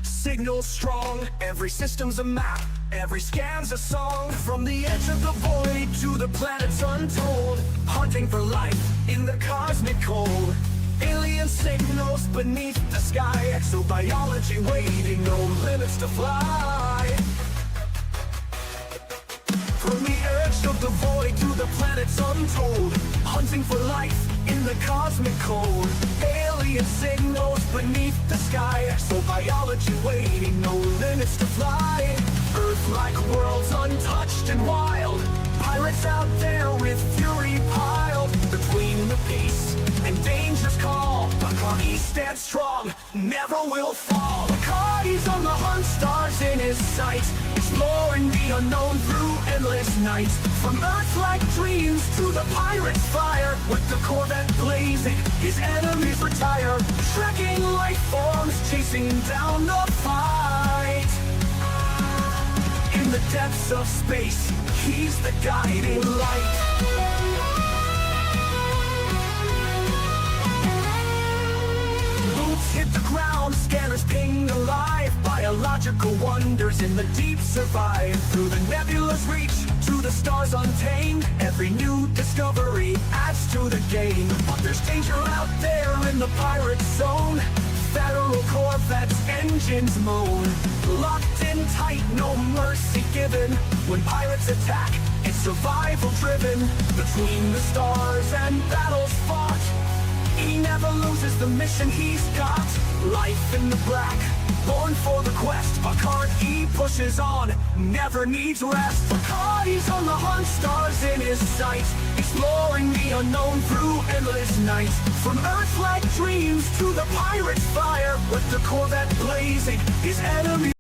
A: signal strong. Every system's a map, every scan's a song. From the edge of the void to the planets untold, hunting for life in the cosmic cold. Alien signals beneath the sky, exobiology waiting, no limits to fly. From the edge of the void to the planets untold, hunting for life in the cosmic cold. Alien signals beneath the sky, exobiology waiting, no limits to fly. Earth-like worlds untouched and wild, pirates out there with fury piled. Between the peace and danger's call, Bacardi stands strong, never will fall. Bacardi's on the hunt, stars in his sight, exploring the unknown through endless nights. From Earth-like dreams to the pirate's fire, with the Corvette blazing, his enemies retire. Trekking life forms, chasing down the fight. In the depths of space, he's the guiding light. Hit the ground, scanners ping alive. Biological wonders in the deep survive. Through the nebula's reach, to the stars untamed, every new discovery adds to the game. But there's danger out there in the pirate zone. Federal Corvettes, engines moan. Locked in tight, no mercy given. When pirates attack, it's survival driven. Between the stars and battles fought, he never loses the mission he's got. Life in the black, born for the quest. Bacardi pushes on, never needs rest. Bacardi's on the hunt, stars in his sight, exploring the unknown through endless nights. From Earth-like dreams to the pirate's fire, with the Corvette blazing, his enemy